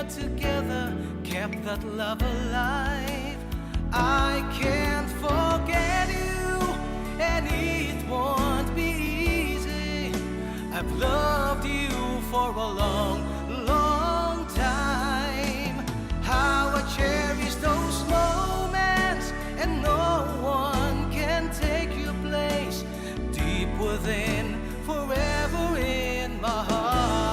were together kept that love alive. I can't forget you, and it won't be easy. I've loved you for a long, long time. How I cherish those moments, and no one can take your place. Deep within, forever in my heart.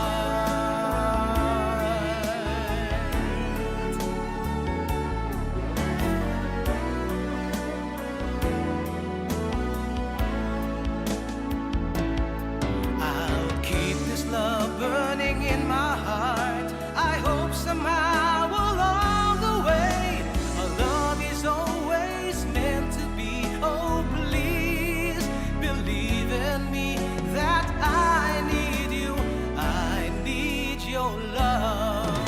I'll keep this love burning in my heart. I hope somehow along the way our love is always meant to be. Oh, please believe in me that I need you. I need your love.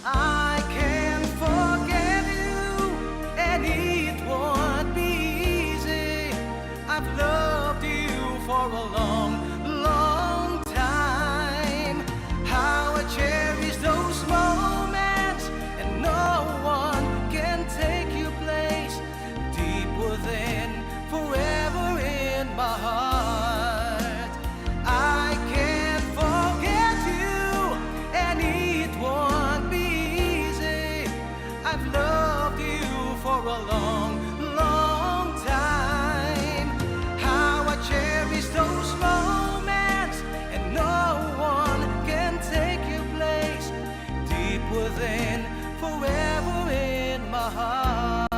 I can't forget you, and it won't be easy. I've loved you for a long, long time. How I cherish those moments, and no one can take your place. Deep within, forever in my heart. I can't forget you, and it won't be easy. I've loved you for a long, long time. How I cherish those moments, and no one can take your place. Deep within, forever in my heart.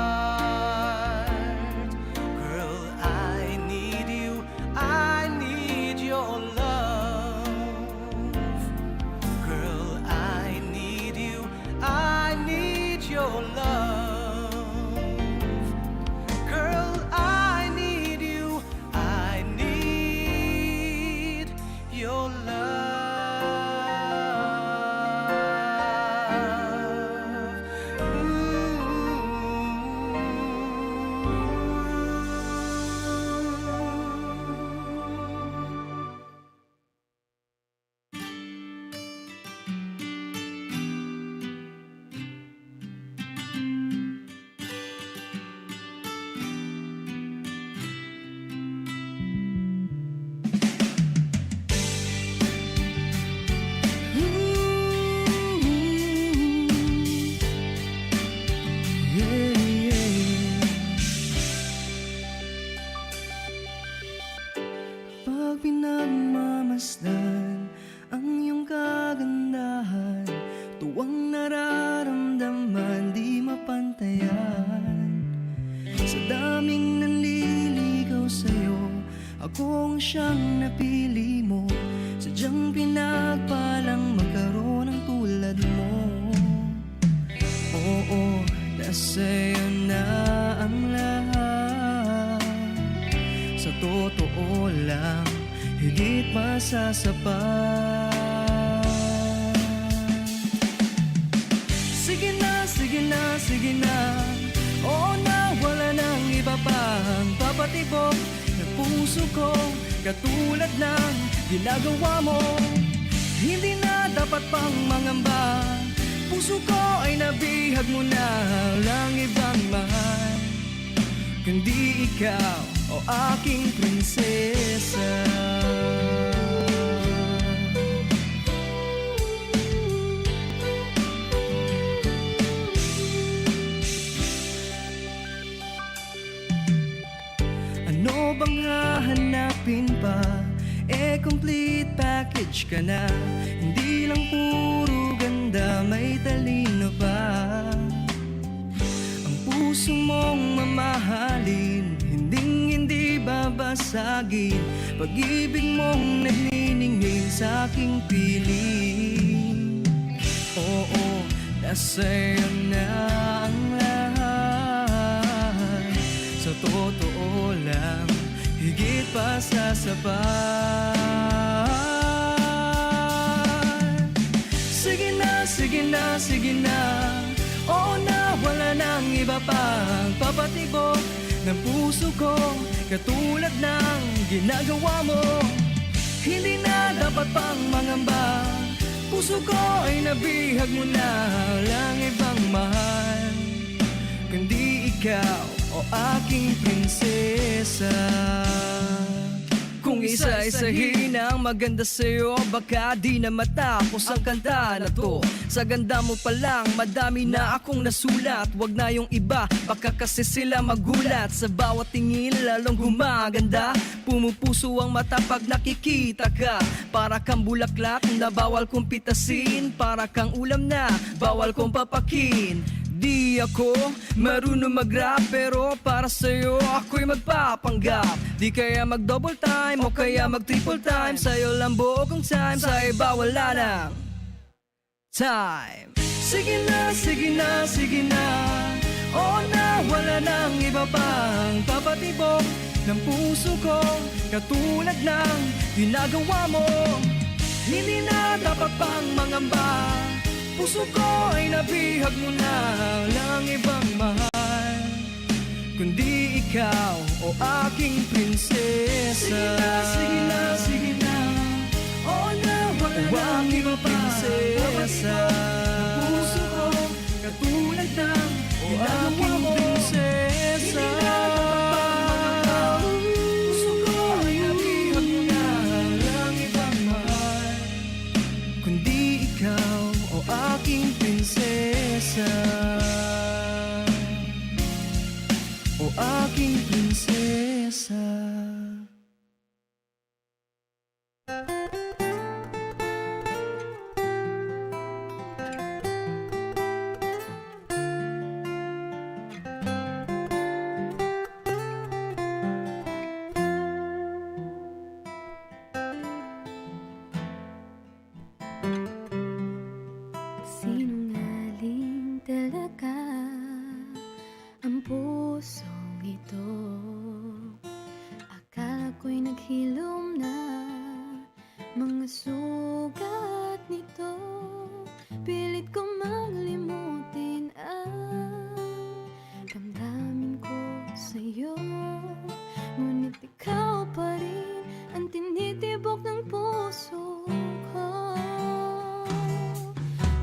Girl, I need you, I need your love. Girl, I need you, I need your love. Girl, I need you, I need your love. Pag pinagmamasdan ang iyong kagandahan, tuwang nararamdaman di mapantayan. Sa daming nanliligaw sa'yo, akong siyang napili mo. Sadyang pinagpalang magkaroon ng tulad mo. Oo, nasa'yo na ang lahat. Sa totoo lang, higit masasapat. Sige na, sige na, sige na. Oo na, wala nang iba pang papatibok ng puso ko. Katulad ng ginagawa mo, hindi na dapat pang mangamba. Puso ko ay nabihag mo na lang ibang mahal, kundi ikaw o aking prinsesa. Ano bang hahanapin pa? Complete package ka na. Hindi lang puro ganda, may talino pa. Ang puso mong mamahalin, hindi babasagin. Pag-ibig mong nagniningning sa aking piling. Oo, nasa'yo na ang lahat. Sa totoo lang, higit pa sa sapat. Sige na, sige na, sige na. Oo na, wala nang iba pang papatibok ng puso ko. Katulad ng ginagawa mo, hindi na dapat pang mangamba. puso ko ay nabihag mo na, walang ibang mahal kundi ikaw, o aking prinsesa. Kung isa-isahin ang maganda sa'yo, baka di na matapos ang kanta na to. Sa ganda mo pa lang, madami na akong nasulat. Wag na yung iba, baka kasi sila magulat. Sa bawat tingin, lalong gumaganda. Pumupuso ang mata pag nakikita ka. Para kang bulaklak na bawal kong pitasin. Para kang ulam na bawal kong papakin. Di ako marunong mag-rap, pero para sa'yo ako'y magpapanggap. Di kaya mag-double time o kaya mag-triple time. Sa'yo lang buo kong time, sa iba wala nang time. Sige na, sige na, sige na. Oo na, wala nang iba pang papatibok ng puso ko, katulad ng ginagawa mo. Hindi na dapat pang mangamba, puso ko ay nabihag mo na, walang ibang mahal kundi ikaw, o aking prinsesa. Sige na, sige na, oo na, wala nang iba pa prinsesa. Ang puso ko, katulad ng ginagawa mo, prinsesa. Hindi na dapat pang puso ko ay nabihag mo na, walang ibang mahal kundi ikaw, o aking prinsesa. O aking prinsesa. Sinungaling talaga ang pusong ito. Akala ko'y naghilom na mga sugat nito. Pilit ko maglimutin ang damdamin ko sa'yo. Ngunit ikaw pa rin ang tinitibok ng puso ko.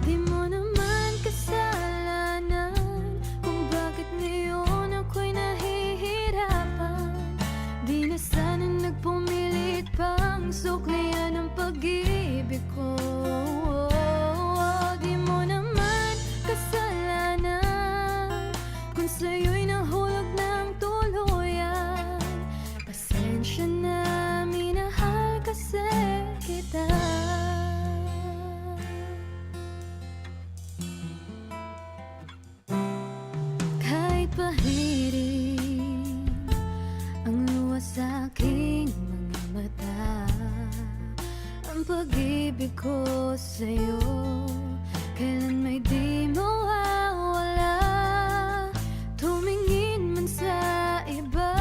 Di mo naman kasalanan kung bakit ngayon ako'y nahihirapan. Di na sana nagpumilit pang suklian ang pag-ibig ko. Di mo naman kasalanan kung sa'yo'y nahulog ng tuluyan. Pasensya na, minahal kasi kita. Kahit pahirin ang luwas sa aking mga mata, ang pag-ibig ko sa'yo kailan may di mawawala. Tumingin man sa iba,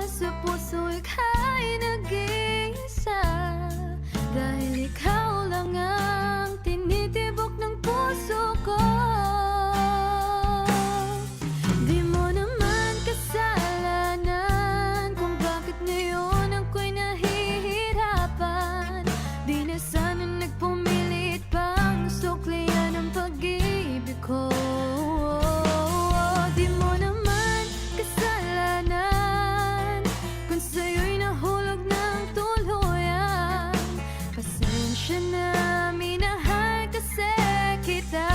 sa puso ika'y nag-iisa. Dahil ikaw lang ang tinitibok ng puso ko. Di mo naman kasalanan kung bakit ngayon ako'y nahihirapan. Di na sana nagpumilit pang suklian ang pag-ibig ko. Di mo naman kasalanan kung sa'yo'y nahulog ng tuluyan. Pasensya na, minahal kasi kita.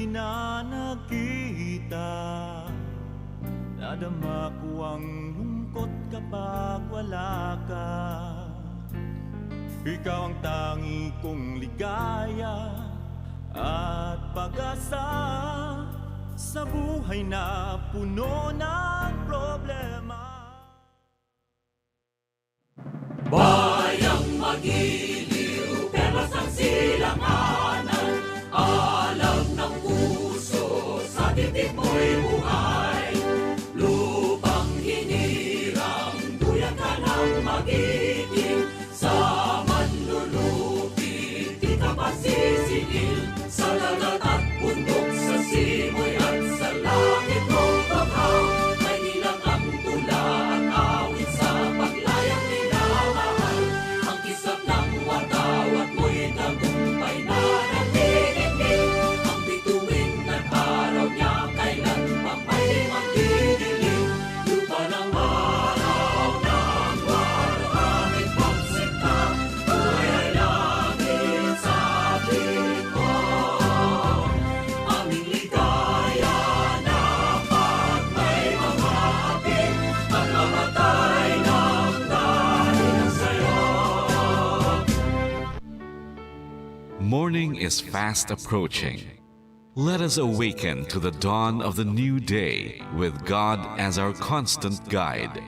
di na nakita. Nadama ko ang lungkot kapag wala ka. Ikaw ang tangi kong ligaya at pag-asa sa buhay na puno ng problema. Bayang magiliw, perlas ng silanganan, alam ng puso, sa titik mo'y buhay. Lupang hinirang, duyan ka ng magiting, sa manlulupit, di ka masisingil. Sa dagat at bundok, sa simoy at sa langit mong bahaw, may nilang ang tula at awit sa paglayang minamahal. Ang kisap ng wataw at mo'y tagumpay na nagdidikdik. Ang bituin at araw niya kailan pa may magdidilim. Lupa ng araw ng waraming pagsinta, buhay ay langit sa atin mo. Aming ligaya na pag may mga atin, at mamatay ng dahil sa'yo. Morning is fast approaching. Let us awaken to the dawn of the new day with God as our constant guide.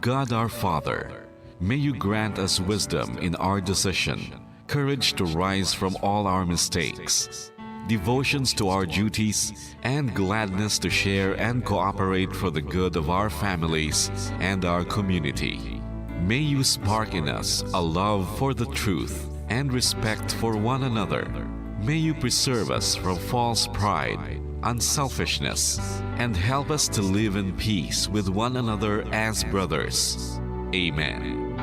God our Father, may you grant us wisdom in our decision, courage to rise from all our mistakes, devotions to our duties, and gladness to share and cooperate for the good of our families and our community. May you spark in us a love for the truth and respect for one another. May you preserve us from false pride, unselfishness, and help us to live in peace with one another as brothers. Amen.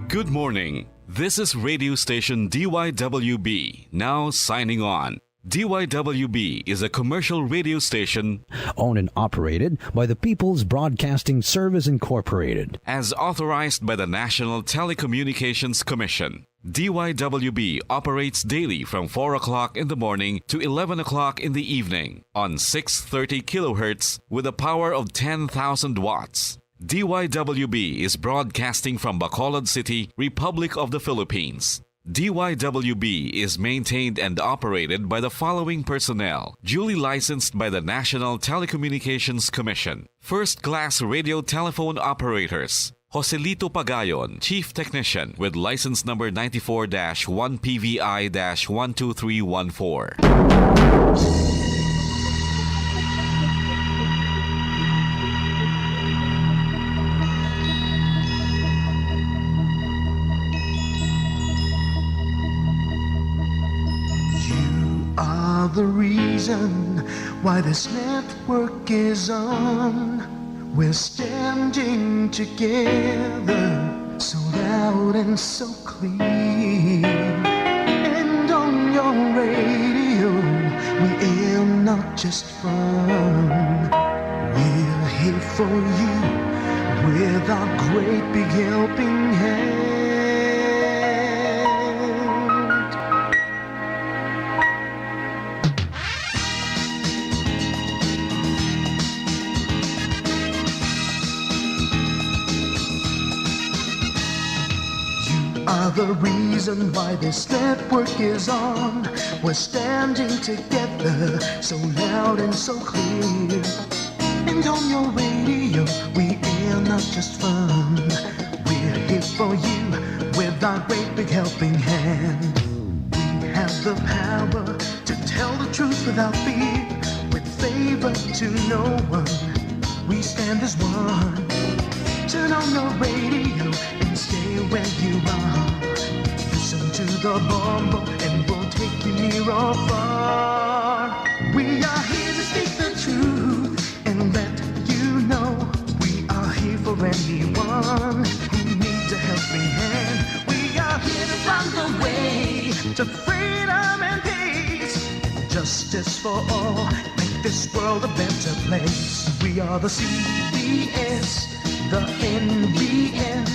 Good morning. This is radio station DYWB, now signing on. DYWB is a commercial radio station owned and operated by the People's Broadcasting Service Incorporated. as authorized by the National Telecommunications Commission. DYWB operates daily from 4 o'clock in the morning to 11 o'clock in the evening on 630 kilohertz with a power of 10,000 watts. DYWB is broadcasting from Bacolod City, Republic of the Philippines. DYWB is maintained and operated by the following personnel, duly licensed by the National Telecommunications Commission. First-class radio telephone operators. Joselito Pagayon, Chief Technician with license number 94-1PVI-12314. Are the reason why this network is on. We're standing together, so loud and so clear. And on your radio, we aim not just fun. We're here for you with our great big helping hand. Are the reason why this network is on. We're standing together, so loud and so clear. And on your radio, we air not just fun. We're here for you with our great big helping hand. We have the power to tell the truth without fear, with favor to no one. We stand as one. Turn on your radio and stay where you are. Listen to the bomb and we'll take you near or far. We are here to speak the truth and let you know we are here for anyone who needs a helping hand. We are here to find the way to freedom and peace, justice for all, make this world a better place. We are the CBS, the NBN,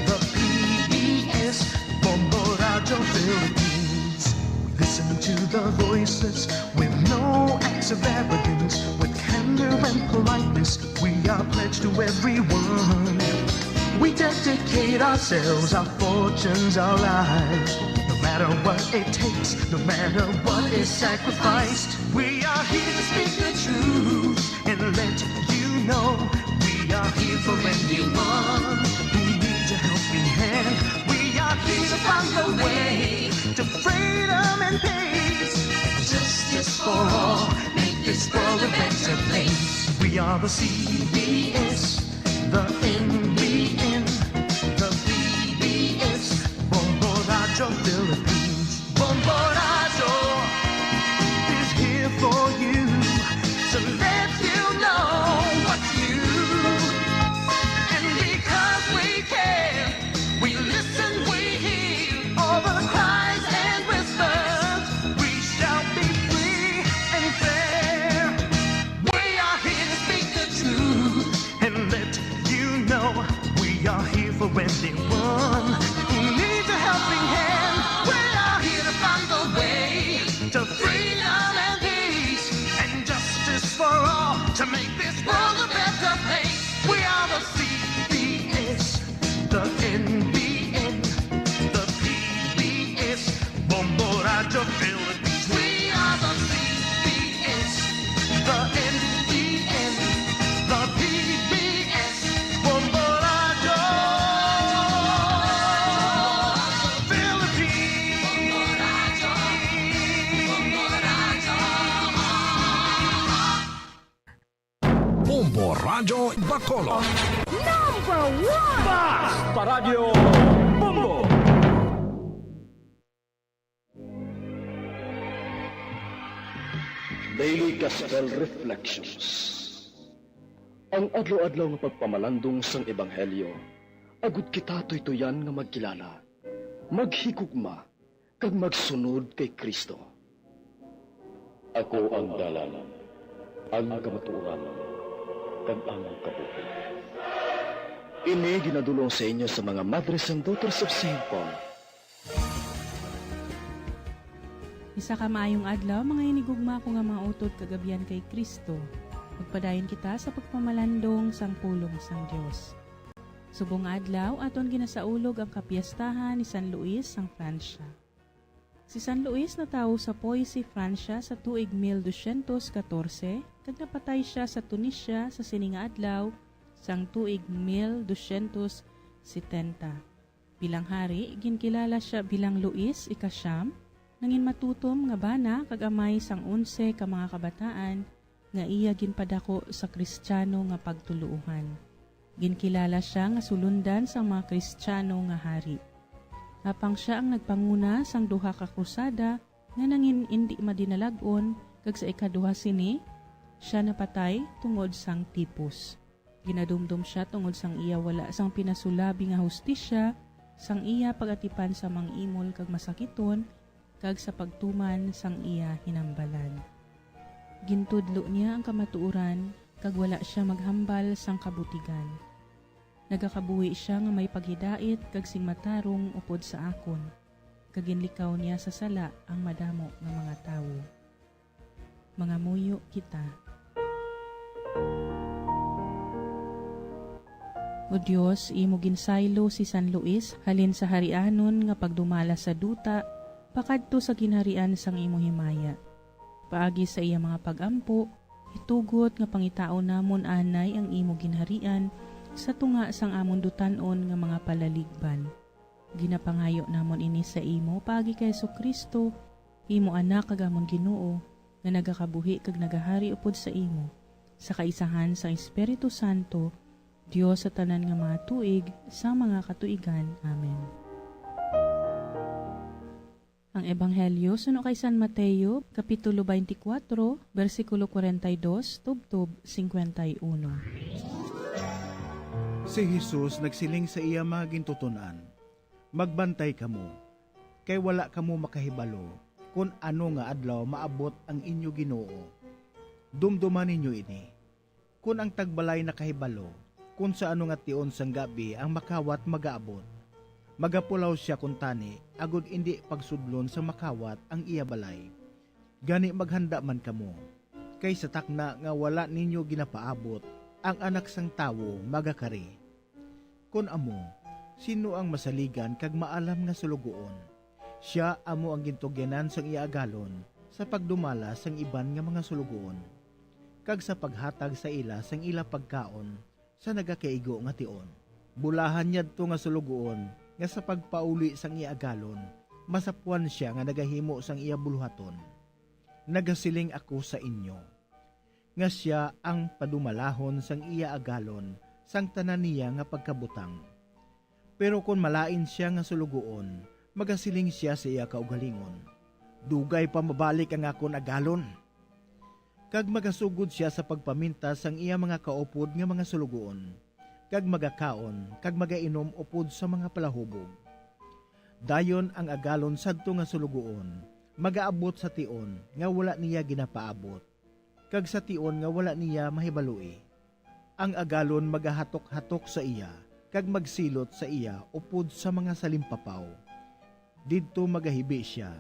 the PBS, for Morajo Philippines. We listen to the voiceless with no acts of arrogance, with candor and politeness. We are pledged to everyone. We dedicate ourselves, our fortunes, our lives. No matter what it takes, no matter what is sacrificed. We are here to speak the truth and let you know. We are here for anyone who needs a helping hand. We are here to find the way to freedom and peace. Justice for all, make this world a better place. We are the CBS, the NBN, the PBS, Bombo Radyo Philippines. Bombo Radyo is here for you, to let you know what's new. And because we care, we listen, we hear all the cries and whispers. We shall be free and fair. We are here to speak the truth and let you know. We are here for anyone who needs a helping hand. We are here to find the way to freedom and peace and justice for all, to make this world a better place. We are the CBS, the NBN, the PBS, Bombo Radyo Philippines. We are the CBS, the NBN, the PBS, Bombo Radyo Philippines. Bombo Radyo Bacolod. Paradyo Bombo. Daily Gospel Reflections. Ang adlaw-adlaw nga pagpamalandong sang Ebanghelyo, agud kita tuytoyan nga magkilala, maghigugma, kag magsunod kay Kristo. Ako ang dalan, ang kamatuoran, kag ang kabuhi. Ini ginadulong sa inyo sa mga Mothers and Daughters of St. Paul. Isa ka maayong adlaw, mga hinigugma ko nga mga utod kagabian kay Kristo. Magpadayon kita sa pagpamalandong sang pulong sang Dios. Subong adlaw, aton ginasaulog ang kapiyastahan ni San Luis sang Pransya. Si San Luis natawo sa Poissy, Pransya sa tuig 1214, kag napatay siya sa Tunisia sa sininga adlaw sang tuig 1270. Bilang hari, ginkilala siya bilang Luis Ikasyam, nangin matutom nga bana kag amay sang 11 ka mga kabataan nga iya ginpadako sa Kristiyano nga pagtuluuhan. Ginkilala siya nga sulundan sa mga Kristiyano nga hari. Apang siya ang nagpanguna sang duha ka krusada nga nangin indi madinalagon kag sa ikaduha sini siya napatay tungod sang tipos. Ginadumdum siya tungod sang iya wala sang pinasulabi nga hustisya, sang iya pagatipan sa mangimol kag masakiton, kag sa pagtuman sang iya hinambalan. Gintudlo niya ang kamatuuran, kag wala siya maghambal sang kabutigan. Nagakabuhi siya nga may paghidait kag sing matarong upod sa akon, kag ginlikaw niya sa sala ang madamo nga mga tawo. Mga muyo kita. O Dios, imo ginsaylo si San Luis halin sa harianon nga pagdumala sa duta, pakadto sa ginharian sang imo himaya. Paagi sa iya mga pagampo, itugot nga pangitao namon anay ang imo ginharian sa tunga sang amon dutanon nga mga palaligban. Ginapangayo namon ini sa imo paagi kay Jesucristo, imo anak kag amon Ginoo, nga nagakabuhi kag nagahari upod sa imo, sa kaisahan sang Espiritu Santo, Dios sa tanan nga mga tuig, sa mga katuigan. Amen. Ang Ebanghelyo suno kay San Mateo, Kapitulo 24, versikulo 42, tubtob 51. Si Jesus nagsiling sa iya mga gintutunan, magbantay kamo, kay wala kamo makahibalo, kung ano nga adlaw maabot ang inyo Ginoo. Dumduman ninyo ini, kung ang tagbalay nakahibalo, kung sa ano nga tion sang gabi ang makawat magaabot. Magapulaw siya kuntani, agud indi pagsudlon sa makawat ang iya balay. Gani maghanda man kamo, kay sa takna nga wala ninyo ginapaabot, ang anak sang tawo magakari. Kun amo, sino ang masaligan kag maalam nga sulugoon? Siya amo ang gintugyanan sang iya agalon sa pagdumala sang iban nga mga sulugoon, kag sa paghatag sa ila sang ila pagkaon sa nagakaigo nga tion. Bulahan nyadto nga sulugoon nga sa pagpauli sang iya agalon, masapuan siya nga nagahimo sang iya buluhaton. Nagasiling ako sa inyo, nga siya ang padumalahon sang iya agalon sang tanan niya nga pagkabutang. Pero kung malain siya nga sulugoon, magasiling siya sa iya kaugalingon, dugay pa mabalik ang akon agalon. Kag magasugod siya sa pagpaminta sang iya mga kaupod nga mga sulugoon, kag magakaon, kag magainom upod sa mga palahubog. Dayon ang agalon sadto nga sulugoon, magaabot sa tion nga wala niya ginapaabot, kag sa tion nga wala niya mahibalui. Ang agalon magahatok-hatok sa iya, kag magsilot sa iya upod sa mga salimpapaw. Didto magahibi siya,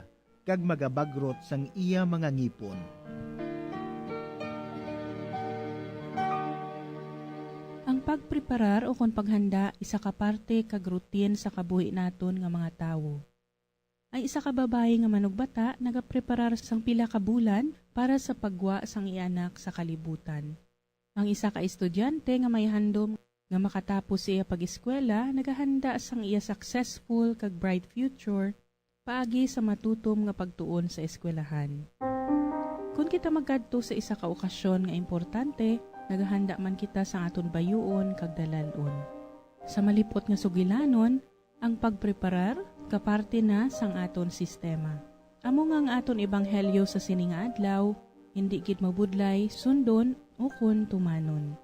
kag magabagrot sang iya mga ngipon. Ang pagpreparar o kon paghanda isa ka parte kag routine sa kabuhi naton nga mga tawo. Ay isa ka babae nga manugbata nagapreparar sang pila ka bulan para sa pagwa sang ianak sa kalibutan. Ang isa ka estudyante nga may handom nga makatapos iya pag-eskwela nagahanda sang iya successful kag bright future paagi sa matutom nga pagtuon sa eskwelahan. Kung kita magkadto sa isa ka okasyon nga importante, naghahanda man kita sa aton bayuon kag dalalon. Sa malipot nga sugilanon, ang pagpreparar kaparte na sang aton sistema. Amo nga ang aton ebanghelyo sa sining nga adlaw, hindi gid mabudlay, sundon o kun tumanon.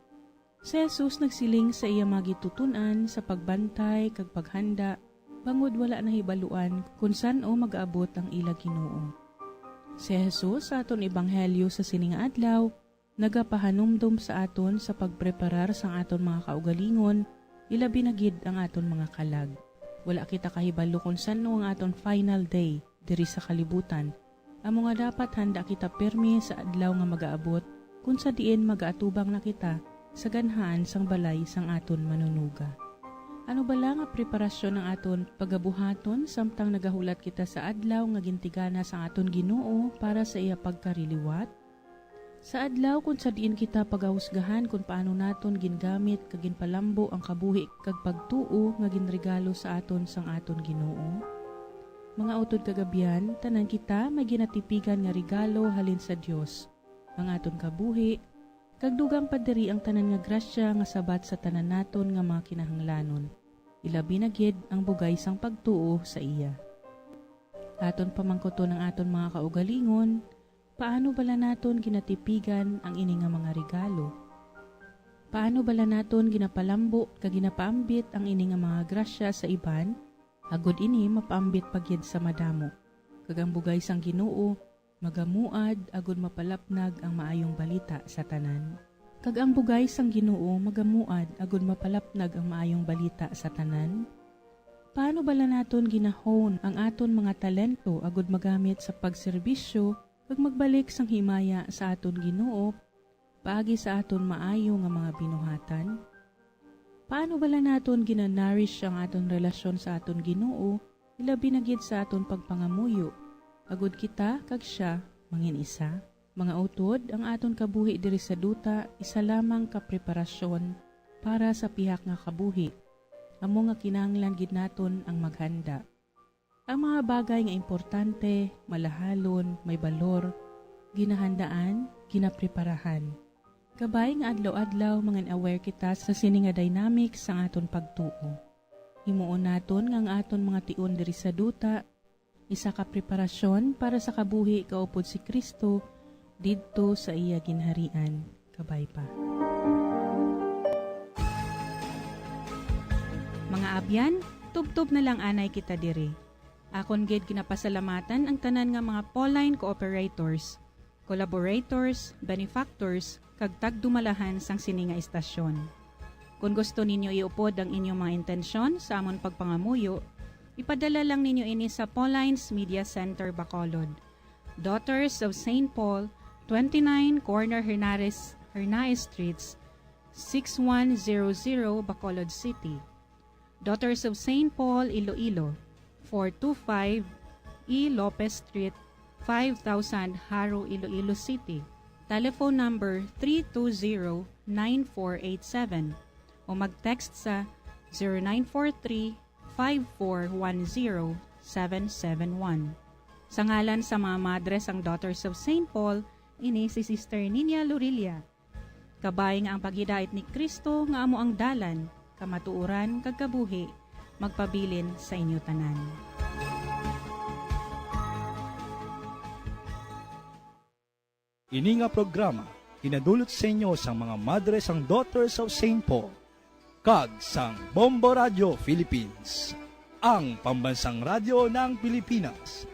Si Jesus nagsiling sa iya magitutunan sa pagbantay kag paghanda, bangod wala na hibaluan kung san o mag-abot ang ila Ginoo. Si Jesus sa aton ebanghelyo sa sining nga adlaw, nagapahanumdum sa aton sa pagpreparar sang aton mga kaugalingon, ilabi na gid ang aton mga kalag. Wala kita kahibalo kung sano ang aton final day diri sa kalibutan. Amo nga dapat handa kita permi sa adlaw nga magaabot kung sa diin magaatubang na kita sa ganhaan sang balay sang aton manunuga. Ano bala nga preparasyon ng aton pagabuhaton samtang nagahulat kita sa adlaw nga gintigana sang aton Ginoo para sa iya pagkariliwat? Sa adlaw kung sa diin kita pagahusgahan kung paano naton gingamit kag ginpalambo ang kabuhi kag pagtuo nga ginregalo sa aton sang aton Ginoo. Mga utod kagabian, tanan kita may ginatipigan nga regalo halin sa Dios. Ang aton kabuhi kag dugang padiri ang tanan nga grasya nga sabat sa tanan naton nga mga kinahanglanon. Ilabi na gid ang bugay sang pagtuo sa iya. Aton pamangkoton ang aton mga kaugalingon, paano bala naton ginatipigan ang ini nga mga regalo? Paano bala naton ginapalambo kag ginapaambit ang ini nga mga grasya sa iban? Agod ini mapaambit pagyed sa madamo. Kag ang bugay sang Ginoo magamuad agod mapalapnag ang maayong balita sa tanan. Kag ang bugay sang Ginoo magamuad agod mapalapnag ang maayong balita sa tanan. Paano bala naton ginahon ang aton mga talento agod magamit sa pagserbisyo kag magbalik sang himaya sa aton Ginoo paagi sa aton maayo nga mga binuhatan? Paano bala naton ginanarish ang aton relasyon sa aton Ginoo ilabi na gid sa aton pagpangamuyo agud kita kag siya mangin isa? Mga utod, ang aton kabuhi diri sa duta isa lamang ka preparasyon para sa pihak nga kabuhi. Amo nga kinahanglan gid naton ang maghanda. Ang mga bagay nga importante, malahalon, may balor, ginahandaan, ginapreparahan. Kabay nga adlaw-adlaw mangan aware kita sa sini nga dynamics sa aton pagtuo. Himuon naton nga ang aton mga tion diri sa duta, isa ka preparasyon para sa kabuhi kaupod si Kristo didto sa iya ginharian. Kabay pa. Mga abyan, tubtob na lang anay kita diri. Akon gid ginapasalamatan ang tanan nga mga Pauline cooperators, collaborators, benefactors, kag tagdumalahan sang sini nga istasyon. Kung gusto ninyo iupod ang inyong mga intensyon sa amon pagpangamuyo, Ipadala lang ninyo ini sa Paulines Media Center, Bacolod. Daughters of St. Paul, 29 Corner Hernaez Streets, 6100 Bacolod City. Daughters of St. Paul, Iloilo, 425 E. Lopez Street, 5000 Haro, Iloilo City. Telephone number 320-9487 o mag-text sa 0943-5410-771. Sa ngalan sa mga madres ang Daughters of St. Paul, ini si Sister Nina Lurilia. Kabay nga ang paghidait ni Kristo nga amo ang dalan, kamatuuran kag kabuhi, magpabilin sa inyo tanan. Ini nga programa hinadulot sa inyo sang mga madres ang Daughters of St. Paul kag sang Bombo Radio Philippines, ang pambansang radyo ng Pilipinas.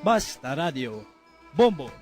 Basta Radio Bombo.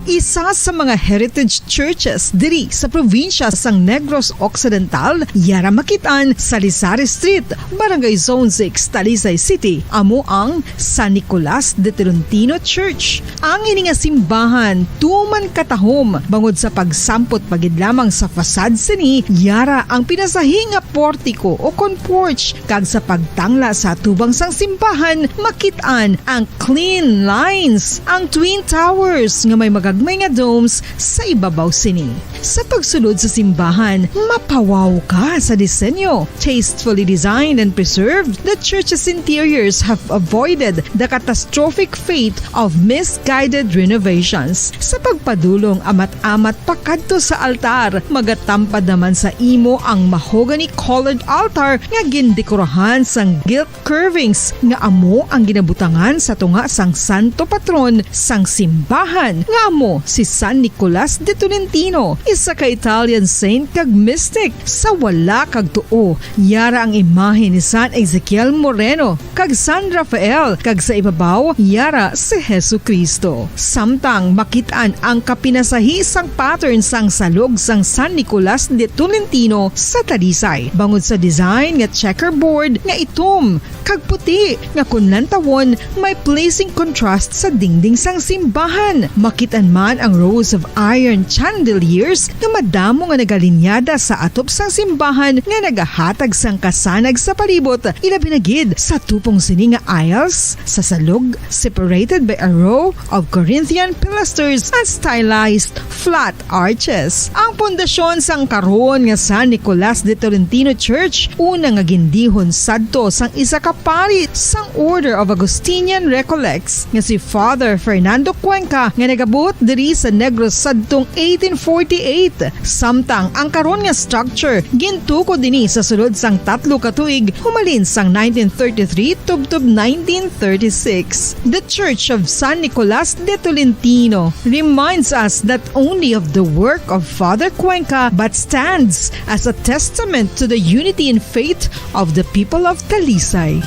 Isa sa mga heritage churches diri sa probinsya sang Negros Occidental, yara makitaan sa Rizal Street, Barangay Zone 6, Talisay City, amo ang San Nicolas de Tolentino Church. Ang ini nga simbahan tuman katahom bangod sa pagsampot pagid lamang sa fasad sini, yara ang pinasahi nga portiko o porch kag sa pagtangla sa tubang sang simbahan makitaan ang clean lines, ang twin towers nga may magagmay nga domes sa ibabaw sini. Sa pagsulod sa simbahan, mapawaw ka sa disenyo. Tastefully designed and preserved, the church's interiors have avoided the catastrophic fate of misguided renovations. Sa pagpadulong amat-amat pakadto sa altar, magatampad naman sa imo ang mahogany colored altar nga gindekorahan sang gilt curvings nga amo ang ginabutangan sa tunga sang santo patron sang simbahan nga amo si San Nicolas de Tolentino, isa ka Italian saint kag mystic. Sa wala kag tuo, yara ang imahe ni San Ezekiel Moreno kag San Rafael, kag sa ibabaw yara si Hesu Kristo. Samtang makitaan ang kapinasahi sang pattern sang salog sang San Nicolas de Tolentino sa Talisay, bangod sa design nga checkerboard nga itom kag puti nga kunlantawon may pleasing contrast sa dingding sang simbahan. Makitaan man ang rows of iron chandeliers nga madamo nga nagalinyada sa atop sang simbahan nga nagahatag sang kasanag sa palibot, ilabi na gid sa tupong sini nga aisles sa salog, separated by a row of Corinthian pilasters and stylized flat arches. Ang pundasyon sang karon nga San Nicolas de Tolentino Church una nga gindihon sadto sang isa ka pari sang Order of Augustinian Recollects nga si Father Fernando Cuenca nga nagabot diri sa Negros sadtong 1848. Samtang ang karon nga structure gintuko dinhi sa sulod sang 3 ka tuig humalin sang 1933 tubtob 1936. The Church of San Nicolas de Tolentino reminds us not only of the work of Father Cuenca but stands as a testament to the unity and faith of the people of Talisay.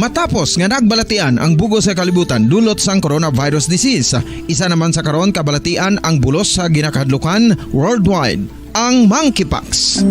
Matapos nga nagbalatian ang bugos sa kalibutan dulot sang coronavirus disease, isa naman sa karon kabalatian ang bulos sa ginakahadlukan worldwide, ang monkeypox.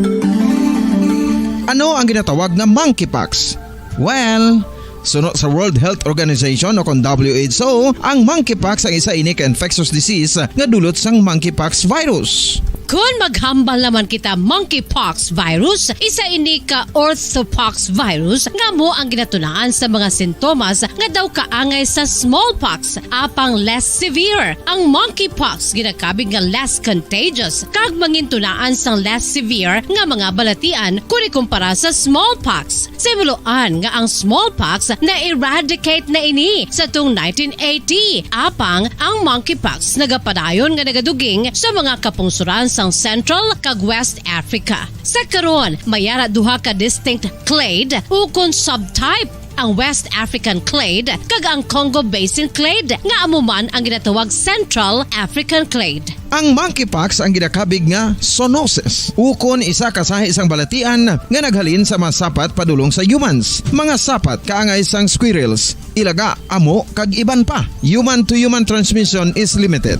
Ano ang ginatawag na monkeypox? Well, sunod sa World Health Organization o kung WHO, ang monkeypox ang isa ini ka infectious disease nga dulot sang monkeypox virus. Kung maghambal naman kita monkeypox virus, isa ini ka orthopox virus nga mo ang ginatunaan sa mga sintomas nga daw kaangay sa smallpox, apang less severe. Ang monkeypox ginakabig nga less contagious kag mangintunaan sang less severe nga mga balatian kung ikumpara sa smallpox. Simuloan nga ang smallpox na eradicate na ini sa tung 1980, apang ang monkeypox nagapadayon nga nagaduging sa mga kapungsuran sang Central kag West Africa. Sa karon, mayara duha ka distinct clade o kon subtype ang West African clade kag ang Congo Basin clade nga amo man ang ginatawag Central African clade. Ang monkeypox ang ginakabig nga zoonosis. Ukon isa ka sa isang balatian nga naghalin sa mga sapat padulong sa humans. Mga sapat kaangay sang squirrels, ilaga, amo kag iban pa. Human to human transmission is limited.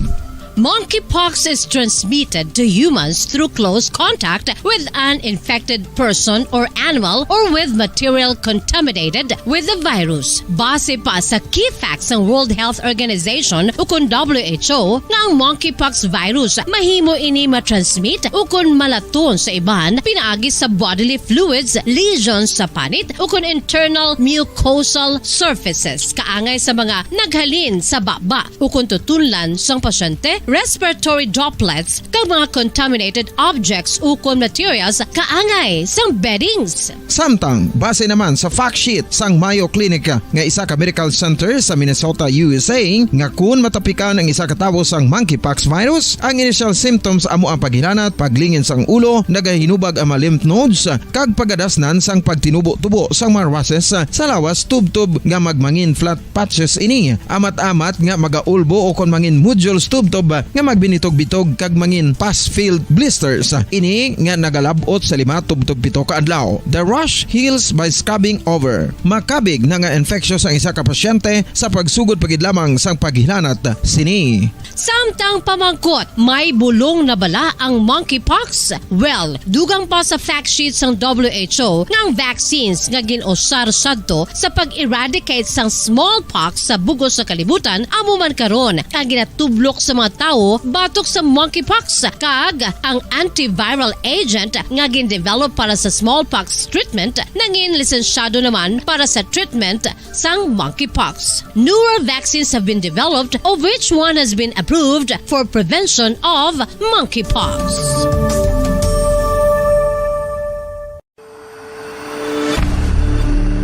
Monkeypox is transmitted to humans through close contact with an infected person or animal or with material contaminated with the virus. Base pa sa key facts ng World Health Organization ukon WHO nga ang monkeypox virus mahimo ini matransmit ukon malaton sa iban pinaagi sa bodily fluids, lesions sa panit ukon internal mucosal surfaces kaangay sa mga naghalin sa baba ukon tutunlan sang pasyente, respiratory droplets kag mga contaminated objects ukon materials kaangay sang beddings. Samtang base naman sa fact sheet sang Mayo Clinic nga isa ka medical center sa Minnesota, USA nga kun matapikan ang isa ka tawo sang monkeypox virus, ang initial symptoms amo ang paghilanat, paglingin sang ulo, nagahinubag ang mga lymph nodes kag pagadasnan sang pagtinubo-tubo sang mga rashes sa lawas tub-tub nga magmangin flat patches ini. Amat-amat nga magaulbo o kon mangin nodules tub-tub nga magbinitog-bitog kag mangin pus-filled blisters. Ini nga nagalabot sa 5 tub-tub 7 ka adlaw. The rash heals by scabbing over. Makabig na nga infectious ang isa ka pasyente sa pagsugod pagid lamang sang paghilanat sini. Samtang pamangkot, may bulong na bala ang monkeypox? Well, dugang pa sa fact sheet sang WHO nga ang vaccines nga ginusar sadto sa pag-eradicate sang smallpox sa bugos sa kalibutan amo man karon ang ginatublok sa mga tao batok sa monkeypox kag ang antiviral agent nga gin-develop para sa smallpox treatment nangin lisensyado naman para sa treatment sang monkeypox. Newer vaccines have been developed of which one has been approved for prevention of monkeypox.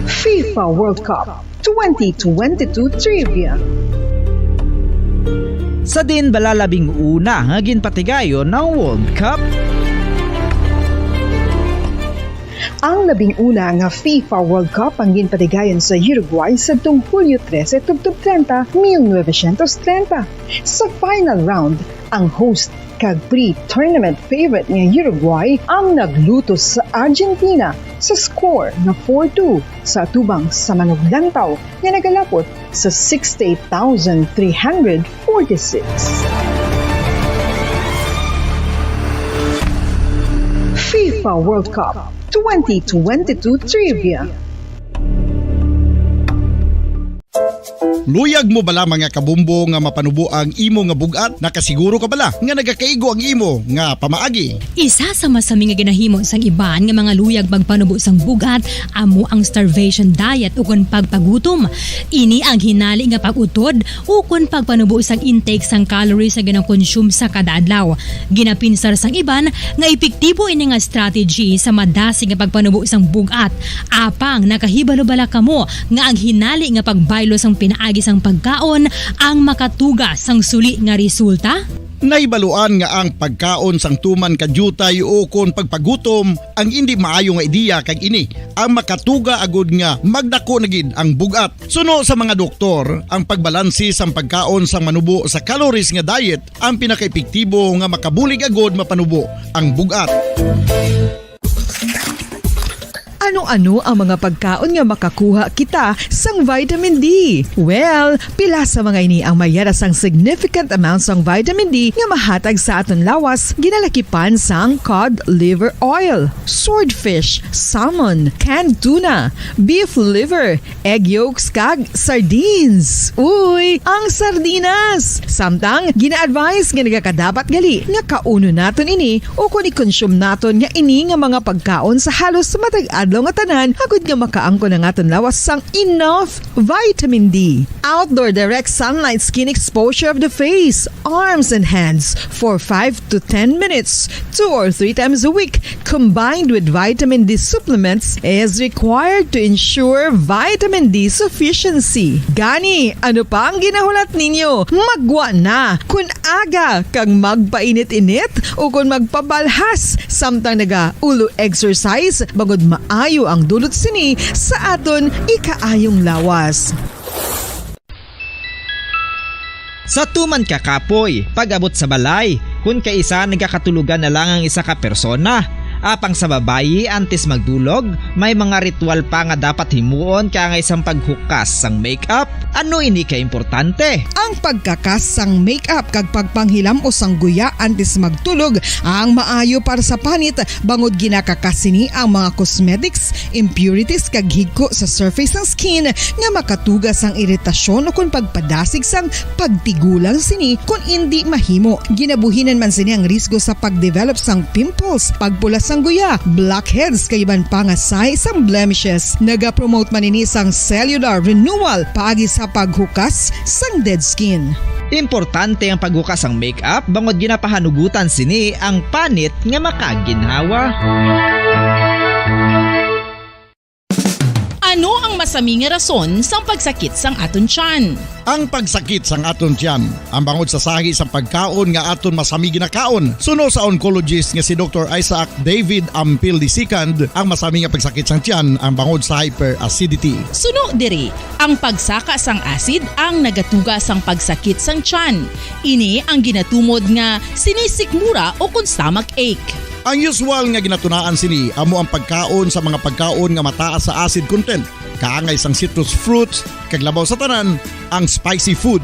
FIFA World Cup 2022 Trivia. Sa din balalabing una nga ginpatigayon ng World Cup. Ang 11 nga FIFA World Cup ang ginpatigayon sa Uruguay sa Hulyo 13, 1930. Sa final round, ang host kag pre-tournament favorite nga Uruguay ang nagluto sa Argentina sa score na 4-2 sa atubang sa manuglantaw nga nagalapot sa 68,346. FIFA World Cup 2022 Trivia. Luyag mo bala mga kabumbo nga mapanubo ang imo nga bugat? Nakasiguro ka bala nga nagakaigo ang imo nga pamaagi? Isa sa masami nga ginahimo sang iban nga mga luyag pagpanubo sang bugat amo ang starvation diet ukon pagpagutom. Ini ang hinali nga pag-utod ukon pagpanubo sang intake sang calories nga ginakonsume sa kada adlaw. Ginapinsar sang iban nga epektibo ini nga strategy sa madasi nga pagpanubo sang bugat. Apang nakahibalo bala kamo nga ang hinali nga pagbaylo sang pinaagi sang pagkaon ang makatuga sang suli nga resulta? Naibaluan nga ang pagkaon sang tuman kadyutay o kon pagpagutom ang hindi maayo nga ideya kag ini ang makatuga agud nga magdako na gid ang bugat. Suno sa mga doktor, ang pagbalansi sang pagkaon sang manubo sa calories nga diet ang pinakaepektibo nga makabulig agud mapanubo ang bugat. Ano-ano ang mga pagkaon nga makakuha kita sang vitamin D? Well, pila sa mga ini ang mayara sang significant amount sang vitamin D nga mahatag sa aton lawas ginalakipan sang cod liver oil, swordfish, salmon, canned tuna, beef liver, egg yolks kag sardines. Uy, ang sardinas! Samtang gina-advise nga nagakadapat gali nga kauno naton ini o kung i-consume naton nga ini nga mga pagkaon sa halos matag adlaw nga tanan hagud nga makaangko na naton lawas sang enough vitamin D. Outdoor direct sunlight skin exposure of the face, arms and hands for 5 to 10 minutes 2 or 3 times a week combined with vitamin D supplements is required to ensure vitamin D sufficiency. Gani, ano pa ang ginahulat ninyo? Magwa na kun aga kang magpainit-init o kun magpabalhas samtang naga ulo exercise bagod maayo maayo ang dulot sini sa aton ikaayong lawas. Sa tuman ka kapoy, pag-abot sa balay, kung kaisa nagkakatulugan na lang ang isa ka persona. Apang sa babayi antes magdulog, may mga ritual pa nga dapat himuon ka nga isang paghukas sang makeup. Ano ini ka importante? Ang pagkakas sang makeup kag pagpanghilam o sangguya antes magtulog ang maayo para sa panit bangod ginakakasini ang mga cosmetics, impurities kag higko sa surface ng skin nga makatugas ang iritasyon o kung pagpadasig sang pagtigulang sini kung hindi mahimo. Ginabuhinan man sini ang risgo sa pagdevelop sang pimples, pagpula sang guya, blackheads kay iban pa nga size sang blemishes. Naga-promote man ini sang cellular renewal paagi sa paghukas sang dead skin. Importante ang paghukas ang makeup bangod ginapahanugutan sini ang panit nga makaginhawa. Ano ang masami nga rason sang pagsakit sang aton tiyan? Ang pagsakit sang aton tiyan, ang bangod sa sahi sang pagkaon nga aton masami ginakaon. Suno sa oncologist nga si Dr. Isaac David Ampil II, ang masami nga pagsakit sang tiyan ang bangod sa hyperacidity. Suno diri, ang pagsaka sang acid ang nagatuga sang pagsakit sang tiyan. Ini ang ginatumod nga sinisikmura o kung stomach ache. Ang usual nga ginatunaan sini amo ang pagkaon sa mga pagkaon nga mataas sa acid content, kaangay sang citrus fruits, kag labaw sa tanan ang spicy food.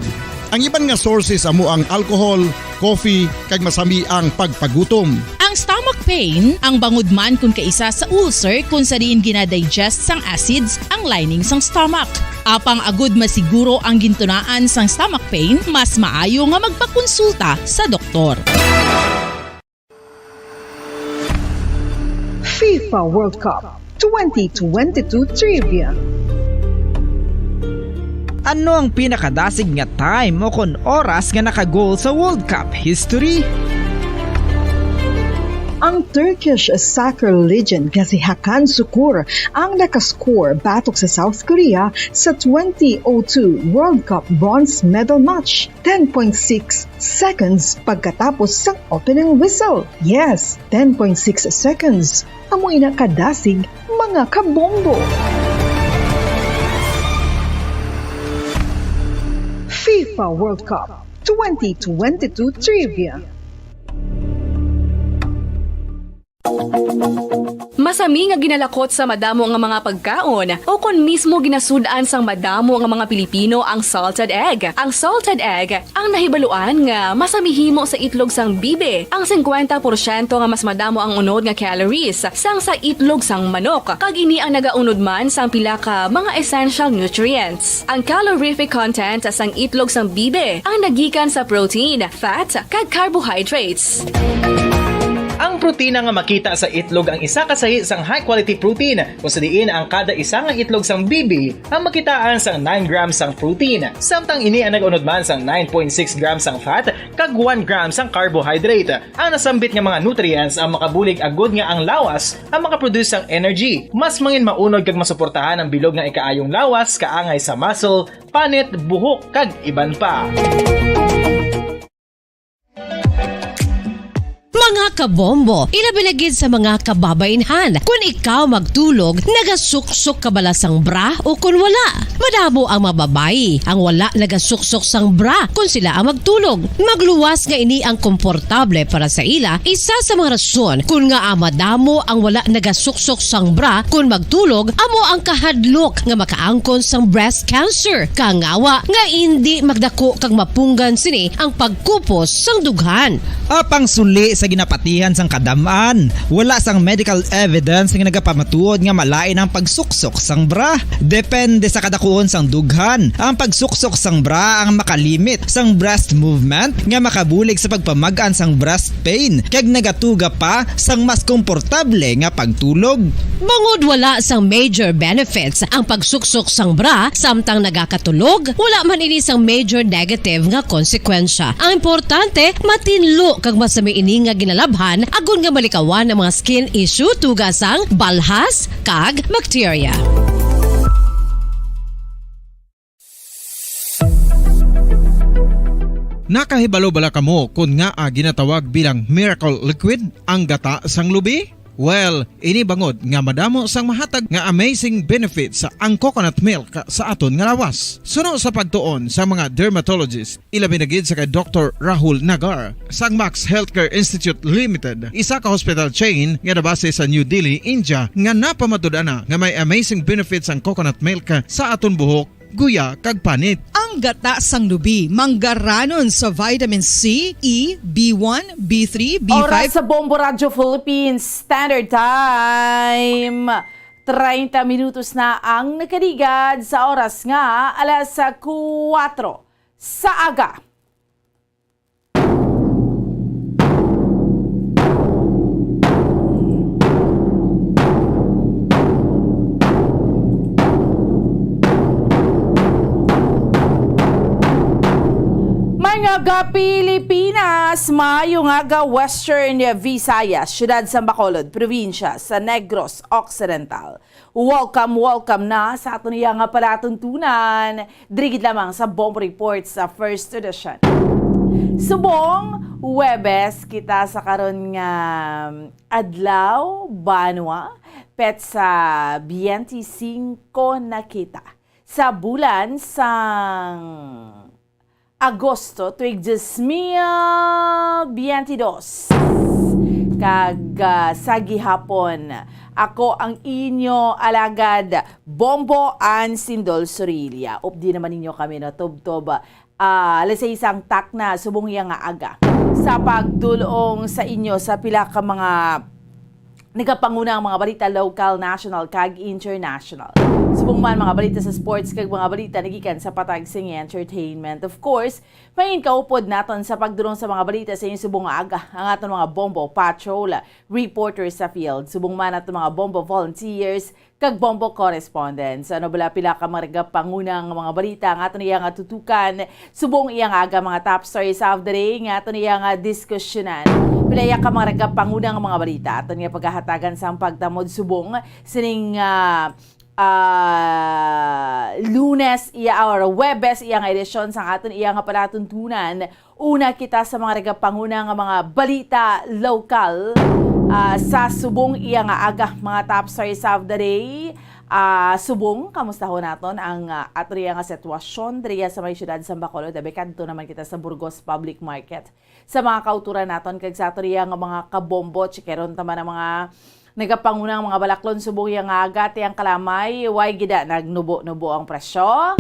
Ang iban nga sources amo ang alcohol, coffee, kag masami ang pagpagutom. Ang stomach pain ang bangod man kung kaisa sa ulcer kung sa diin ginadigest sang acids ang lining sang stomach. Apang agud masiguro ang gintunaan sang stomach pain, mas maayo nga magpakonsulta sa doktor. FIFA World Cup 2022 Trivia. Ano ang pinakadasig nga time o kon oras nga naka-goal sa World Cup history? Ang Turkish soccer legend nga si Hakan Şükür ang nakascore batok sa South Korea sa 2002 World Cup bronze medal match. 10.6 seconds pagkatapos sa opening whistle. Yes, 10.6 seconds. Amoy na kadasig mga kabombo. FIFA World Cup 2022 Trivia. Masami nga ginalakot sa madamo nga mga pagkaon o kon mismo ginasudaan sang madamo nga mga Pilipino ang salted egg. Ang salted egg ang nahibaluan nga masamihimo sa itlog sang bibe. Ang 50% nga mas madamo ang unod nga calories sang sa itlog sang manok. Kag ini ang nagaunod man sang pila ka mga essential nutrients. Ang calorific content sang itlog sang bibe ang nagikan sa protein, fat, kag carbohydrates. Ang protina nga makita sa itlog ang isa kasahi sang high quality protein kung sa diin ang kada isa nga itlog sang bibi ang makitaan sang 9 grams sang protein. Samtang ini ang nag-unod man sang 9.6 grams sang fat kag 1 gram sang carbohydrate. Ang nasambit nga mga nutrients ang makabulig agud nga ang lawas ang makaproduce sang energy. Mas mangin maunod kag masuportahan ang bilog nga ikaayong lawas kaangay sa muscle, panit, buhok kag iban pa. Mga kabombo, ilabilagid sa mga kababainhan. Kung ikaw magtulog, nagasuksok ka bala sang bra o kung wala. Madamo ang mababayi, ang wala nagasuksok sang bra kung sila ang magtulog. Magluwas nga ini ang komportable para sa ila, isa sa mga rason kung nga madamo ang wala nagasuksok sang bra kung magtulog, amo ang kahadlok nga makaangkon sang breast cancer. Kangawa nga hindi magdako kag mapunggan sini ang pagkupos sang dughan. Apang suli sa ginapatihan sang kadamaan, wala sang medical evidence nga nagapamatuod nga malain ang pagsuksok sang bra. Depende sa kadakuon sang dughan. Ang pagsuksok sang bra ang makalimit sang breast movement nga makabulig sa pagpamagan sang breast pain kag nagatuga pa sang mas komportable nga pagtulog. Bangod wala sang major benefits ang pagsuksok sang bra samtang nagakatulog, wala man ini sang major negative nga konsekwensya. Ang importante, matinlo kag masami ini nga ginalabhan agon nga malikawan ang mga skin issue tugasang balhas kag bacteria. Nakahibalo bala kamo kung nga ginatawag bilang miracle liquid ang gata sang lubi? Well, ini bangod nga madamo sang mahatag nga amazing benefits sa ang coconut milk sa aton nga lawas. Suno sa pagtuon sa mga dermatologist, ilabi na gid sa kay Dr. Rahul Nagar sang Max Healthcare Institute Limited, isa ka hospital chain nga nabase sa New Delhi, India, nga napamatud-ana nga may amazing benefits ang coconut milk sa aton buhok, guya kag panit. Ang gata sang lubi, manggaranon sa vitamin C, E, B1, B3, B5. Oras sa Bombo Radio Philippines Standard Time. 30 minutos na ang nakaligad sa oras nga alas 4 sa aga. Mga Pilipinas, maayong aga Western Visayas, Siyudad San Bacolod, Probinsya sa Negros Occidental. Welcome na sa ato niya nga palatuntunan. Dirigid lamang sa Bomb Report sa First Edition. Subong, Huwebes, kita sa karon nga adlaw, banwa, petsa 25 na kita. Sa bulan sang Agosto, tuig 2022. Sa gihapon, ako ang inyo alagad, Bombo Ann Sindol Sorilia. Updi naman ninyo kami na tubtob. Alas isang tak na, subong nga aga. Sa pagdulong sa inyo sa pila ka mga nagapangunang mga balita local, national, kag international. Subong man mga balita sa sports kag mga balita nagikan sa patag sing entertainment. Of course, mayin kaupod naton sa pagdulong sa mga balita sa inyong subong aga ang aton mga Bombo Patrol reporters sa field. Subong man aton mga Bombo volunteers kag Bombo correspondents. Ano bala pila ka mga pangunang mga balita ang aton iya nga tutukan. Subong iya nga aga mga top stories of the day nga aton iya nga diskusyonan. Pilaya ka mga pangunang mga balita aton nga paghahatagan sa pagtamod subong sining Lunes or Webes iya nga edisyon sa aton iya nga palatuntunan. Una kita sa mga pangunang mga balita local sa subong iya nga aga mga top stories of the day. Subong, kamusta ho naton ang aton iya nga sitwasyon diriya sa may siyudad sa Bacolod. Dabi kanto naman kita sa Burgos Public Market. Sa mga kauturan naton kag sa aton iya nga mga kabombo, chikeron tama ng mga nagapangunang mga balaklon subong yang agati ang kalamay, way gida nagnubo-nubo ang presyo.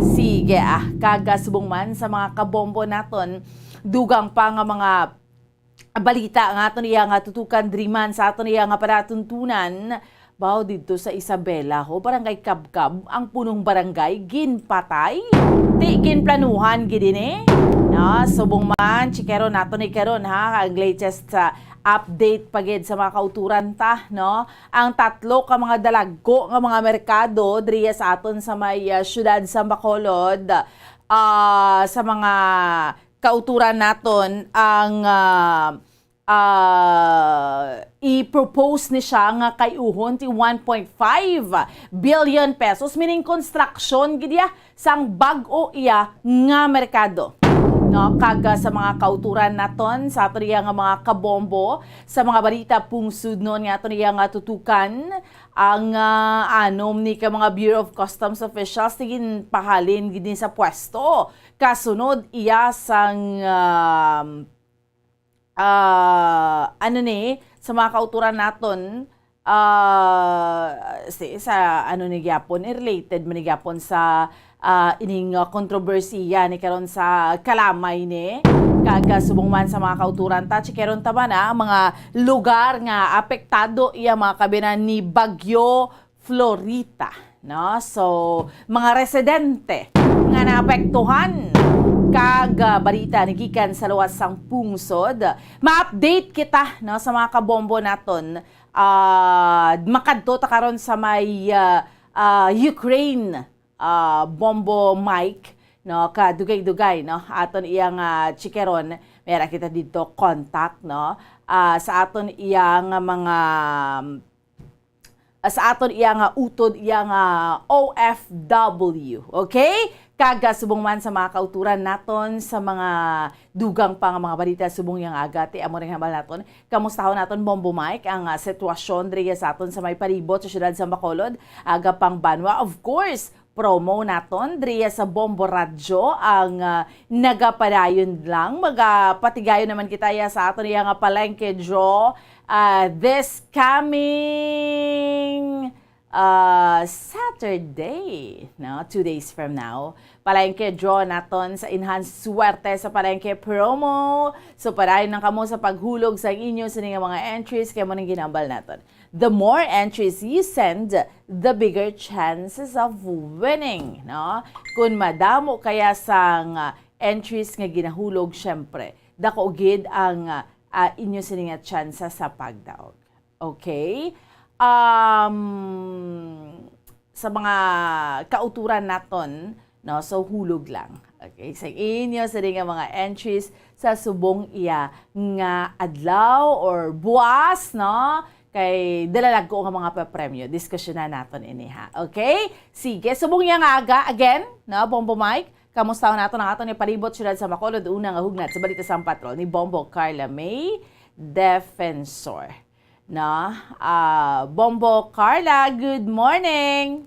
Sige kaga subong man sa mga kabombo naton, dugang pa nga mga balita nga aton iya nga tutukan driman sa aton iya nga palatuntunan. Bao dito sa Isabela ho, barangay Kabkab, ang punong barangay ginpatay. Di ginplanuhan gidin subong man, chikero nato ni karon ha, ang latest sa update pagid sa mga kauturan ta, no? Ang tatlo ka mga dalagko nga mga merkado diriya sa aton sa may siyudad sa Bacolod, sa mga kauturan naton ang i-propose ni siya nga kay uhon ti 1.5 billion pesos meaning construction gidya sang bag-o iya nga merkado. No, kaga sa mga kauturan naton sa ato nga mga kabombo sa mga balita pungsud noon nga ato nga tutukan ang anom ni ka mga Bureau of Customs officials tigin pahalin gid sa pwesto kasunod iya sang sa mga kauturan naton sa ni gyapon related man ni gyapon sa ining kontrobersiya ni karon sa kalamay ni kaga subong man sa mga kauturan ta chikeron ta man mga lugar nga apektado iya mga kabinan ni Bagyo Florita, no? So mga residente nga naapektuhan kaga balita nagikan sa luwas sang pungsod. Ma-update kita, no, sa mga kabombo naton. Makadto ta karon sa may Ukraine bombo mic, no, kadugay-dugay, no, aton iyang chikeron mera kita dito contact, no, sa aton iyang mga sa aton iyang utod iyang OFW, okay? Kaga subong man sa mga kauturan naton sa mga dugang pa nga mga balita subong yang aga ti amo ring hambal naton. Kamustahon naton Bombo Mike ang sitwasyon diri sa aton sa may palibot sa syudad sa Bacolod aga pang Banwa. Of course, promo naton diri sa Bombo Radyo ang nagapadayon lang magapatigayon naman kita sa aton nga palengke draw this coming Saturday, no? 2 days from now. Palengke draw naton sa enhanced swerte sa palengke promo. So parayon ng kamo sa paghulog sa inyo sa mga entries kaya mo nang ginambal naton. The more entries you send, the bigger chances of winning, no? Kung madamo kaya sang entries nga ginahulog, syempre, dako gid ang inyo sa nga chances sa pagdaog. Okay? Sa mga kauturan naton, no, so hulog lang. Okay, sa inyo sa mga entries sa subong iya nga adlaw or buwas, no, kay dalalag ko nga mga papremyo. Diskusyonan naton ini ha. Okay? Sige, subong iya nga aga again, no, Bombo Mike. Kamusta naton ang aton ni palibot syudad sa Bacolod una nga hugnat sa balita sa patrol ni Bombo Carla May Defensor. No? Bombo Carla, good morning!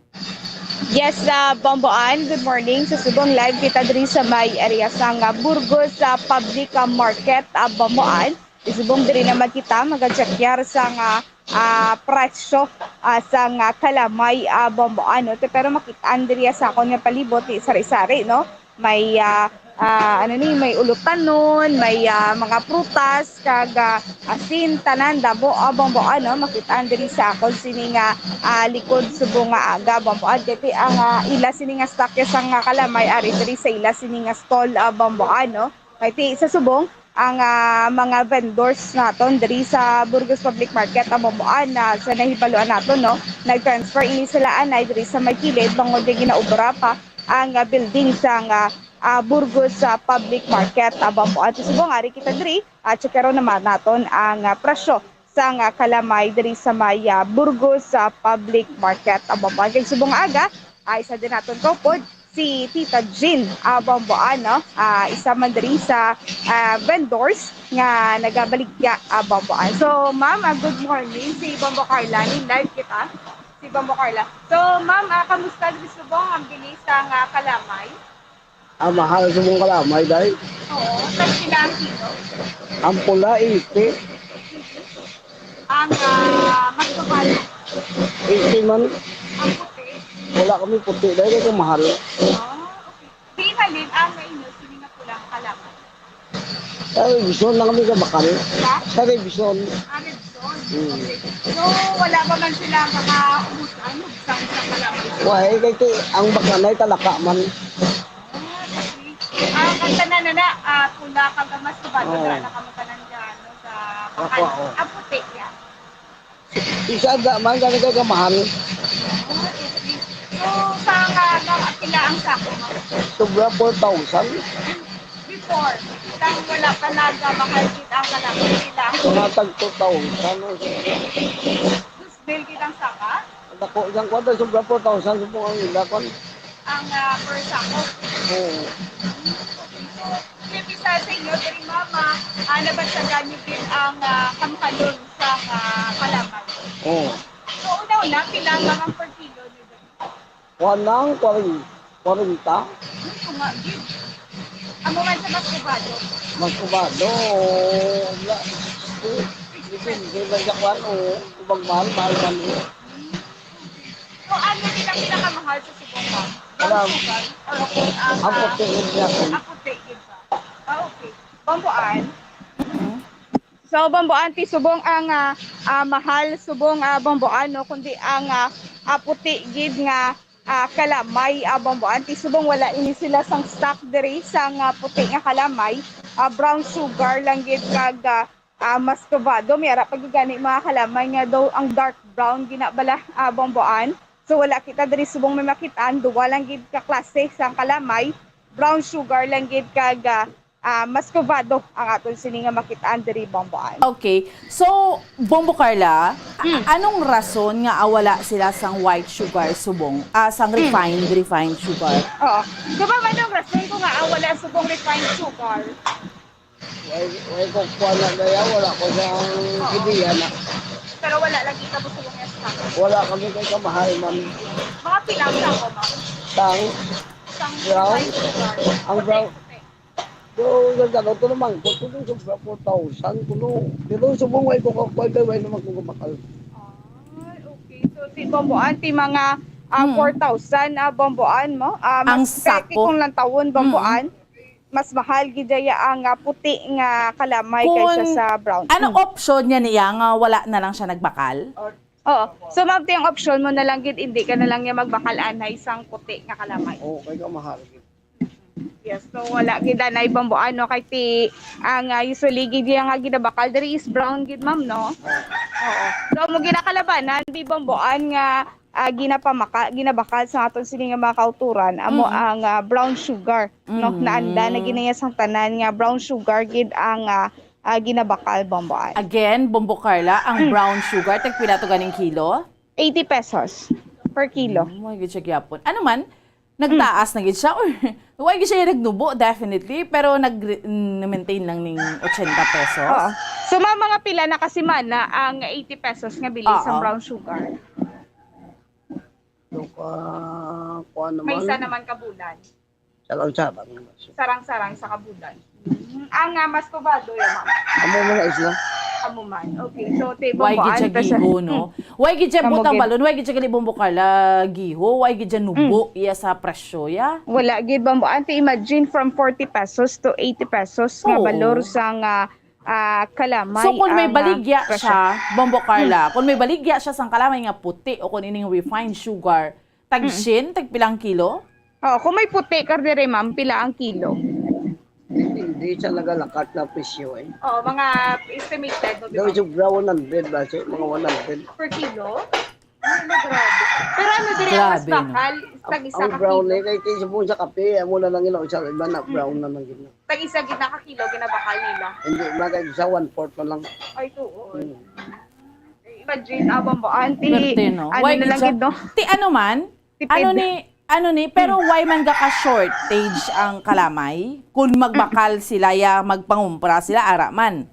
Yes, Bombo Ann, good morning. Sa subong live kita diri sa may area sa Burgos Public Market, Bombo Ann. Isubong diri naman kita magachekyar sa presyo sa kalamay, Bombo Ann. Pero makitaan diri sa akong nga palibot sari-sari, no? May may ulutan nun, may mga prutas, kag asin, tanan, dabo, Bombo ano, makitaan diri sa akon sini nga likod subong nga aga, Bombo kaya ang ila sini nga stock sang kalamay, ari diri sa ila sini nga stall, Bombo ano, kaya sa subong, ang mga vendors naton diri sa Burgos Public Market, Bombo na sa nahibaluan naton, no, nag-transfer ini sila anay diri sa may kilid, bangod di ginaubra pa ang building sa Burgos Public Market, Bombo at subong ari kita diri checkero naman naton ang presyo sa kalamay diri sa may Burgos Public Market, Bombo kay subong aga ay isa din naton kaupod si Tita Jean, Bombo ano, isa man diri sa vendors nga nagabaligya, Bombo. So ma'am, good morning, si Bombo Carla, ni live kita si Bombo Carla. So ma'am, kamusta diri subong ang bilis sa kalamay? Mahal sa mong kalamay, dahil? Oo, saan sila ang kilo? Ang pula, 80. Ang mas mahal? 80 man. Ang puti? Wala kami puti, dahil ito mahal. Okay. Di halin ang inyo, sini nga pulang kalamay? Sa revision lang kami kabakal. Sa revision. Revision? Okay. So, wala pa man sila mga umusan, hugsan sa kalamay? Why, kaya ang bakanay talaka man. Ang tanan na pula kag mas subado na nakamatanan diyan sa bakal. Ang puti ya. Isa da man gani kay kamahal. So sa pila ang sako mo? Sobra 4,000. Before, lang wala pa nagmahal kita ang kalamay nila. Tumatag 2,000. Bill kitang saka? Ako isang kwata sobra 4,000 subong ang ila kon. Ang per sako. Oo. So, pipisa sa inyo, dari mama, nabansagan niyo din ang kamkalon sa kalamay. Oo. So, una-una, pilang ang per kilo niyo din? Wanang 40. Ito nga, Gid. Ang moment sa Mascobado? Mascobado, depende ba sa kwan o mahal man. So, ano din ang pinakamahal sa subong ma'am? Ang puti ba? Okay. Bomboan. So, Bomboan, subong ang mahal, subong Bomboan, no? Kundi ang puti gid nga kalamay, Bomboan. Subong wala ini sila sang stock diri sang puti nga kalamay. Brown sugar lang gid kag Mascobado. Mayara pagigani mga kalamay nga daw ang dark brown ginabala, Bomboan. So wala kita diri subong may makitaan, duwa lang gid ka klase sa kalamay, brown sugar lang gid kag Muscovado ang aton sini nga makitaan diri Bomboan. Okay. So, Bombo Carla, anong rason nga awala sila sang white sugar subong? Sang refined sugar? Oo. Diba man ang rason ko nga wala subong refined sugar? Wala ko kuha na gaya, wala ko siyang ideya na. Pero wala lagi ka po subong yung stock. Wala kami kay kamahal, ma'am. Mga pilang lang ko, ma'am. Tang, brown, Refined sugar. ang brown. So, gano'n ito naman, kung ito yung 4,000, kuno. Dito subong way ko kakway, way naman ko kumakal. Okay, so si Bomboan, ti mga 4,000 Bomboan mo. Ang Mas sako. kung lang tawon Bomboan, mas mahal gidaya ang puti nga kalamay kaysa sa brown. Ano option niya nga wala na lang siya nagbakal? Oo. So ma'am, yung option mo na lang gid, hindi ka na lang niya magbakalaan na isang puti nga kalamay. Oo, kaya kamahal. Yes, so wala gid na Bomboan no kay ti ang usually gid nga ginabakal diri is brown gid ma'am no. Oo. So mo ginakalabanan di Bomboan nga ginabakal sa aton sini nga mga kauturan amo ang brown sugar no, naanda na ginaya sang tanan nga brown sugar gid ang ginabakal Bomboan. Again, Bombo Carla, ang brown sugar tag pila to ganing kilo? 80 pesos per kilo. Oh, gid siya gyapon. Ano man, nagtaas na gid siya or why gid siya nagnubo definitely pero nag-maintain lang ning 80 pesos. Oo. So mga pila na kasi man na ang 80 pesos nga bili sa brown sugar. So, kuha naman. May isa naman kabulan. Sarang-sarang. Sarang-sarang sa kabulan. Ang Muscovado yan, ma'am. Amo mo na isla? Amo man. Okay, so te Why gid siya giho no? Why gid siya Kamo butang gid. balon? Why gid siya gali Bombo Carla giho? Why gid siya nubo iya sa presyo ya? Wala gid Bomboan. Te imagine from 40 pesos to 80 pesos nga Oo. balor sang kalamay. So kung may ang, baligya presyo. siya, Bombo Carla, kung may baligya siya sang kalamay nga puti o kung ining refined sugar, tag-shin, tag-pilang kilo? Oo, kung may puti ka dire ma'am, pila ang kilo? Hindi siya nagalakat na presyo eh. Oo, mga estimated no, Daw yung brown 100 ba siya? Mga 100. per kilo? Ano, grabe. Pero ano dire ang mas Grabe, no? bakal? Tag-isa Ang ka brown kilo. eh, kay sabon sa kape, amo na lang ilaw siya, iba na brown na lang gina. Tag-isa gid na ka kilo ginabakal nila. Hindi, mga isa 1/4 na lang. Ay, tuon. Imagine, Bomboan, ti, Berte, no? ano Why na gid lang siya- gid, no? Ti ano man? Tipid. Ano ni, pero why man ga ka shortage ang kalamay? Kung magbakal sila ya, magpangumpra sila ara man.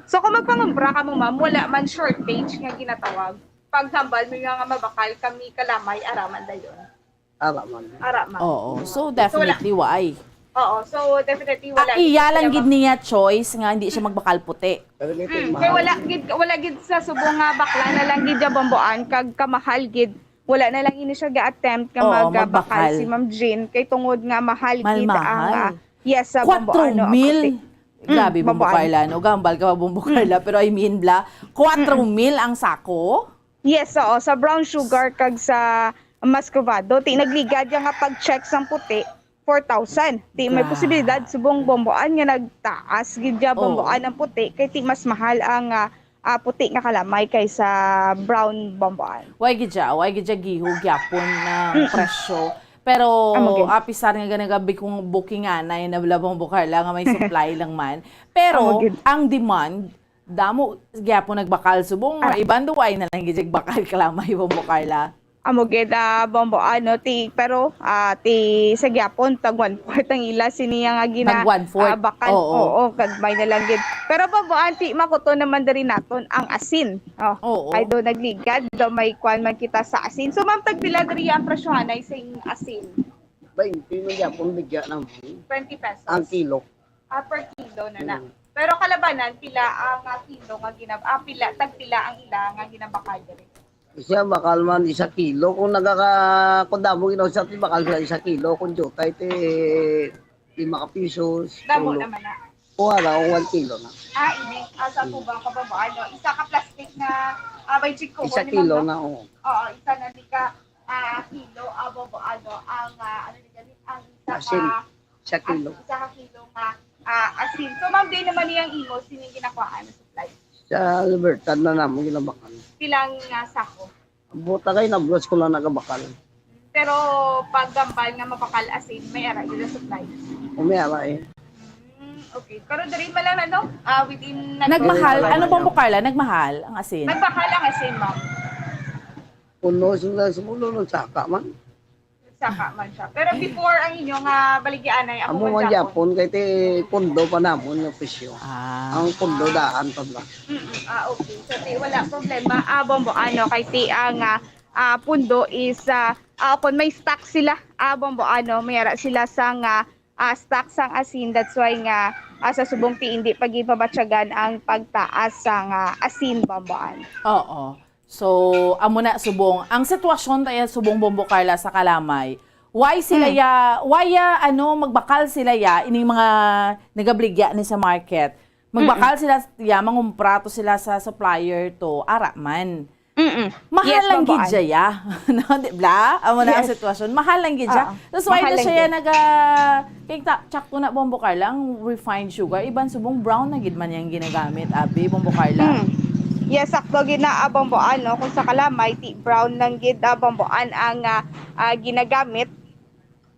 So kung magpangumpra ka mo ma'am, wala man shortage nga ginatawag. Pag hambal mo nga mabakal kami kalamay, araman dayon. Araman. Araman. Oo. So definitely why? Oo, so definitely wala. Iya lang gid niya choice nga hindi siya magbakal puti. Kaya wala gid sa subong nga bakla na lang gid ja Bomboan kag kamahal gid. Wala na lang ini siya ga-attempt nga Oo, magbakal magbakal. si Ma'am Jean kay tungod nga mahal gid Mahal. ang yes sa Bomboan. 4,000. Grabe, Bombo Bomboan. Carla. No? Gambal ka pa, Bombo Carla. Pero I mean, 4,000 ang sako? Yes, oo. Sa brown sugar kag sa Muscovado, ti nagligad nga pag-check sang puti, 4,000. Ti may posibilidad subong Bomboan nga nagtaas gid ja Bomboan ang puti kay ti mas mahal ang puti nga kalamay kaysa brown Bomboan. Why gid siya giho gyapon ng presyo. Pero apisar nga ganagabi kung booking nga na yun na Bombo Carla nga may supply lang man. Pero ang demand damo gyapon nagbakal subong iban duway na lang gid bakal kalamay Bombo Carla. Amo gid Bomboan no ti pero ti sa gyapon tag 1/4 ang ila siniya nga gina Tag 1/4. bakal. Oo, kag may na lang gid. Pero Bomboan ti makuto naman diri naton ang asin. Oo. Ay do nagligad do may kwan man kita sa asin. So ma'am tag pila diri ang presyohan ay sing asin? 20 no yapon bigya ng 20 pesos. ang kilo. Per kilo na na. Pero kalabanan pila ang kilo nga pila tag pila ang ila nga ginabakal diri. Siya bakal man 1 kilo kung kung damo ginaw siya ti bakal siya 1 kilo kung jutay ti 5 ka pesos. Damo naman na. Kuha na 1 kilo na. Ini asa po ba kababaan no? Isa ka plastic na by chiko 1 kilo na oo. Oo, isa na di ka kilo babaan ang ano ni ang isa Asin. ka 1 kilo. isa ka kilo nga asin. So ma'am din naman niyang imo sining ginakuhaan na supply. Sa Libertad na namo ginabakal. Pilang sako. Buta kay nablos ko lang nagabakal. Pero pag gambal nga mapakal asin, may ara yun na supply. Umiara eh. Okay, pero diri man lang within Nagmahal, ano Bombo Carla? Nagmahal ang asin? Nagmahal ang asin, ma'am. Puno sila sumulo ng saka man. Saka man siya. Pero before ang inyong baligyan ay Amo man Japon kay ti pundo pa namon ng presyo. Ang pundo daan pa ba. Okay. So wala problema. Bombo kay ti ang pundo is kung may stock sila, Bombo mayara sila sang stock sang asin. That's why nga sa subong ti hindi pagipabatyagan ang pagtaas sang asin, Bomboan. Oo. So, amo na subong. Ang sitwasyon tayo subong Bombo Carla sa Kalamay, why sila magbakal sila ining mga nagabligya ni sa market. Magbakal sila mangumprato sila sa supplier to araman. Mahal lang gid ya. No, di ba? Amo na ang sitwasyon. Mahal lang gid ya. That's why na siya check to na Bombo Carla ang refined sugar. Iban subong brown na gid man yang ginagamit abi Bombo Carla. Yes, sakto gina Bomboan kung sa Kalamay ti brown lang gid Bomboan ang ginagamit.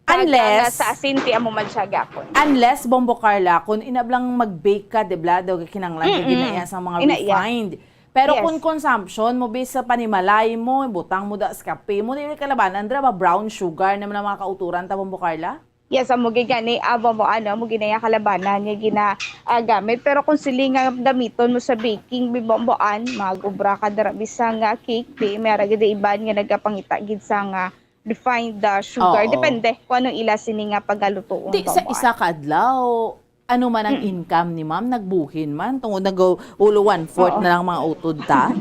Unless sa asin ti amo man siya gapon. Unless Bombo Carla kung inablang mag-bake ka, dibla daw kinanglan ginaya sa mga refined. Pero kung consumption mo based sa panimalay mo, butang mo da sa kape mo, dili kalabanan dra ba brown sugar naman ang mga kauturan ta Bombo Carla? Yes, amo gani Bomboan mo ginaya kalabanan niya ginagamit. Pero kung sili nga gamiton mo sa baking Bomboan, mag-ubra ka dara bisang cake, may gid iban nga nagapangita gid sa refined sugar. Depende kung anong ila sini nga pagalutoon. Di sa isa ka adlaw, ano man ang income ni ma'am, nagbuhin man tungod nag-ulo 1/4 na lang mga utod ta.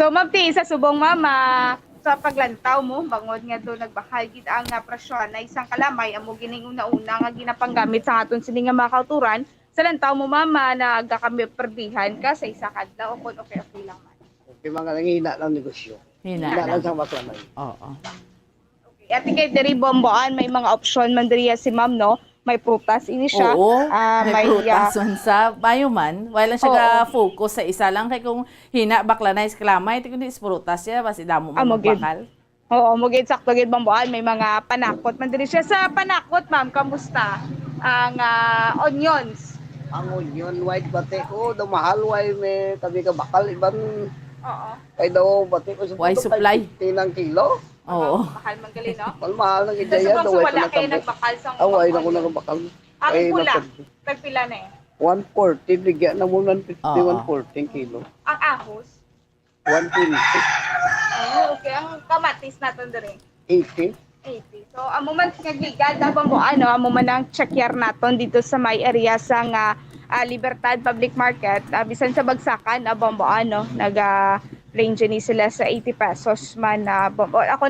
So ma'am, sa subong mama, sa paglantaw mo, bangod nga doon nagbakal gid ang presyon na isang Kalamay amo gining una-una nga ginapanggamit sa aton sini nga mga kauturan. Sa lantaw mo mama nagakami perdihan ka sa isa ka adlaw kung okay lang man. Okay, mga nangina lang negosyo. Hina lang sa Kalamay. Oo. Okay, at kay diri Bomboan may mga option man diri si ma'am no. May prutas ini siya. Oo, may prutas man sa bayo man. Wala lang siya focus sa isa lang. Kaya kung hina bakla na Kalamay, ito kundi prutas siya, basi damo mo magbakal. Oo, mugid sakto gid Bomboan. May mga panakot man diri siya. Sa panakot, ma'am, kamusta? Ang onions. Ang onion, white bate ko, daw mahal, white may tabi ka bakal, ibang kay daw bate ko sa supply. 50 ng kilo. Oo. Mahal man gali, no? Mahal ng idaya. So, wala kayo nagbakal sa away na ko nagbakal. Ang pula, nagpila na 140, bigyan na mo ng 50, 140 kilo. Ang ahos? 120. Okay. Ang kamatis natin diri? 80. So, amo man nagligad, amo man ang checkyer naton dito sa may area sa Libertad Public Market. Bisan sa bagsakan, nag-range ni sila sa 80 pesos man. Ako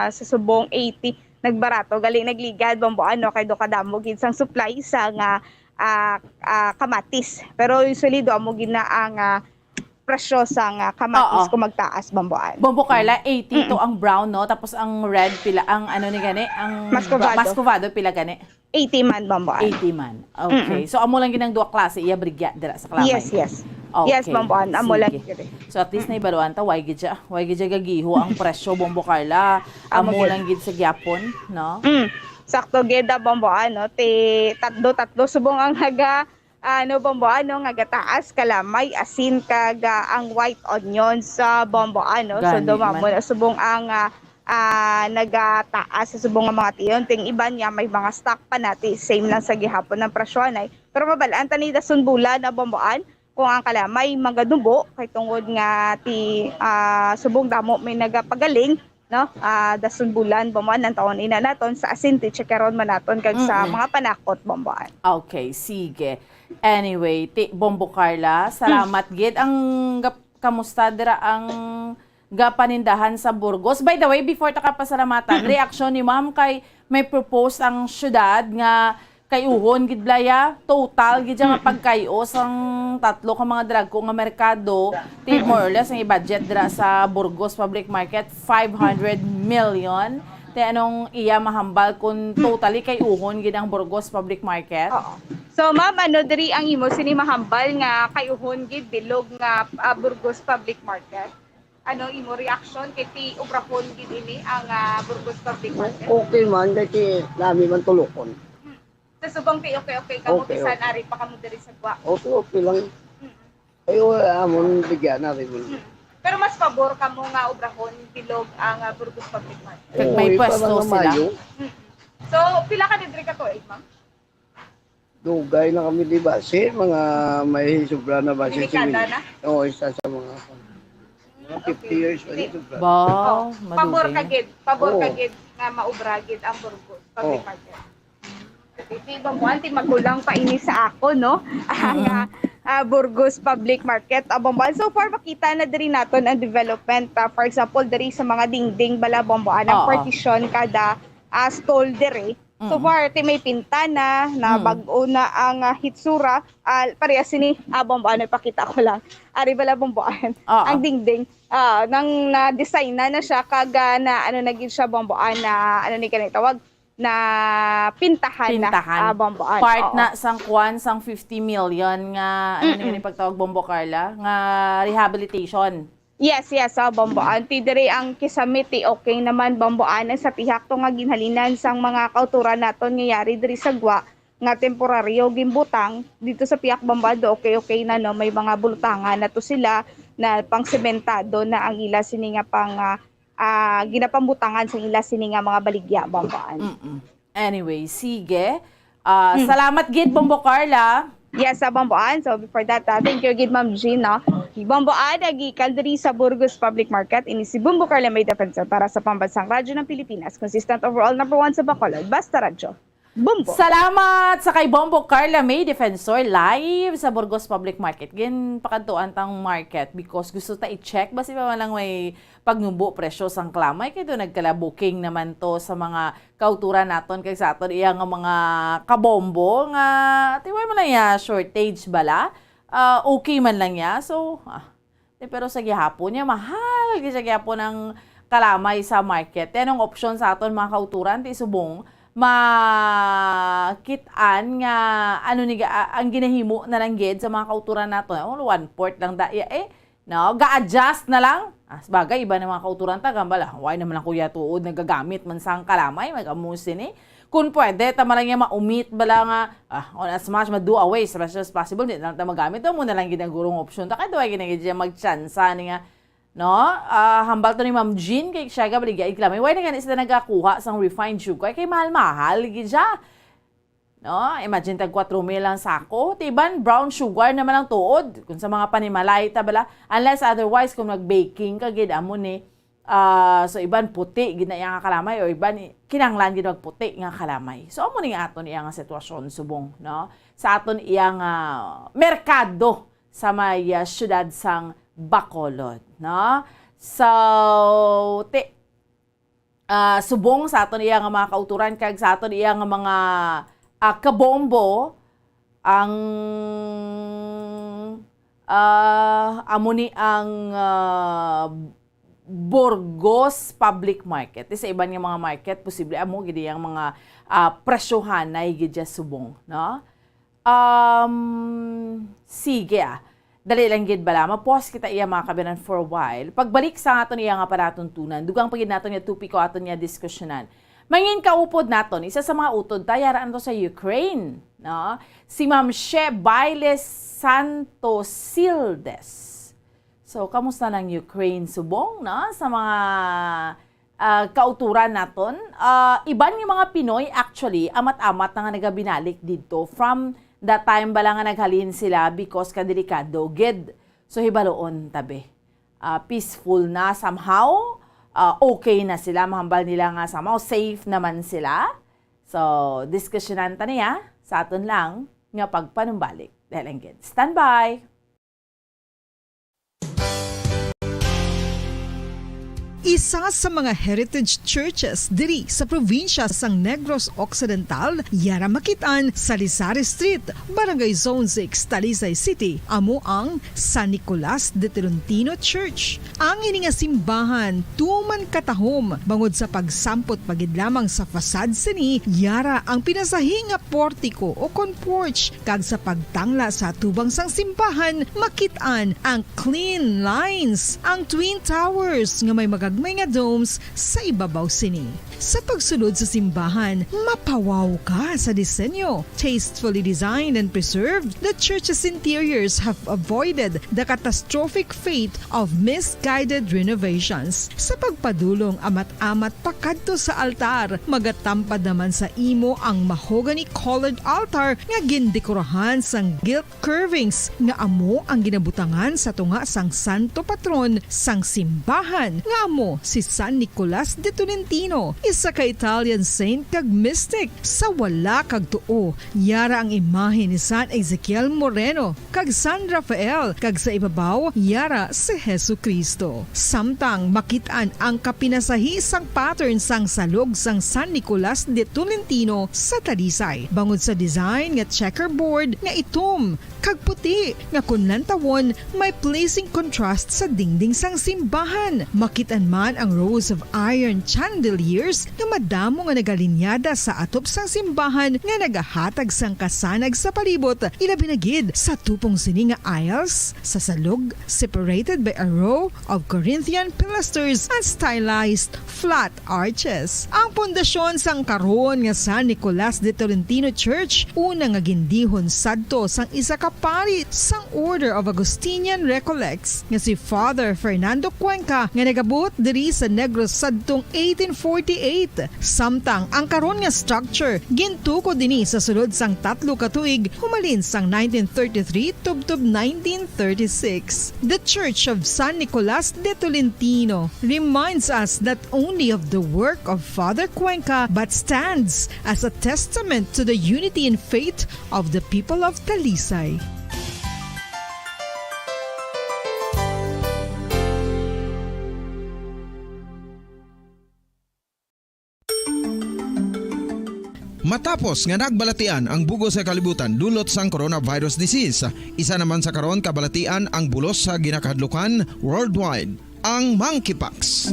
sa subong 80, nagbarato. Galing nagligad, kay do kadamo gid sang supply sa kamatis. Pero usually do amo gina ang presyo sa kamatis kung magtaas Bomboan. Bombo Carla, 80 to ang brown, no? Tapos ang red pila, ang ano ni gani? Ang Muscovado pila gani? 80 man Bomboan. 80 man. Okay. So amo lang ginang duwa klase iya brigya dira sa Kalamay. Yes. Okay. Yes, Bomboan. Amo lang gid. So at least na ibaluan ta why gid siya gagiho ang presyo Bombo Carla. Amo lang gid sa gyapon, no? Sakto gid Bomboan, no? Tatlo subong ang Bomboan, nga gataas Kalamay asin kaga ang white onion sa Bomboan, no? So dumamo na subong ang nagataas sa subong nga mga tiyon ting iban niya may mga stock pa nati same lang sa gihapon ng presyon ay pero mabalaan tani dason bulan na Bomboan kung ang Kalamay magadubo kay tungod nga ti subong damo may nagapagaling, no? Dason bulan Bomboan ang taon ina naton sa asin ti checkeron man naton kag sa mga panakot Bomboan. Okay, sige. Anyway, Bombo Carla, salamat gid ang kamusta dira ang gapanindahan sa Burgos. By the way, before ta kapasalamatan, reaksyon ni ma'am kay may propose ang syudad nga kay uhon gid blaya total gid nga pagkayos ang tatlo ka mga dragko nga merkado ti more or less ang i-budget dira sa Burgos Public Market 500 million. Te anong iya mahambal kung totally kay uhon gid ang Burgos Public Market? So ma'am, diri ang imo sini mahambal nga kay uhon gid bilog nga Burgos Public Market. Ano imo reaction kay ti obrahon gid ini ang Burgos Public Market? Okay man kay nami man tulokon. Sa subong kay okay ka mo Okay, bisan okay. ari pa kamo diri sa gwa. Okay lang. Ay, wala amon bigyan na rin mo. Pero mas pabor ka mo nga obrahon bilog ang Burgos Public Market. Kag may pwesto sila. So, pila ka diri ka to, ma'am? Dugay na kami di base, mga may sobra na base. Delikada na? Oo, isa sa mga 50 years pa ito. Ba, Pabor ka gid, pabor ka Oo. gid nga maubra gid ang Burgos Public Oo. Market. Iti ba mo anti magulang pa ini sa ako, no? Ang Burgos Public Market Bomboan. So far makita na diri naton ang development. For example, diri sa mga dingding bala Bomboan ang Oo. partition kada stall diri. So far, may pintana na bag-o na ang hitsura. Parehas ni Bomboan, ipakita ko lang. Ari bala Bomboan. Ang dingding. Nang na-design na siya kaga na ano naging siya Bomboan na ano ni kanang tawag na pintahan na Bomboan. Part Oo. na sang kwan sang 50 million nga ano ni pagtawag Bombo Carla nga rehabilitation. Yes, Bomboan. Ti diri ang kisamiti okay naman Bomboan sa tihak to nga ginhalinan sang mga kauturan naton ngayari diri sa gwa nga temporaryo gimbutang dito sa Piak Bambado okay na no may mga bulutangan na to sila na pang sementado na ang ila sini nga pang ginapambutangan sa ila sini nga mga baligya Bomboan. Anyway, sige. Salamat gid Bombo Carla. Yes, Bomboan. So before that, thank you gid Ma'am Gina. Bomboan gikan diri sa Burgos Public Market ini si Bombo Carla may defensor para sa pambansang radyo ng Pilipinas. Consistent overall number 1 sa Bacolod. Basta radyo. Bombo. Salamat sa kay Bombo Carla May Defensor live sa Burgos Public Market. Gin pakantuan tang market because gusto ta i-check basi pa man lang may pagnumbo presyo sang klamay kay do nagkala-booking naman to sa mga kauturan naton kay sa aton iya nga mga kabombo nga tiway man lang ya shortage bala. Okay man lang ya. So pero sa gihapon niya mahal gyud sa gihapon ang kalamay sa market. Anong option sa aton mga kauturan ti subong makitaan nga ano ni ang ginahimo na lang gid sa mga kauturan nato 1/4 lang daya no ga-adjust na lang bagay iba na mga kauturan ta gambala why naman lang kuya tuod nagagamit man sang kalamay magamusin kung pwede tama lang niya maumit bala nga on as much ma do away as much as possible di lang ta magamit mo na lang ginagurong option ta kay duay ginagid magchansa ni nga no, hambal to ni Ma'am Jean kay siya ga baligya iklamay. Why na ganit sila nagakuha sang refined sugar kay mahal-mahal gid siya. No, imagine tag 4,000 lang sako, tiban brown sugar naman ang tuod kun sa mga panimalay ta bala. Unless otherwise kung nag-baking ka gid amo ni so iban puti gid na iya nga kalamay o iban kinahanglan gid magputi nga kalamay. So amo ni aton iya nga sitwasyon subong, no? Sa aton iya nga merkado sa may syudad sang Bacolod, no? So, subong sa aton iya nga mga kauturan kag sa aton iya nga mga kabombo ang amo ni ang Burgos Public Market. Sa iban nga mga market posible amo gid yang mga presyohanay gid subong, no? Sige dali lang gid bala mapos kita iya mga kabinan for a while. Pagbalik sa aton iya nga panatuntunan, dugang pagid naton nga tupiko aton nga diskusyonan. Mangin kaupod naton isa sa mga utod tayaraan to sa Ukraine, no? Si Ma'am She Bailes Santosildes. So kamusta lang Ukraine subong, no? Sa mga kauturan naton, iban nga mga Pinoy actually amat-amat na nga nagabinalik dito from that time bala nga naghalin sila because kadelikado gid. So hibaloon tabi. Peaceful na somehow. Okay na sila. Mahambal nila nga somehow. Safe naman sila. So, diskusyonan ta niya sa aton lang nga pagpanumbalik. Dahil ang gid. Stand by! Isa sa mga heritage churches diri sa probinsya sang Negros Occidental, yara makitaan sa Lizares Street, Barangay Zone 6, Talisay City, amo ang San Nicolas de Tolentino Church. Ang ini nga simbahan tuman katahom bangod sa pagsampot pagid lamang sa fasad sini, yara ang pinasahi nga portiko o kon porch kag sa pagtangla sa tubang sang simbahan makitaan ang clean lines, ang twin towers nga may magag gagmay nga domes sa ibabaw sini. Sa pagsulod sa simbahan, mapawaw ka sa disenyo. Tastefully designed and preserved, the church's interiors have avoided the catastrophic fate of misguided renovations. Sa pagpadulong amat-amat pakadto sa altar, magatampad naman sa imo ang mahogany colored altar nga gindekorahan sang gilt curvings nga amo ang ginabutangan sa tunga sang santo patron sang simbahan nga amo si San Nicolas de Tolentino, isa ka Italian saint kag mystic. Sa wala kag tuo, yara ang imahe ni San Ezekiel Moreno kag San Rafael, kag sa ibabaw yara si Jesucristo. Samtang makitaan ang kapinasahi sang pattern sang salog sang San Nicolas de Tolentino sa Talisay, bangod sa design nga checkerboard nga itom kag puti nga kunlantawon may pleasing contrast sa dingding sang simbahan. Makitaan man ang rows of iron chandeliers nga madamo nga nagalinyada sa atop sang simbahan nga nagahatag sang kasanag sa palibot, ilabi na gid sa tupong sini nga aisles sa salog, separated by a row of Corinthian pilasters and stylized flat arches. Ang pundasyon sang karon nga San Nicolas de Tolentino Church una nga gindihon sadto sang isa ka pari sang Order of Augustinian Recollects nga si Father Fernando Cuenca nga nagabot diri sa Negros sadtong 1848. Samtang ang karon nga structure gintuko dinhi sa sulod sang 3 ka tuig humalin sang 1933 tubtob 1936. The Church of San Nicolas de Tolentino reminds us not only of the work of Father Cuenca but stands as a testament to the unity and faith of the people of Talisay. Matapos nga nagbalatian ang bugos sa kalibutan dulot sang coronavirus disease, isa naman sa karon kabalatian ang bulos sa ginakahadlukan worldwide, ang monkeypox.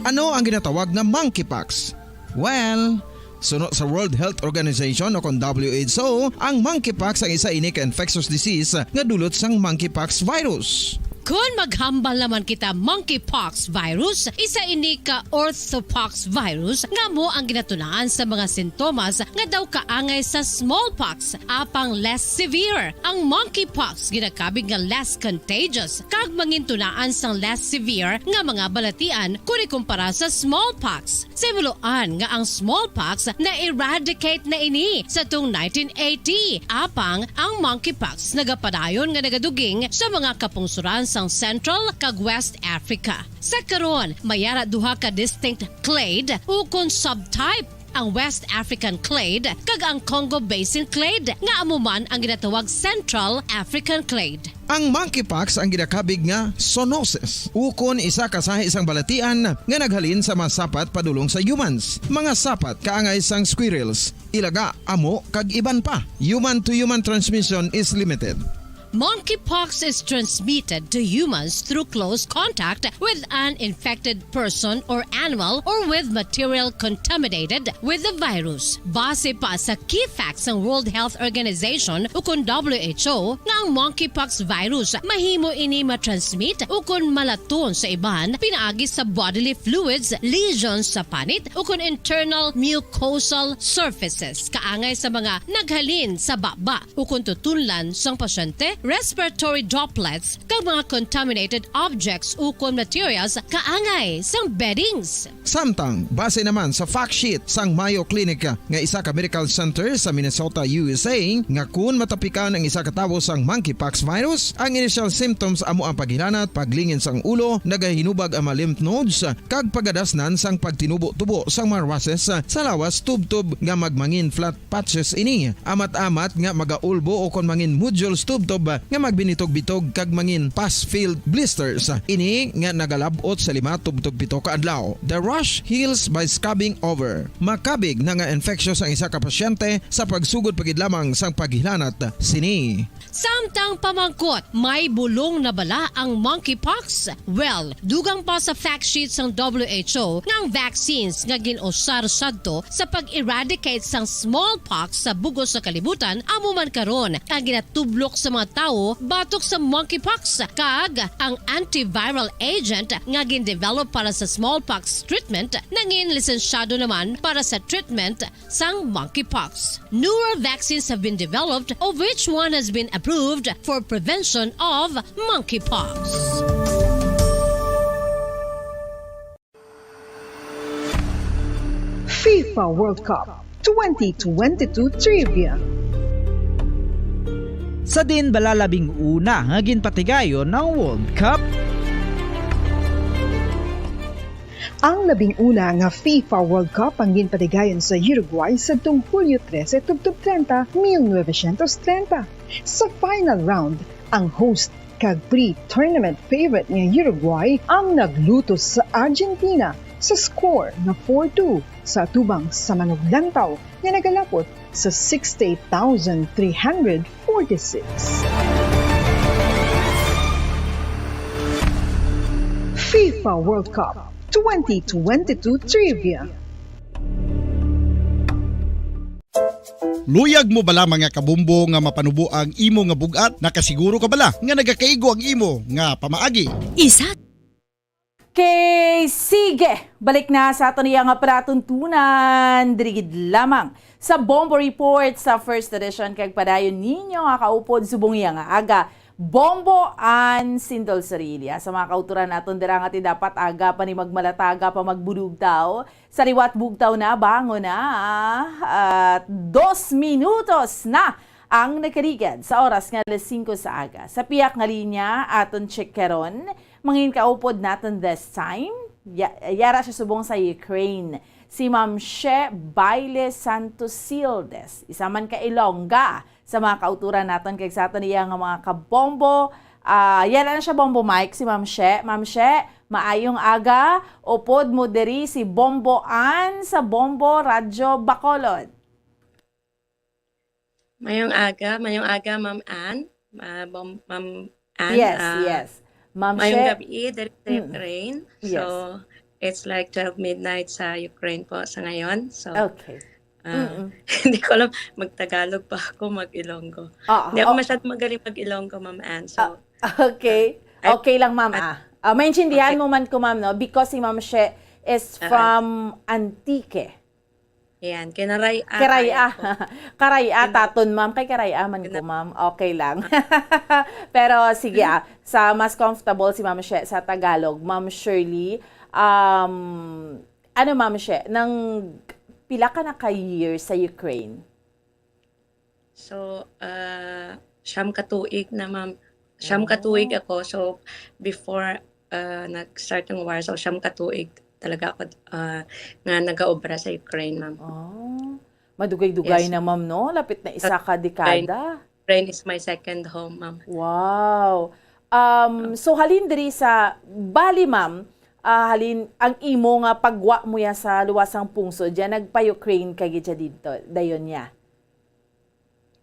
Ano ang ginatawag na monkeypox? Well, sunod sa World Health Organization o kung WHO, ang monkeypox ang isa ini ka infectious disease nga dulot sang monkeypox virus. Kung maghambal naman kita monkeypox virus, isa ini ka orthopox virus nga mo ang ginatunaan sa mga sintomas nga daw kaangay sa smallpox, apang less severe. Ang monkeypox ginakabig nga less contagious kag mangintunaan sang less severe nga mga balatian kung ikumpara sa smallpox. Simuloan nga ang smallpox na eradicate na ini sa tung 1980, apang ang monkeypox nagapadayon nga nagaduging sa mga kapungsuran sang Central kag West Africa. Sa karon, mayara duha ka distinct clade o kung subtype, ang West African clade kag ang Congo Basin clade nga amuman ang ginatawag Central African clade. Ang monkeypox ang ginakabig nga zoonosis. Ukon isa ka sa isang balatian nga naghalin sa mga sapat padulong sa humans. Mga sapat kaangay sang squirrels, ilaga, amo kag iban pa. Human to human transmission is limited. Monkeypox is transmitted to humans through close contact with an infected person or animal or with material contaminated with the virus. Base pa sa key facts ng World Health Organization o kung WHO nga ang monkeypox virus mahimo ini matransmit o kung malaton sa iban pinaagi sa bodily fluids, lesions sa panit o kung internal mucosal surfaces kaangay sa mga naghalin sa baba o kung tutunlan sang pasyente, respiratory droplets kag mga contaminated objects o kung materials kaangay sang beddings. Samtang base naman sa fact sheet sang Mayo Clinic nga isa ka medical center sa Minnesota, USA, nga kun matapikan ang isa ka tawo sang monkeypox virus, ang initial symptoms amo ang paghilanat, paglingin sang ulo, nagahinubag ang mga lymph nodes kag pagadasnan sang pagtinubo-tubo sang mga rashes sa lawas tubtob nga magmangin flat patches ini. Amat-amat nga magaulbo o kon mangin nodules tubtob nga magbinitog-bitog kag mangin pus-filled blisters. Ini nga nagalabot sa 5-7 ka adlaw. The rash heals by scabbing over. Makabig na nga infectious ang isa ka pasyente sa pagsugod pagid lamang sang paghilanat sini. Samtang pamangkot, may bulong na bala ang monkeypox? Well, dugang pa sa fact sheet sang WHO nga ang vaccines nga ginusar sadto sa pag-eradicate sang smallpox sa bugos sa kalibutan amo man karon ang ginatublok sa mga tawo batok sa monkeypox kag ang antiviral agent nga gin-develop para sa smallpox treatment nangin lisensyado naman para sa treatment sang monkeypox. Newer vaccines have been developed of which one has been approved for prevention of monkeypox. FIFA World Cup 2022 Trivia. Sa din balalabing una nga ginpatigayon ng World Cup. Ang labing una nga FIFA World Cup ang ginpatigayon sa Uruguay sa Hulyo 13 tubtub 30, 1930. Sa final round, ang host kag pre-tournament favorite nga Uruguay ang naglutos sa Argentina sa score na 4-2 sa tubang sa manuglantaw nga nagalapot sa 68,346. FIFA World Cup 2022 Trivia. Luyag mo bala mga kabumbo nga mapanubo ang imo nga bugat? Nakasiguro ka bala nga nagakaigo ang imo nga pamaagi? Isa. Kay sige, balik na sa ato niya nga palatuntunan, dirigid lamang sa Bombo Report sa first edition kag padayon ninyo nga kaupod subong iya nga aga. Bombo an Sindol Sarilia. Sa mga kauturan naton dira nga ti dapat aga pa ni magmalataga pa magbudugtaw. Sa liwat bugtaw na bango na at 2 minutos na ang nakarigad sa oras nga 5 sa aga. Sa piyak nga linya aton check karon, mangin kaupod naton this time. Yara siya subong sa Ukraine. Si Ma'am She Baile Santos Sildes. Isa man ka Ilongga sa mga kauturan naton kay sa aton niya nga mga kabombo. Yara na siya bombo mic si Ma'am She. Ma'am She, maayong aga. Upod mo diri si Bombo An sa Bombo Radyo Bacolod. Mayong aga, Ma'am Ann. Ma'am Ann. Yes, yes. Ma'am Mayong She. gabi, dari sa Ukraine. Yes. So, it's like 12 midnight sa Ukraine po sa ngayon. So, Okay. hindi ko alam, mag-Tagalog pa ako, mag-Ilonggo. Hindi ako masyadong magaling mag-Ilonggo, Ma'am Ann. So, Okay. Okay lang, Ma'am. Maintindihan mo man ko, Ma'am, no? Because si Ma'am She is from Antique. Yan, Karaya. Karaya, taton, Ma'am. Kay Karaya man ko, Ma'am. Okay lang. Pero sige, sa mas comfortable si Ma'am She sa Tagalog, Ma'am Shirley, ano, Ma'am She, nang pila ka na ka-years sa Ukraine? So, siyam katuig na, Ma'am. Siyam katuig ako. So, before nag-start ng war, so siyam katuig talaga ako nga nag-aobra sa Ukraine, Ma'am. Madugay-dugay na, Ma'am, no? Lapit na isa ka dekada. Ukraine is my second home, Ma'am. Wow. So, halin diri sa Bali, Ma'am, halin ang imo nga pagwa mo ya sa luwasang pungso, diyan nagpa-Ukraine kay gidya dito, dayon niya.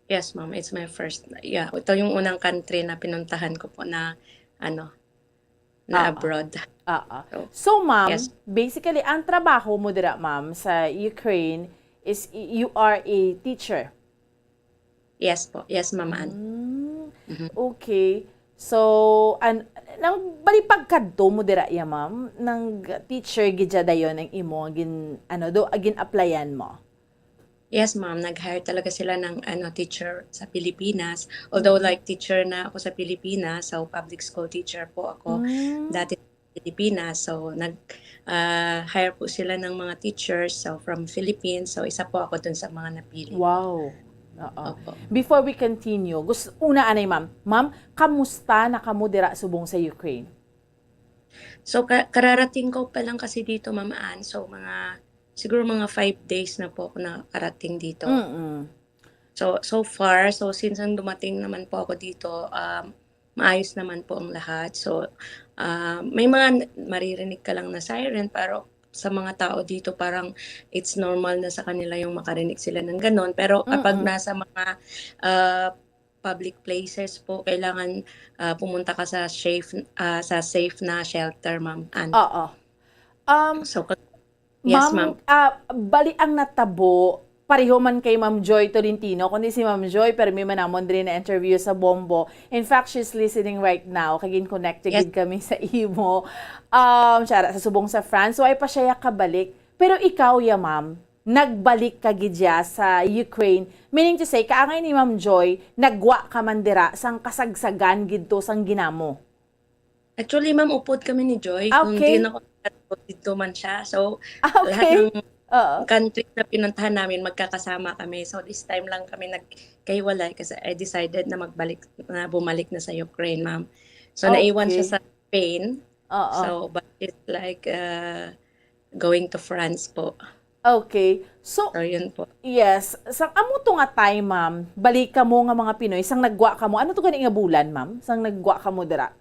Yes, Ma'am. It's my first. Yeah, ito yung unang country na pinuntahan ko po na abroad. So, Ma'am, Yes. basically ang trabaho mo dira, Ma'am, sa Ukraine is you are a teacher. Yes po. Yes, Ma'am Ann. Okay. So, nang balipag kadto mo dira ya, Ma'am, nang teacher gidya dayon ang imo agin applyan mo. Yes, Ma'am. Nag-hire talaga sila ng teacher sa Pilipinas. Although like teacher na ako sa Pilipinas, so public school teacher po ako dati sa Pilipinas. So nag-hire po sila ng mga teachers from Philippines. So isa po ako dun sa mga napili. Wow. Before we continue, una anay, Ma'am. Ma'am, kamusta na kamo dira subong sa Ukraine? So kararating ko pa lang kasi dito, Ma'am Ann. So siguro mga 5 days na po ako nakarating dito. So far, since ang dumating naman po ako dito, maayos naman po ang lahat. So may mga maririnig ka lang na siren, pero sa mga tao dito parang it's normal na sa kanila yung makarinig sila ng ganon. Pero kapag nasa mga public places po, kailangan pumunta ka sa safe na shelter, Ma'am Ann. Oo. Yes, Ma'am. Bali ang natabo pareho man kay Ma'am Joy Tolentino, kundi si Ma'am Joy, pero may manamon din na interview sa Bombo. In fact, she's listening right now. Kagin connected kami sa imo. Siya, sa subong sa France. So, ay pa siya kabalik. Pero ikaw, ma'am, nagbalik ka gidya sa Ukraine. Meaning to say, kaangay ni Ma'am Joy, nagwa ka mandira sang kasagsagan gidto sang ginamo. Actually, ma'am, upod kami ni Joy. Kung Okay. di na ako dito man siya. So, Okay. lahat ng country na pinuntahan namin, magkakasama kami. So, this time lang kami nagkaiwalay kasi I decided na bumalik na sa Ukraine, ma'am. So, naiwan siya sa Spain. So, but it's like going to France po. Okay. So, yun po. yes. Sang amo to nga time, ma'am, balik ka mo nga mga Pinoy, sang nagwa ka mo. Ano to gani nga bulan, ma'am? Sang nagwa ka mo dira?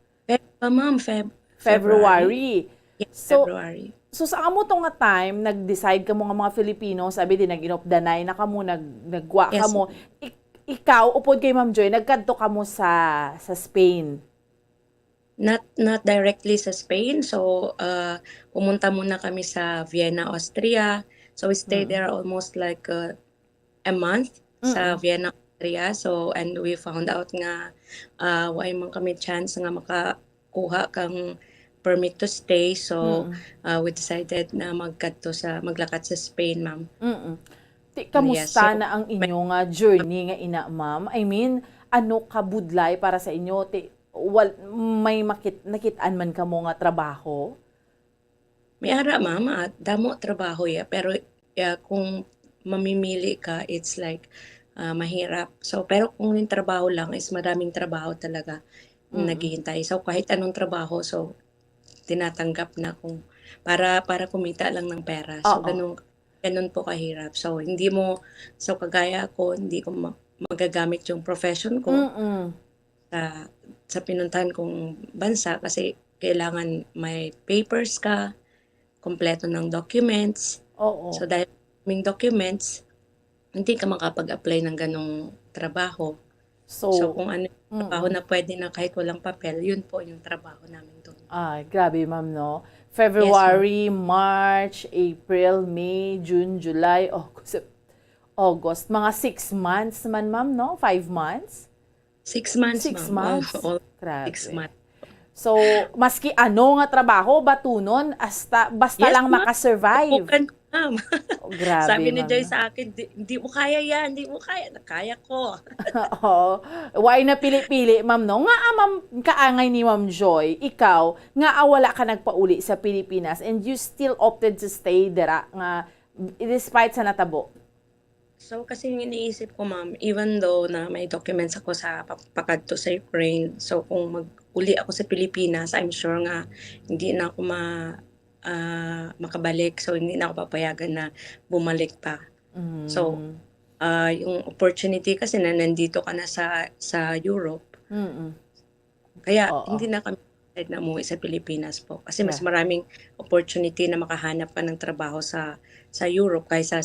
Ma'am, February. Yes, So, February. So sa amo to nga time, nag-decide ka mo nga mga Filipino, sabi din nag-inopdanay na ka mo, nagwa ka Yes, mo. Ikaw, upod kay Ma'am Joy, nagkadto ka mo sa Spain. Not directly sa Spain. So, pumunta muna kami sa Vienna, Austria. So, we stayed there almost like a month sa Vienna, Austria. So, and we found out nga why man kami chance nga makakuha kang permit to stay. So, we decided na maglakat sa Spain, ma'am. Kamusta na ang inyong journey nga ina, ma'am? I mean, ano kabudlay para sa inyo? May nakitaan man ka mo nga trabaho? May ara, ma'am. Damo trabaho ya. Pero kung mamimili ka, it's like mahirap. So, pero kung yung trabaho lang is maraming trabaho talaga naghihintay. So, kahit anong trabaho, so, tinatanggap na kung para kumita lang ng pera. So, ganun po kahirap. So, kagaya ko, hindi ko magagamit yung profession ko sa pinuntahan kong bansa kasi kailangan may papers ka, kompleto ng documents. So, dahil may documents, hindi ka makapag-apply ng ganong trabaho. So kung ano yung trabaho na pwede na kahit walang papel, yun po yung trabaho namin doon. Ay, grabe, ma'am, no? February, March, April, May, June, July, August. Mga 6 months man, ma'am, no? 5 months? 6 months, 6 ma'am. months? Grabe. 6 months. So, maski ano nga trabaho, batunon, basta lang ma'am. makasurvive. Ma'am. Grabe, Sabi ni ma'am, Joy no? sa akin, hindi mo kaya yan, hindi mo kaya. Kaya ko. Oo. Why na pili-pili, ma'am, no? Nga, ma'am, kaangay ni Ma'am Joy, ikaw, nga wala ka nagpauli sa Pilipinas and you still opted to stay dira, nga, despite sa natabo. So, kasi yung iniisip ko, ma'am, even though na may documents ako sa pakadto sa Ukraine, so kung mag-uli ako sa Pilipinas, I'm sure nga hindi na ako makabalik. So, hindi na ako papayagan na bumalik pa. So, yung opportunity kasi na nandito ka na sa Europe, kaya hindi na kami na umuwi sa Pilipinas po. Kasi mas maraming opportunity na makahanap ka ng trabaho sa Europe kaysa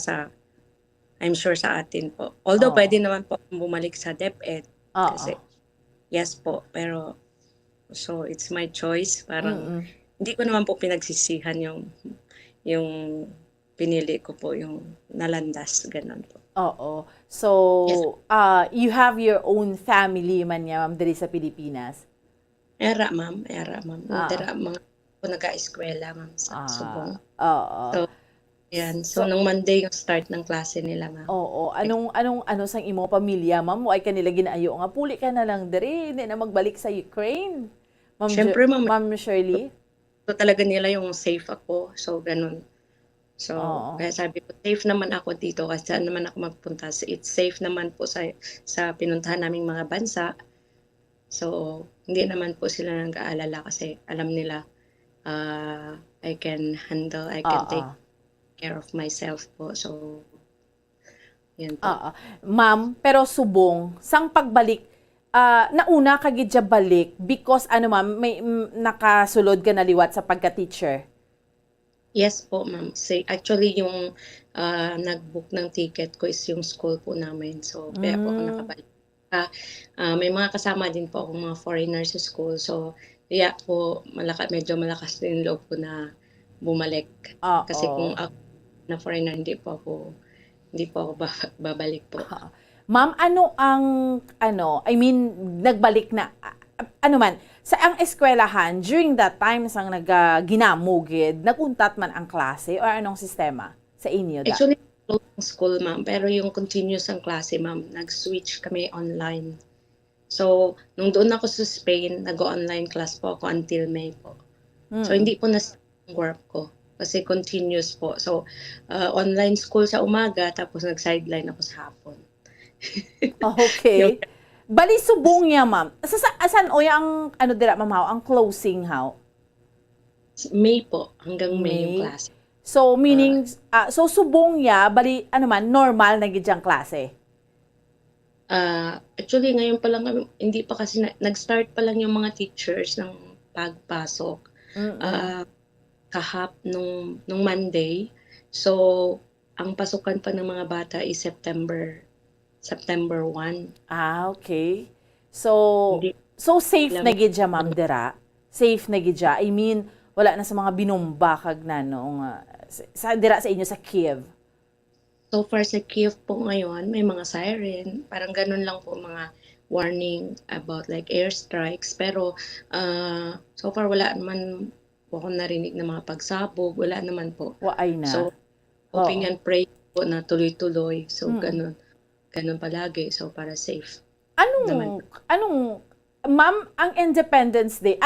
I'm sure sa atin po. Although pwede naman po bumalik sa DepEd. Kasi yes po. Pero so it's my choice. Parang hindi ko naman po pinagsisihan yung pinili ko po yung nalandas. Ganun po. Oo. So, you have your own family man niya, ma'am, diri sa Pilipinas? Era, ma'am. Dira, mga po nag-eskwela, ma'am, sa Subong. So, yan. So, nung Monday yung start ng klase nila, ma'am. Oo. Ano sang imo pamilya, ma'am? Ay kanila ginaayo nga puli ka na lang diri, hindi na magbalik sa Ukraine. Ma'am, Siyempre, ma'am. Ma'am Shirley? So, talaga nila yung safe ako. So, ganun. So, kaya sabi ko, safe naman ako dito kasi saan naman ako magpunta. So, it's safe naman po sa pinuntahan naming mga bansa. So, hindi naman po sila nag-aalala kasi alam nila I can handle, I can take care of myself po. So, yun po. Ma'am, pero subong, sang pagbalik, nauna ka gidya balik because ma'am, may nakasulod ka na liwat sa pagka-teacher? Yes po, ma'am. Actually, yung nag-book ng ticket ko is yung school po namin. So, kaya po ako nakabalik. May mga kasama din po akong mga foreigners sa school. So, kaya po, medyo malakas din loob ko na bumalik. Kasi kung ako na foreigner, hindi Hindi po ako babalik po. Ma'am, nagbalik na, ano man, sa ang eskwelahan, during that time, sang ginamugid, naguntat man ang klase or anong sistema sa inyo? Actually, school, ma'am, pero yung continuous ang klase, ma'am, nag-switch kami online. So, nung doon ako sa Spain, nag-online class po ako until May po. So, hindi po na work ko kasi continuous po. So, online school sa umaga, tapos nag-sideline ako sa hapon. Okay. Bali subong niya, ma'am. Asan o yung dira, ma'am, ang closing how? May po, hanggang May yung klase. So meaning so subong niya bali normal na gid ang klase. Actually ngayon pa lang, hindi pa kasi nag-start pa lang yung mga teachers ng pagpasok. Nung Monday. So ang pasukan pa ng mga bata is September 1. Okay. So safe na gid siya, ma'am, dira. Safe na gid siya. I mean, wala na sa mga binomba kag sa dira sa inyo sa Kiev. So far sa Kiev po ngayon, may mga siren, parang ganun lang po, mga warning about like airstrikes, pero so far wala naman po akong narinig na mga pagsabog, wala naman po. Waay na. So hoping and pray po na tuloy-tuloy. So ganun palagi, so para safe. Anong ma'am, ang Independence Day,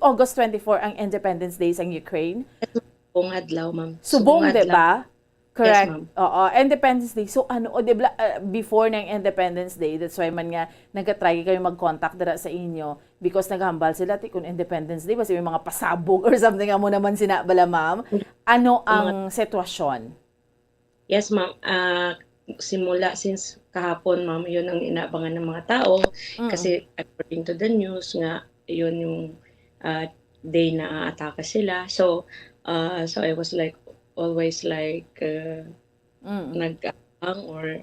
August 24 ang Independence Day sa Ukraine? Subong adlaw, ma'am. Subong, di ba? Correct. Yes, ma'am. Oo, Independence Day. So before ng Independence Day, that's why man nga nagka-try kayo mag-contact dira sa inyo because naghambal sila kung Independence Day kasi may mga pasabog or something mo naman sinabala, ma'am. Ano ang sitwasyon? Yes, ma'am. Simula since kahapon, ma'am, yun ang inaabangan ng mga tao kasi according to the news nga yun yung day na aatake sila. So I was like always like nag-aabang or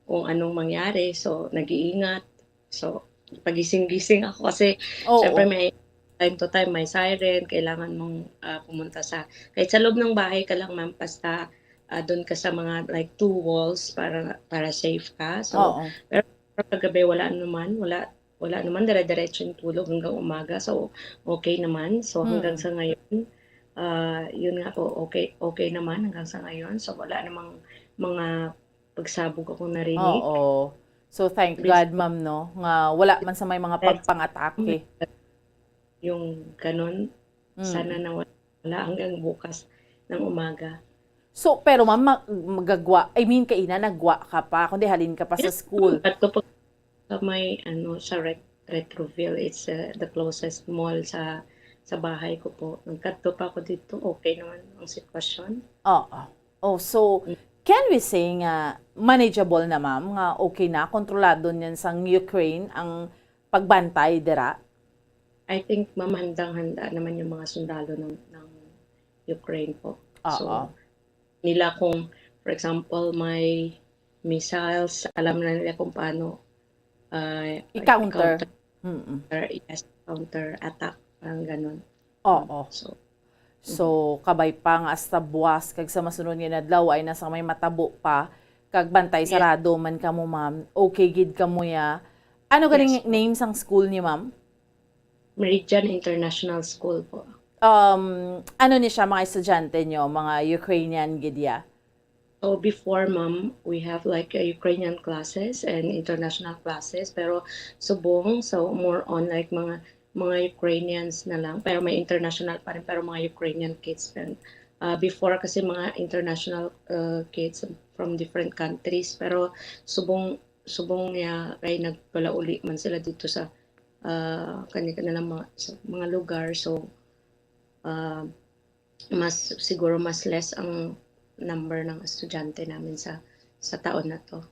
kung anong mangyari, so nag-iingat. So pagising-gising ako kasi syempre may time to time may siren, kailangan mong pumunta kahit sa loob ng bahay ka lang, ma'am, basta doon ka sa mga like 2 walls para safe ka. So pero kagabi wala naman, dire-diretso yung tulog hanggang umaga. So okay naman. So hanggang sa ngayon yun nga po, okay naman hanggang sa ngayon. So wala namang mga pagsabog akong narinig. So thank God, ma'am, no, nga wala man sa may mga pagpang-atake. Yung ganun, sana na wala hanggang bukas ng umaga. So, pero ma'am, kaina nagwa ka pa, kundi halin ka pa sa school. At po sa may, sa Retroville, it's the closest mall sa bahay ko po. Nagkadto pa ako dito, okay naman ang sitwasyon. So, can we say nga, manageable na, ma'am, nga okay na, kontrolado niyan sa Ukraine ang pagbantay dira? I think, ma'am, handang-handa naman yung mga sundalo ng Ukraine po. So, nila kung, for example, may missiles, alam na nila kung paano i-counter. Yes, counter attack, parang ganun. So kabay pa nga hasta buwas kag sa masunod nga adlaw ay nasa may matabo pa kag bantay sarado man kamo, ma'am. Okay gid kamo ya. Ano ganing name sang school ni ma'am? Meridian International School po. Ano ni siya, mga estudyante nyo, mga Ukrainian gidya? So before, ma'am, we have like Ukrainian classes and international classes, pero subong, so more on like mga Ukrainians na lang, pero may international pa rin, pero mga Ukrainian kids. And before kasi mga international kids from different countries, pero subong niya kay nagpalauli man sila dito sa kanilang mga lugar. So mas less ang number ng estudyante namin sa taon na to.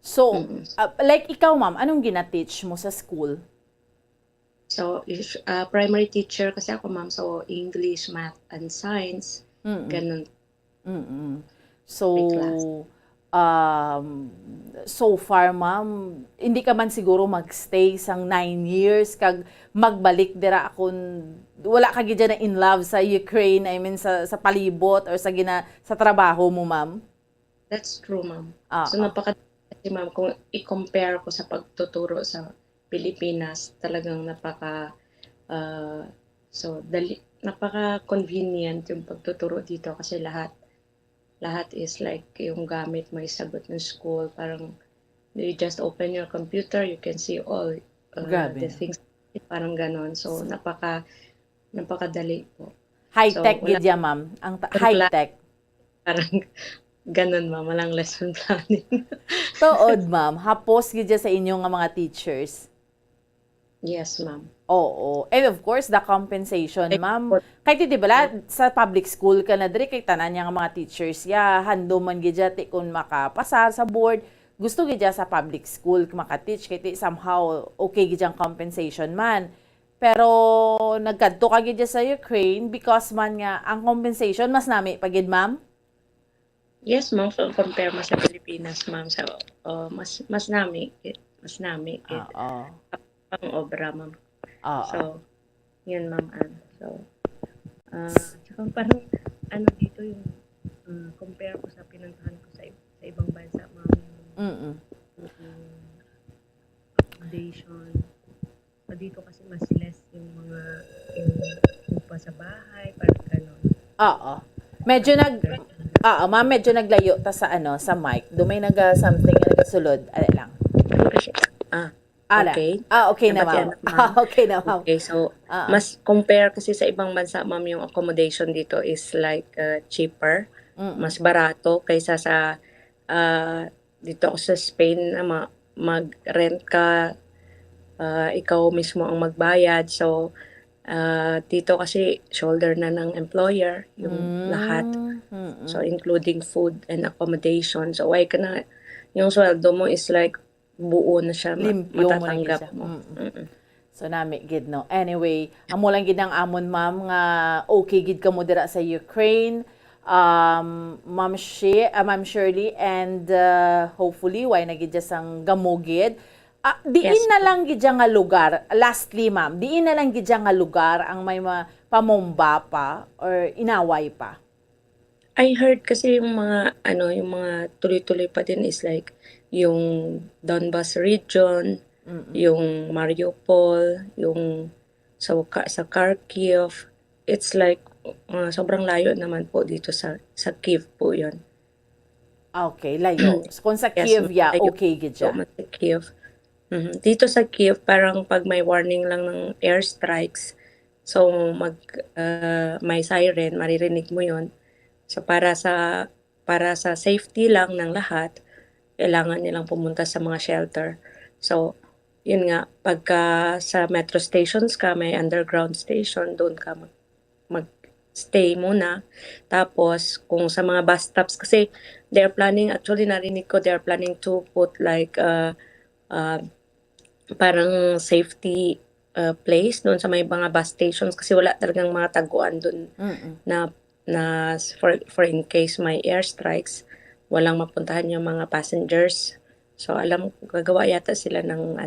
So, like ikaw, ma'am, anong gina-teach mo sa school? So, primary teacher kasi ako, ma'am. So, English, Math, and Science. Ganun. So, so far, ma'am, hindi ka man siguro magstay sang 9 years kag magbalik dira kung wala ka gid na in love sa Ukraine, I mean sa palibot or sa trabaho mo, ma'am. That's true, ma'am. So napaka-kasi, ma'am, kung i-compare ko sa pagtuturo sa Pilipinas, talagang napaka-convenient yung pagtuturo dito kasi lahat is like yung gamit may sagot ng school. Parang you just open your computer, you can see all the things. Parang ganon. So, napakadali po. High-tech gid ya, ma'am. Ang high-tech. Parang ganon, ma'am. Walang lesson planning. Tuod, ma'am. Hapos gid ya sa inyong mga teachers. Yes, ma'am. Oo. And of course, the compensation, ma'am. Kahit di ba, sa public school ka na diri, kay tanan niya nga mga teachers, hando man gidya ti kung makapasa sa board, gusto gidya sa public school maka-teach, kay somehow okay gidyang compensation man. Pero nagkadto ka gidya sa Ukraine because man nga, ang compensation mas nami pagid, ma'am? Yes, ma'am. Compare mo sa Pilipinas, ma'am. So, mas nami. Pang obra, ma'am. So, yun, ma'am. So, tsaka parang, dito yung, compare ko sa pinuntahan ko sa ibang bansa, ma'am. Accommodation. So, dito kasi mas less yung mga, yung upa sa bahay, parang gano'n. Oo. Ma'am, medyo naglayo ta sa sa mic. Dumay something na nagasulod. Ala lang. Okay. Okay na, ma'am. Okay na, ma'am. Okay, so, mas compare kasi sa ibang bansa, ma'am, yung accommodation dito is like cheaper. Mas barato kaysa sa dito ako sa Spain na mag-rent ka, ikaw mismo ang magbayad. So, dito kasi shoulder na ng employer yung lahat. So, including food and accommodation. So, why ka na, yung sweldo mo is like buo na siya, matatanggap mo. So nami gid no. Anyway, amo lang gid ang amon, ma'am, nga okay gid ka mo dira sa Ukraine. Ma'am Shirley, and hopefully why na gid sang gamogid. Diin na lang gid nga lugar. Lastly, ma'am, diin na lang gid nga lugar ang may pamomba pa or inaway pa. I heard kasi yung mga tuloy-tuloy pa din is like yung Donbas region, yung Mariupol, yung sa Kharkiv. It's like sobrang layo naman po dito sa Kiev po 'yon. Okay, layo. Kung sa Kiev, okay gid siya. Sa Kiev. Dito sa Kiev, parang pag may warning lang ng airstrikes, so may siren, maririnig mo 'yon. So para sa safety lang ng lahat, kailangan nilang pumunta sa mga shelter. So, yun nga, pagka sa metro stations ka, may underground station, doon ka mag-stay muna. Tapos, kung sa mga bus stops, kasi they're planning, actually narinig ko, they're planning to put like parang safety place doon sa may mga bus stations kasi wala talagang mga taguan doon na for in case may airstrikes, walang mapuntahan yung mga passengers. So gagawa yata sila ng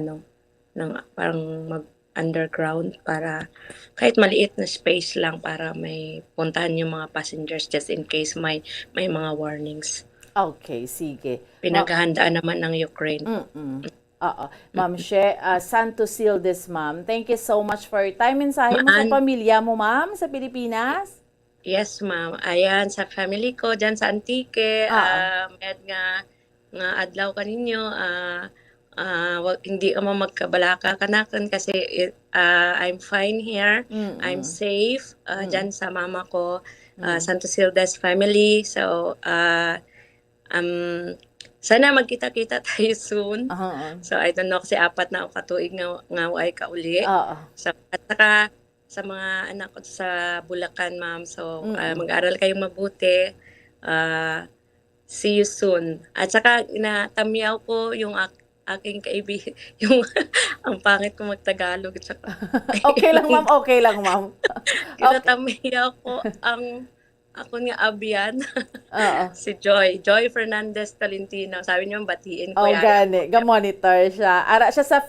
parang mag-underground para kahit maliit na space lang para may puntahan yung mga passengers just in case may mga warnings. Okay, sige. Pinaghahandaan naman ng Ukraine. Ma'am She, Santo Sildes, ma'am. Thank you so much for your time. Mensahe mo sa pamilya mo, ma'am, sa Pilipinas? Yes, ma'am. Ayan, sa family ko, dyan sa Antique, nga adlaw ka ninyo, hindi ka magkabalaka kanakan kasi I'm fine here. I'm safe dyan sa mama ko, Santo Sildes family. So, sana magkita-kita tayo soon. So, I don't know kasi 4 na katuig nga ay kauli. So, at saka, sa mga anak ko sa Bulacan, ma'am. So, mag-aral kayong mabuti. See you soon. At saka, natamyaw ko yung aking kaibigan, yung ang pangit ko magtagalog. Okay lang, ma'am. Okay lang, ma'am. Natamyaw ko ang Ako nga Abian. Oo. Si Joy Fernandez Talentino. Sabi niyo batiin ko Oh, yan. gani. Ga-monitor siya. Ara siya sa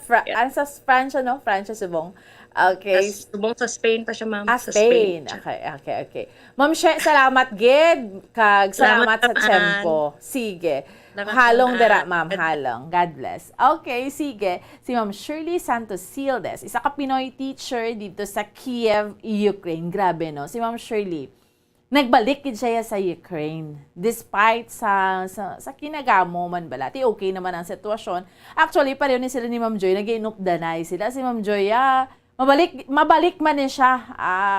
Francia, no? Francia, Subong. Okay. Subong sa Spain pa siya, ma'am. Sa Spain. Okay. Ma'am She, salamat, Gid. Kag salamat sa tiyempo. Sige. Halong dara, ma'am. Halong. God bless. Okay, sige. Si Ma'am Shirley Santos Sildes, isa ka Pinoy teacher dito sa Kiev, Ukraine. Grabe, no? Si Ma'am Shirley, nagbalik gid siya sa Ukraine. Despite sa kinagamo man balati, okay naman ang sitwasyon. Actually, pareho ni sila ni Ma'am Joy, nag-inupdanay sila. Si Ma'am Joy, mabalik man ni siya.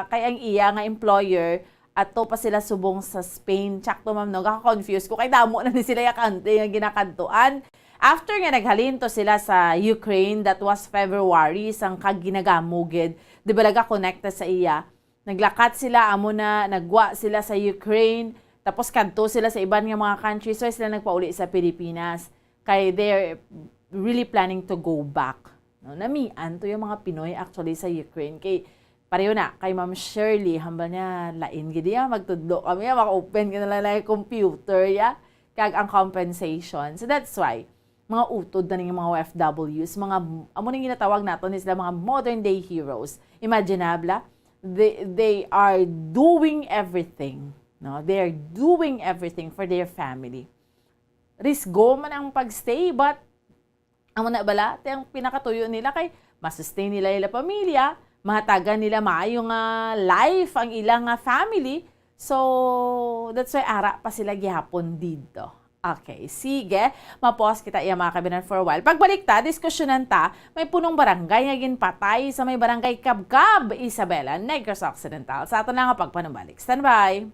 Kaya ang iya nga employer, at to pa sila subong sa Spain. Tsak to, ma'am, no? Kaka-confuse ko. Kay damo na ni sila yung ginakantuan. After nga naghalinto sila sa Ukraine, that was February, sang kaginagamugid. Di ba laga-connecta sa iya? Naglakat sila, amo na, nagwa sila sa Ukraine, tapos kanto sila sa iban nga mga countries, so sila nagpauli sa Pilipinas. Kaya they're really planning to go back. No? Namian to yung mga Pinoy actually sa Ukraine. Pareho na, kay Ma'am Shirley, hambal niya, lain gidi magtudlo kami, maka-open ka na lang yung computer, kag ang compensation. So that's why, mga utod na yung mga OFWs, amo nang ginatawag nato ni sila mga modern day heroes. Imaginable, they are doing everything. No? They are doing everything for their family. Risgo man ang pagstay, but amo na bala, ang pinakatuyo nila kay masustain nila ila pamilya, mahatagan nila maayong life ang ilang family. So, that's why ara pa sila gihapon dito. Okay, sige. Mapos kita iya mga kabinan for a while. Pagbalik ta, diskusyonan ta, may punong barangay nga ginpatay sa may barangay Kabkab, Isabela, Negros Occidental. Sa ato na nga pagpanubalik. Stand by.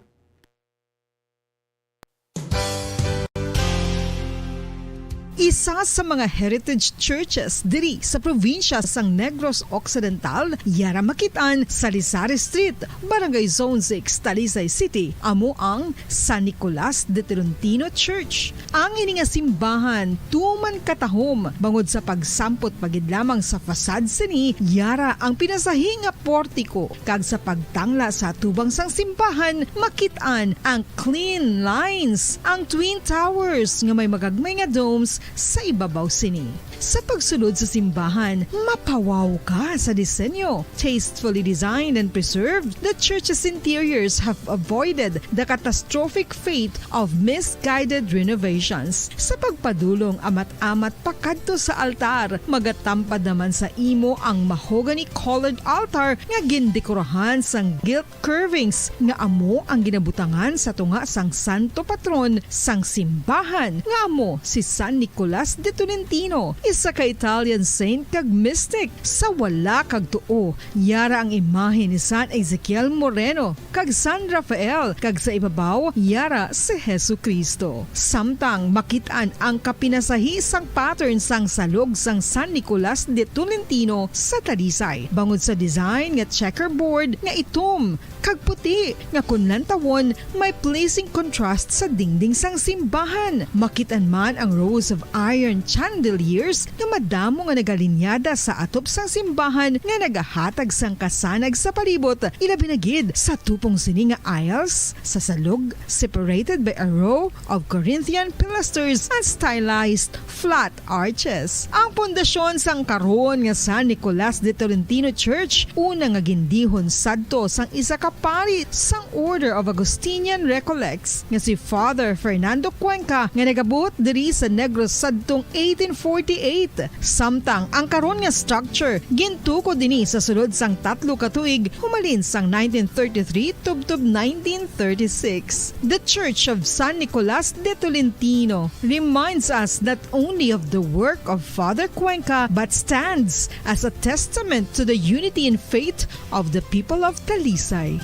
Isa sa mga heritage churches diri sa probinsya sang Negros Occidental, yara makitaan sa Lizares Street, Barangay Zone 6, Talisay City, amo ang San Nicolas de Tolentino Church. Ang ini nga simbahan tuman katahom bangod sa pagsampot pagid lamang sa fasad sini, yara ang pinasahi nga portiko kag sa pagtangla sa tubang sang simbahan makitaan ang clean lines, ang twin towers nga may magagmay nga domes sa ibabaw sini. Sa pagsulod sa simbahan, mapawaw ka sa disenyo. Tastefully designed and preserved, the church's interiors have avoided the catastrophic fate of misguided renovations. Sa pagpadulong amat-amat pakadto sa altar, magatampad naman sa imo ang mahogany colored altar nga gindekorahan sang gilt curvings nga amo ang ginabutangan sa tunga sang santo patron sang simbahan nga amo si San Nicolas de Tolentino, isa ka Italian saint kag mystic. Sa wala kag tuo, yara ang imahe ni San Ezekiel Moreno kag San Rafael, kag sa ibabaw yara si Hesu Kristo. Samtang makitaan ang kapinasahi sang pattern sang salog sang San Nicolas de Tolentino sa Talisay. Bangod sa design nga checkerboard nga itom kag puti nga kunlantawon may pleasing contrast sa dingding sang simbahan. Makitaan man ang rows of iron chandeliers nga madamo nga nagalinyada sa atop sang simbahan nga nagahatag sang kasanag sa palibot, ilabi na gid sa tupong sini nga aisles sa salog, separated by a row of Corinthian pilasters and stylized flat arches. Ang pundasyon sang karon nga San Nicolas de Tolentino Church una nga gindihon sadto sang isa ka pari sang Order of Augustinian Recollects nga si Father Fernando Cuenca nga nagabot diri sa Negros sadtong 1848. Samtang ang karon nga structure gintuko dinhi sa sulod sang 3 ka tuig humalin sang 1933 tubtob 1936. The Church of San Nicolas de Tolentino reminds us not only of the work of Father Cuenca but stands as a testament to the unity and faith of the people of Talisay.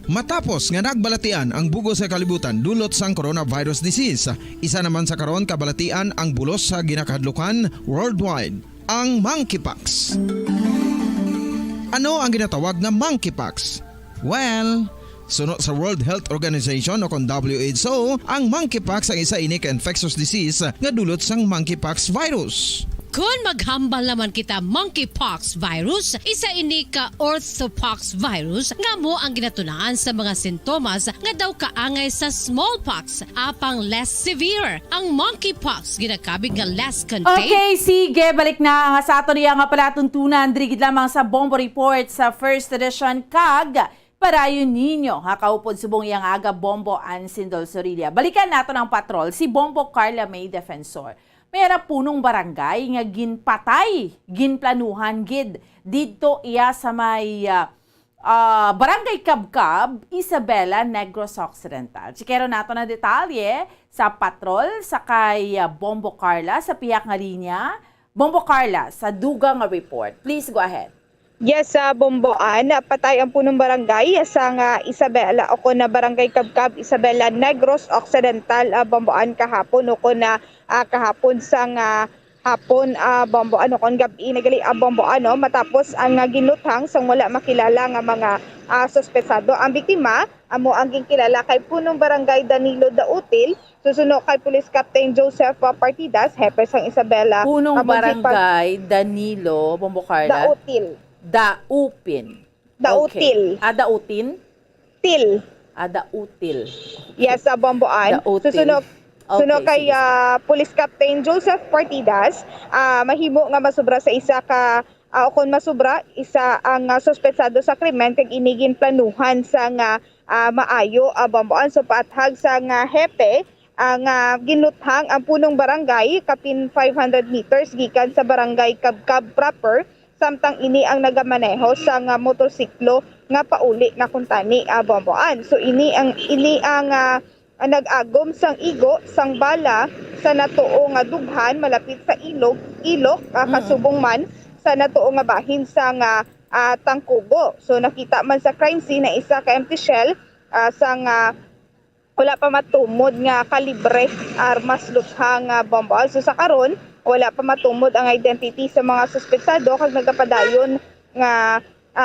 Matapos nga nagbalatian ang bugos sa kalibutan dulot sang coronavirus disease, isa naman sa karon kabalatian ang bulos sa ginakahadlukan worldwide, ang monkeypox. Ano ang ginatawag na monkeypox? Well, Suno sa World Health Organization o kon WHO, ang monkeypox ang isa ini ka infectious disease nga dulot sang monkeypox virus. Kung maghambal naman kita monkeypox virus, isa ini ka orthopox virus nga mo ang ginatunaan sa mga sintomas nga daw kaangay sa smallpox apang less severe. Ang monkeypox ginakabig nga less contained. Okay, sige, balik na nga sa ato niya nga palatuntunan drigid lamang sa Bombo Report sa first edition kag parayon ninyo hakaupod subong yang aga Bombo Ansindol Sorilla. Balikan nato ng patrol si Bombo Carla May Defensor. Mayra punong barangay nga ginpatay, ginplanuhan gid dito iya sa may Barangay Cabcab, Isabela, Negros Occidental. Sikero nato na detalye sa patrol sa kay Bombo Carla sa piyak nga linya. Bombo Carla sa duga nga report. Please go ahead. Yes, sa Bomboan, patay ang punong barangay sa Isabela o na Barangay Cabcab, Isabela, Negros Occidental, Bomboan kahapon o na kahapon sa hapon Bomboan o gabi nagali Bomboan matapos ang ginuthang sang wala makilala nga mga suspetsado. Ang biktima amo ang kilala kay punong barangay Danilo Dautil, susuno kay Police Captain Joseph Partidas, hepe sang Isabela. Punong barangay Danilo Bombo Carla. Dautil. Daupin. Dautil. Okay. Dautin? Til. Dautil. Yes, sa Bomboan. Dautil. Suno kay Police Captain Joseph Partidas, mahimo nga masubra sa isa ka o kung masubra isa ang suspetsado sa krimen kag inigin planuhan sa maayo Bomboan. So paathag sa hepe ang ginuthang ang punong barangay kapin 500 meters gikan sa Barangay Cabcab proper, samtang ini ang nagamaneho sa motorsiklo nga pauli na kuntani Bomboan. So ini ang nag-agom sang igo sang bala sa natuo nga dughan malapit sa ilok kasubong man sa natuo nga bahin sa Tangkubo. So nakita man sa crime scene na isa ka empty shell sang wala pa matumod nga kalibre armas luthang Bomboan. So sa karon wala pa matumod ang identity sa mga suspetsado kag nagapadayon nga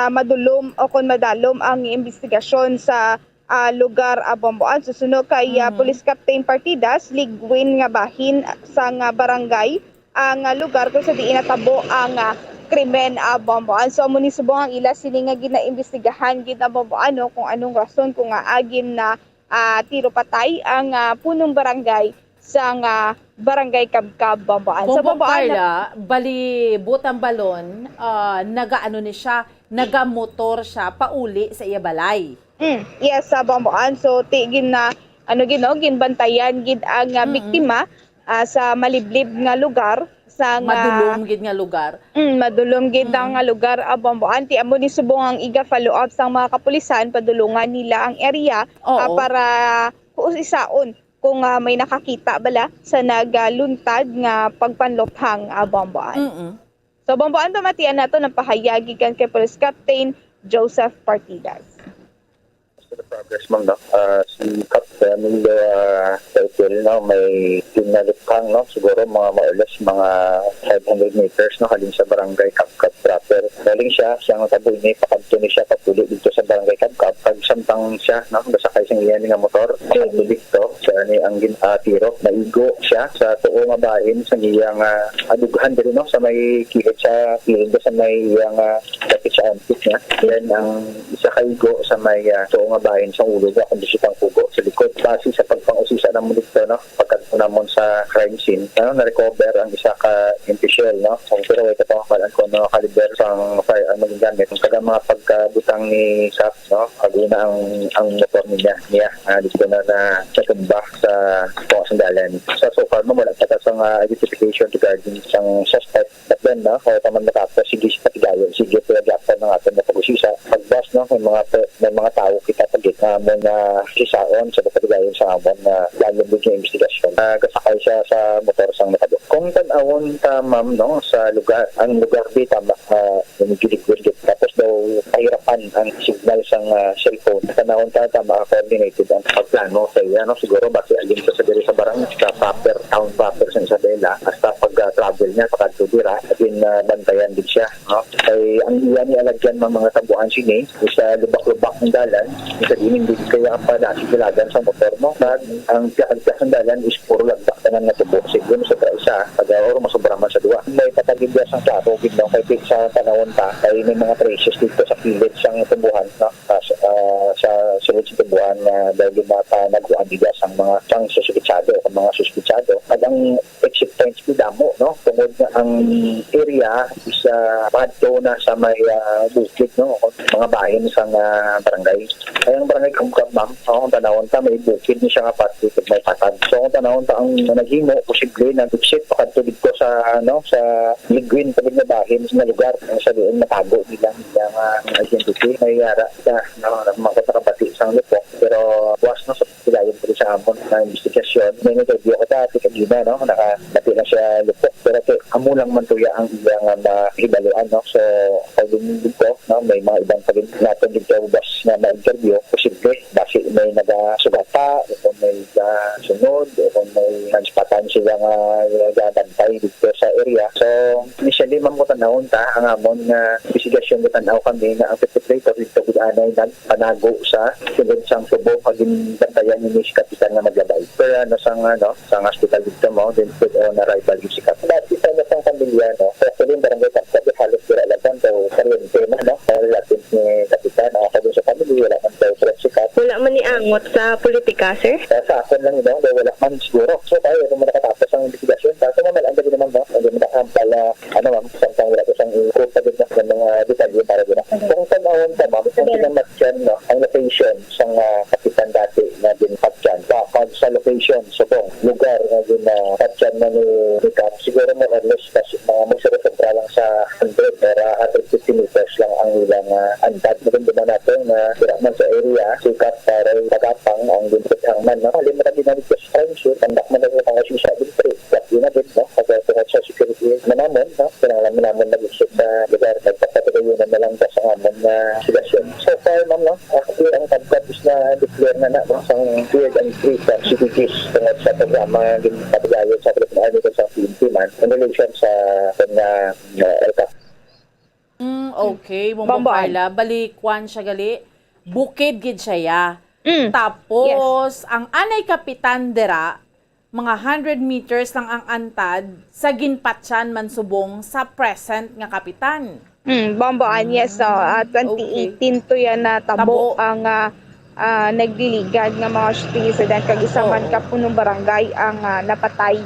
madulom o kon madalom ang investigasyon sa lugar Bomboan. Susunod kay Police Captain Partidas, ligwin nga bahin sa barangay ang lugar kung sa diin natabo ang krimen Bomboan. So amo ni subong ang ila sini nga ginaimbestigahan gid Bomboan kung anong rason kung agin na tiro patay ang punong barangay sa Barangay Cabcab Bomboan. So Bomboan Carla, bali butang balon, nagaano ni siya, nagamotor siya pauli sa iya balay. Yes, sa Bomboan. So tigin na ginbantayan gid ang biktima sa maliblib nga lugar sa madulom gid nga lugar. Madulom gid nga lugar Bomboan. Ti amo ni subong ang iga follow up sang mga kapulisan padulungan nila ang area para isaon kung may nakakita bala sa nagluntad nga pagpanlophang Bomboan. So Bomboan pamatian nato ng pahayagi kan kay Police Captain Joseph Partidas. The progress mang si Captain Title may tinalikhang siguro mga less mga 500 meters halin sa Barangay Cabcab proper. Galing siya ang taboy ni pakadto ni siya papuli dito sa Barangay Cabcab pag samtang siya basakay sing iyan nga motor pakadto dito siya ni ang tiro naigo siya sa tuo nga bahin sa iyang adughan diri sa may kihit sa sa may iyang dapit sa ampit niya. Then ang isa kaigo sa may tuo nga bahin sa ulo niya kundi sitang pugo sa likod. Base sa pagpang-usisa ng mulito pagkatapos namon sa crime scene na-recover ang isa ka empty shell so pero ito pangakalan ko kaliber sang maging gamit kada mga pagkabutang ni Sap pag-una ang motor niya dito na natumba sa sandalan. So far wala pa sang identification regarding sang suspect but then kaya taman matapos sige sa patigayon sige pagyapan ng ating napag-usisa pagbas may mga tao kita pagit mo na sisaon sa patigayon sa amon na lalong yung investigasyon. Kasakay siya sa motor sang nakabot. Kung tanawon ta ma'am sa lugar, ang lugar di tama giligwid tapos daw pahirapan ang signal sang cellphone. Tanawon ta tama coordinated ang pagplano sa iya siguro base agin sa diri sa barang sa proper town proper sa Isabela hasta pag travel niya sa kadto dira at bantayan din siya kay ang iya ni alagyan ng mga tabuan sini sa lubak-lubak ng dalan sa dining din kaya ang panasigilagan sa motor mo kag ang piyakag ng dalan is puro lagdak tanan nga tubo siguro sa isa pag or masobra man sa duwa may patagibya sang plato gidlaw kay sa panahon ta kay may mga traces dito sa pilit sang tubuhan no sa sulod sa tubuhan na dahil mata nagkuan bigas ang mga sang suspitsado mga suspitsado at ang exit points damo no tungod na ang area is padto na sa may bukid no mga bahin sa barangay ay ang barangay Kamkam ma'am ang tanawon ta may bukid ni siya nga pati may patag so ang tanawon ta ang naghimo posible na exit pakadto dito sa sa ligwin pagid na bahin na lugar sa doon matago nila ang identity may yara sa makatarabati sang lupok pero buwas na sa pilayon po sa amon na investigasyon may interview ko dati kagina no nakabati na siya lupok pero amo lang man tuya ang iyang mahibaluan no so pag dito no may mga ibang pagin natin dito bus na ma-interview posible base may nagasugata o may sunod o may manspatan sila nga gabantay dito sa area so initially mamutanahon ta ang amon nga investigasyon tanaw kami na ang perpetrator dito gudanay nagpanago sa sulod sang tubo pagin bantayan ni Miss Kapitan nga maglabay pero sa hospital dito mo then put on arrival si Kapitan dati sa nasang pamilya no kasi yung barangay Kapsat halos irrelevant o karyente na no relative ni Kapitan ako dun sa pamilya wala man daw sikat Wala man ni angot sa politika, sir? sa akin lang daw wala man siguro so tayo kung nakatapos ang investigasyon kasi mamalanda din naman no hindi mo nakampal ma'am samtang wala ko sang i-group pa din ng mga detalye para din kung tanawin ka ma'am kung tinamat dyan no ang location sang Kapitan dati na din patyan bakag sa location subong lugar na din patyan na ni Kap siguro mo or less kasi mga magsiresentra lang sa 100 para 150 meters lang ang ilang antad maganda natin na sira man sa area sikat para pagapang ang dinitang man no halimbawa din namin sa friendship tandak man na ang asisya din pero yun na din no kasi sa security naman no pinalaman namin nag-isip sa lugar nagpapatuloy na lang sa amon na sigasyon so far ma'am no actually ang tabkat is na declare na no sang period and free sa CPTs tungkol sa programa din patuloy sa Philippine Army sa Pilipinas in relation sa LCAP. Okay, Bombong Carla, balikwan siya gali. Bukid gid siya ya. Tapos, ang anay kapitan dira, mga 100 meters lang ang antad sa ginpatsan man subong sa present nga kapitan. Bomboan, yes. So, 2018 to yan na tabo ang nagdiligan nga mga shooting incident kag isa man ka punong barangay ang napatay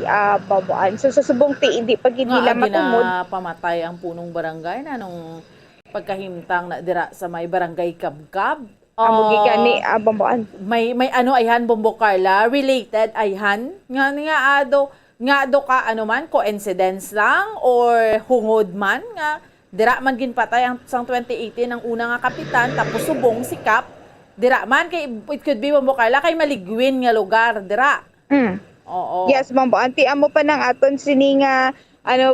Bomboan. So sa subong hindi pag nila matungod pamatay ang punong barangay na nung pagkahimtang na dira sa may barangay Kabkab. Amo gigani Bomboan. May ano ayhan Bombo Carla related ayhan nga ado ka ano man coincidence lang or hungod man nga dira man ginpatay ang sang 2018 ang una nga kapitan tapos subong si Kap dira man kay it could be Bombo Carla kay maligwin nga lugar dira. Oo. Yes, Bombo. Anti amo pa nang aton sini nga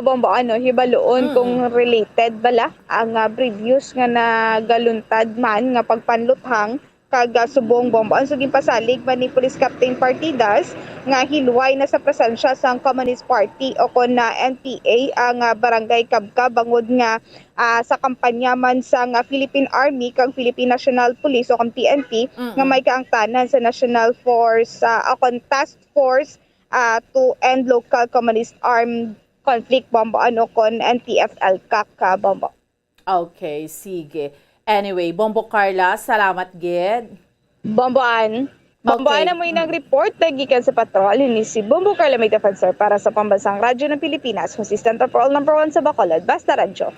Bombo hibaloon kung related bala ang previous nga nagaluntad man nga pagpanluthang kag subong Bombo. So ginpasalig man ni Police Captain Partidas nga hilway na sa presensya sang Communist Party o kon na NPA ang barangay Kabka bangod nga sa kampanya man sa Philippine Army kang Philippine National Police o kang PNP nga may kaangtanan sa National Force o kon Task Force to End Local Communist Armed Conflict Bombo o kon NTF-LCAC Bombo. Okay, sige. Anyway, Bombo Carla, salamat gid. Bomboan na mo inang report na gikan sa patrol ni si Bombo Carla may defensor para sa Pambansang Radyo ng Pilipinas, consistent patrol number 1 sa Bacolod, Basta Radyo.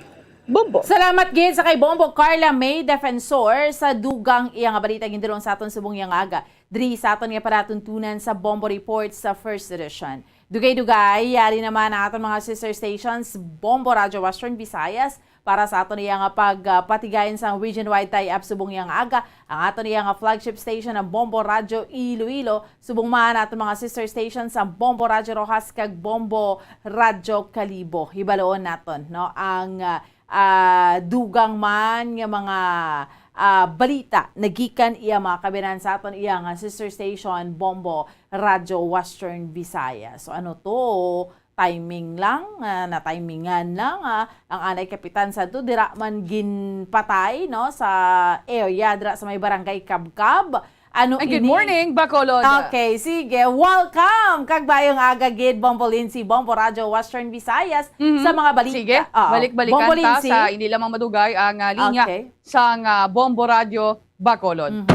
Bombo. Salamat gid sa kay Bombo Carla may defensor sa dugang iyang balita gindulong sa aton subong yang aga. Diri sa aton nga paratuntunan sa Bombo Report sa first edition. Dugay-dugay, yari naman ang aton mga sister stations Bombo Radyo Western Visayas para sa aton iyang pagpatigayon sa region-wide tie-up subong yang aga. Ang aton iyang flagship station ng Bombo Radyo Iloilo. Subong man aton mga sister stations sa Bombo Radyo Rojas kag Bombo Radyo Kalibo. Hibaloon naton no ang dugang man nga mga balita nagikan iya mga kabinan sa aton iyang sister station Bombo Radyo Western Visayas. So ano to? timing lang, na timingan lang ang anay kapitan sa to dira man ginpatay no sa area dira sa may barangay Kabkab. Ano Good morning, Bacolod. Okay, sige. Welcome kag bayong aga gid Bombolinsi, Bombo Radio Western Visayas sa mga balita. Sige, balik-balikan ta Bombolinsi. sa hindi lamang madugay ang linya Okay. sa Bombo Radio Bacolod.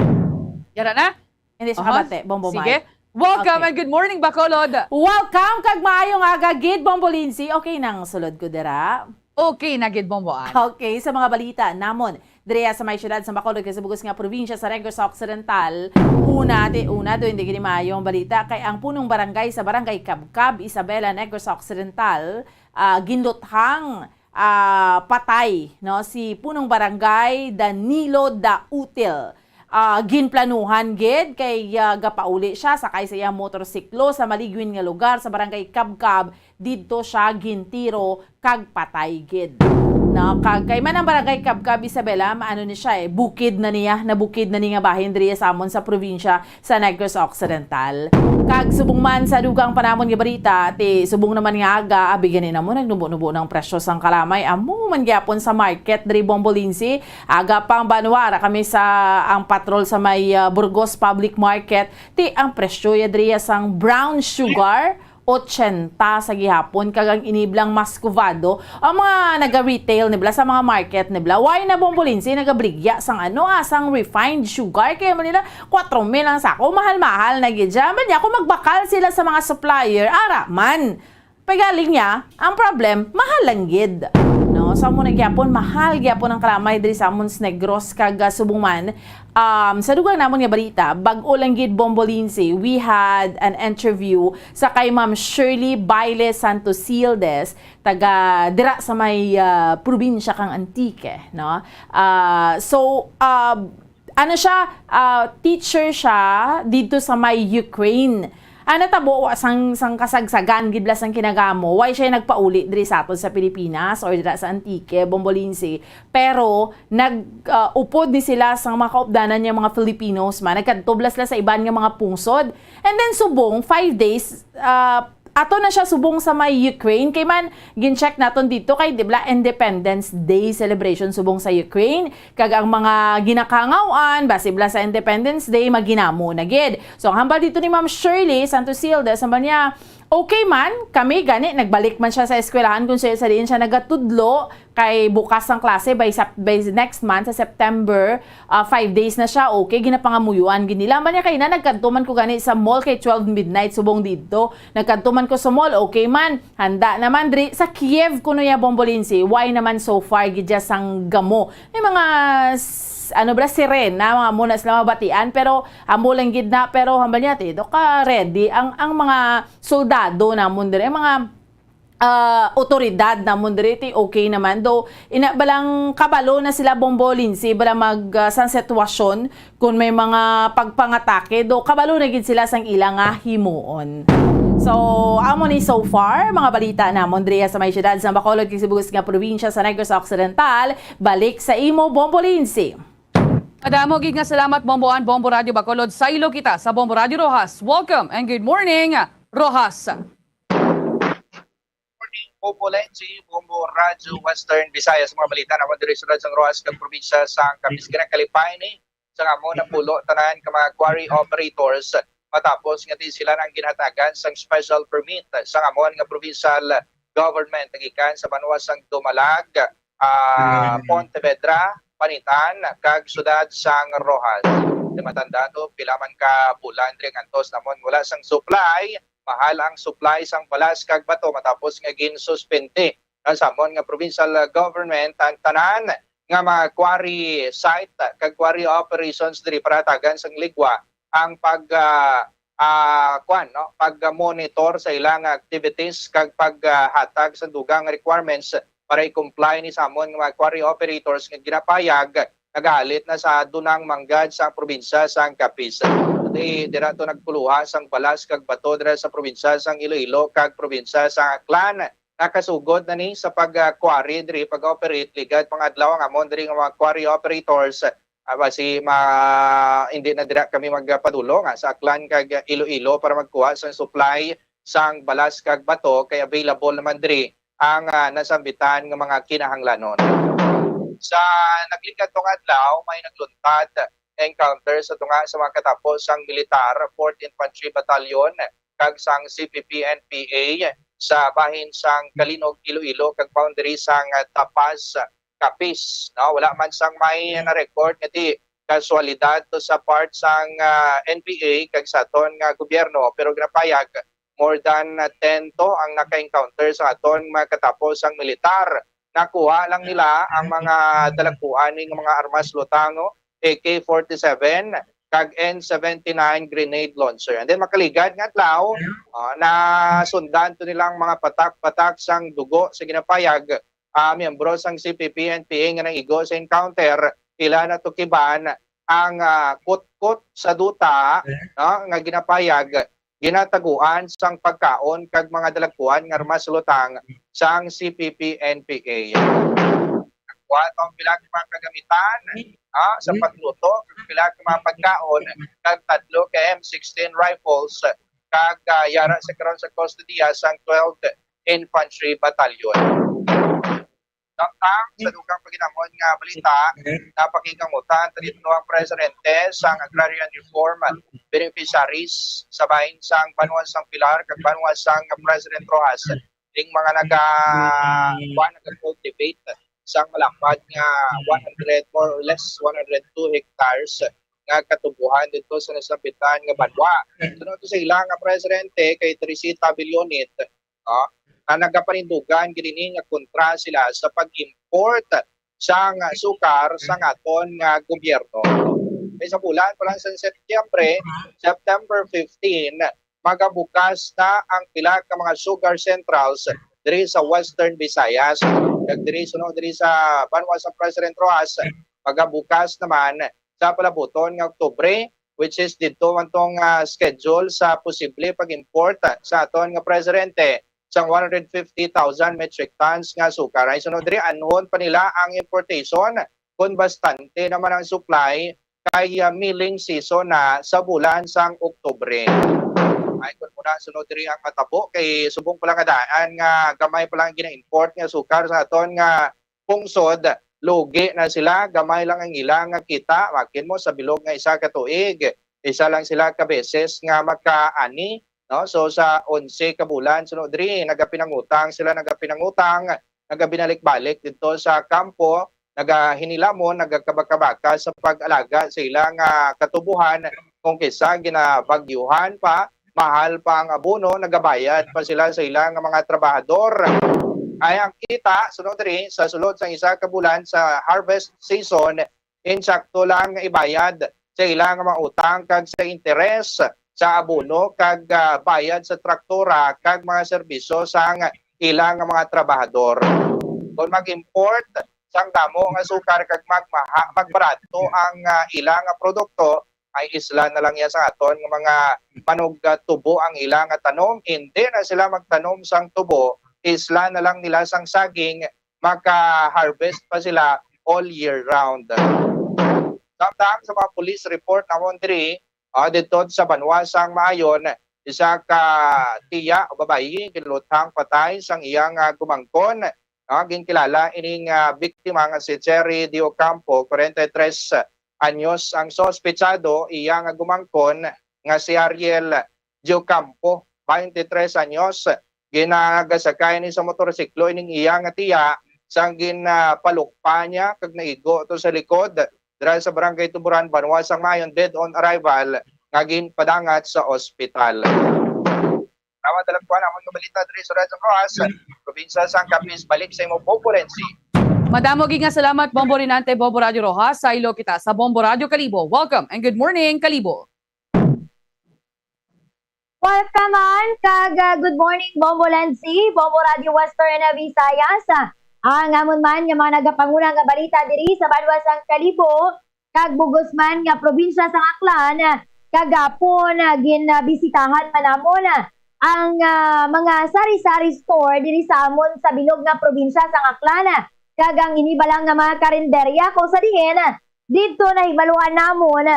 Yara na? Hindi siya kabate, Bombo Sige. Mike. Welcome Okay. and good morning, Bacolod. Welcome kag maayong aga gid Bombolinsi. Okay nang sulod ko dira. Okay na gid Bomboan. Okay, sa mga balita namon direya sa may syudad sa Bacolod kay sa bugos nga probinsya sa Negros Occidental. Una do hindi gini maayong balita kay ang punong barangay sa barangay Kabkab, Isabela, Negros Occidental, ginluthang patay no si punong barangay Danilo Dautil. Ginplanuhan gid kay gapauli siya sakay sa iyang motorsiklo sa maligwin nga lugar sa barangay Kabkab, didto siya gintiro kag patay gid. No, kag kay man ang barangay Kabkab, Isabela, maano ni siya bukid na niya, nabukid na niya bahin diri sa amon sa probinsya sa Negros Occidental. Kag subong man sa dugang panamon nga balita, ti subong naman nga aga, abiganin na mo nagnubo-nubo ng presyo sang kalamay. Amo man gyapon sa market diri Bombolinsi. Aga pang banwara kami sa ang patrol sa may Burgos Public Market. Ti ang presyo ya diri sang brown sugar 80 sa gihapon kagang iniblang Mascovado ang mga naga-retail nibla sa mga market nibla why na Bombolinsi nagabligya sang sang refined sugar kaya man nila 4,000 ang sako mahal-mahal na gidya man niya kung magbakal sila sa mga supplier ara man pagaling niya ang problem mahal lang gid no sa mo nagyapon mahal gyapon ang kalamay diri sa amon Negros kag subong man. Sa dugang namon nga balita, bag-o lang gid Bombolinsi, we had an interview sa kay Ma'am Shirley Baile Santosildes, taga dira sa may probinsya kang Antique, no? Ano siya, teacher siya dito sa may Ukraine. Natabo sang kasagsagan gidla sang kinagamo why siya nagpauli diri sa aton sa Pilipinas or dira sa Antique, Bombolinsi, pero upod ni sila sang mga kaupdanan niya mga Filipinos man nagkadtoblas la sa iban nga mga pungsod and then subong 5 days ato na siya subong sa may Ukraine kay man gin-check naton dito kay dibla Independence Day celebration subong sa Ukraine kag ang mga ginakangawan basibla sa Independence Day maginamo na gid. So ang hambal dito ni Ma'am Shirley Santosildes sabi niya okay man kami gani nagbalik man siya sa eskwelahan kung siya diin siya nagatudlo kay bukas ang klase by next month sa September 5 days na siya okay ginapangamuyuan ginilaman niya kay na nagkantuman ko gani sa mall kay 12 midnight subong dito nagkantuman ko sa mall okay man handa naman diri sa Kiev kuno ya Bombolinsi why naman so far gidya sang gamo may mga sirena mga muna sila mabatian pero amo lang gid na pero hambal niya do ka ready ang mga soldado namon dire mga otoridad namon dire okay naman do ina balang kabalo na sila Bombolinsi bala sa sitwasyon kung may mga pagpangatake do kabalo na gid sila sang ilang himuon. So, amo ni so far, mga balita na Mondria sa may syudad sa Bacolod, Kisibugos nga probinsya sa Negros Occidental, balik sa imo Bombolinsi. Adamo gig nga salamat Bomboan, Bombo Radio Bacolod sa ilo kita sa Bombo Radio Rojas. Welcome and good morning, Rojas. Bombolinsi, Bombo Radio Western Visayas, mga balita na Mondria sa Rojas ng probinsya sa Kapisgiran Kalipay sa amo na pulo tanan ka mga quarry operators matapos nga di sila nang ginhatagan sang special permit sa amon nga provincial government nagikan sa banwasang Dumalag, Pontevedra, Panitan kag sudad sang Rojas. Di matanda to pila man ka bulan diri ngantos namon wala sang supply, mahal ang supply sang balas kag bato matapos nga ginsuspende sa amon nga provincial government ang tanan nga mga quarry site kag quarry operations diri para tagan sang ligwa ang pag-monitor sa ilang activities kag paghatag sa dugang requirements para i-comply ni samon ng mga quarry operators nga ginapayag nagalit na sa dunang manggad sa probinsya sang Capiz. Dira to nagpuluha sang balas kag bato dira sa probinsya sang Iloilo kag probinsya sang Aklan. Nakasugod na ni sa pag-quarry diri pag-operate ligad pangadlaw ang amon diri nga mga quarry operators hindi na dira kami magpadulong sa Aklan kag Iloilo para magkuha sa supply sang balas kag bato kay available naman diri ang nasambitan nga mga kinahanglanon. Sa naglikat tong adlaw may nagluntad encounter sa tunga sa mga katapos sang militar 4th Infantry Battalion kag sang CPP-NPA sa bahin sang Kalinog, Iloilo kag boundary sang Tapas, Capiz. No, wala man sang may na-record nga di kasualidad to sa part sang NPA kag sa aton nga gobyerno, pero ginapayag more than 10 to ang naka-encounter sa aton mga katapos ang militar. Nakuha lang nila ang mga dalaguan ng mga armas lutango, AK-47 kag N79 grenade launcher. And then makaligad nga adlaw na sundan to nilang mga patak-patak sang dugo sa ginapayag miyembro sang CPP-NPA nga naigo sa encounter. Ila na tukiban ang kut-kut sa duta nga ginapayag ginataguan sang pagkaon kag mga dalaguan nga armas lutang sang CPP-NPA. Nakuha itong pilang mga kagamitan sa pagluto, pilang mga pagkaon kag 3 M16 rifles kag yara sa karon sa kustodiya sang 12th Infantry Battalion. Samtang sa dugang paginamon nga balita, napakikamutan dito ang presidente sang agrarian reform beneficiaries sa bahin sang Banwa sang Pilar kag Banwa sang President Rojas ding mga nag-cultivate sang malakad nga 100 more or less 102 hectares nga katubuhan dito sa nasambitan nga Banwa. Sunod sa ilang nga presidente kay Teresita Billonit, na nagapanindugan gini nga kontra sila sa pag-import sang sukar sa aton nga gobyerno. Kay sa bulan pa lang sa September 15, magabukas na ang pila ka mga sugar centrals diri sa Western Visayas. Kag diri sunod diri sa Banwa sa President Rojas, magabukas naman sa palabuton nga Oktubre, which is dito man tong schedule sa posible pag-import sa aton nga presidente sang 150,000 metric tons nga sukar. Ay sunod diri anhon pa nila ang importation kung bastante naman ang supply kay milling season na sa bulan sang Oktubre. Ay kun muna sunod diri ang matabo kay subong pala kadaan nga gamay pa lang gina-import nga sukar sa aton nga pungsod. Lugi na sila, gamay lang ang ilang nga kita. Makin mo sa bilog nga isa ka tuig, isa lang sila ka beses nga makaani. No? So sa 11 ka bulan sunod diri nagapinangutang sila, nagabinalik-balik dito sa kampo, nagahinilamo, nagakabaka-baka sa pag-alaga sa ilang katubuhan. Kung kisa ginabagyuhan pa, mahal pa ang abono, nagabayad pa sila sa ilang mga trabahador. Ay ang kita sunod diri sa sulod sang isa ka bulan sa harvest season, insakto lang ibayad sa ilang mga utang kag sa interes sa abono kag bayad sa traktora kag mga serbisyo sang ilang mga trabahador. Kung mag-import sang damo nga sukar kag magbarato ang ilang produkto, ay isla na lang yan sa aton nga mga panog tubo ang ilang tanom. Hindi na sila magtanom sang tubo, isla na lang nila sang saging, maka-harvest pa sila all year round. Samtang sa mga police report na diri dito sa Banwa sang Maayon, isa ka tiya o babayi kinlutang patay sang iyang gumangkon. Ginkilala ining biktima nga si Cherry Di Ocampo, 43 anyos ang sospechado. Iyang gumangkon nga si Ariel Di Ocampo, 23 anyos, ginagasakay ni sa motorsiklo ining iyang tiya sang ginapalukpa niya kag naigo to sa likod dahil sa Barangay Tuburan, Banwa sang Maayon, dead on arrival, ngagin padangat sa ospital. Tama talagpuan ang mga balita diri sa Radyo Rojas, probinsya sang Capiz, balik sa imo Poporensi. Madamo nga salamat Bombo Rinante, Bombo Radio Rojas, sa ilo kita sa Bombo Radio Kalibo. Welcome and good morning, Kalibo. Welcome on, kag good morning Bombo Lansi, Bombo Radio Western Visayas. Ang amon man nga mga nagapangunang nga balita diri sa Banwa sang Kalibo kag bugos man nga probinsya sang Aklan, kagapon ginbisitahan man namon ang mga sari-sari store diri sa amon sa bilog nga probinsya sang Aklan. Kag ang inibalang nga mga karinderya ko sa diin dito na hibaluan namon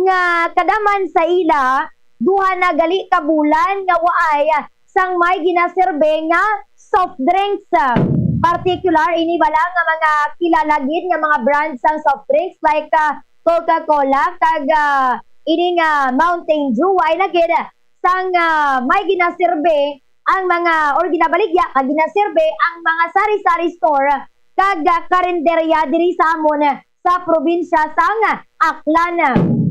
nga kadaman sa ila duha na gali ka bulan nga waay sang may ginaserbe nga soft drinks. Particular, ini wala nga mga kilalagid nga mga brands sang soft drinks like Coca-Cola, kag ini nga Mountain Dew, ay lagid sang may ginaserbe ang mga, or ginabaligya, kag ginaserbe ang mga sari-sari store, kag karinderya diri sa amon sa probinsya sang Aklan.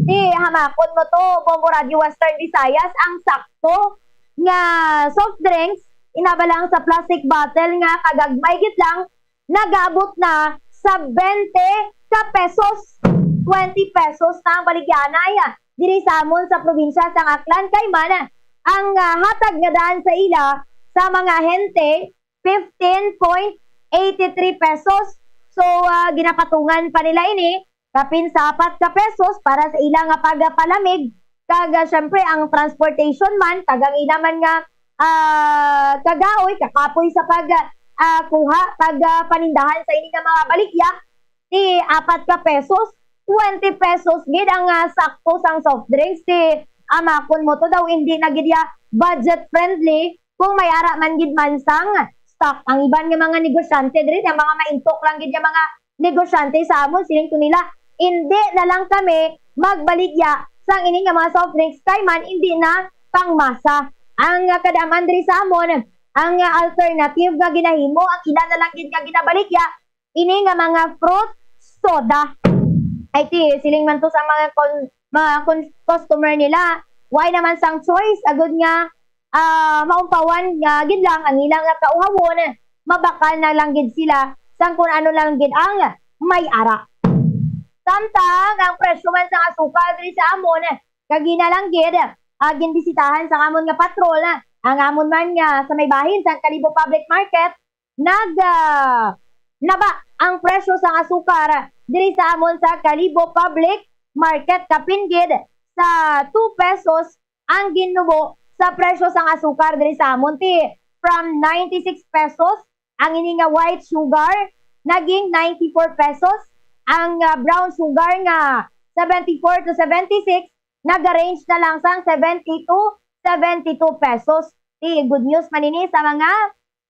Di hamakon mo to, Bombo Radio Western Visayas, ang sakto nga soft drinks, inabalang sa plastic bottle nga kagagmay git lang, nag-abot na sa 20 ka pesos. 20 pesos na ang baligyanay diri sa amon sa probinsya sang Aklan. Kay man, ang hatag nga daan sa ila sa mga hente, 15.83 pesos. So, ginapatungan pa nila ini, kapin sa 4 ka pesos para sa ilang pagpalamig. Kag syempre ang transportation man, kagang ila man nga kagaoy, kakapoy sa kuha, panindahan sa ini nga mga baligya, di 4 ka pesos, 20 pesos gid ang sakto sang soft drinks. Di amakon mo to daw hindi na gid ya budget friendly kung may ara man gid man sang stock. Ang iban nga mga negosyante diri, ang mga maintok lang gid yung mga negosyante sa amon, siling to nila, hindi na lang kami magbaligya sang ini nga mga soft drinks kay man hindi na pangmasa. Ang kadaman diri sa amon, ang alternative nga ginahimo, ang ila na lang gid nga ginabaligya, ini nga mga fruit soda. Ay ti siling man to sa mga customer nila, why naman sang choice agud nga maumpawan nga gid lang ang ilang kauhawon, mabakal na lang gid sila sang kung ano lang gid ang may ara. Samtang ang presyo man sang asukal diri sa amon, kagina lang gid ginbisitahan sa amon nga patrol, ang amon man nga sa may bahin sa Kalibo Public Market, naba ang presyo sang asukar diri sa amon sa Kalibo Public Market, kapinggid sa 2 pesos ang ginubo sa presyo sang asukar diri sa amon. From 96 pesos ang ini nga white sugar, naging 94 pesos. Ang brown sugar nga 74 to 76, nag-range na lang sang 70 to 72 pesos. Good news manini sa mga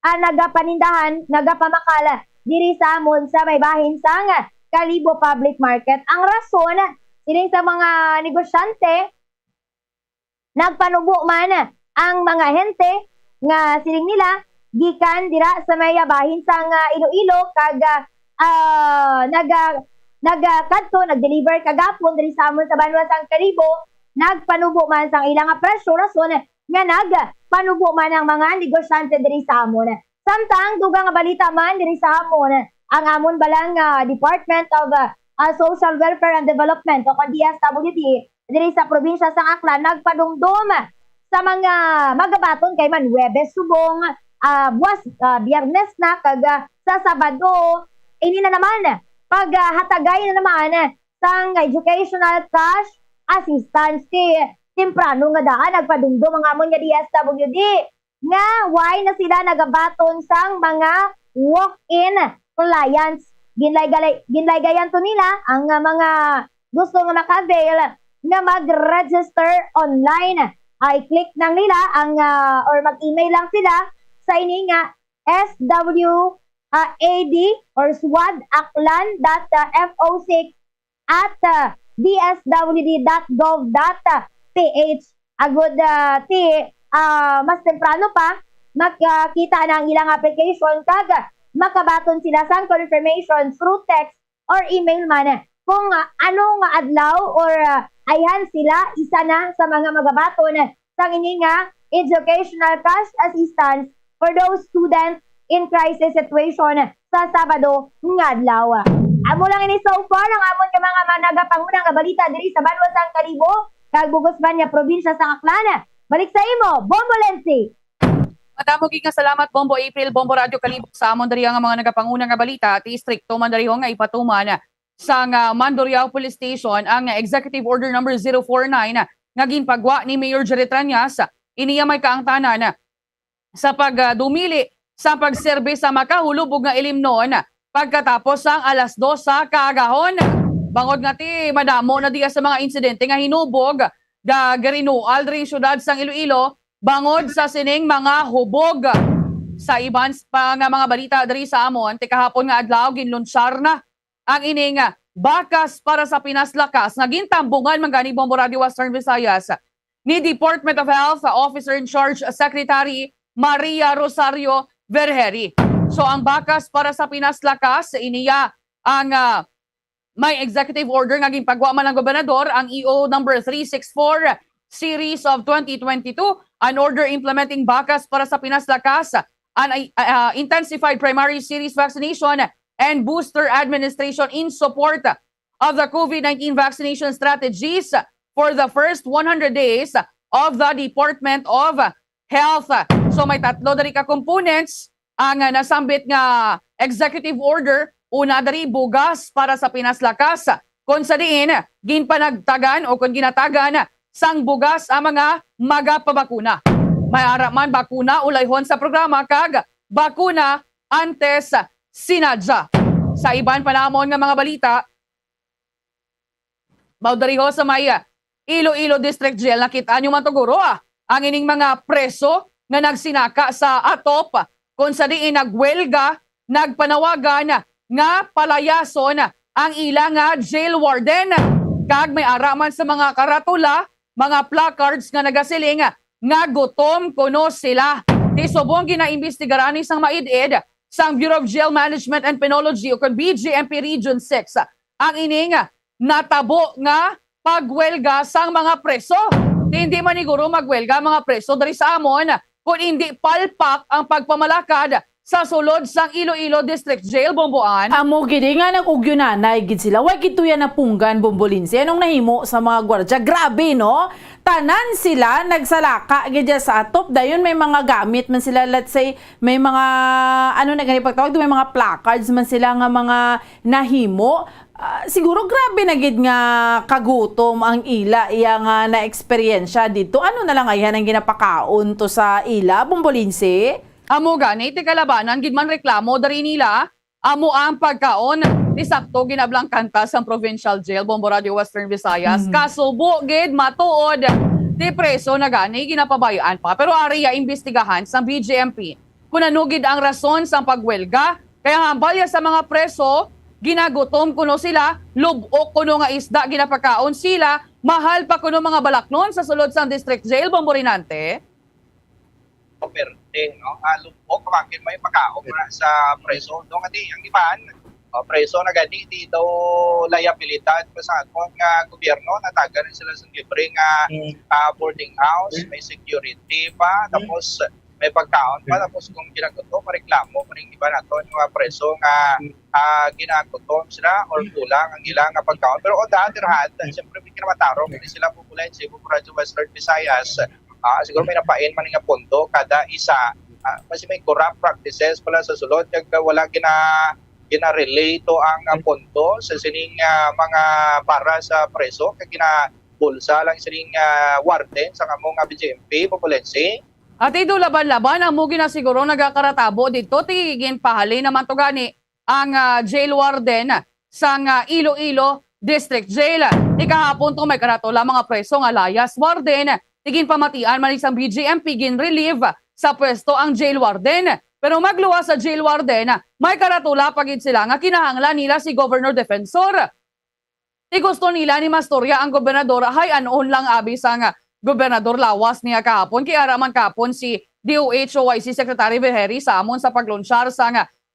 nagapanindahan, nagapamakala diri sa amon sa may bahin sang Kalibo Public Market. Ang rason, siling sa mga negosyante, nagpanubo man ang mga hente nga siling nila gikan dira sa may bahin sang Iloilo, kag nag-deliver kagapon diri sa amon sa Banwa sang Kalibo, nagpanubo man sang ilang presyo, rason nga nagpanubo man ang mga negosyante diri sa amon. Samtang dugang balita man diri sa amon, ang amon balang Department of Social Welfare and Development o DSWD diri sa probinsya sang Aklan, nagpadumdum sa mga magabaton kay man Huwebes subong, Biyernes na, kag sa Sabado ini na naman paghatagay na naman sang educational cash assistance. Temprano nga daan nagpadumdum ang amon nga DSWD nga why na sila nagabaton sang mga walk-in clients. Ginlaygayan to nila ang mga gusto nga maka-avail na mag-register online. Ay click nang nila ang or mag-email lang sila sa ini nga swad or swadaklan.foc@dswd.gov.ph. Agud mas temprano pa makita na ang ilang application, kag makabaton sila sang confirmation through text or email man kung anong adlaw or ayhan sila isa na sa mga magabaton sang ini nga educational cash assistance for those students in crisis situation sa Sabado nga adlaw. Amo lang ini so far ang amon nga mga nagapangunang nga balita diri sa Banwa sang Kalibo kag Bugos Banya probinsya sang Aklan. Balik sa imo, Bombo Lensi. Madamo gid nga salamat Bombo April, Bombo Radio Kalibo sa amon diri nga mga nagapangunang nga balita. Ti stricto man diri nga ipatuman sa Mandurriao Police Station ang Executive Order number 049 nga ginpagwa ni Mayor Jerry Tranyas. Iniya may kaangtanan sa pagdumili sa pagserbe sa makahulubog nga ilimnon pagkatapos sang 2:00 sa kaagahon. Bangod nga ti madamo na diya sa mga insidente nga hinubog da Garinual diri syudad sang Iloilo bangod sa sining mga hubog. Sa iban pa nga mga balita diri sa amon, ti kahapon nga adlaw ginlunsyar na ang ining bakas para sa Pinas Lakas nga gintambungan mangani Bombo Radio Western Visayas ni Department of Health Officer in Charge Secretary Maria Rosario Vergeri. So ang bakas para sa Pinas Lakas, iniya ang may executive order nga ginpagawa man ng gobernador, ang EO number 364 series of 2022, an order implementing bakas para sa Pinas Lakas, an intensified primary series vaccination and booster administration in support of the COVID-19 vaccination strategies for the first 100 days of the Department of Health. So may tatlo dari ka components ang nasambit nga executive order. Una dari bugas para sa Pinas Lakas, kung sa diin ginpanagtagan o kung ginatagan sang bugas ang mga magapabakuna. May araman bakuna ulayhon sa programa kag bakuna antes sinadya. Sa iban panamon nga mga balita, baudariho sa may Iloilo District Jail, nakita nyo man tuguro ang ining mga preso nga nagsinaka sa atop kung sa diin nagwelga, nagpanawagan nga palayason ang ilang jail warden. Kag may araman sa mga karatula, mga placards nga nagasiling nga gutom kuno sila. Tisubong ginaimbestigaran sang maid-ed sang Bureau of Jail Management and Penology o kung BJMP Region 6 ang ining natabo nga pagwelga sang mga preso. Hindi maniguro magwelga mga preso dari sa amon kung hindi palpak ang pagpamalakad sa sulod sang Iloilo District Jail, Bomboan. Amo gidi nga nag-ugyunan, gid sila. Wag ito yan na punggan, Bombolinsi. Anong nahimo sa mga gwardya? Grabe, no? Tanan sila, nagsalaka, gidya sa atop. Dayon may mga gamit man sila, let's say, may mga, ano na ganyan pagtawag, may mga placards man sila nga mga nahimo. Siguro grabe na gid nga kagutom ang ila iya nga na-eksperyensya dito. Ano na lang ayan ang ginapakaon to sa ila, Bombolinsi? Amo gani, ti kalabanan, gidman reklamo dari nila, amo ang pagkaon, ti sakto ginablang kanta sa Provincial Jail, Bombo Radio Western Visayas. Kasubo, gid, matuod, ti preso na gani, ginapabayaan pa. Pero ariya imbestigahan sa BJMP, kung anugid ang rason sa pagwelga, kaya hambalya sa mga preso, ginagutom kuno sila, lubok kuno nga isda, ginapakaon sila, mahal pa kuno mga balaknon sa sulod sa District Jail, Bombo Rinante. No? Lubok, bakit may pagkaong sa preso. Doon nga ang iban, preso na gani dito liabilidad pa sa atong gobyerno, nataga rin sila sa libre nga boarding house, may security pa, tapos may pagkaon pa, tapos kung ginagutom, mareklamo pa rin iba nato yung preso nga ginagutom sila or kulang ang ilang pagkaon. Pero on the other hand, siyempre may kinamatarong, hindi sila pupulan sa Bombo Radio Western Visayas. Siguro may napain man nga pondo kada isa kasi may corrupt practices pala sa sulod kag wala gina-relate to ang pondo sa sining mga para sa preso kag ginabulsa lang sining warden sa among BJMP Populense. At ito laban-laban ang mugi na siguro nagakaratabo dito tigigin pahali naman to gani ang jail warden sa Iloilo District Jail. Ikahapon to may karatula mga preso nga layas warden. Tigin pamatian man isang BJMP gin-relieve sa pwesto ang jail warden. Pero magluwa sa jail warden, may karatula pagid sila nga kinahanglan nila si Governor Defensor. Gusto nila ni Mastorya ang gobernador, hay anon lang abi sa gobernador lawas niya kahapon. Kaya araman kahapon si DOH-OIC Secretary Vergeri sa amon sa paglunsyar sa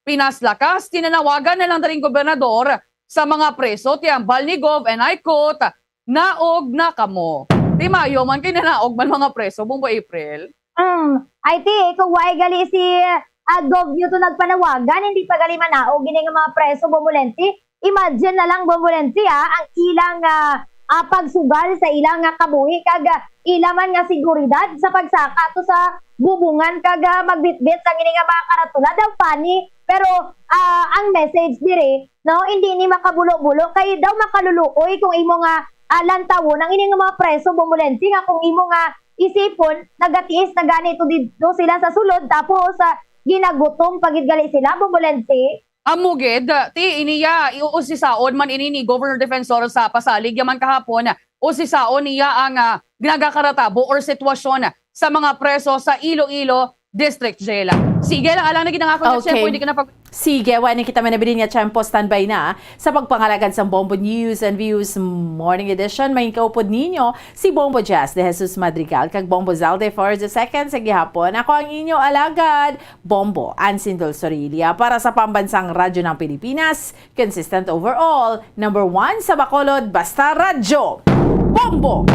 Pinas Lakas. Tinanawagan na lang daring gobernador sa mga preso, tiambal ni Gov and I quote, naog na kamo. Di mayo man kinanaog man mga preso, Bombo April. Ay ti, kung why gali si Gov to nagpanawagan, hindi pa gali manaog, gini nga mga preso, Bombolensi. Imagine na lang, Bombolensi, ang ilang pagsugal sa ilang kabuhi, kag ilaman nga seguridad sa pagsaka to sa bubungan, kag magbitbit sa gini nga mga karatula, daw funny. Pero ang message dire, no, hindi ni makabulo-bulo, kay daw makaluluoy kung imo nga lantawon ang ining mga preso, Bombolensi, nga kung imo nga isipon, nagatiis na ganito dito sila sa sulod, tapos ginagutom pagid gali sila, Bombolensi. Amugid, ti iniya iuusisaon man ini ni Governor Defensor sa pasalig yaman kahapon o si sao niya ang ginagakaratabo or sitwasyon sa mga preso sa Iloilo District Jail. Sige lang, alang na ginangako na siya, hindi ka na pag... Sige, wani kita manabilin niya tiyempo standby na sa pagpangalagan sa Bombo News and Views Morning Edition. May kaupod ninyo si Bombo Jazz de Jesus Madrigal kag Bombo Zalde for the second sa gihapon. Ako ang inyo alagad, Bombo Ansindol Sorilia para sa Pambansang Radyo ng Pilipinas. Consistent overall, number 1 sa Bacolod, basta radyo. Bombo!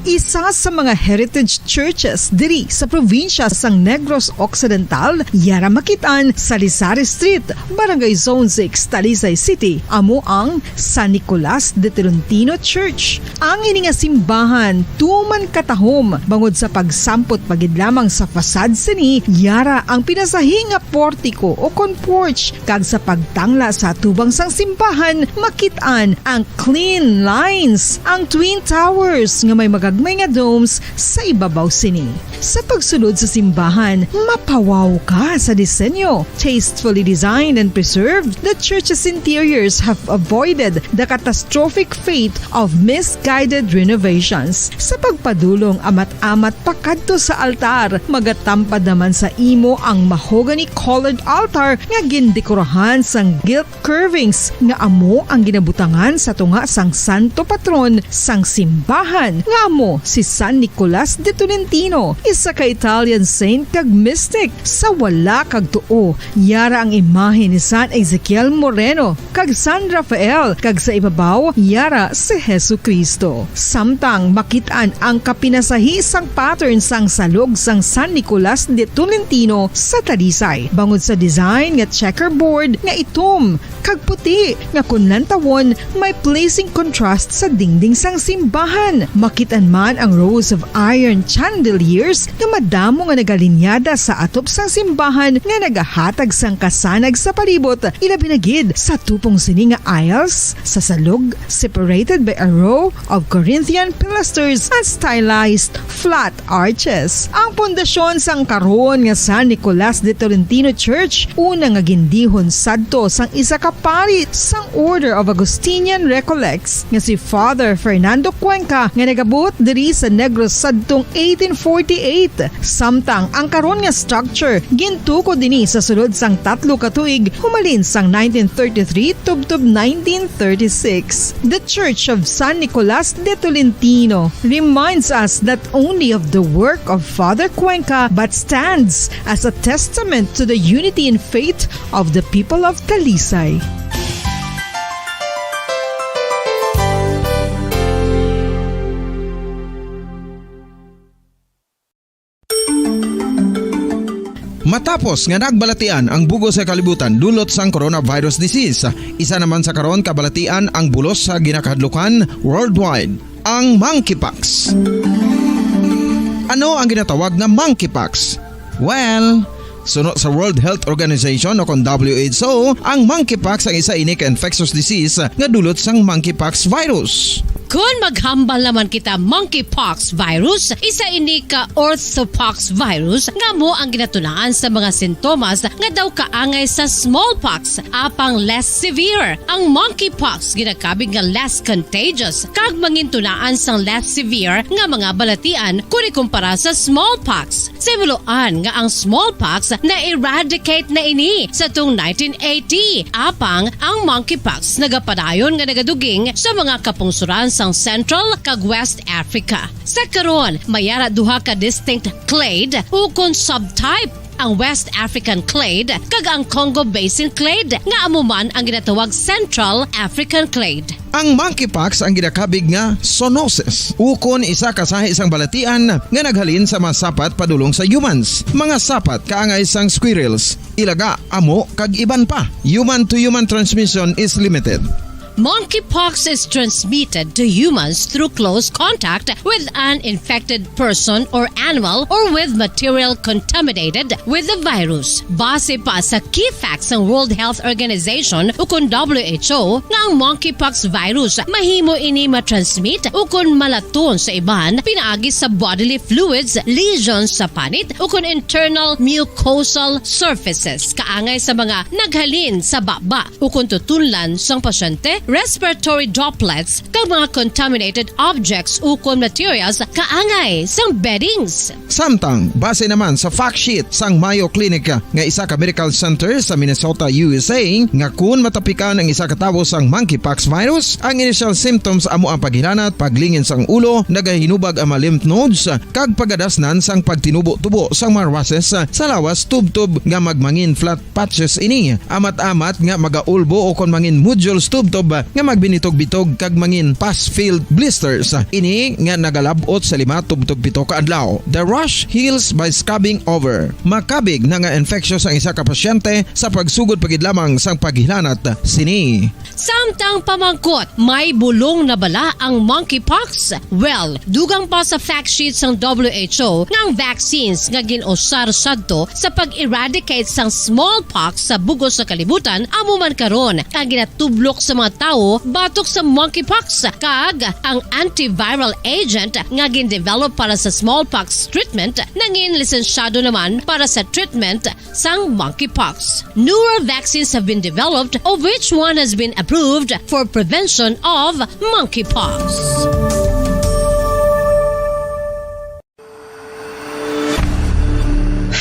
Isa sa mga heritage churches diri sa probinsya sang Negros Occidental, yara makitaan sa Lizares Street, Barangay Zone 6, Talisay City, amo ang San Nicolas de Tolentino Church. Ang ini nga simbahan tuman katahom bangod sa pagsampot pagid lamang sa fasad sini, yara ang pinasahi nga portiko o porch kag sa pagtangla sa tubang sang simbahan makitaan ang clean lines, ang twin towers nga may magagmay nga domes sa ibabaw sini. Sa pagsulod sa simbahan, mapawaw ka sa disenyo. Tastefully designed and preserved, the church's interiors have avoided the catastrophic fate of misguided renovations. Sa pagpadulong amat-amat pakadto sa altar, magatampad naman sa imo ang mahogany colored altar nga gindekorahan sang gilt curvings nga amo ang ginabutangan sa tunga sang santo patron sang simbahan nga amo si San Nicolas de Tolentino, isa ka Italian saint kag mystic. Sa wala kag tuo, yara ang imahe ni San Ezekiel Moreno kag San Rafael kag sa ibabaw yara si Jesucristo. Samtang makitaan ang kapinasahi sang pattern sang salog sang San Nicolas de Tolentino sa Talisay, bangod sa design nga checkerboard nga itom kag puti nga kunlantawon may pleasing contrast sa dingding sang simbahan. Makitaan man ang rows of iron chandeliers nga madamo nga nagalinyada sa atop sang simbahan nga nagahatag sang kasanag sa palibot, ilabi na gid sa tupong sini nga aisles sa salog separated by a row of Corinthian pilasters and stylized flat arches. Ang pundasyon sang karon nga San Nicolas de Tolentino Church una nga gindihon sadto sang isa ka pari sang Order of Augustinian Recollects nga si Father Fernando Cuenca nga nagabot diri sa Negros sadtong 1848. Samtang ang karon nga structure gintuko dinhi sa sulod sang 3 ka tuig humalin sang 1933 tubtob 1936. The Church of San Nicolas de Tolentino reminds us not only of the work of Father Cuenca but stands as a testament to the unity and faith of the people of Talisay. Matapos nga nagbalatian ang bugos sa kalibutan dulot sang coronavirus disease, isa naman sa karon kabalatian ang bulos sa ginakahadlukan worldwide, ang monkeypox. Ano ang ginatawag na monkeypox? Well, sunod sa World Health Organization o kung WHO, ang monkeypox ang isa ini ka infectious disease nga dulot sang monkeypox virus. Kung maghambal naman kita monkeypox virus, isa ini ka orthopox virus nga mo ang ginatunaan sa mga sintomas nga daw kaangay sa smallpox, apang less severe. Ang monkeypox ginakabig nga less contagious kag mangintunaan sang less severe nga mga balatian kung ikumpara sa smallpox. Simuloan nga ang smallpox na-eradicate na ini sa tung 1980, apang ang monkeypox nagapadayon nga nagaduging sa mga kapungsuran sang Central kag West Africa. Sa karon, mayara duha ka distinct clade ukon subtype, ang West African clade kag ang Congo Basin clade nga amuman ang ginatawag Central African clade. Ang monkeypox ang ginakabig nga zoonosis, ukon isa ka sa isang balatian nga naghalin sa mga sapat padulong sa humans. Mga sapat kaangay sang squirrels, ilaga, amo kag iban pa. Human to human transmission is limited. Monkeypox is transmitted to humans through close contact with an infected person or animal or with material contaminated with the virus. Base pa sa key facts ng World Health Organization o kung WHO nga ang monkeypox virus mahimo ini matransmit o kung malaton sa iban pinaagi sa bodily fluids, lesions sa panit o kung internal mucosal surfaces kaangay sa mga naghalin sa baba o kung tutunlan sang pasyente, respiratory droplets kag mga contaminated objects o kung materials kaangay sang beddings. Samtang, base naman sa fact sheet sang Mayo Clinic nga isa ka medical center sa Minnesota, USA, nga kun matapikan ang isa ka tawo sang monkeypox virus, ang initial symptoms amo ang paghilanat, paglingin sang ulo, nagahinubag ang mga lymph nodes, kag pagadasnan sang pagtinubo-tubo sang mga rashes sa lawas tub-tub nga magmangin flat patches ini. Amat-amat nga magaulbo o kon mangin nodules tub-tub nga magbinitog-bitog kag mangin pus-filled blisters. Ini nga nagalabot sa 5-7 ka adlaw. The rash heals by scabbing over. Makabig na nga infectious ang isa ka pasyente sa pagsugod pagid lamang sang paghilanat sini. Samtang pamangkot, may bulong na bala ang monkeypox? Well, dugang pa sa fact sheet sang WHO ng vaccines nga ginusar sadto sa pag-eradicate sang smallpox sa bugos sa kalibutan amo man karon ang ginatublok sa mga tao batok sa monkeypox kag ang antiviral agent nga gin-develop para sa smallpox treatment nangin lisensyado naman para sa treatment sang monkeypox. Newer vaccines have been developed of which one has been approved for prevention of monkeypox.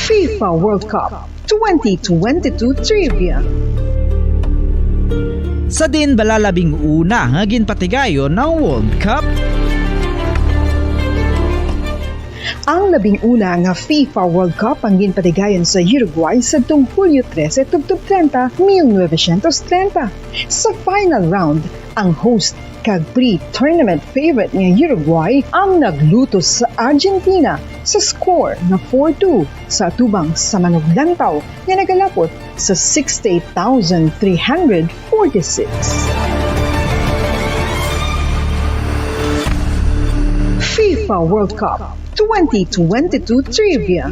FIFA World Cup 2022 Trivia. Sa din balalabing una nga ginpatigayon ng World Cup. Ang labing una nga FIFA World Cup ang ginpatigayon sa Uruguay sa Hulyo 13, 1930. Sa final round, ang host kag pre-tournament favorite ng Uruguay ang nagluto sa Argentina sa score na 4-2 sa tubang sa manuglantaw na nagalapot sa 68,346. FIFA World Cup 2022 Trivia.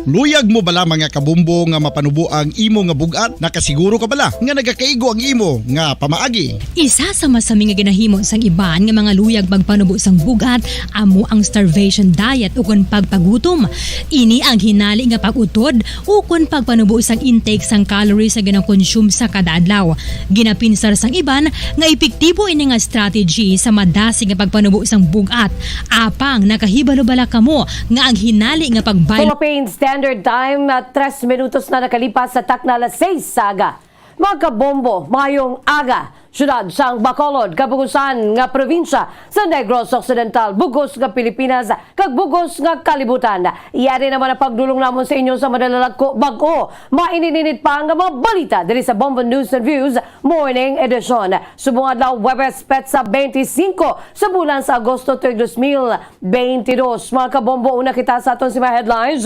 Luyag mo bala mga kabumbo nga mapanubo ang imo nga bugat? Nakasiguro ka bala nga nagakaigo ang imo nga pamaagi? Isa sa masami nga ginahimo sang iban nga mga luyag magpanubo sang bugat amo ang starvation diet ukon pagpagutom. Ini ang hinali nga pag-utod ukon pagpanubo sang intake sang calories nga gina-consume sa kada adlaw. Ginapinsar sang iban nga epektibo ini nga strategy sa madasi nga pagpanubo sang bugat. Apang nakahibalo bala kamo nga ang hinali nga pagbaylo Philippine Standard Time at 3 minutos na nakalipas sa takna alas 6 sa aga. Mga kabombo, mayong aga, syudad sang Bacolod, kabugusan nga probinsya sa Negros Occidental, bugos nga Pilipinas, kag bugos nga kalibutan. Iyari naman ang pagdulong namon sa inyo sa madalalagko bago. Maininit pa nga mga balita diri sa Bombo News and Views Morning Edition. Subong adlaw Webes Petsa 25 sa bulan sa Agosto 2022. Mga kabombo, una kita sa aton si mga headlines.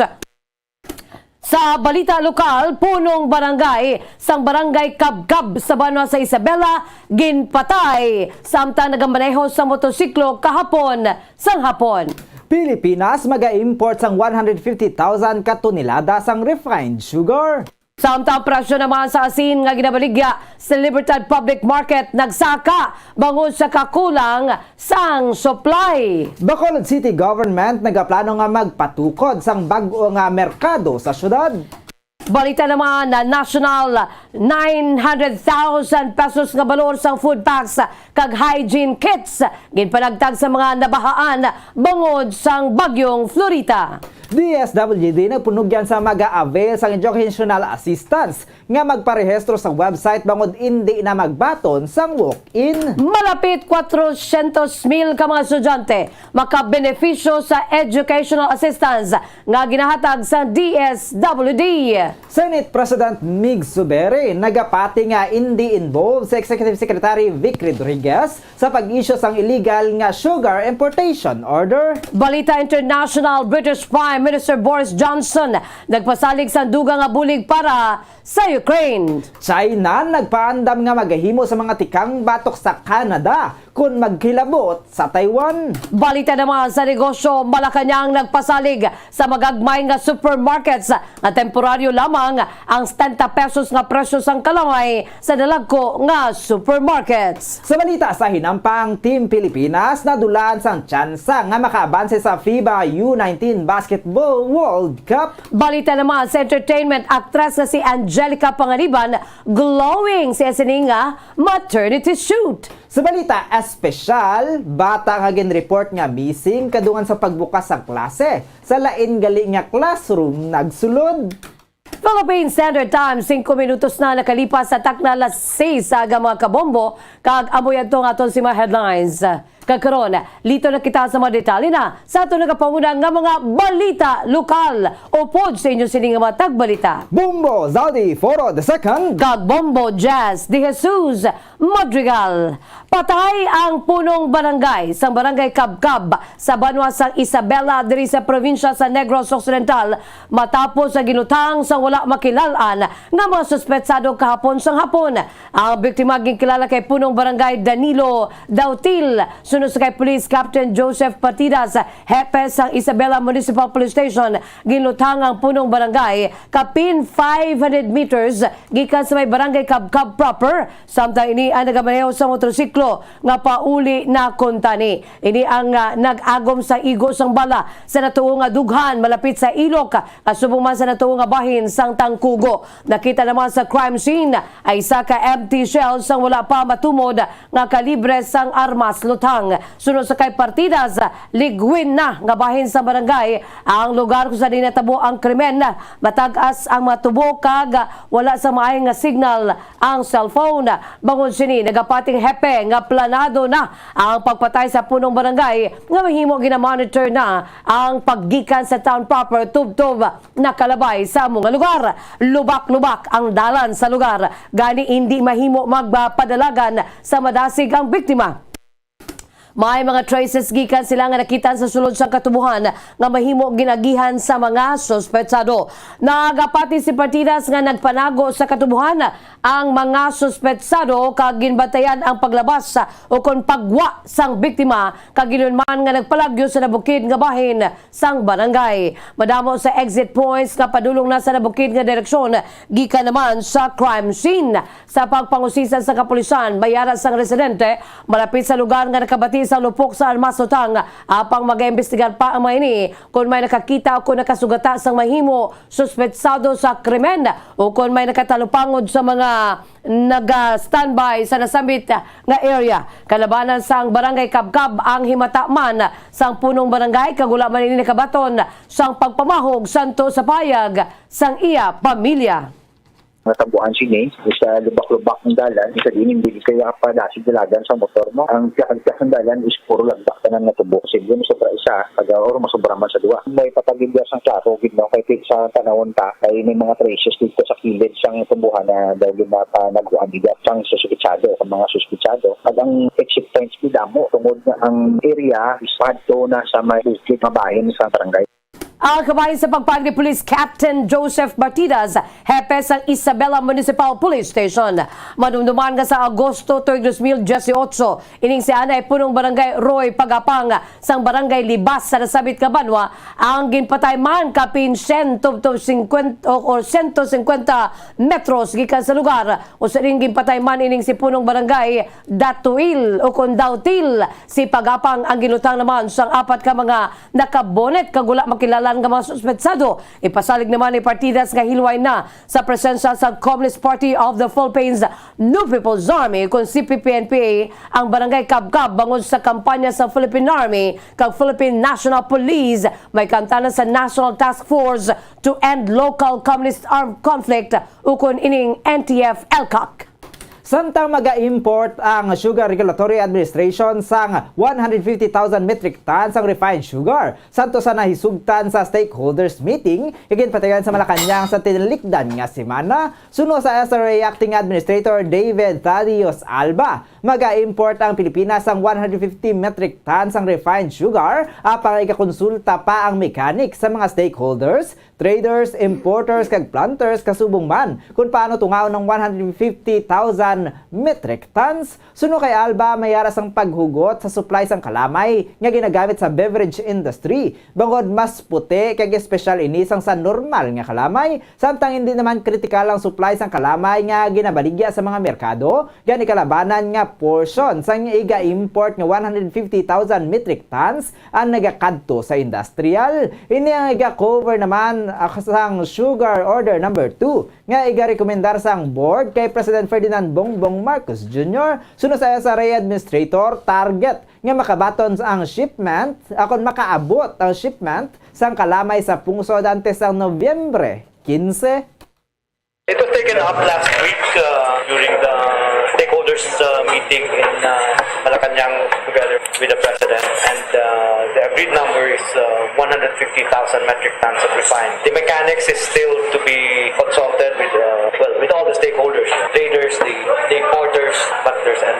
Sa balita lokal, punong barangay sang barangay Kabkab sa Banwa sa Isabela ginpatay samtang nagamaneho sa motosiklo kahapon sang hapon. Pilipinas maga-import sang 150,000 ka tonelada sang refined sugar. Samtang presyo naman sa asin nga ginabaligya sa Libertad Public Market nagsaka bangod sa kakulang sang supply. Bacolod City Government nagaplano nga magpatukod sang bag-o nga merkado sa syudad. Balita naman na national 900,000 pesos nga balor sang food packs kag hygiene kits ginpanagtag sa mga nabahaan bangod sang bagyong Florita. DSWD nagpunugyan sa mag-a-avail sa educational assistance nga magparehistro sa website bangod hindi na magbaton sang walk-in. Malapit 400,000 ka mga estudyante makabenepisyo sa educational assistance nga ginahatag sa DSWD. Senate President Mig Zuberi Ukraine nagapati nga hindi involved sa Executive Secretary Vic Rodriguez sa pag-issue sang illegal nga sugar importation order. Balita International, British Prime Minister Boris Johnson nagpasalig sa dugang nga bulig para sa Ukraine. China nagpaandam nga maghimo sa mga tikang batok sa Canada kung magkilabot sa Taiwan. Balita naman sa negosyo, Malacanang nagpasalig sa magagmay nga supermarkets na temporaryo lamang ang 70 pesos nga presyo sang kalamay sa dalagko nga supermarkets. Sa balita sa hinampang Team Pilipinas, nadulaan sang tsansa nga makaabanse sa FIBA U19 Basketball World Cup. Balita naman sa entertainment, actress na si Angelica Panganiban glowing sa sininga maternity shoot. Sa balita espesyal, bata nga ginreport nga missing kadungan sa pagbukas sa klase. Sa lain gali nga classroom nagsulod. Philippine Standard Time, 5 minutos na nakalipas sa takna alas 6 sa aga mga kabombo, kag amoy ato nga aton si mga headlines. Kagkaroon, lito na kita sa mga detalye na sa ato nagapanguna nga mga balita lokal o pod sa inyo sining nga mga tagbalita. Bombo Zaldi Foro II kag Bombo Jazz de Jesus Madrigal. Patay ang punong barangay sang barangay Kabkab sa banwa sang Isabela diri sa probinsya sa Negros Occidental matapos sa ginutang sang wala makilalan nga mga suspetsado kahapon sang hapon. Ang biktima ginkilala kay punong barangay Danilo Dautil, sunod sa kay Police Captain Joseph Partidas, hepe sang Isabela Municipal Police Station. Ginlutang ang punong barangay kapin 500 meters gikan sa may barangay Kabkab proper. Samtang ini ang nagamaneho sa motorsiklo nga pauli na kontani. Ini ang nag-agom sa igo sang bala sa natuo nga dughan malapit sa ilok kasubong man sa natuo nga bahin sang Tangkugo. Nakita naman sa crime scene ay isa ka empty shell sang wala pa matumod nga kalibre sang armas lutang. Sunod sa kay Partidas, ligwin na nga bahin sa barangay ang lugar kung saan natabo ang krimen. Matagas ang matubo kag wala sa maayong nga signal ang cellphone. Bangon sini nagapating hepe nga planado na ang pagpatay sa punong barangay nga mahimo ginamonitor na ang paggikan sa town proper tubtob na kalabay sa mga lugar. Lubak-lubak ang dalan sa lugar gani hindi mahimo magpadalagan sa madasig ang biktima. May mga traces gikan sila nga nakitan sa sulod sa katubuhan nga mahimo ginagihan sa mga suspetsado. Nagapati si Partidas nga nagpanago sa katubuhan ang mga suspetsado kag ginbatayan ang paglabas o kon pagwa sang biktima kag ginunman nga nagpalagyo sa nabukid nga bahin sang barangay. Madamo sa exit points nga padulong na sa nabukid nga direksyon gikan naman sa crime scene. Sa pagpangusisan sa kapulisan, bayara sang residente malapit sa lugar nga nakabati sa lupok sa armas lutang apang mag-imbestigar pa ang mga ini kung may nakakita o kung nakasugata sang mahimo suspetsado sa krimen o kung may nakatalupangod sa mga nag-standby sa nasambit nga area. Kalabanan sang barangay Kabkab ang himata man sang punong barangay kagula man ini nakabaton sang pagpamahog santo sa payag sang iya pamilya. Natabuan sini sa lubak-lubak ng dalan, isa din hindi kaya pa dasig dalagan sa motor mo. Ang tiyak ng dalan is puro lagdak tanan na tubok. Sige mo sobra isa, pag or masobra man sa duwa. May patagibya sang klaro gid no kay sa tanawon ta kay may mga traces dito sa kilid sang tubuhan na dahil na pa nagkuan dito sang suspitsado, ang mga suspitsado. Pag ang exit points pidamo tungod na ang area is padto na sa may bukid nga bahin sa barangay. Ang kabahin sa pagpag ni Police Captain Joseph Partidas, hepe sa Isabela Municipal Police Station. Manumduman nga sa Agosto 2018, ining si Anay punong barangay Roy Pagapang sang barangay Libas sa nasabit Kabanwa ang ginpatay man kapin 150 or 150 metros gikan sa lugar. O sa ring ginpatay man ining si punong barangay Datuil o Kondautil. Si Pagapang ang ginutang naman sang apat ka mga nakabonet kagula makilala nga mga suspetsado. Ipasalig naman ni Partidas nga hilway na sa presensya sa Communist Party of the Philippines New People's Army kung CPP-NPA ang barangay Kabkab bangod sa kampanya sa Philippine Army kag Philippine National Police may kantana sa National Task Force to End Local Communist Armed Conflict ukon ining NTF-ELCOC. Samtang mag-import ang Sugar Regulatory Administration sang 150,000 metric tons ang refined sugar. Santo sa nahisugtan sa stakeholders meeting, higin patigan sa Malacanang sa tinalikdan nga semana, suno sa SRA Acting Administrator David Thaddeus Alba. Mag-import ang Pilipinas sang 150 metric tons ang refined sugar, apang ikakonsulta pa ang mechanic sa mga stakeholders, traders, importers, kag planters kasubong man kung paano tungaw ng 150,000 metric tons. Suno kay Alba, mayaras ang paghugot sa supply sang kalamay nga ginagamit sa beverage industry. Bangod mas puti kag espesyal ini sang sa normal nga kalamay, samtang hindi naman kritikal ang supply sang kalamay nga ginabaligya sa mga merkado, gani kalabanan nga portion sang iga-import nga 150,000 metric tons ang nagakadto sa industrial. Ini ang iga-cover naman sang Sugar Order number 2 nga iga-rekomendar sang board kay President Ferdinand Bongbong Marcos Jr. Suno sa SRA Administrator, target nga makabaton ang shipment, akon makaabot ang shipment sang kalamay sa pungsod antes sang Nobyembre 15. It was taken up last week during the stakeholders meeting in Malacanang together with the President, and the agreed number is 150,000 metric tons of refined. The mechanics is still to be consulted with all the stakeholders, traders, the importers, butlers, and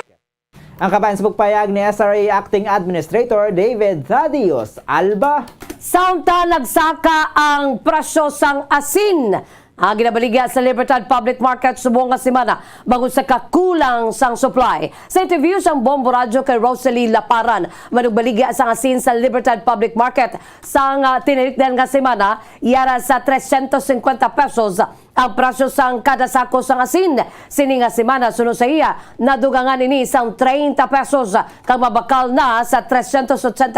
ang kabayan sa pagpayag ni SRA Acting Administrator David Thaddeus Alba. Samta nagsaka ang presyo sang asin. Ang ginabaligya sa Libertad Public Market subong nga semana bago sa kakulang sang supply. Sa interview sang Bombo Radio kay Rosalie Laparan, manugbaligya sang asin sa Libertad Public Market sang tinilikdan nga semana, yara sa 350 pesos ang presyo sang kada sako sang asin. Sini nga semana suno sa iya, nadugangan ini sang 30 pesos kang mabakal na sa 380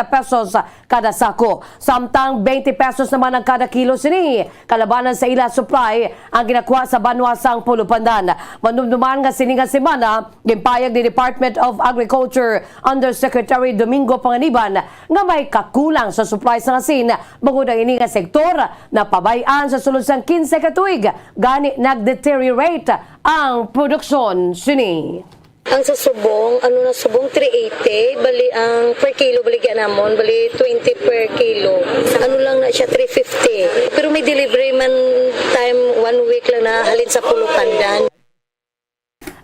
pesos kada sako. Samtang 20 pesos naman ang kada kilo sini. Kalabanan sa ila supply ang ginakuha sa banwa sang Pulupandan. Manumduman nga sini nga semana, gimpayag ni Department of Agriculture Undersecretary Domingo Panganiban nga may kakulang sa supply sang asin bangod ang ini nga sektor na pabayan sa sulod sang 15 ka tuig. Gani nag-deteriorate ang produksyon sini. Ang sa subong, subong 380, bali ang per kilo baligyan namon, bali 20 per kilo. Lang na siya 350. Pero may delivery man time 1 week lang na halin sa Pulupandan.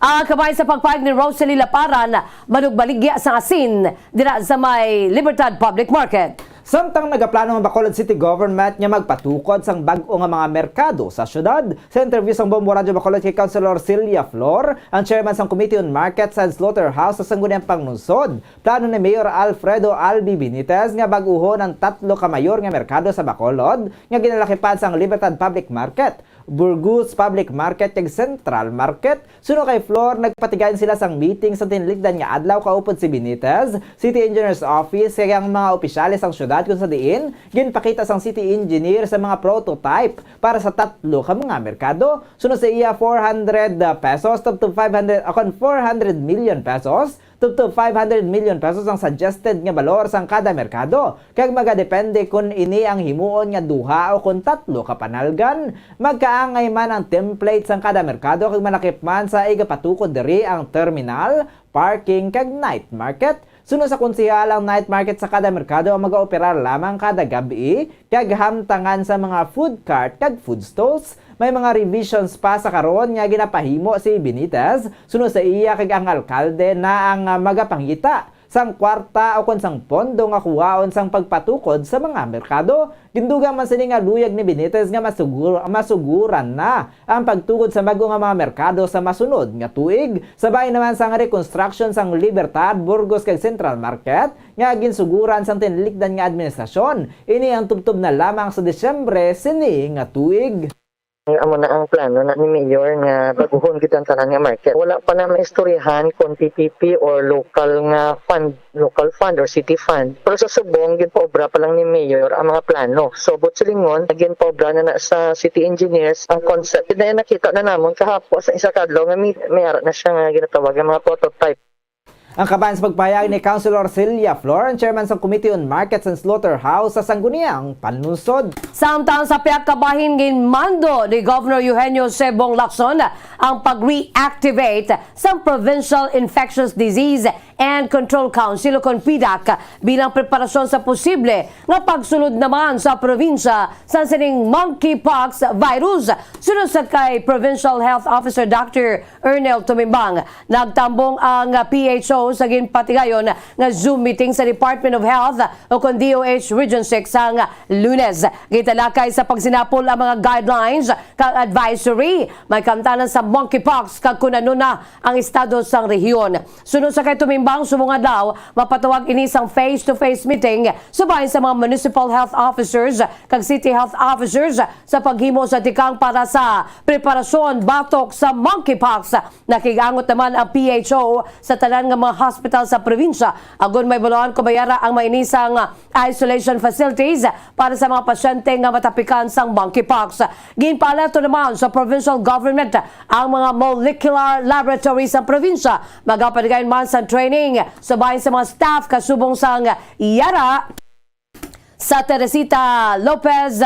Kabay sa pagpayag ni Rosalie Laparan, manugbaligya sa asin dira sa may Libertad Public Market. Samtang nagaplano ang Bacolod City Government nga magpatukod sang bag-o nga mga merkado sa syudad. Sa interview sang Bombo Radio Bacolod kay Councilor Celia Flor, ang chairman sang Committee on Markets and Slaughterhouse sa Sangguniang Panglungsod, plano ni Mayor Alfredo Albi Benitez nga bag-uhon ang 3 ka mayor nga merkado sa Bacolod nga ginalakipan sang Libertad Public Market, Burgos Public Market kag Central Market. Suno kay Flor, nagpatigayon sila sang meeting sa tinilikdan nga adlaw kaupod si Benitez, City Engineer's Office kay ang mga opisyales sang syudad kung sa diin ginpakita sang city engineer sa mga prototype para sa 3 ka mga merkado. Suno sa iya 400 pesos to 500 400 million pesos to 500 million pesos ang suggested nga balor sang kada merkado. Kag magadepende kung ini ang himuon nga duha o kung 3 ka panalgan. Magkaangay man ang template sang kada merkado kag malakip man sa igapatukod diri ang terminal, parking kag night market. Suno sa konsehal ang night market sa kada merkado ang mag-operar lamang kada gabi kag hamtangan sa mga food cart kag food stalls. May mga revisions pa sa karon nga ginapahimo si Benitez. Suno sa iya kag ang alkalde na ang magapangita sang kwarta o kon sang pondo nga kuwaon sang pagpatukod sa mga merkado. Gindugang man sini nga luyag ni Benitez nga masuguran na ang pagtukod sa bago nga mga merkado sa masunod nga tuig. Sabay naman sang reconstruction sang Libertad, Burgos kag Central Market nga ginsuguran sang tinilikdan nga administrasyon. Ini ang tubtob na lamang sa Desyembre sini nga tuig. Amo na ang plano na ni Mayor nga baguhon kitang tanan nga market. Wala pa na maistoryahan kung PPP or local fund or city fund. Pero sa subong ginpaobra pa lang ni Mayor ang mga plano. So but silingon ginpaobra na sa city engineers ang concept. Na nakita na namon kahapon sa isa kadlaw nga may ara na siya nga ginatawag nga mga prototype. Ang kabayan sa pagpahayag ni Councilor Celia Flor, ang chairman sa Committee on Markets and Slaughterhouse sa Sangguniang panunsod. Samtang sa piyak kabahin ngin mando ni Governor Eugenio Sebong Lacson ang pag-reactivate sa Provincial Infectious Disease and Control Council o CONPIDAC bilang preparasyon sa posible nga pagsulod naman sa probinsya sa sining monkeypox virus. Sunod sa kay Provincial Health Officer Dr. Ernel Tumimbang, nagtambong ang PHO sa ginpatigayon nga Zoom meeting sa Department of Health o kon DOH Region 6 ang Lunes. Gitalakay sa pagsinapol ang mga guidelines kag advisory may kamtanan sa monkeypox kag kunano na ang estado sang rehiyon. Sunod sa kay Tumimbang, sumunga daw mapatawag ini sang face-to-face meeting subahin sa mga municipal health officers kag city health officers sa paghimo sa tikang para sa preparasyon batok sa monkeypox. Nakigangot naman ang PHO sa tanan nga mga hospital sa probinsya agon may buluhan kumayara ang mainisang isolation facilities para sa mga pasyente nga matapikan sang monkeypox. Ginpalato naman sa provincial government ang mga molecular laboratories sa probinsya. Magapaligay man sa training subahin sa mga staff kasubong sang IARA sa Teresita Lopez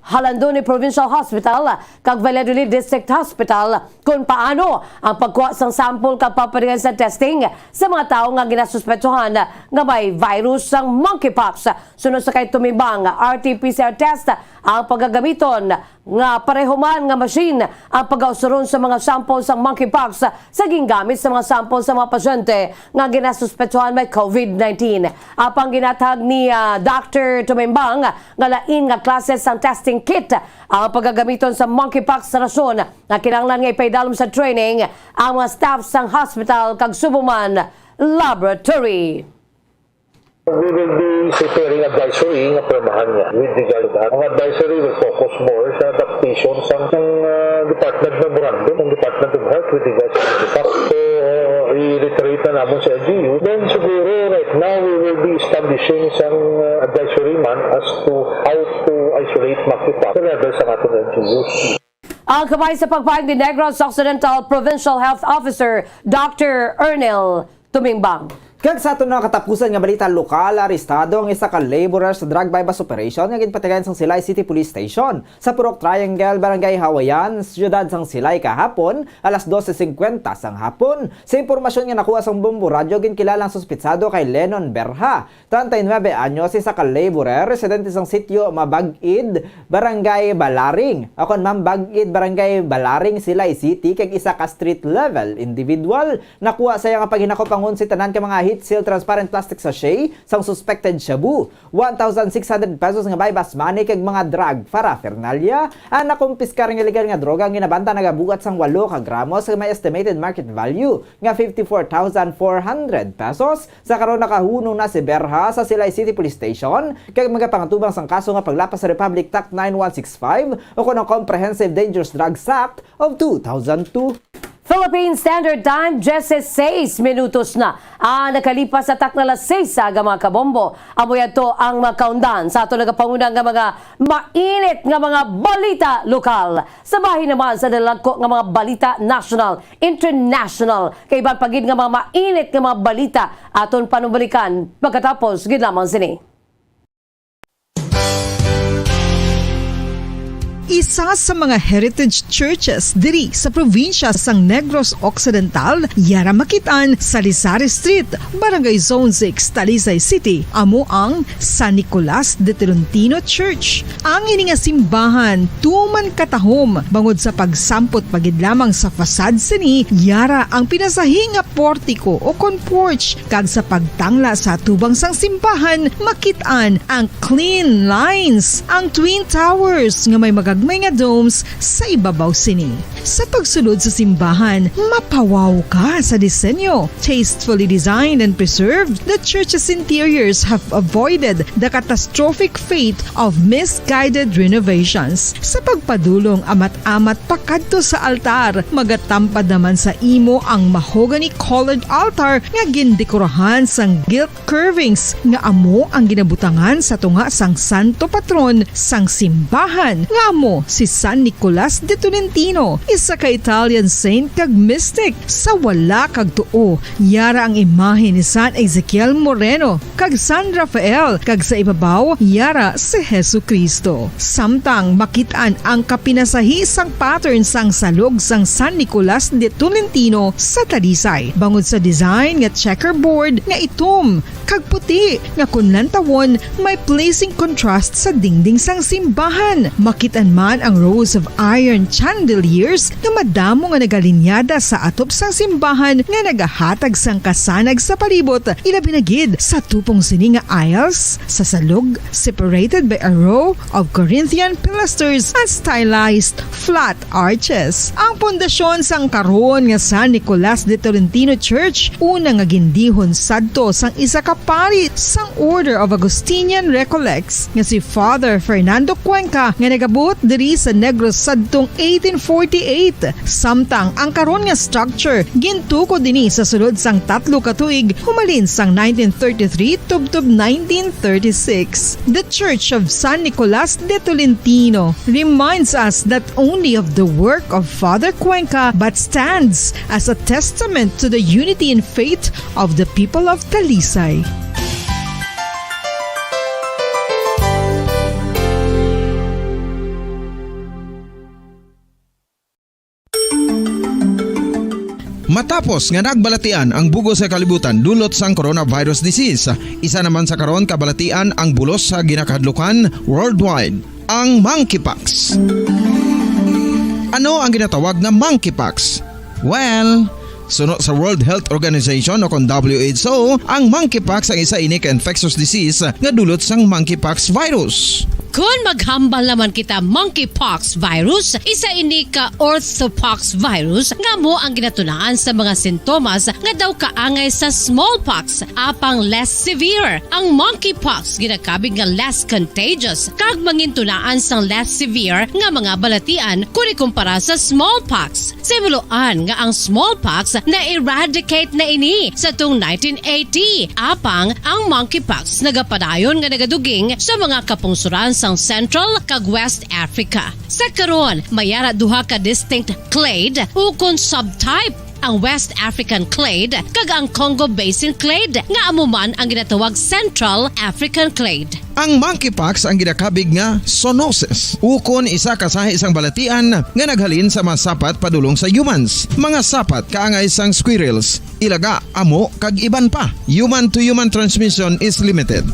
Halandoni Provincial Hospital kag Valladolid District Hospital kung paano ang pagkuha sang sample kag paparingan sa testing sa mga tao nga ginasuspetsohan nga may virus sang monkeypox. Sunod sa kay Tumimbang, RT-PCR test ang paggagamiton nga pareho man nga machine ang pag-ausuron sa mga sample sang monkeypox sa gingamit sa mga sample sa mga pasyente nga ginasuspetsohan may COVID-19. Apang ginatag ni Dr. Tumimbang nga lain nga klase sang testing kit ang paggagamiton sa monkeypox sa rason na kinahanglan nga ipaidalom sa training ang mga staff sang hospital kag subuman laboratory. We will be preparing advisory nga permahan niya with regard to that. Ang advisory will focus more sa adaptation sa Department Memorandum ng Department of Health with regard to monkeypox. So, i-reiterate na namin sa LGU. Then siguro right now we will be establishing some advisory man as to how to isolate monkeypox sa level sa ating LGU. Ang kamay sa pagpahayag ni Negros Occidental Provincial Health Officer Dr. Ernel Tumimbang. Kag sa ato na katapusan nga balita lokal, arestado ang isa ka laborer sa drug bypass operation nga ginpatigayon sang Silay City Police Station sa Purok Triangle, Barangay Hawayan, siyudad sang Silay kahapon, alas 12:50 sang hapon. Sa impormasyon nga nakuha sang Bombo Radio, ginkilalang suspitsado kay Lennon Berha, 39 anyos, isa ka laborer, residente sang sitio Mabag-id, Barangay Balaring. Akon Mambag-id, Barangay Balaring, Silay City, kag isa ka street level individual. Nakuha sa nga paghinakop ang si tanan ka mga seal transparent plastic sachet sang suspected shabu, 1,600 pesos nga bypass money kag mga drug paraphernalia. Ang nakumpiskar nga illegal nga droga ang ginabanta nagabugat sang 8 ka gramos nga may estimated market value nga 54,400 pesos. Sa karon nakahunong na si Berha sa Silay City Police Station kag mga pangatubang sang kaso nga paglapas sa Republic Act 9165 o kuno Comprehensive Dangerous Drugs Act of 2002. Philippine Standard Time, 16 minutos na. Nakalipas sa takna 6 sa mga kabombo. Amoy ato ang makaundan sa ato nagapangunang nga mga mainit nga mga balita lokal. Sabahin naman sa dalagko nga mga balita national, international. Kay ibang pagid nga mga mainit nga mga balita aton panubalikan pagkatapos gid lamang sini. Isa sa mga heritage churches diri sa probinsya sang Negros Occidental, yara makitaan sa Salisari Street, Barangay Zone 6, Talisay City, amo ang San Nicolas de Tolentino Church. Ang ini nga simbahan tuman katahom bangod sa pagsampot pagid lamang sa fasad sini, yara ang pinasahi nga portiko o kon porch kag sa pagtangla sa tubang sang simbahan makitaan ang clean lines, ang twin towers nga may may nga domes sa ibabaw sini. Sa pagsulod sa simbahan, mapawaw ka sa disenyo. Tastefully designed and preserved, the church's interiors have avoided the catastrophic fate of misguided renovations. Sa pagpadulong amat-amat pakadto sa altar, magatampad naman sa imo ang mahogany colored altar nga gindekorahan sang gilt curvings nga amo ang ginabutangan sa tunga sang santo patron sang simbahan nga amo amo si San Nicolas de Tolentino, isa ka Italian saint kag mystic. Sa wala kag tuo, yara ang imahe ni San Ezekiel Moreno kag San Rafael, kag sa ibabaw yara si Jesucristo. Samtang makitaan ang kapinasahi sang pattern sang salog sang San Nicolas de Tolentino sa Talisay, bangod sa design nga checkerboard nga itom kag puti nga kunlan tawon may placing contrast sa dingding sang simbahan. Makitan man ang rows of iron chandeliers nga madamo nga nagalinyada sa atop sang simbahan nga nagahatag sang kasanag sa palibot, ilabi na gid sa tupong sini nga aisles sa salog, separated by a row of Corinthian pilasters and stylized flat arches. Ang pundasyon sang karon nga San Nicolas de Tolentino Church una nga gindihon sadto sang isa ka pari sang Order of Augustinian Recollects nga si Father Fernando Cuenca nga nagabot diri sa Negros sadtong 1848. Samtang ang karon nga structure gintuko dinhi sa sulod sang 3 ka tuig humalin sang 1933 tubtob 1936. The Church of San Nicolas de Tolentino reminds us not only of the work of Father Cuenca but stands as a testament to the unity and faith of the people of Talisay. Matapos nga nagbalatian ang bugos sa kalibutan dulot sang coronavirus disease, isa naman sa karon kabalatian ang bulos sa ginakahadlukan worldwide, ang monkeypox. Ano ang ginatawag na monkeypox? Well, suno sa World Health Organization o kon WHO, ang monkeypox ang isa ini ka infectious disease nga dulot sang monkeypox virus. Kung maghambal naman kita monkeypox virus, isa ini ka orthopox virus nga mo ang ginatunaan sa mga sintomas nga daw kaangay sa smallpox apang less severe. Ang monkeypox ginakabig nga less contagious kag mangintunaan sang less severe nga mga balatian kung ikumpara sa smallpox. Simuloan nga ang smallpox na eradicate na ini sa tung 1980 apang ang monkeypox nagapadayon nga nagaduging sa mga kapungsuran sang Central kag West Africa. Sa karon, mayara duha ka distinct clade ukon subtype, ang West African clade kag ang Congo Basin clade nga amuman ang ginatawag Central African clade. Ang monkeypox ang ginakabig nga zoonosis. Ukon isa kasahi isang balatian nga naghalin sa mga sapat padulong sa humans. Mga sapat kaangay sang squirrels, ilaga, amo kag iban pa. Human to human transmission is limited.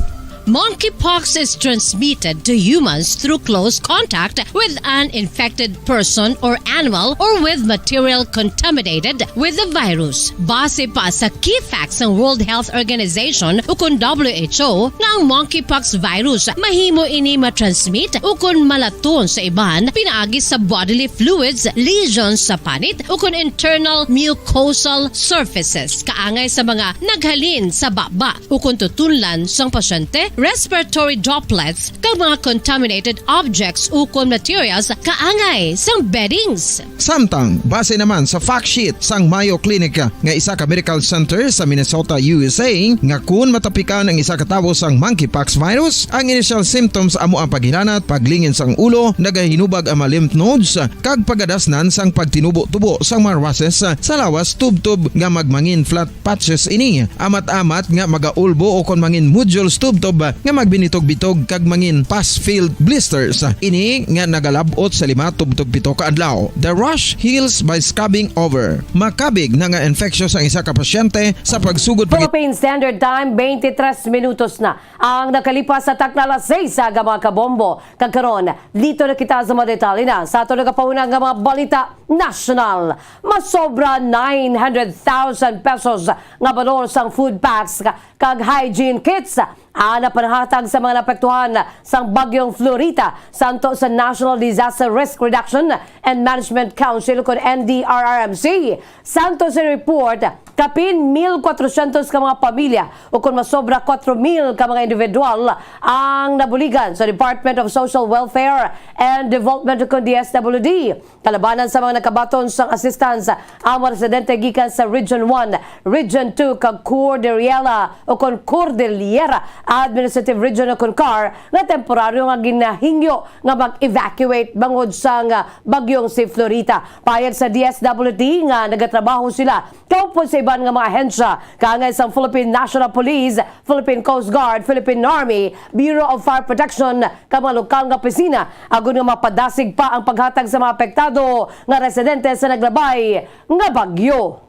Monkeypox is transmitted to humans through close contact with an infected person or animal or with material contaminated with the virus. Base pa sa key facts ng World Health Organization ukon WHO nga ang monkeypox virus mahimo ini matransmit ukon malaton sa iban pinaagi sa bodily fluids, lesions sa panit ukon internal mucosal surfaces kaangay sa mga naghalin sa baba ukon tutunlan sang pasyente, respiratory droplets kag mga contaminated objects ukon materials kaangay sang beddings. Samtang base naman sa fact sheet sang Mayo Clinic nga isa ka medical center sa Minnesota, USA, nga kun matapikan ang isa ka tawo sang monkeypox virus, ang initial symptoms amo ang paghinanat, paglingin sang ulo, nagahinubag ang mga lymph nodes kag pagadasnan sang pagtinubo-tubo sang mga rashes sa lawas tubtob nga magmangin flat patches ini, amat-amat nga magaulbo o kon mangin nodules tubtob nga magbinitog-bitog kag mangin pus-filled blisters. Ini nga nagalabot sa 5 tubtob 7 ka adlaw. The rash heals by scabbing over. Makabig na nga infectious ang isa ka pasyente sa pagsugod Philippine Standard Time, 23 minutos na ang nakalipas sa takna alas 6 sa mga kabombo. Kagkaroon, dito na kita sa mga detalye na sa ito nagapaunang nga mga balita national. Masobra 900,000 pesos nga balor sang food packs kag hygiene kits ana panahatag sa mga napektuhan sang bagyong Florita santo sa National Disaster Risk Reduction and Management Council kung NDRRMC. Santo sa report, kapin 1,400 ka mga pamilya o kung masobra 4,000 ka mga individual ang nabuligan sa Department of Social Welfare and Development kung DSWD. Kalabanan sa mga nakabaton sa assistance ang mga residente gikan sa Region 1, Region 2 kag Cordillera o Cordillera Administrative Region o CAR nga temporaryo nga ginahingyo nga mag-evacuate bangod sa bagyong si Florita. Payag sa DSWD nga nagatrabaho sila kaupod sa iban nga mga ahensya kaangay sa Philippine National Police, Philippine Coast Guard, Philippine Army, Bureau of Fire Protection kag mga lokal nga opisina agon nga mapadasig pa ang paghatag sa mga apektado nga residente sa naglabay nga bagyo.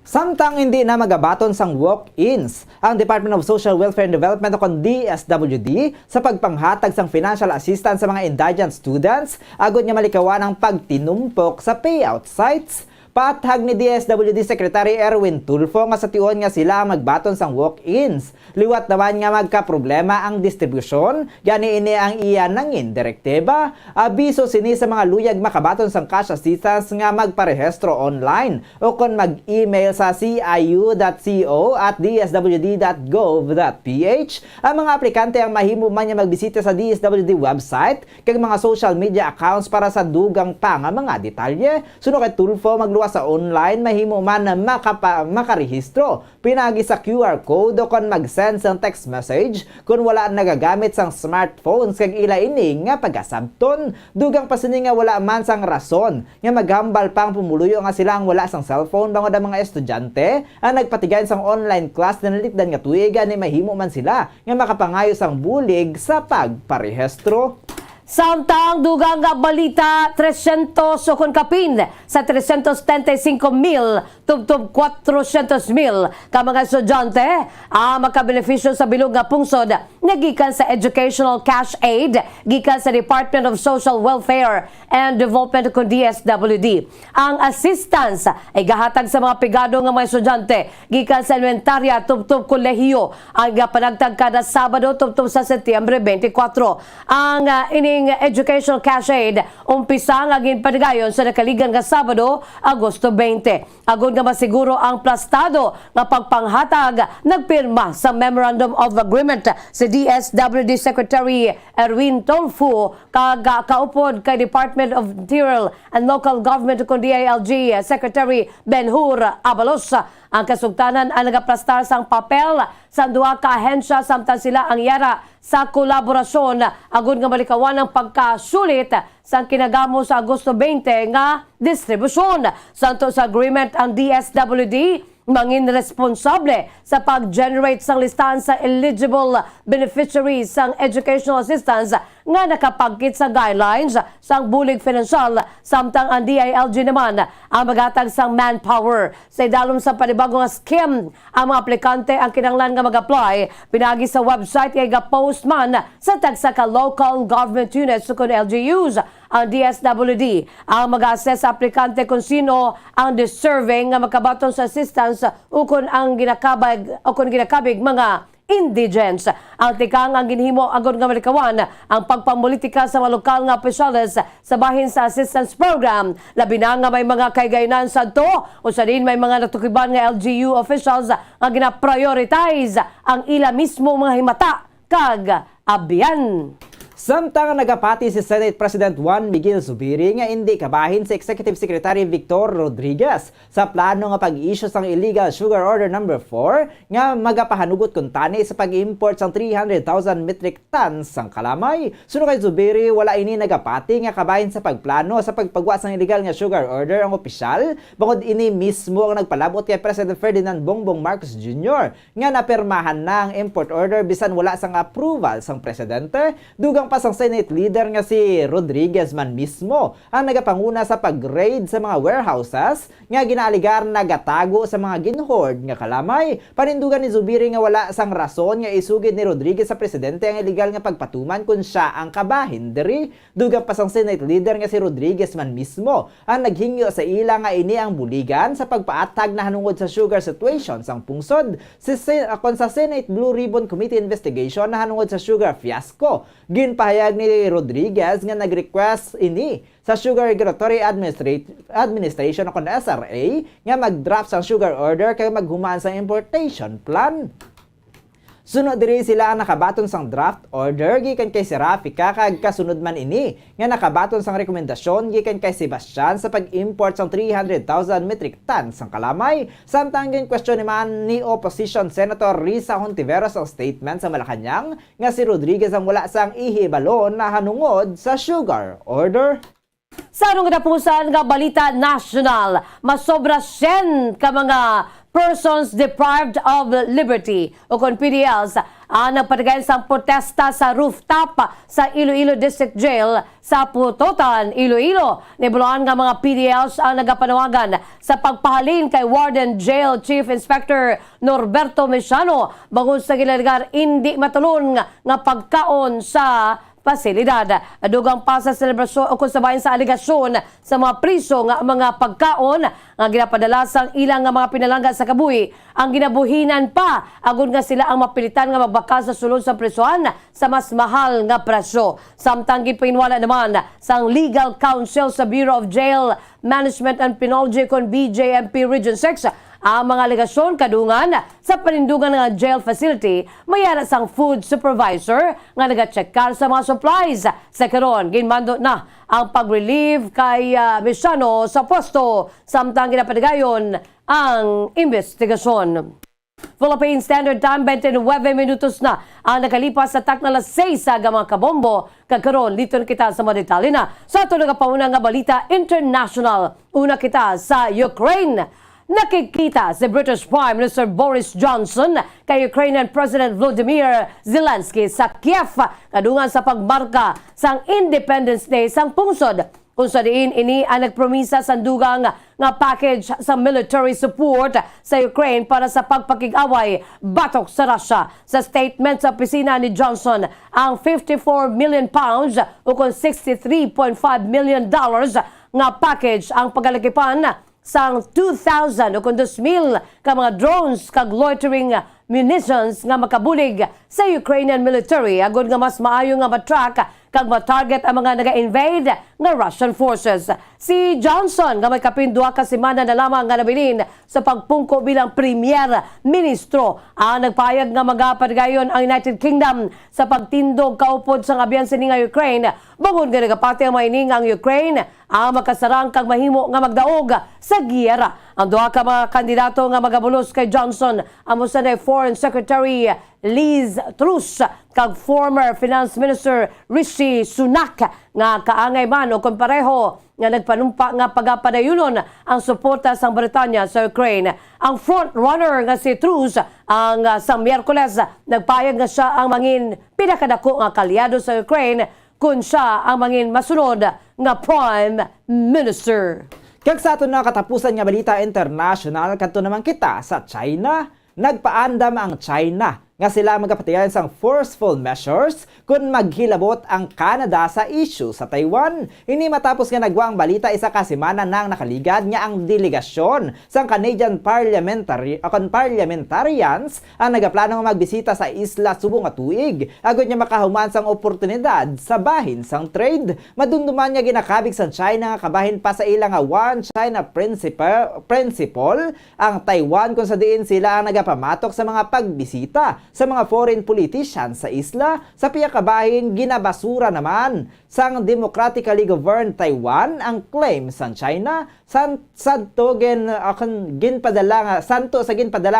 Samtang hindi na magabaton sang walk-ins ang Department of Social Welfare and Development o DSWD sa pagpanghatag sang financial assistance sa mga indigent students agod nga malikawan ang pagtinumpok sa payout sites. Paathag ni DSWD Secretary Erwin Tulfo nga sa tion nga sila ang magbaton sang walk-ins. Liwat naman nga magka-problema ang distribusyon, gani ini ang iya nangin direktiba. Abiso sini sa mga luyag makabaton sang cash assistance nga magparehistro online o kon mag-email sa ciu.co@dswd.gov.ph. Ang mga aplikante ang mahimo man nga magbisita sa DSWD website kag mga social media accounts para sa dugang pa nga mga detalye. Suno kay Tulfo sa online mahimo man na makarehistro pinagi sa QR code o kon mag-send sang text message kung wala nagagamit sang smartphones kag ila ini nga pagasabton. Dugang pasini nga wala man sang rason nga maghambal pang pumuluyo nga sila ang wala sang cellphone bangod ang mga estudyante ang nagpatigayon sang online class na nalikdan nga tuiga ni mahimo man sila nga makapangayo sang bulig sa pagparehistro. Samtang dugang nga balita 300 sukon kapin sa 335,000 tubtub 400,000 ka mga estudyante ang makabenepisyo sa bilog nga pungsod nga gikan sa Educational Cash Aid gikan sa Department of Social Welfare and Development kun DSWD. Ang assistance ay gahatag sa mga pigado nga mga estudyante gikan sa elementarya tubtub kolehiyo ang panagtag kada Sabado tubtub sa Setyembre 24. Ang ining Educational Cash Aid umpisa nga ginpatigayon sa nakaligan nga Sabado, Agosto 20. Agud nga masiguro ang plastado nga pagpanghatag nagpirma sa Memorandum of Agreement si DSWD Secretary Erwin Tulfo kag kaupod kay Department of Interior and Local Government kun DILG Secretary Benhur Abalos. Ang kasugtanan ang nagaplastar sang papel sa duha ka ahensya samtang sila ang yara sa kolaborasyon agud nga malikawan ang pagkasulit sang kinagamo sa Agosto 20 nga distribusyon. Santo sa agreement ang DSWD mangin responsable sa pag-generate sang listahan sa eligible beneficiaries sang educational assistance nga nakapagkit sa guidelines sang bulig financial samtang ang DILG naman ang maghatag sang manpower. Sa idalom sa panibagong scheme ang mga aplikante ang kinahanglan nga mag-apply pinagi sa website kay ga-post man sa tagsa ka local government units kun LGUs. Ang DSWD ang mag-assess sa aplikante kung sino ang deserving nga makabaton sa assistance o kung ang ginakabig mga indigents. Ang tikang ang ginhimo agad nga malikawan ang pagpamulitika sa mga lokal nga opisyales sa bahin sa assistance program. Labi na nga may mga kaygaynan sa to o sa din may mga natukiban nga LGU officials nga gina-prioritize ang ila mismo mga himata kag abiyan. Samtang nagapati si Senate President Juan Miguel Zubiri nga hindi kabahin si Executive Secretary Victor Rodriguez sa plano nga pag-issue sang illegal sugar order number 4 nga magapahanugot kun tani sa pag-import sang 300,000 metric tons sang kalamay. Suno kay Zubiri wala ini nagapati nga kabahin sa pagplano sa pagpagwa sang illegal nga sugar order ang opisyal bangod ini mismo ang nagpalabot kay President Ferdinand Bongbong Marcos Jr. nga napirmahan na ang import order bisan wala sang approval sang presidente. Dugang pasang Senate leader nga si Rodriguez man mismo ang nagapanguna sa pag-raid sa mga warehouses nga ginaaligar nagatago sa mga ginhoard nga kalamay. Panindugan ni Zubiri nga wala sang rason nga isugid ni Rodriguez sa presidente ang illegal nga pagpatuman kung siya ang kabahin diri. Dugang pasang Senate leader nga si Rodriguez man mismo ang naghingyo sa ila nga ini ang buligan sa pagpaatag na hanungod sa sugar situation sang pungsod. Akon sa Senate Blue Ribbon Committee investigation na hanungod sa sugar fiasco. Ginpahayag ni Rodriguez nga nag-request ini sa Sugar Regulatory Administration o SRA nga mag-draft sang sugar order kay maghuman sa importation plan. Sunod diri sila ang nakabaton sang draft order gikan kay si Rafika kag kasunod man ini nga nakabaton sang rekomendasyon gikan kay Sebastian sa pag-import sang 300,000 metric tons sang kalamay. Samtang question naman ni Opposition Senator Risa Hontiveros ang statement sa Malacanang nga si Rodriguez ang wala sang ihibalon na hanungod sa sugar order. Sa anong katapusan nga balita national, masobra 100 ka mga persons deprived of liberty o kon PDLs ang nagpatigayon sa protesta sa rooftop sa Iloilo District Jail sa Putotan, Iloilo. Nibuloan nga mga PDLs ang nagapanawagan sa pagpahalin kay Warden Jail Chief Inspector Norberto Mesiano bago sa gilagar hindi matulon nga pagkaon sa pasilidad. Dugang pa sa selebrasyon o kusabayan sa aligasyon sa mga priso nga mga pagkaon nga ginapadala sang ilang nga mga pinalangga sa kabuhi ang ginabuhinan pa agud nga sila ang mapilitan nga magbaka sa sulod sa prisohan sa mas mahal nga presyo. Samtang gipinwala naman sang legal counsel sa Bureau of Jail Management and Penology kon BJMP Region 6 ang mga alegasyon kadungan sa panindugan ng jail facility mayara sang food supervisor nga nagacheckar sa mga supplies. Sa karon ginmando na ang pag-relieve kay Mesiano sa posto samtang ginapatigayon ang investigasyon. Philippine Standard Time 29 minutos na ang nakalipas sa takna 6 sa mga kabombo. Kagkaroon dito kita sa mga detalye na sa ito nagapauna nga balita international. Una kita sa Ukraine. Nakikita si British Prime Minister Boris Johnson kay Ukrainian President Volodymyr Zelensky sa Kiev kadungan sa pagmarka sang Independence Day sang pungsod. Kung sa diin ini ang nagpromisa sa dugang nga package sa military support sa Ukraine para sa pagpakig-away batok sa Russia. Sa statement sa opisina ni Johnson, ang 54 million pounds o kung $63.5 million nga package ang pagalakipan sang 2,000 o kung 2,000 ka mga drones kag loitering munitions nga makabulig sa Ukrainian military agud nga mas maayo nga matrack kag matarget ang mga naga-invade nga Russian forces. Si Johnson nga may kapindua ka semana na lamang nga nabilin sa pagpungko bilang Premier Ministro ang nagpayag nga magapatigayon ang United Kingdom sa pagtindog kaupod sa abiyansa ni nga Ukraine. Bangod nga nagapati ang maining ang Ukraine ang makasarang kag mahimo nga magdaog sa giyera. Ang duha ka mga kandidato nga magabulos kay Johnson amo sa Foreign Secretary Liz Truss kag former Finance Minister Rishi Sunak nga kaangay man o pareho nga nagpanumpa nga pagapadayunon ang suporta sang Britanya sa Ukraine. Ang front runner nga si Truss ang sa Miyerkules nagpayag nga siya ang mangin pinakadako nga kalyado sa Ukraine kun siya ang mangin masunod nga Prime Minister. Kag sa ato na katapusan nga balita international kadto naman kita sa China. Nagpaandam ang China nga sila magapatigayon sang forceful measures kung maghilabot ang Canada sa issue sa Taiwan. Ini matapos nga nagwa ang balita isa ka semana nang nakaligad nga ang delegasyon sang Canadian parliamentarians ang nagaplano nga magbisita sa isla subong nga tuig agud nya makahuman sang oportunidad sa bahin sang trade. Madumduman nga ginakabig sa China nga kabahin pa sa ilang nga One China principle ang Taiwan kung sa diin sila ang nagapamatok sa mga pagbisita sa mga foreign politicians sa isla. Sa piyakabahin, ginabasura naman sang democratically governed Taiwan ang claim sa China santo ginpadala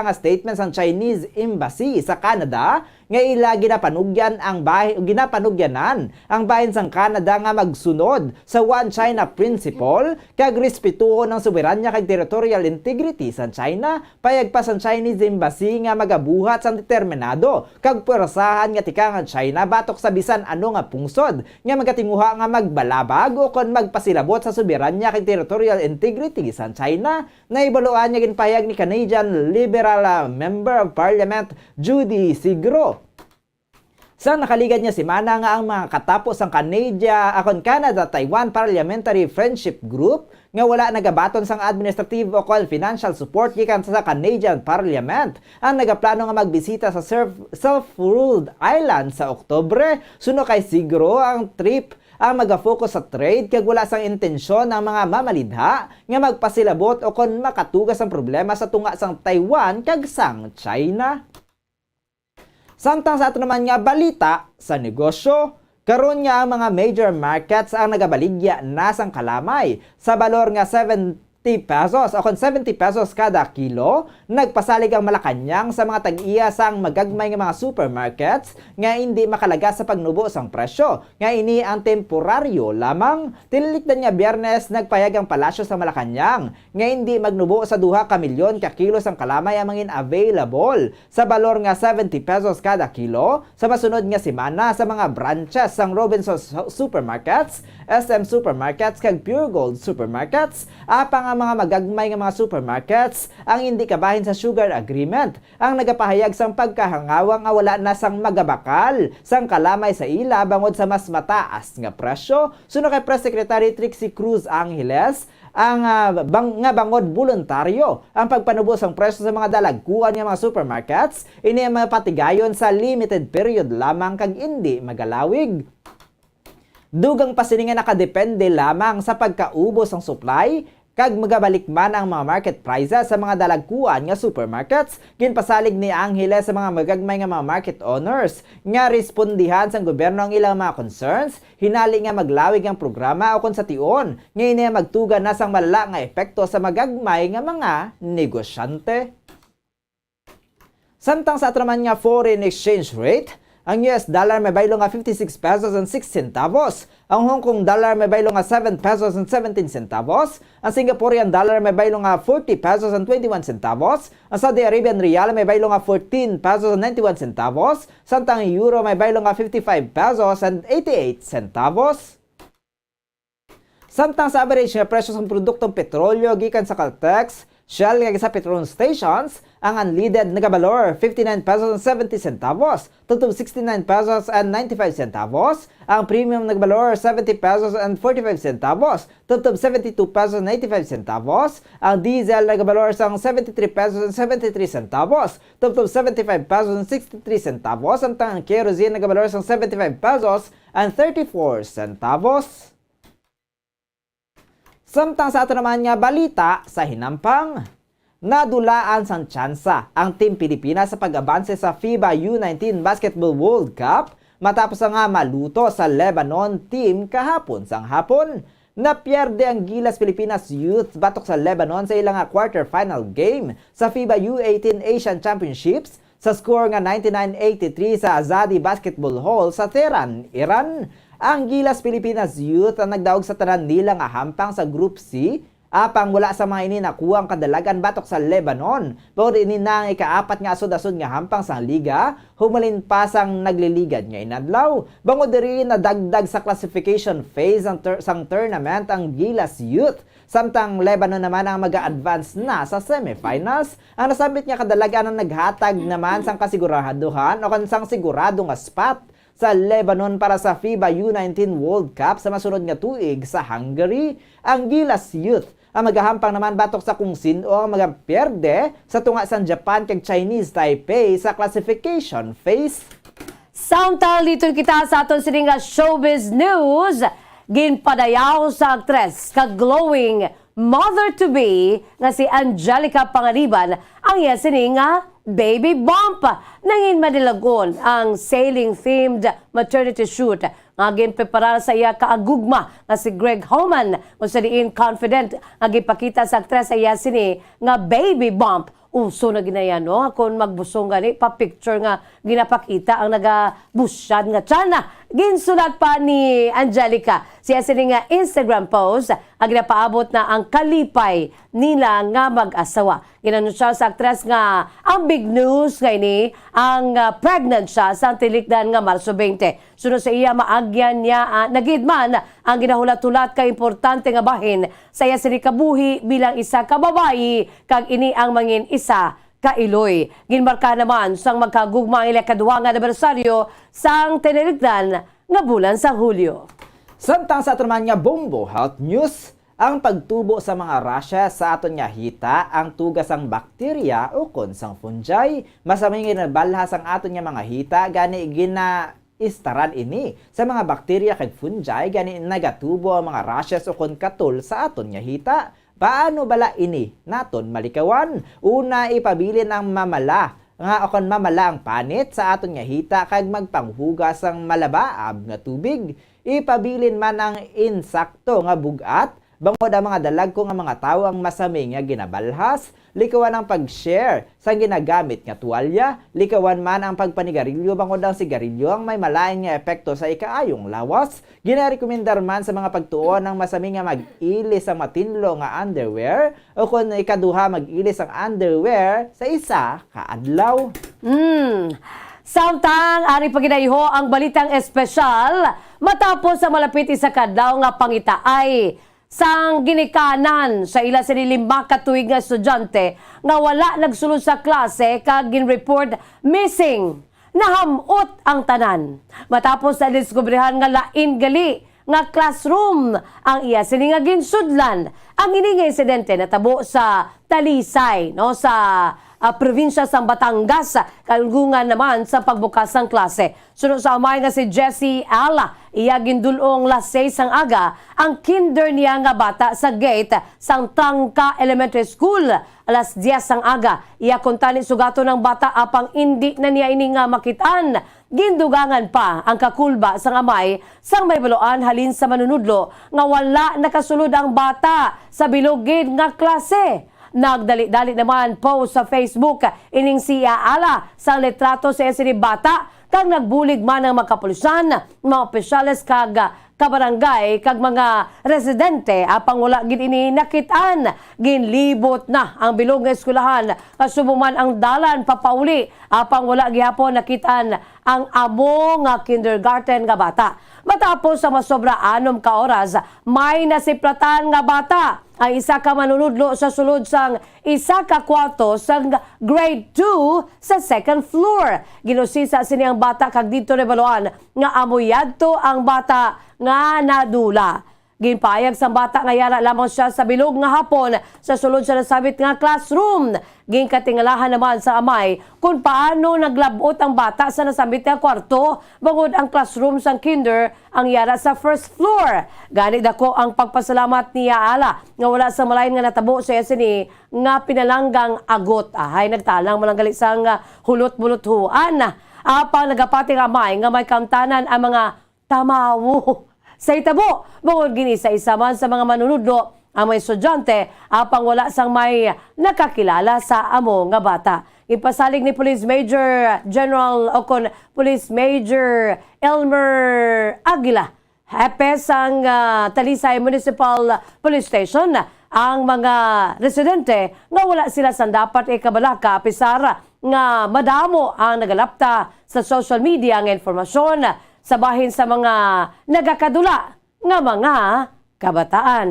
nga statement sa Chinese Embassy sa Canada nga ila ginapanugyanan ang bahin sang Canada nga magsunod sa One China principle kag respetuhon ang soberanya kag territorial integrity sa China. Payag pa sa Chinese Embassy nga magabuhat sang determinado kag pwersahan nga tika nga China batok sa bisan ano nga pungsod nga magatinguha nga magbalabag o kon magpasilabot sa soberanya kag territorial integrity sa China. Naibaluan niya ginpayag ni Canadian Liberal Member of Parliament Judy Sigro. Sa nakaligad niya semana nga ang mga katapos ang Canada-Taiwan Parliamentary Friendship Group nga wala nagabaton sang administrative o financial support gikan sa Canadian Parliament ang nagaplano nga magbisita sa self-ruled island sa Oktubre. Suno kay Sigro ang trip ang mag-focus sa trade kag wala sang intensyon ng mga mamalidha nga magpasilabot o kon makatugas ang problema sa tunga sang Taiwan kag sang China. Samtang sa ato naman nga balita sa negosyo, karon nga ang mga major markets ang nagabaligya na sang kalamay sa balor nga 70 pesos o 70 pesos kada kilo. Nagpasalig ang Malacañang sa mga tag-iya sang magagmay nga mga supermarkets nga hindi makalaga sa pagnubo sang presyo. Nga ini ang temporaryo lamang. Tinilikdan nga Biyernes nagpayag ang palasyo sa Malacañang nga hindi magnubo sa 2 ka milyon ka kilo sang kalamay ang mangin available sa balor nga 70 pesos kada kilo sa masunod nga semana sa mga branches sang Robinsons Supermarkets, SM Supermarkets kag Pure Gold Supermarkets. Apang ang mga magagmay nga mga supermarkets ang hindi kabahin sa sugar agreement ang nagapahayag sang pagkahangawang nga wala na sang magabakal sang kalamay sa ila bangod sa mas mataas nga presyo. Suno kay Press Secretary Trixie Cruz Angeles, ang bangod voluntaryo ang pagpanubo sang presyo sa mga dalagkuan nga mga supermarkets ini ang mapatigayon sa limited period lamang kag hindi magalawig. Dugang pasini nga nakadepende lamang sa pagkaubos ng supply kag magabalik man ang mga market prices sa mga dalagkuan nga supermarkets. Ginpasalig ni Angeles sa mga magagmay nga mga market owners nga respondihan sang gobyerno ang ilang mga concerns, hinali nga maglawig ang programa o kung sa tion nga ini magtugan na sang malala nga epekto sa magagmay nga mga negosyante. Samtang sa atraman nga foreign exchange rate, ang US dollar may baylo nga 56 pesos and 6 centavos. Ang Hong Kong dollar may baylo nga 7 pesos and 17 centavos. Ang Singaporean dollar may baylo nga 40 pesos and 21 centavos. Ang Saudi Arabian rial may baylo nga 14 pesos and 91 centavos. Samtang euro may baylo nga 55 pesos and 88 centavos. Samtang sa average nga presyo ng produktong petrolyo gikan sa Caltex, Shell nga sa petrol stations, ang unleaded nagabalor 59 pesos and 70 centavos, tutup 69 pesos and 95 centavos. Ang premium nagabalor 70 pesos and 45 centavos, tutup 72 pesos and 95 centavos. Ang diesel nagabalor sang 73 pesos and 73 centavos, tutup 75 pesos and 63 centavos. Ang kerosene nagabalor sang 75 pesos and 34 centavos. Samtang sa ato naman nga balita sa hinampang, nadulaan sang tsansa ang Team Pilipinas sa pag-abanse sa FIBA U19 Basketball World Cup matapos nga maluto sa Lebanon team kahapon sang hapon. Napierde ang Gilas Pilipinas Youth batok sa Lebanon sa ilang quarterfinal game sa FIBA U18 Asian Championships sa score nga 99-83 sa Azadi Basketball Hall sa Tehran, Iran. Ang Gilas Pilipinas Youth ang nagdaog sa tanan nila nga hampang sa Group C, apang wala sa mga ini nakuha ang kadalagan batok sa Lebanon. Bawod ini na ang ikaapat nga asod-asod nga hampang sa liga, humalin pa sang nagliligad nga inadlaw. Bangod diri na dagdag sa classification phase sang tournament ang Gilas Youth. Samtang Lebanon naman ang mag-a-advance na sa semifinals. Ang nasabit nga kadalagan ang naghatag naman sang kasiguraduhan o sang sigurado nga spot sa Lebanon para sa FIBA U19 World Cup sa masunod nga tuig sa Hungary. Ang Gilas Youth ang magahampang naman batok sa kung sino ang magaperde sa tunga sa Japan kag Chinese Taipei sa classification phase. Samtang dito kita sa aton sining showbiz news, ginpadayaw sa aktres kag glowing mother-to-be nga si Angelica Pangaliban ang iya sining baby bump. Nangin madilagon ang sailing-themed maternity shoot nga ginpreparar sa iya kaagugma nga si Greg Homan. Kung sa diin confident nga gipakita sa aktres sa iya sini nga baby bump. Uso na ginayan, no? Kung magbusong gani, pa-picture nga ginapakita ang nagabusyad nga tsana. Ginsulat pa ni Angelica siya sini nga Instagram post ang ginapaabot na ang kalipay nila nga mag-asawa. Ginanunsya sa aktres nga ang big news nga ini ang pregnant siya sa tilikdan nga Marso 20. Sunod sa iya maagyan niya nagidman ang ginahulat-hulat ka importante nga bahin sa iya sini kabuhi bilang isa ka babayi kag ini ang mangin isa kailoy. Ginmarka naman sang magkagugma ang ikaduha nga anibersaryo sang tiniligdan nga bulan sa Hulyo. Samtang sa aton nga Bombo Health News, ang pagtubo sa mga rashes sa aton nga hita ang tugas ang bakterya o kon sang fungi. Masamay nga nabalha sang aton nga mga hita gani istaran ini sa mga bakterya kag fungi gani nagatubo ang mga rashes o kon katul sa aton nga hita. Paano bala ini naton malikawan? Una, ipabilin ang mamala nga akon mamala ang panit sa aton nga hita kag magpanghugas ang malabaab nga tubig. Ipabilin man ang insakto nga bugat bangod ang mga dalag ko nga mga tao ang masami nga ginabalhas, likawan ang pag-share sa ginagamit nga tuwalya, likawan man ang pagpanigarilyo bangod ang sigarilyo ang may malain nga epekto sa ikaayong lawas. Ginarekomendar man sa mga pagtuon ng masami nga mag-ilis ang matinlo nga underwear o kung ikaduha mag-ilis ang underwear sa isa ka adlaw. Samtang ari paginayiho ang balitang espesyal matapos sa malapit sa kadlaw nga pangitaay sang ginikanan sa ila sa 5 ka tuig nga estudyante nga wala nagsulod sa klase kag gin-report missing. Nahamot ang tanan matapos na diskubrihan nga lain gali nga classroom ang iya sini nga ginsudlan. Ang ini nga insidente natabo sa Talisay no sa probinsya sa Batangas, kalungan naman sa pagbukas ng klase. Sunod sa amay nga si Jessie Ala, iya gindulong las 6 ang aga, ang kinder niya nga bata sa gate sang Tangka Elementary School. Alas 10 ang aga, iya kuntani sugato ng bata apang hindi na niya ini nga makitaan. Gindugangan pa ang kakulba sang amay sang may baloan halin sa manunudlo nga wala nakasulod ang bata sa bilogid nga klase. Nagdali-dali naman post sa Facebook ining siya ala sa litrato sa SNI bata kag nagbulig man ang mga kapulisan, mga opisyales kag kabarangay kag mga residente apang wala gid ini nakitaan. Ginlibot na ang bilog nga eskwelahan kasubuman ang dalan papauli apang wala gihapon nakitaan ang amo nga kindergarten nga bata. Matapos sa masobra 6 ka oras, may nasiplatan nga bata ang isa ka manunudlo sa sulod sang isa ka kwarto sang grade 2 sa 2nd floor. Ginusisa sini ang bata kag dito rebaluan nga amoyadto ang bata nga nadula. Ginpayag sa bata nga yara lamang siya sa bilog nga hapon sa sulod sa nasabit nga classroom. Ginkatingalahan naman sa amay kung paano naglabot ang bata sa nasabit nga kwarto bangod ang classroom sang kinder ang yara sa 1st floor. Gani dako ang pagpasalamat niya ala nga wala sa malain nga natabo sa SNI nga pinalanggang agot. Ahay nagtalang malanggali sang hulot-bulot-huan. Apang nagapating amay nga may kamtanan ang mga tamawo sa itabo, bukod ginisa-isa man sa mga manunudlo ang mga estudyante apang wala sang may nakakilala sa amo nga bata. Ipasalig ni Police Major General Ocon Police Major Elmer Aguila, hepe sang Talisay Municipal Police Station, ang mga residente nga wala sila sang dapat ikabalaka pisar nga madamo ang nagalapta sa social media nga informasyon sa bahin sa mga nagakadula nga mga kabataan.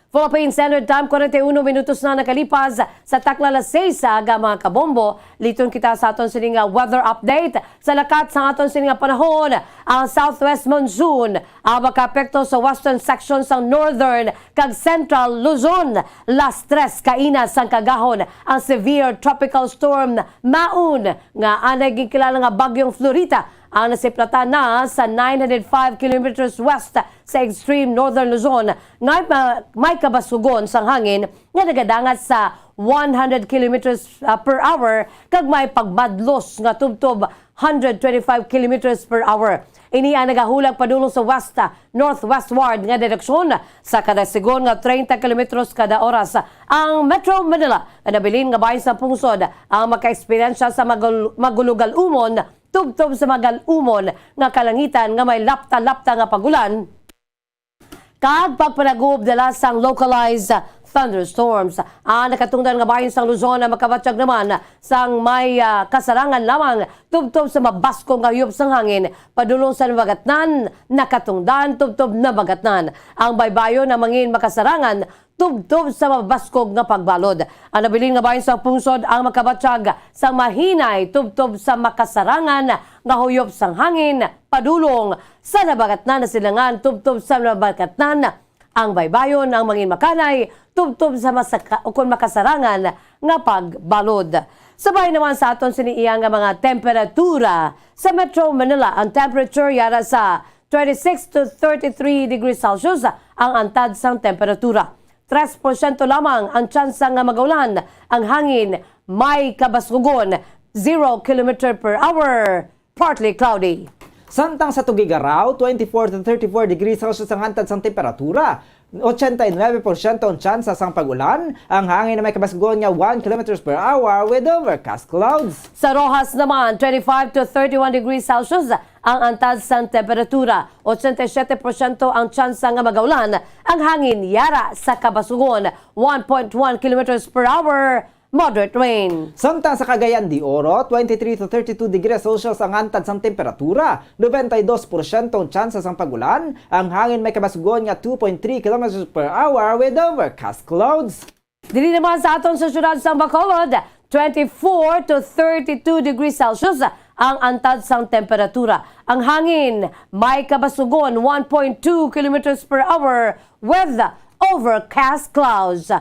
Philippine Standard Time, 41 minutos na nakalipas sa takla las 6 sa aga mga kabombo. Liton kita sa aton sining weather update. Sa lakat sa aton sining panahon, ang southwest monsoon ang makaapekto sa western section sa northern kag central Luzon. Las 3 kainas sang kagahon ang severe tropical storm Maun nga anay gikilala nga bagyong Florita ang nasiplatan na sa 905 kilometers west sa extreme northern Luzon nga may kabasugon sang hangin nga nagadangat sa 100 kilometers per hour kag may pagmadlos nga tubtob 125 kilometers per hour. Ini ang nagahulag padulong sa west northwestward nga direksyon sa kada sigon nga 30 kilometros kada oras. Ang Metro Manila nga nabilin nga bahin sa pungsod ang maka-eksperyensya sa magulugal-umon tubtob sa magal-umon nga kalangitan nga may lapta-lapta nga pagulan kag pagpanagub dala sang localized thunderstorms. Nakatungdan nga bahin sang Luzon na makabatsyag naman sang may kasarangan lamang tubtob sa mabasko nga yub sang hangin padulong sa nabagatnan, nakatungdan tubtob na bagatnan. Ang baybayo na mangin makasarangan tubtob sa mabaskog nga pagbalod. Ang nabilin nga bahin sa pungsod ang makabatsyag sa mahinay tubtob sa makasarangan nga huyop sang hangin padulong sa nabagatnan na silangan tubtob sa nabagatnan. Ang baybayon ang mangin makanay tubtob sa makasarangan nga pagbalod. Sabay naman sa aton siniiyang nga mga temperatura sa Metro Manila, ang temperature yara sa 26 to 33 degrees Celsius ang antad sang temperatura. 3% lamang ang tsansa nga magaulan. Ang hangin may kabaskugon 0 km per hour, partly cloudy. Samtang sa Tugigaraw, 24 to 34 degrees Celsius ang hantad sang temperatura. 89% ang tsansa sang pagulan. Ang hangin na may kabasgon nga 1 km per hour with overcast clouds. Sa Rojas naman, 25 to 31 degrees Celsius ang antad sang temperatura. 87% ang tsansa nga magaulan. Ang hangin yara sa kabasgon 1.1 km per hour. Moderate rain. Samtang sa Cagayan de Oro, 23 to 32 degrees Celsius ang hantad sang temperatura. 92% ang tsansa sang pagulan. Ang hangin may kabasgon nga 2.3 km per hour with overcast clouds. Dili naman sa aton sa syudad sang Bacolod, 24 to 32 degrees Celsius ang antad sang temperatura. Ang hangin may kabasugon 1.2 km per hour with overcast clouds.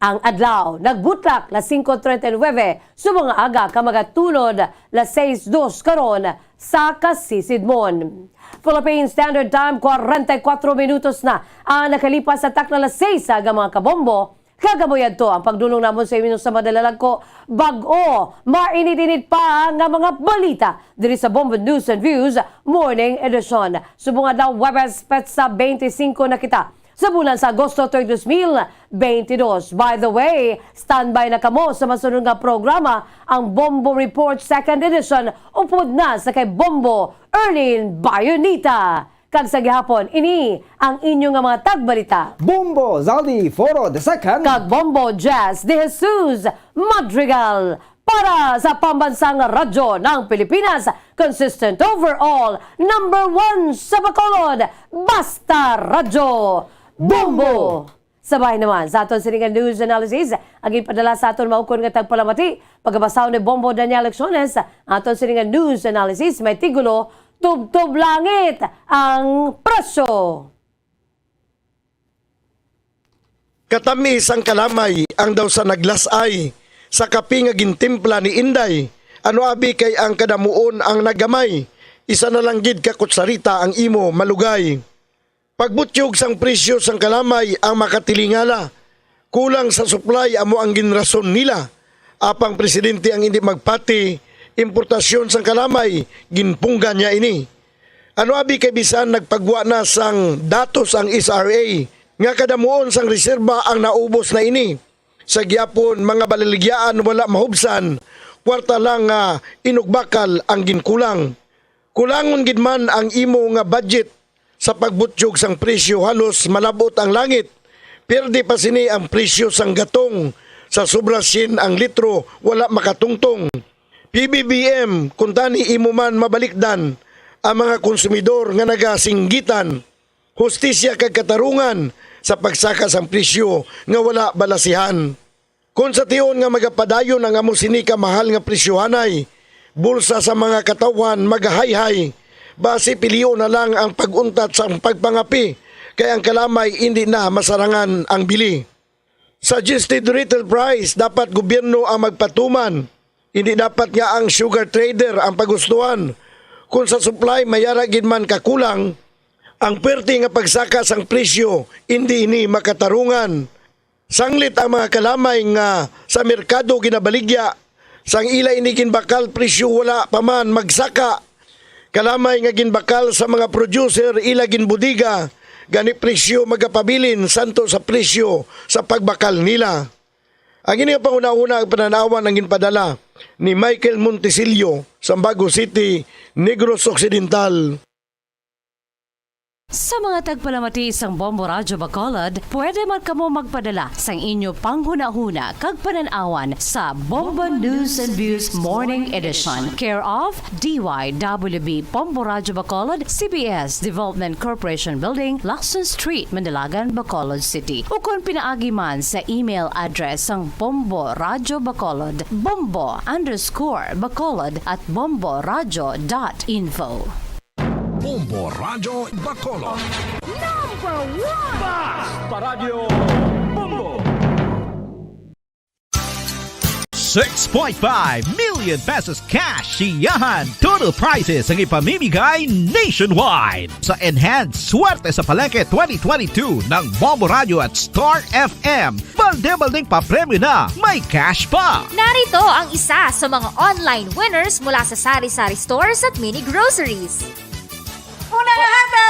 Ang adlaw nagbutlak las 5:39 sa mga aga kamagatulod las 6:02 karon sa Kasisidmon. Philippine Standard Time 44 minutos na ang nakalipas sa takna las 6 sa mga kabombo. Kagamoyad to ang pagdulong namon sa inyo sa madalalag ko. Bag-o, mainit-init pa nga mga balita diri sa Bombo News and Views Morning Edition. Subong adlaw Webes Petsa 25 na kita sa bulan sa Agosto 2022. By the way, standby na kamo sa masunod nga programa, ang Bombo Report 2nd Edition, upod na sa kay Bombo Erlin Bayonita. Kag sa gihapon, ini ang inyong nga mga tagbalita. Bombo Zaldi Foro II. Kag Bombo Jazz de Jesus Madrigal. Para sa pambansang radyo ng Pilipinas, consistent overall, #1 sa Bacolod, Basta Radyo. Bombo! Sabay naman sa aton siningan news analysis, ang ipadala sa aton maukon nga tagpalamati, pagkabasaw ni Bombo Daniel Lecciones, aton siningan news analysis may tigulo, tubtob langit ang presyo. Katamis ang kalamay ang daw sa naglasay, sa kapi nga gintimpla ni Inday, ano abi kay ang kadamuon ang nagamay, isa na lang gid ka kutsarita ang imo malugay. Pagbutyog sang presyo sang kalamay ang makatilingala. Kulang sa supply amo ang ginrason nila. Apang presidente ang hindi magpati, importasyon sang kalamay, ginpunggan niya ini. Ano abi kay bisan nagpagwa na sang datos ang SRA, nga kadamuon sang reserba ang naubos na ini. Sa gyapon mga baliligyaan wala mahubsan, kwarta lang nga inugbakal ang ginkulang. Kulangon gid man ang imo nga budget sa pagbutyog sang presyo, halos malabot ang langit. Perde pa sini ang presyo sang gatong. Sa sobra 100 ang litro, wala makatungtong. PBBM, kung tani imo man mabalikdan, ang mga konsumidor nga nagasinggitan. Hustisya kag katarungan sa pagsaka sang presyo nga wala balasihan. Kung sa tiyon nga magapadayon ang amo sini ka mahal nga presyohanay, bulsa sa mga katawan magahayhay. Base piliyo na lang ang pag-untat sa pagpangapi, kaya ang kalamay hindi na masarangan ang bili. Suggested retail price, dapat gobyerno ang magpatuman. Hindi dapat nga ang sugar trader ang pagustuhan. Kung sa supply mayara gid man kakulang, ang perti nga pagsaka sang presyo, hindi ini makatarungan. Sanglit ang mga kalamay nga sa merkado ginabaligya, sang ila ini ginbakal presyo wala pa man magsaka. Kalamay nga ginbakal sa mga producer ila ginbudiga, gani presyo magapabilin santo sa presyo sa pagbakal nila. Ang ini nga panguna-una ang pananawan ang ginpadala ni Michael Montesillo sa Bago City, Negros Occidental. Sa mga tagpalamati isang Bombo Radyo Bacolod, pwede man kamo magpadala sang inyo panghuna-huna kag pananawan sa Bombo News and Views Morning Edition. Care of DYWB Bombo Radyo Bacolod, CBS Development Corporation Building, Lacson Street, Mandalagan, Bacolod City. O kung pinaagi man sa email address ang Bombo Radyo Bacolod, bombo_bacolod@bomboradyo.info. Bombo Radyo Bacolod. #1 Basta Radio Bombo. 6.5 million pesos cash siyahan. Total prizes ang ipamimigay nationwide. Sa Enhanced Swerte sa Palengke 2022 ng Bombo Radio at Star FM. Balde-baldeng papremyo na, may cash pa. Narito ang isa sa mga online winners mula sa Sari-Sari Stores at Mini Groceries. Una nga hata!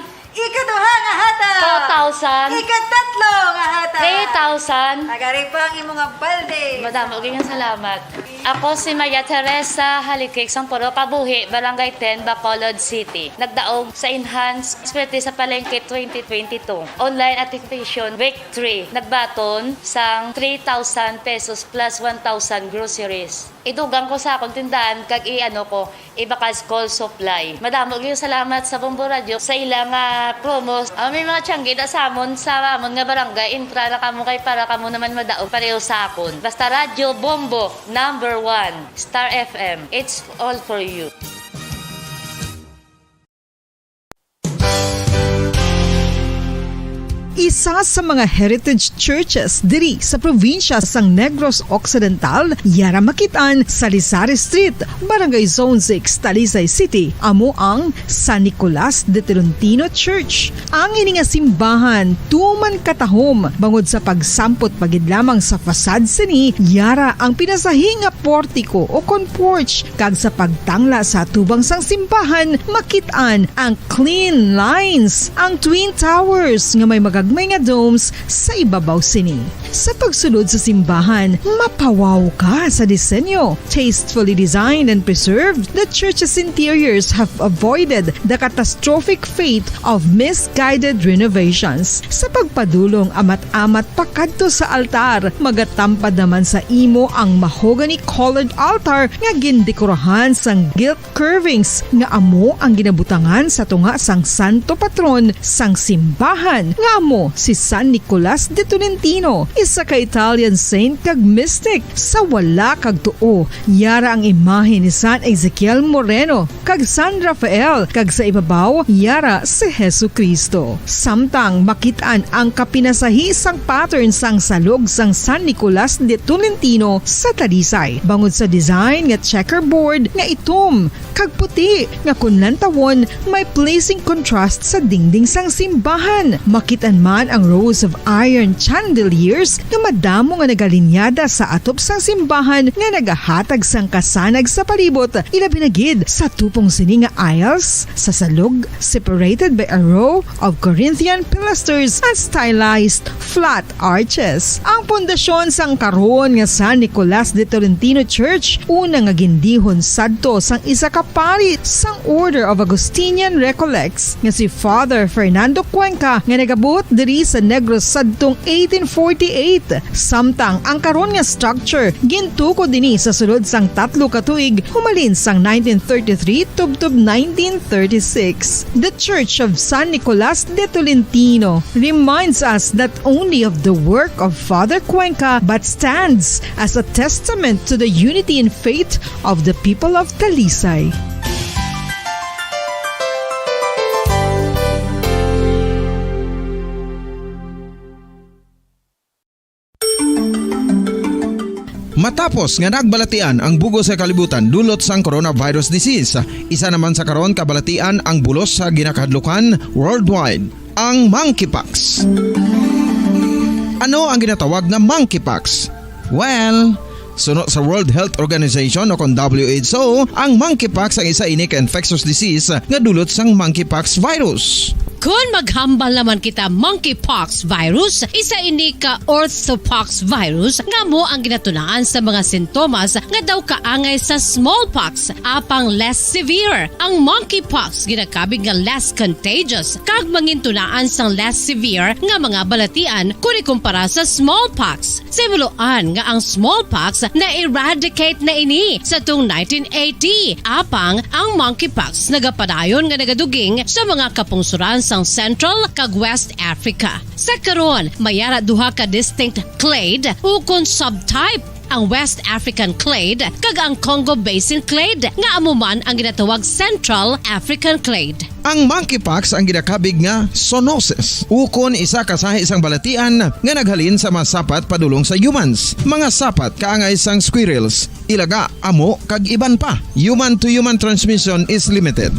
1,000. Ikaduha nga hata! 2,000. Ikatatlo nga hata! 3,000. Agari pa ang imong balde. Madam, okay nga salamat. Ako si Maria Teresa Halikik, Sampuro, Kabuhi, Barangay 10, Bacolod City. Nagdaog sa Enhanced Swerte sa Palengke 2022. Online activation, week 3. Nagbaton sang 3,000 pesos plus 1,000 groceries. Idugang ko sa akong tindahan, kag ibakal school supply. Madam, okay salamat sa Bombo Radio sa ilang promos. May mga tiyanggi na sa amon nga barangay, infra na kamo kay para kamo naman madaog pareho sa akon. Basta Radio Bombo, number 1, Star FM. It's all for you. Isa sa mga heritage churches diri sa probinsya sang Negros Occidental, yara makitaan sa Sari-Sari Street, Barangay Zone 6, Talisay City, amo ang San Nicolas de Tolentino Church. Ang ini nga simbahan tuman katahom bangod sa pagsampot pagid lamang sa fasad sini, yara ang pinasahi nga portiko o kon porch, kag sa pagtangla sa tubang sang simbahan makitaan ang clean lines, ang twin towers nga may magagmay nga domes sa ibabaw sini. Sa pagsulod sa simbahan, mapawaw ka sa disenyo. Tastefully designed and preserved, the church's interiors have avoided the catastrophic fate of misguided renovations. Sa pagpadulong amat-amat pakadto sa altar, magatampad naman sa imo ang mahogany colored altar nga gindekorahan sang gilt curvings nga amo ang ginabutangan sa tunga sang santo patron sang simbahan nga amo si San Nicolas de Tolentino, isa ka Italian saint kag mystic. Sa wala kag tuo, yara ang imahe ni San Ezekiel Moreno kag San Rafael, kag sa ibabaw yara si Hesu Kristo. Samtang makitaan ang kapinasahi sang pattern sang salog sang San Nicolas de Tolentino sa Talisay, bangod sa design nga checkerboard nga itom kag puti nga kunlantawon may placing contrast sa dingding sang simbahan. Makitaan man ang rows of iron chandeliers nga madamo nga nagalinyada sa atop sang simbahan nga nagahatag sang kasanag sa palibot, ilabi na gid sa tupong sini nga aisles sa salog, separated by a row of Corinthian pilasters and stylized flat arches. Ang pundasyon sang karon nga San Nicolas de Tolentino Church una nga gindihon sadto sang isa ka pari sang Order of Augustinian Recollects nga si Father Fernando Cuenca nga nagabot diri sa Negros sadtong 1848. Samtang ang karon nga structure gintuko dinhi sa sulod sang 3 ka tuig humalin sang 1933 tubtob 1936. The Church of San Nicolas de Tolentino reminds us not only of the work of Father Cuenca but stands as a testament to the unity and faith of the people of Talisay. Matapos nga nagbalatian ang bugos sa kalibutan dulot sang coronavirus disease, isa naman sa karon kabalatian ang bulos sa ginakahadlukan worldwide, ang monkeypox. Ano ang ginatawag na monkeypox? Well, suno sa World Health Organization o kon WHO, ang monkeypox ang isa ini ka infectious disease nga dulot sang monkeypox virus. Kung maghambal naman kita monkeypox virus, isa ini ka orthopox virus nga mo ang ginatunaan sa mga sintomas nga daw kaangay sa smallpox, apang less severe. Ang monkeypox ginakabig nga less contagious kag mangintunaan sang less severe nga mga balatian kung ikumpara sa smallpox. Simuloan nga ang smallpox na eradicate na ini sa tung 1980, apang ang monkeypox nagapadayon nga nagaduging sa mga kapungsuran sang Central kag West Africa. Sa karon, mayara duha ka distinct clade o kon subtype ang West African clade kag ang Congo Basin clade nga amo man ang ginatawag Central African clade. Ang monkeypox ang ginakabig nga zoonosis. Ukon isa ka sa isang balatian nga naghalin sa mga sapat padulong sa humans. Mga sapat kaangay sang squirrels, ilaga, amo kag iban pa. Human to human transmission is limited.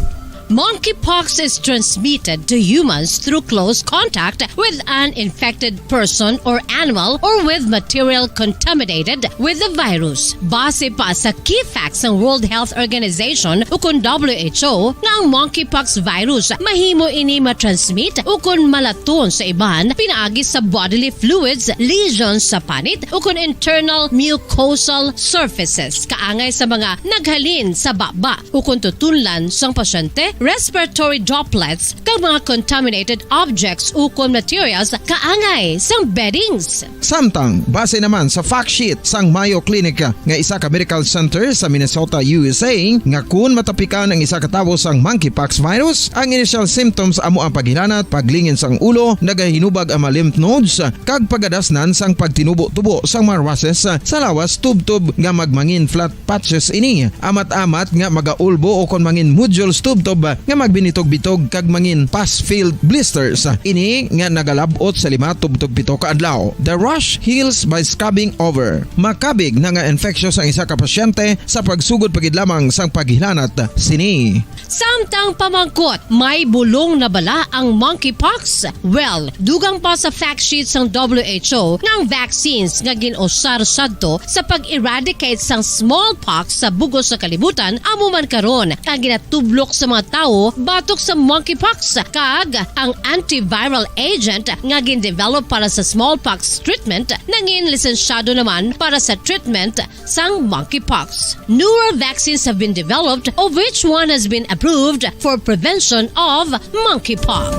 Monkeypox is transmitted to humans through close contact with an infected person or animal or with material contaminated with the virus. Base pa sa key facts ng World Health Organization ukon WHO nga ang monkeypox virus mahimo ini matransmit ukon malaton sa iban pinaagi sa bodily fluids, lesions sa panit ukon internal mucosal surfaces kaangay sa mga naghalin sa baba ukon tutunlan sang pasyente, respiratory droplets kag mga contaminated objects ukon materials kaangay sang beddings. Samtang base naman sa fact sheet sang Mayo Clinic nga isa ka medical center sa Minnesota, USA nga kun matapikan ang isa ka tawo sang monkeypox virus, ang initial symptoms amo ang paghilanat, paglingin sang ulo, nagahinubag ang mga lymph nodes kag pagadasnan sang pagtinubo-tubo sang mga rashes sa lawas tubtob nga magmangin flat patches ini. Amat-amat nga magaulbo o kon mangin nodules tubtob nga magbinitog-bitog kag mangin pus-filled blisters. Ini nga nagalabot sa 5 tubtog 7 ka adlaw. The rash heals by scabbing over. Makabig na nga infectious ang isa ka pasyente sa pagsugod pagid lamang sang paghilanat sini. Samtang pamangkot, may bulong na bala ang monkeypox? Well, dugang pa sa fact sheets ng WHO nga ang vaccines nga ginusar sadto sa pag-eradicate sang smallpox sa bugos sa kalibutan amo man karon ang ginatublok sa mga tao batok sa monkeypox kag ang antiviral agent nga gin-develop para sa smallpox treatment nangin lisensyado naman para sa treatment sang monkeypox. Newer vaccines have been developed of which one has been approved for prevention of monkeypox.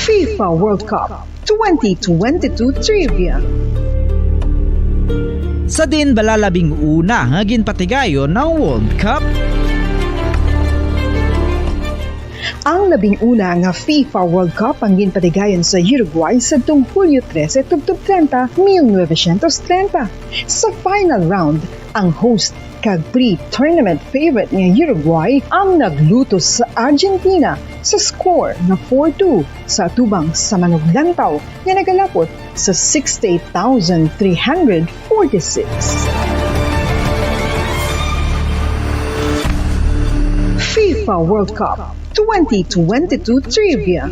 FIFA World Cup 2022 Trivia. Sa din balalabing una nga ginpatigayon ng World Cup. Ang labing una nga FIFA World Cup ang ginpatigayon sa Uruguay sa Hulyo 13 tubtob 30, 1930. Sa final round, ang host kag pre-tournament favorite nga Uruguay ang naglutos sa Argentina sa score na 4-2 sa atubang sa manuglantaw nga nagalapot sa 68,346. FIFA World Cup 2022 Trivia.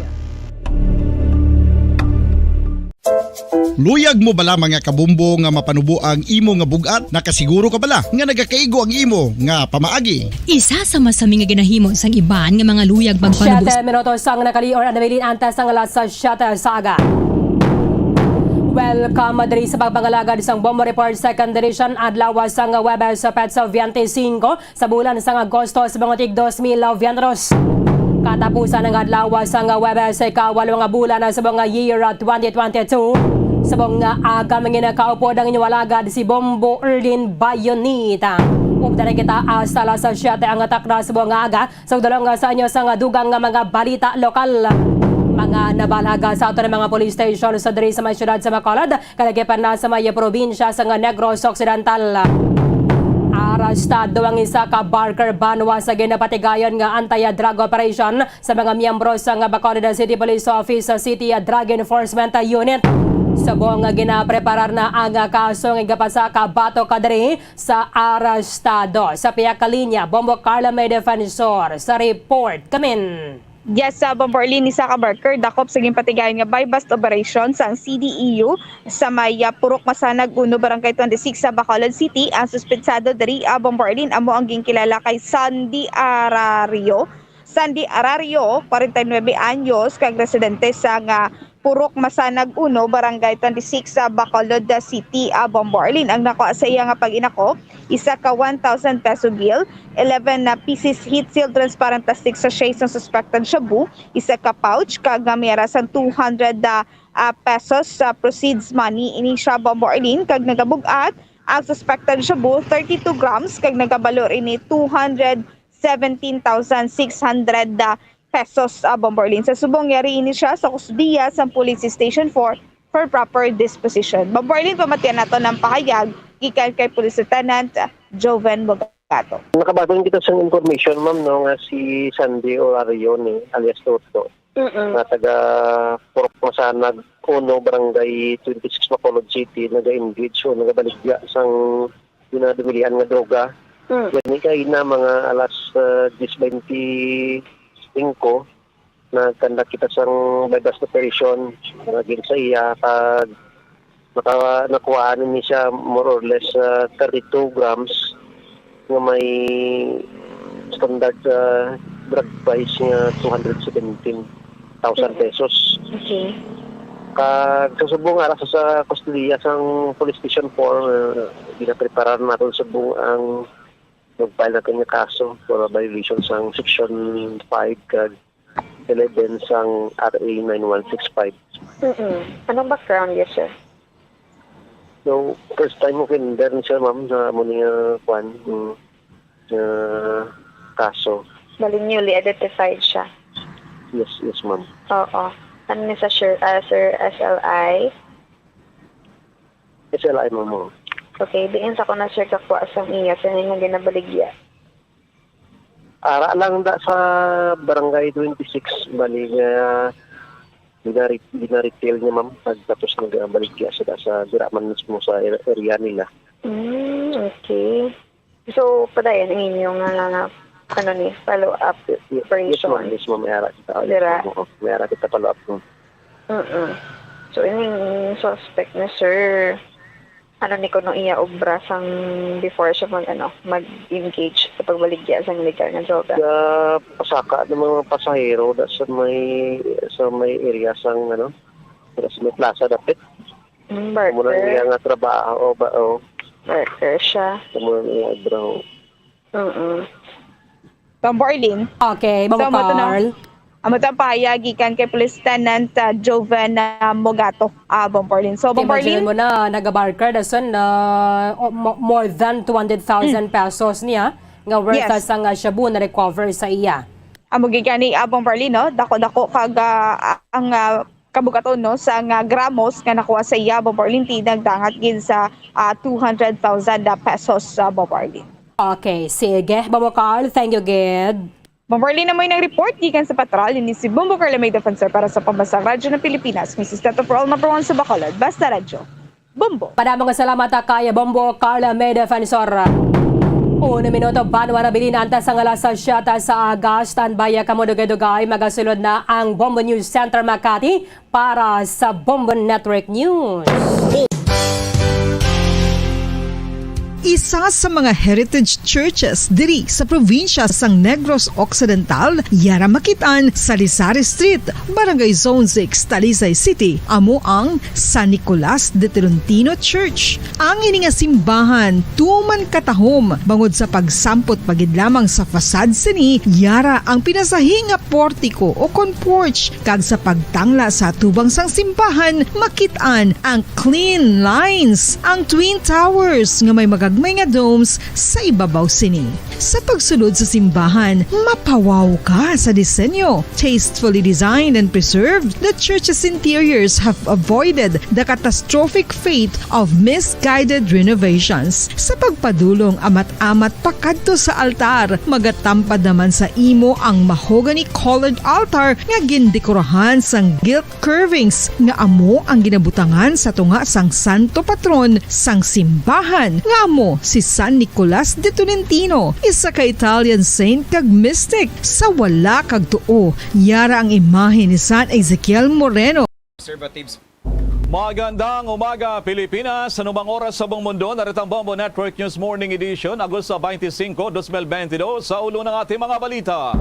Luyag mo bala mga kabumbo nga mapanubo ang imo nga bugat? Nakasiguro ka bala nga nagakaigo ang imo nga pamaagi? Isa sa masami nga ginahimo sang iban nga mga luyag pagpanubo. 7 minutos sang nakalior ang nabilin antas ang alas sa 7 saga. Welcome madali sa pagpangalagad sang Bombo Report Second Edition adlaw sang Webes sa Petsa 25 sa bulan sang Agosto sa bangotig 2022. Katapusan ng adlaw sang Webes sa ikawalong bulan sa mga year 2022. Sa mga aga mga nakaupo ng inyong alagad si Bombo Erlin Bayonita. Updala kita sa alas 7 ang atak na sa mga aga. Sa dalawang sa inyo sa dugang mga balita lokal. Mga nabalaga sa ato ng mga police station sa diri sa may syudad sa Bacolod. Kalagipan na sa may probinsya sa Negros Occidental. Arestado ang isa ka barker banwa sa ginapatigayon nga anti-drug operation sa mga miyembro sa Bacolod City Police Office sa City Drug Enforcement Unit. Sa buong ginapreparar na ang kaso ng igapasa kabato kadiri sa arestado. Sa piyakalinya, Bombo Carla may defensor sa report. Kamin. Yes, sa Bomborlin ni Saka Barker, dakop sa patigayon nga by-bust operation sa CDEU sa may Purok Masanag, Uno, Barangay 26 sa Bacolod City. Ang suspetsado dari Bomborlin amo ang ginkilala kay Sandy Arario. Sandy Arario, 49 anyos, kag residente sa Purok Masanag 1, Barangay 26 sa Bacolod City, Bomborlin. Ang nakuha sa iya nga pag-inako, isa ka 1,000 peso bill, 11 na pieces heat seal transparent plastic sachets ng suspected shabu, isa ka pouch, kag gamera sa 200 pesos sa proceeds money ini siya Bomborlin, kag nagabugat ang suspected shabu 32 grams, kag nagabalor ini 217,600 pesos Bomborlin. Sa subong yari ini siya sa kustudiya sa Police Station 4 for proper disposition. Bomborlin, pamatian nato ng pahayag gikan kay Police Lieutenant Joven Bogato. Nakabagong kita sa information, ma'am, no, nga si Sandy Olario ni alias Toto. Na taga Purok Masanag, Uno, Barangay 26, Bacolod City, naga-engage o nagabaligya sang dinadumilian nga droga. Yan kay na mga alas 10:25 nagkanda kita sang bypass operation naging sa iya kag nakuhaan ni siya more or less 32 grams nga may standard drug price nga 217,000 pesos. Okay. Kag susubong ara sa kustudiya sang Police Station 4 ginapreparar natin subong ang nag-file na kanya kaso for a violation sang Section 5 kag 11 sang RA 9165. Anong background niya, sir? So, first time mo kinder siya, ma'am, sa mo niya kaso. Bali newly identified siya. Yes, ma'am. Oo. Ano niya sa sir SLI? SLI, ma'am. Okay, diin sa ko na sir kakuha sa iya sa nga ginabaligya. Ara lang da sa Barangay 26, bali nga dinaretail niya, ma'am, pagtapos nagbaligya sila sa diraman mismo sa area nila. Okay. So, padayan ang inyong follow-up operation. Yes, ma'am, may ara kita. Dira? May ara kita follow-up. So, ining suspect na sir, ni ko nung iya obra sang before siya mag-engage sa pagbaligya sa legal na droga? Pasaka ng mga pasahero sa may area sang sa may plaza dapit. Barker. Muna niya nga trabaho o Barker siya. Muna niya bro. Bomborlin. Okay, Mama Carl. Amatang pahayagikan kay Police Lieutenant Joven Mogato, Bomborlin. So, Bomborlin, Imagine mo na nag-barker dason more than 200,000 pesos niya nga worth Yes. sang shabu na recover sa iya. amo gigani Bomborlin, no? Dako-dako kag ang kabugaton no sa gramos nga nakuha sa iya Bomborlin tinagdangat gid sa 200,000 pesos sa Bomborlin. Okay, sige. Mama Carl, thank you, Ged. Bomborlin na mo yung report gikan sa patrol ni si Bombo Carla May Defensor para sa Pambansang Radyo ng Pilipinas. Mrs. Tato for all number 1 sa Bacolod. Basta Radyo. Bombo. Padamang salamat kay Bombo Carla May Defensor. 1 minuto banwara bilinanta sa ngalas sa siyata sa aga. Standby ka mo dugay-dugay. Magasulod na ang Bombo News Center Makati para sa Bombo Network News. Isa sa mga heritage churches diri sa probinsya sang Negros Occidental, yara makitaan sa Lisari Street, Barangay Zone 6, Talisay City, amo ang San Nicolas de Tolentino Church. Ang ini nga simbahan tuman katahom bangod sa pagsampot pagid lamang sa fasad sini, yara ang pinasahi nga portiko o kon porch kag sa pagtangla sa tubang sang simbahan makitaan ang clean lines, ang twin towers nga may magagmay nga domes sa ibabaw sini. Sa pagsulod sa simbahan, mapawaw ka sa disenyo. Tastefully designed and preserved, the church's interiors have avoided the catastrophic fate of misguided renovations. Sa pagpadulong amat-amat pakadto sa altar, magatampad naman sa imo ang mahogany colored altar nga gindekorahan sang gilt curvings nga amo ang ginabutangan sa tunga sang santo patron sang simbahan nga amo si San Nicolas de Tolentino, isa ka Italian saint kag mystic. Sa wala kag tuo, yara ang imahe ni San Ezekiel Moreno. Conservatives. Magandang umaga Pilipinas, anumang oras sa buong mundo, narito ang Bombo Network News Morning Edition, Agosto 25, 2022, sa ulo ng ating mga balita.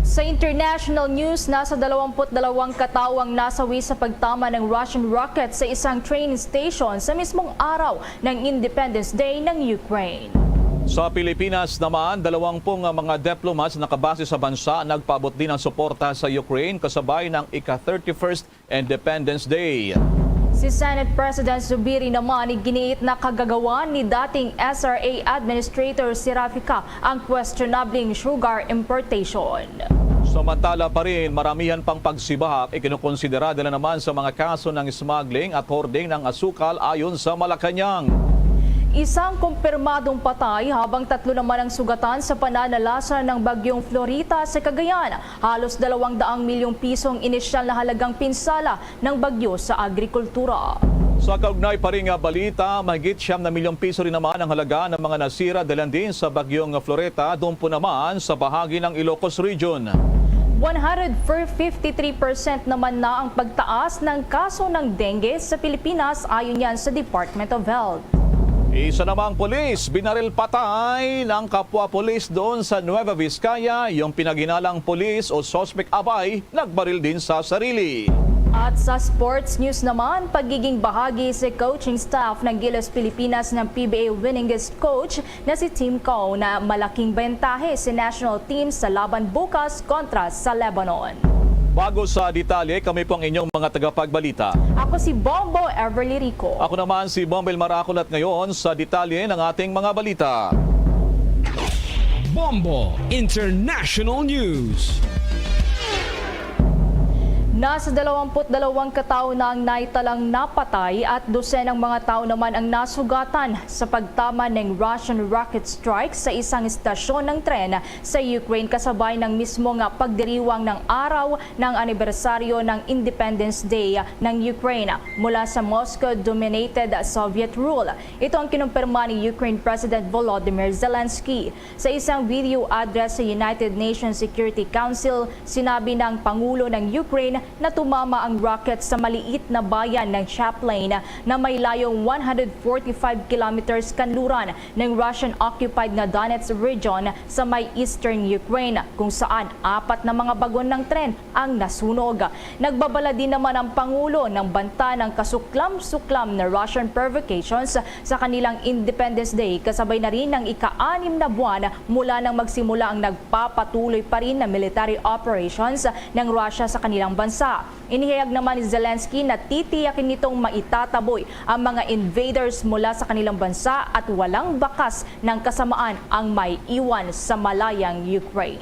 Sa international news, nasa 22 katawang nasawi sa pagtama ng Russian rocket sa isang train station sa mismong araw ng Independence Day ng Ukraine. Sa Pilipinas naman, 20 mga diplomats nakabase sa bansa nagpaabot din ng suporta sa Ukraine kasabay ng ika-31st Independence Day. Si Senate President Zubiri naman iginiit na kagagawan ni dating SRA Administrator si Rafika ang questionabling sugar importation. Samantala pa rin, maramihan pang pagsibahak ikinukonsidera nila naman sa mga kaso ng smuggling at hoarding ng asukal ayon sa Malacanang. Isang kumpirmadong patay habang 3 naman ang sugatan sa pananalasa ng bagyong Florita sa Cagayan. Halos 200 milyong pisong inisyal na halagang pinsala ng bagyo sa agrikultura. Sa kaugnay pa rin nga balita, mahigit 9 na milyong piso rin naman ang halaga ng mga nasira dahil din sa bagyong Florita, doon po naman sa bahagi ng Ilocos Region. 153% naman na ang pagtaas ng kaso ng dengue sa Pilipinas ayon yan sa Department of Health. Isa namang pulis, binaril patay ng kapwa pulis doon sa Nueva Vizcaya. Yung pinaginalang pulis o suspect abay, nagbaril din sa sarili. At sa sports news naman, pagiging bahagi sa coaching staff ng Gilas Pilipinas ng PBA winningest coach na si Tim Coe na malaking bentahe sa national team sa laban bukas kontra sa Lebanon. Bago sa detalye, kami po ang inyong mga tagapagbalita. Ako si Bombo Everly Rico. Ako naman si Bombel Maraculat ngayon sa detalye ng ating mga balita. Bombo International News. Nasa 22 katao na ang naitalang napatay at dosenang mga tao naman ang nasugatan sa pagtama ng Russian rocket strike sa isang istasyon ng tren sa Ukraine kasabay ng mismong pagdiriwang ng araw ng anibersaryo ng Independence Day ng Ukraine mula sa Moscow-dominated Soviet rule. Ito ang kinumpirma ni Ukraine President Volodymyr Zelensky. Sa isang video address sa United Nations Security Council, sinabi ng Pangulo ng Ukraine na tumama ang rocket sa maliit na bayan ng Chaplain na may layong 145 kilometers kanluran ng Russian-occupied na Donetsk region sa may eastern Ukraine kung saan 4 na mga bagon ng tren ang nasunog. Nagbabala din naman ang Pangulo ng banta ng kasuklam-suklam na Russian provocations sa kanilang Independence Day kasabay na rin ng ika-6 na buwan mula nang magsimula ang nagpapatuloy pa rin na military operations ng Russia sa kanilang bansa. Inihayag naman ni Zelensky na titiyakin nitong maitataboy ang mga invaders mula sa kanilang bansa at walang bakas ng kasamaan ang may iwan sa malayang Ukraine.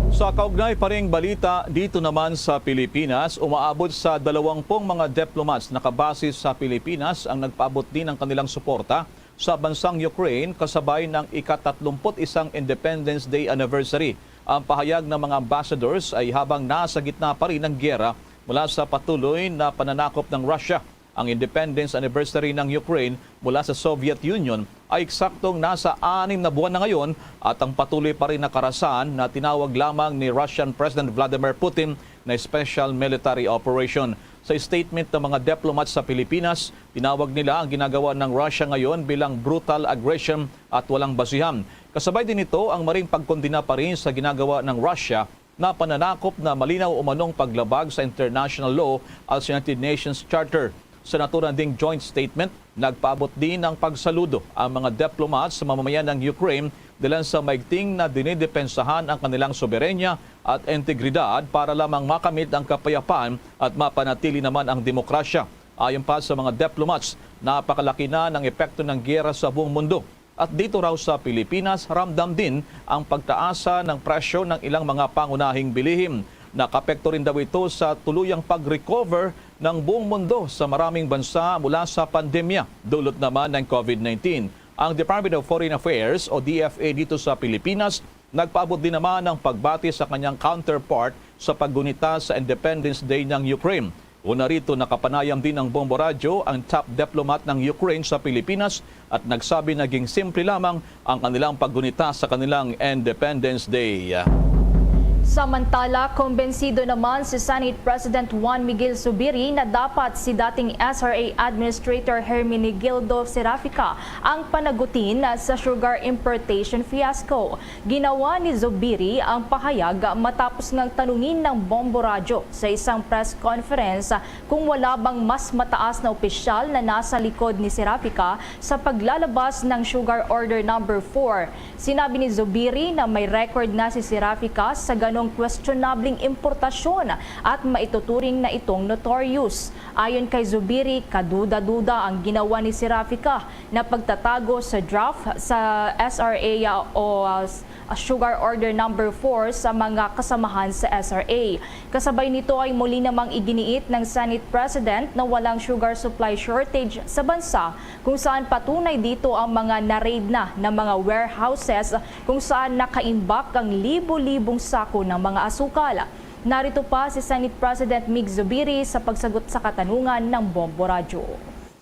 Sa kaugnay pa ring balita dito naman sa Pilipinas, umaabot sa 20 mga diplomats na nakabase sa Pilipinas ang nagpaabot din ng kanilang suporta sa bansang Ukraine kasabay ng ika-31 Independence Day anniversary. Ang pahayag ng mga ambassadors ay habang nasa gitna pa rin ng giyera mula sa patuloy na pananakop ng Russia. Ang independence anniversary ng Ukraine mula sa Soviet Union ay eksaktong nasa 6 na buwan na ngayon at ang patuloy pa rin na karahasan na tinawag lamang ni Russian President Vladimir Putin na special military operation. Sa statement ng mga diplomats sa Pilipinas, tinawag nila ang ginagawa ng Russia ngayon bilang brutal aggression at walang basihan. Kasabay din ito ang maring pagkondina pa rin sa ginagawa ng Russia na pananakop na malinaw umanong paglabag sa international law at sa United Nations Charter. Sa naturang ding joint statement, nagpaabot din ng pagsaludo ang mga diplomats sa mamamayan ng Ukraine dahil sa maigting na dinidepensahan ang kanilang soberenya at integridad para lamang makamit ang kapayapaan at mapanatili naman ang demokrasya. Ayon pa sa mga diplomats, napakalaki na ng epekto ng giyera sa buong mundo. At dito raw sa Pilipinas, ramdam din ang pagtaasa ng presyo ng ilang mga pangunahing bilihim. Nakapekto rin daw ito sa tuluyang pag-recover ng buong mundo sa maraming bansa mula sa pandemya, dulot naman ng COVID-19. Ang Department of Foreign Affairs o DFA dito sa Pilipinas, nagpaabot din naman ng pagbati sa kanyang counterpart sa paggunita sa Independence Day ng Ukraine. Una rito, nakapanayam din ng Bombo Radio ang top diplomat ng Ukraine sa Pilipinas at nagsabi naging simple lamang ang kanilang paggunita sa kanilang Independence Day. Samantala, kumbensido naman si Senate President Juan Miguel Zubiri na dapat si dating SRA Administrator Hermenegildo Serafica ang panagutin sa sugar importation fiasco. Ginawa ni Zubiri ang pahayag matapos ngang tanungin ng Bombo Radio sa isang press conference kung wala bang mas mataas na opisyal na nasa likod ni Serafica sa paglalabas ng Sugar Order No. 4. Sinabi ni Zubiri na may record na si Serafica sa ganung umanong questionabling importasyon at maituturing na itong notorious. Ayon kay Zubiri, kaduda-duda ang ginawa ni Serafica na pagtatago sa draft sa SRA o Sugar Order Number 4 sa mga kasamahan sa SRA. Kasabay nito ay muli namang iginiit ng Senate President na walang sugar supply shortage sa bansa, kung saan patunay dito ang mga na-raid na mga warehouses kung saan nakaimbak ang libo-libong sako ng mga asukal. Narito pa si Senate President Mig Zubiri sa pagsagot sa katanungan ng Bombo Radyo.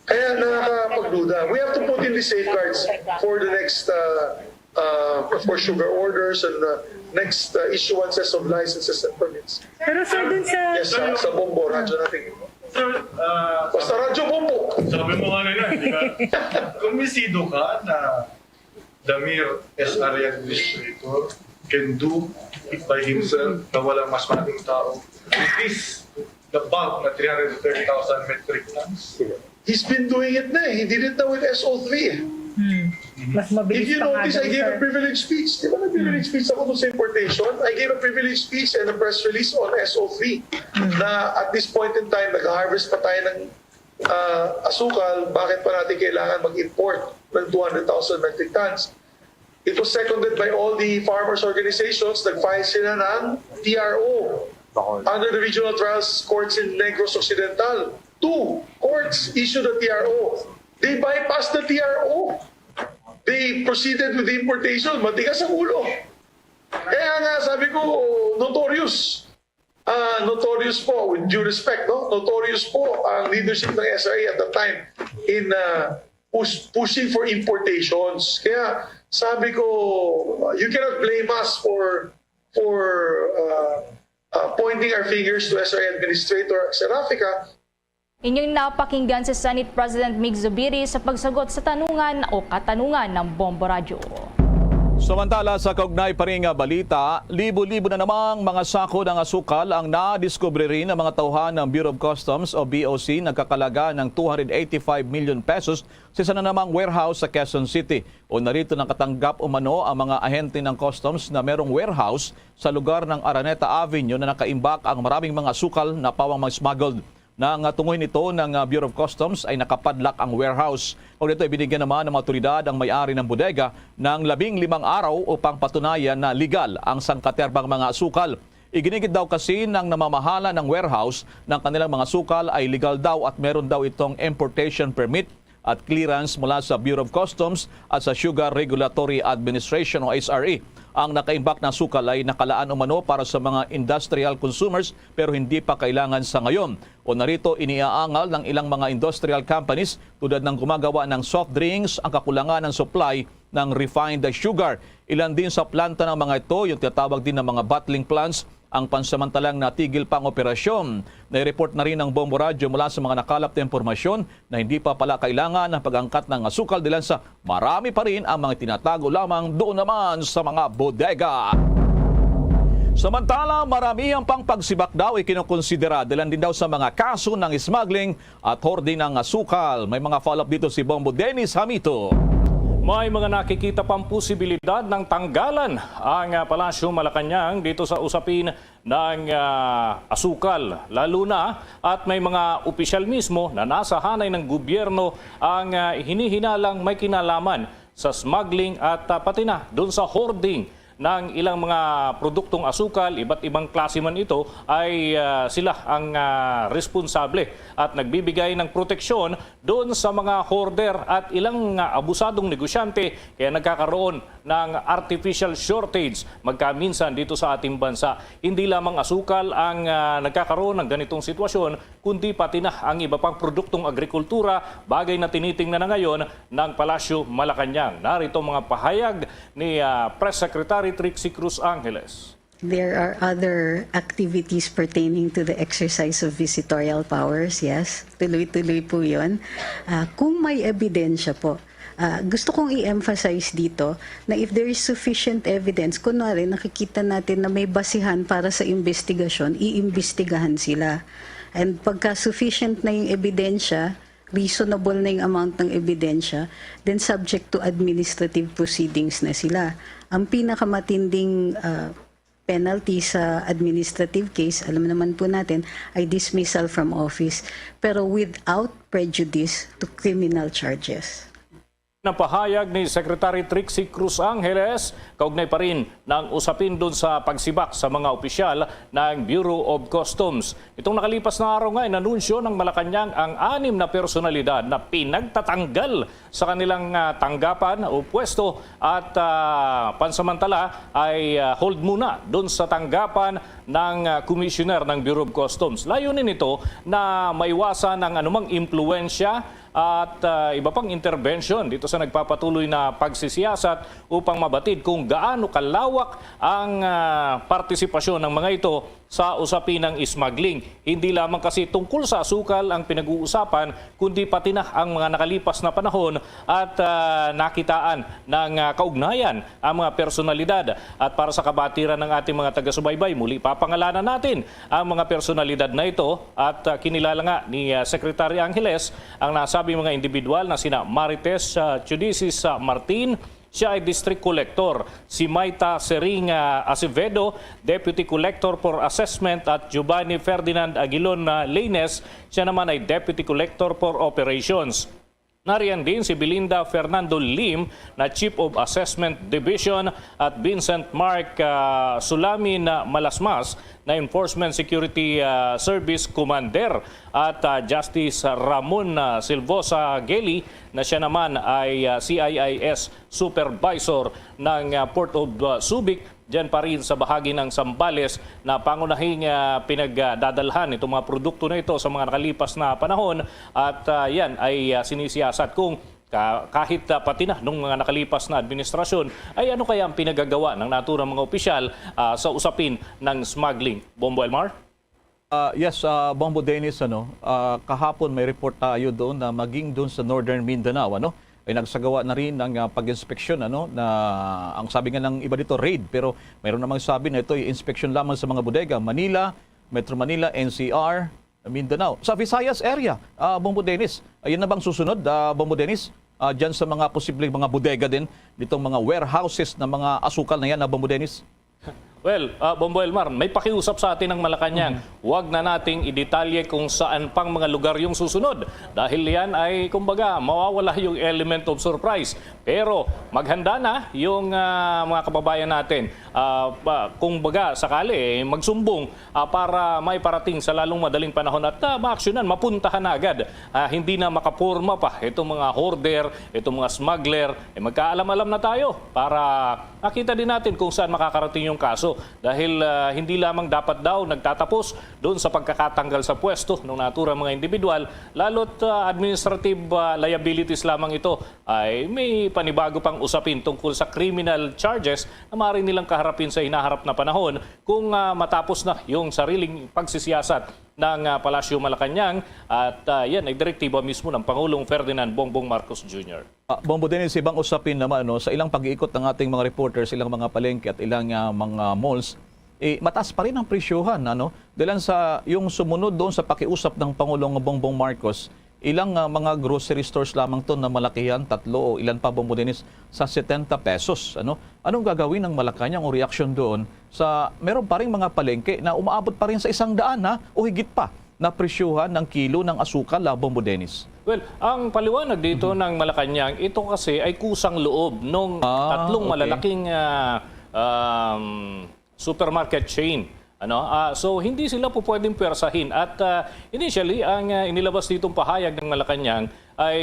Kaya nakakapagduda. We have to put in the safeguards for the next for sugar orders and next issuances of licenses and permits. Pero sir, dun sa... Yes, sa Bombo Radyo natin. Sir, basta Radyo Bombo. sabi mo nga nila, di ba? Kumisido ka na Damir SRA Administrator can do it by himself na walang mas maraming tao. Is this the bulk na 330,000 metric tons? He's been doing it na eh. He did it na with SO3 Mas mabilis If you notice, I gave a privilege speech. Di ba nag-privilege speech ako sa importation? I gave a privilege speech and a press release on SO3 na at this point in time, nag-harvest pa tayo ng asukal. Bakit pa natin kailangan mag-import ng 200,000 metric tons? It was seconded by all the farmers organizations. Nag-file sila ng TRO under the regional trials courts in Negros Occidental. 2 courts issued a TRO. They bypassed the TRO. They proceeded with the importation. Matigas ang ulo. Kaya nga sabi ko, notorious. Notorious po, with due respect, no? Notorious po ang leadership ng SRA at the time in pushing for importations. Kaya sabi ko, you cannot blame us for pointing our fingers to SRA Administrator Serafica. Inyong napakinggan si Senate President Mig Zubiri sa pagsagot sa tanungan o katanungan ng Bombo Radyo. Samantala sa kaugnay pa ring balita, libo-libo na namang mga sako ng asukal ang nadiskubre rin ng mga tauhan ng Bureau of Customs o BOC nagkakalaga ng 285 million pesos sa isa na namang warehouse sa Quezon City. O narito nakatanggap umano ang mga ahente ng customs na merong warehouse sa lugar ng Araneta Avenue na nakaimbak ang maraming mga asukal na pawang mga smuggled. Nang tunguhin nito ng Bureau of Customs ay nakapadlock ang warehouse. O dito ibinigyan naman ng mga otoridad ang may-ari ng bodega ng 15 araw upang patunayan na legal ang sangkaterbang mga asukal. Iginigit daw kasi ng namamahala ng warehouse ng kanilang mga asukal ay legal daw at meron daw itong importation permit at clearance mula sa Bureau of Customs at sa Sugar Regulatory Administration o SRA. Ang nakaimbak na sukal ay nakalaan umano para sa mga industrial consumers pero hindi pa kailangan sa ngayon. O narito iniaangal ng ilang mga industrial companies tulad ng gumagawa ng soft drinks ang kakulangan ng supply ng refined sugar. Ilan din sa planta ng mga ito, yung tinatawag din ng mga bottling plants, ang pansamantalang natigil pang operasyon. Nai-report na rin ng Bombo Radyo mula sa mga nakalap na impormasyon na hindi pa pala kailangan ng pag-angkat ng asukal dahil sa marami pa rin ang mga tinatago lamang doon naman sa mga bodega. Samantala, marami ang pang pagsibak daw ikinukonsidera dahil din daw sa mga kaso ng smuggling at hoarding ng asukal. May mga follow-up dito si Bombo Dennis Hamito. May mga nakikita pang posibilidad ng tanggalan ang Palasyo Malacanang dito sa usapin ng asukal. Lalo na at may mga opisyal mismo na nasa hanay ng gobyerno ang hinihinalang may kinalaman sa smuggling at pati na doon sa hoarding ng ilang mga produktong asukal, iba't ibang klase man ito, ay sila ang responsable at nagbibigay ng proteksyon doon sa mga hoarder at ilang abusadong negosyante kaya nagkakaroon ng artificial shortage magkaminsan dito sa ating bansa. Hindi lamang asukal ang nagkakaroon ng ganitong sitwasyon, kundi pati na ang iba pang produktong agrikultura, bagay na tinitingnan na ngayon ng Palasyo Malacanang. Narito mga pahayag ni Press Secretary Trixie Cruz Angeles. There are other activities pertaining to the exercise of visitorial powers, yes. Tuloy-tuloy po yun. Kung may ebidensya po, gusto kong i-emphasize dito na if there is sufficient evidence, kunwari nakikita natin na may basihan para sa investigasyon, iimbestigahan sila. And pagka sufficient na yung ebidensya, reasonable na yung amount ng ebidensya, then subject to administrative proceedings na sila. Ang pinakamatinding penalty sa administrative case, alam naman po natin, ay dismissal from office, pero without prejudice to criminal charges. Napahayag ni Secretary Trixie Cruz Angeles, kaugnay pa rin ng usapin doon sa pagsibak sa mga opisyal ng Bureau of Customs. Itong nakalipas na araw nga, inanunsyo ng Malacanang ang 6 na personalidad na pinagtatanggal sa kanilang tanggapan o pwesto at pansamantala ay hold muna doon sa tanggapan ng Commissioner ng Bureau of Customs. Layunin ito na maiwasan ang anumang impluensya at iba pang intervention dito sa nagpapatuloy na pagsisiyasat upang mabatid kung gaano kalawak ang partisipasyon ng mga ito sa usapin ng smuggling. Hindi lamang kasi tungkol sa asukal ang pinag-uusapan, kundi pati na ang mga nakalipas na panahon at nakitaan ng kaugnayan ang mga personalidad. At para sa kabatiran ng ating mga taga-subaybay, muli papangalanan natin ang mga personalidad na ito at kinilala nga ni Secretary Angeles ang nasabing mga individual na sina Marites Chudisis Martin, siya ay District Collector. Si Maita Sering Acevedo, Deputy Collector for Assessment at Giovanni Ferdinand Aguilon Laines, siya naman ay Deputy Collector for Operations. Nariyan din si Belinda Fernando Lim na Chief of Assessment Division at Vincent Mark Sulamin Malasmas na Enforcement Security Service Commander at Justice Ramon Silvosa Geli na siya naman ay CIIS Supervisor ng Port of Subic. Diyan pa rin sa bahagi ng Zambales na pangunahing pinagdadalhan itong mga produkto na ito sa mga nakalipas na panahon at yan ay sinisiyasat kung kahit pati na nung mga nakalipas na administrasyon ay ano kaya ang pinagagawa ng naturang mga opisyal sa usapin ng smuggling. Bombo Elmar? Yes, Bombo Dennis, kahapon may report tayo doon na maging doon sa Northern Mindanao, ay nagsagawa na rin ng pag-inspeksyon na ang sabi nga ng iba dito raid, pero mayroon namang sabi na ito ay inspection lamang sa mga bodega, Manila, Metro Manila, NCR, Mindanao. Sa Visayas area, Bombo Dennis, ayun na bang susunod, Bombo Dennis? Diyan sa mga posibleng mga bodega din, ditong mga warehouses na mga asukal na yan, Bombo Dennis? Well, Bombo Elmar, may pakiusap sa atin ng Malacanang. Huwag na nating idetalye kung saan pang mga lugar yung susunod. Dahil yan ay, kumbaga, mawawala yung element of surprise. Pero maghanda na yung mga kababayan natin. Kumbaga, sakali, magsumbong para may parating sa lalong madaling panahon at maaksyonan, mapuntahan na agad. Hindi na makaporma pa itong mga hoarder, itong mga smuggler. Magkaalam-alam na tayo para nakita din natin kung saan makakarating yung kaso. Dahil hindi lamang dapat daw nagtatapos doon sa pagkakatanggal sa pwesto ng naturang mga individual, lalo't administrative liabilities lamang ito ay may panibago pang usapin tungkol sa criminal charges na maaari nilang kaharapin sa hinaharap na panahon kung matapos na yung sariling pagsisiyasat ng Palasyo Malacanang at yan ay direktiba mismo ng Pangulong Ferdinand Bongbong Marcos Jr. Bombo Dennis, ibang usapin naman sa ilang pag-iikot ng ating mga reporters, ilang mga palengke at ilang mga malls, mataas pa rin ang presyohan. Dahil sa yung sumunod doon sa pakiusap ng Pangulong Bongbong Marcos, ilang mga grocery stores lamang to na malakihan, 3 o ilan pa, Bombo Dennis, sa 70 pesos. Anong gagawin ng Malacanang o reaksyon doon sa meron pa rin mga palengke na umaabot pa rin sa 100 o higit pa na presyuhan ng kilo ng asukal, Bombo Dennis? Well, ang paliwanag dito ng Malacanang, ito kasi ay kusang loob ng tatlong malalaking supermarket chain. So hindi sila po pwedeng persahin at initially ang inilabas ditong pahayag ng Malacanang ay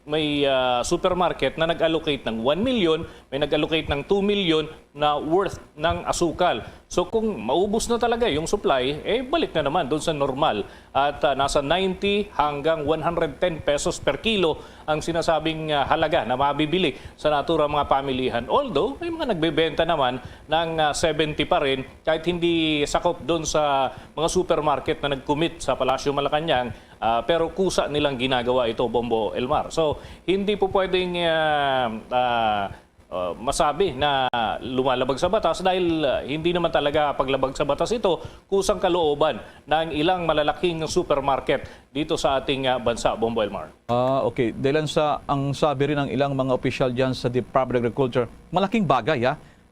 may supermarket na nag-allocate ng 1 million, may nag-allocate ng 2 million na worth ng asukal. So kung maubos na talaga yung supply, balik na naman doon sa normal. At nasa 90 hanggang 110 pesos per kilo ang sinasabing halaga na mabibili sa naturang mga pamilihan. Although may mga nagbebenta naman ng 70 pa rin kahit hindi sakop doon sa mga supermarket na nag-commit sa Palasyo Malacanang. Pero kusa nilang ginagawa ito, Bombo Elmar. So hindi po pwedeng masabi na lumalabag sa batas dahil hindi naman talaga paglabag sa batas ito kusang kalooban ng ilang malalaking supermarket dito sa ating bansa, Bombo Elmar. Okay. Dahil sa ang sabi rin ng ilang mga opisyal dyan sa Department of Agriculture, malaking bagay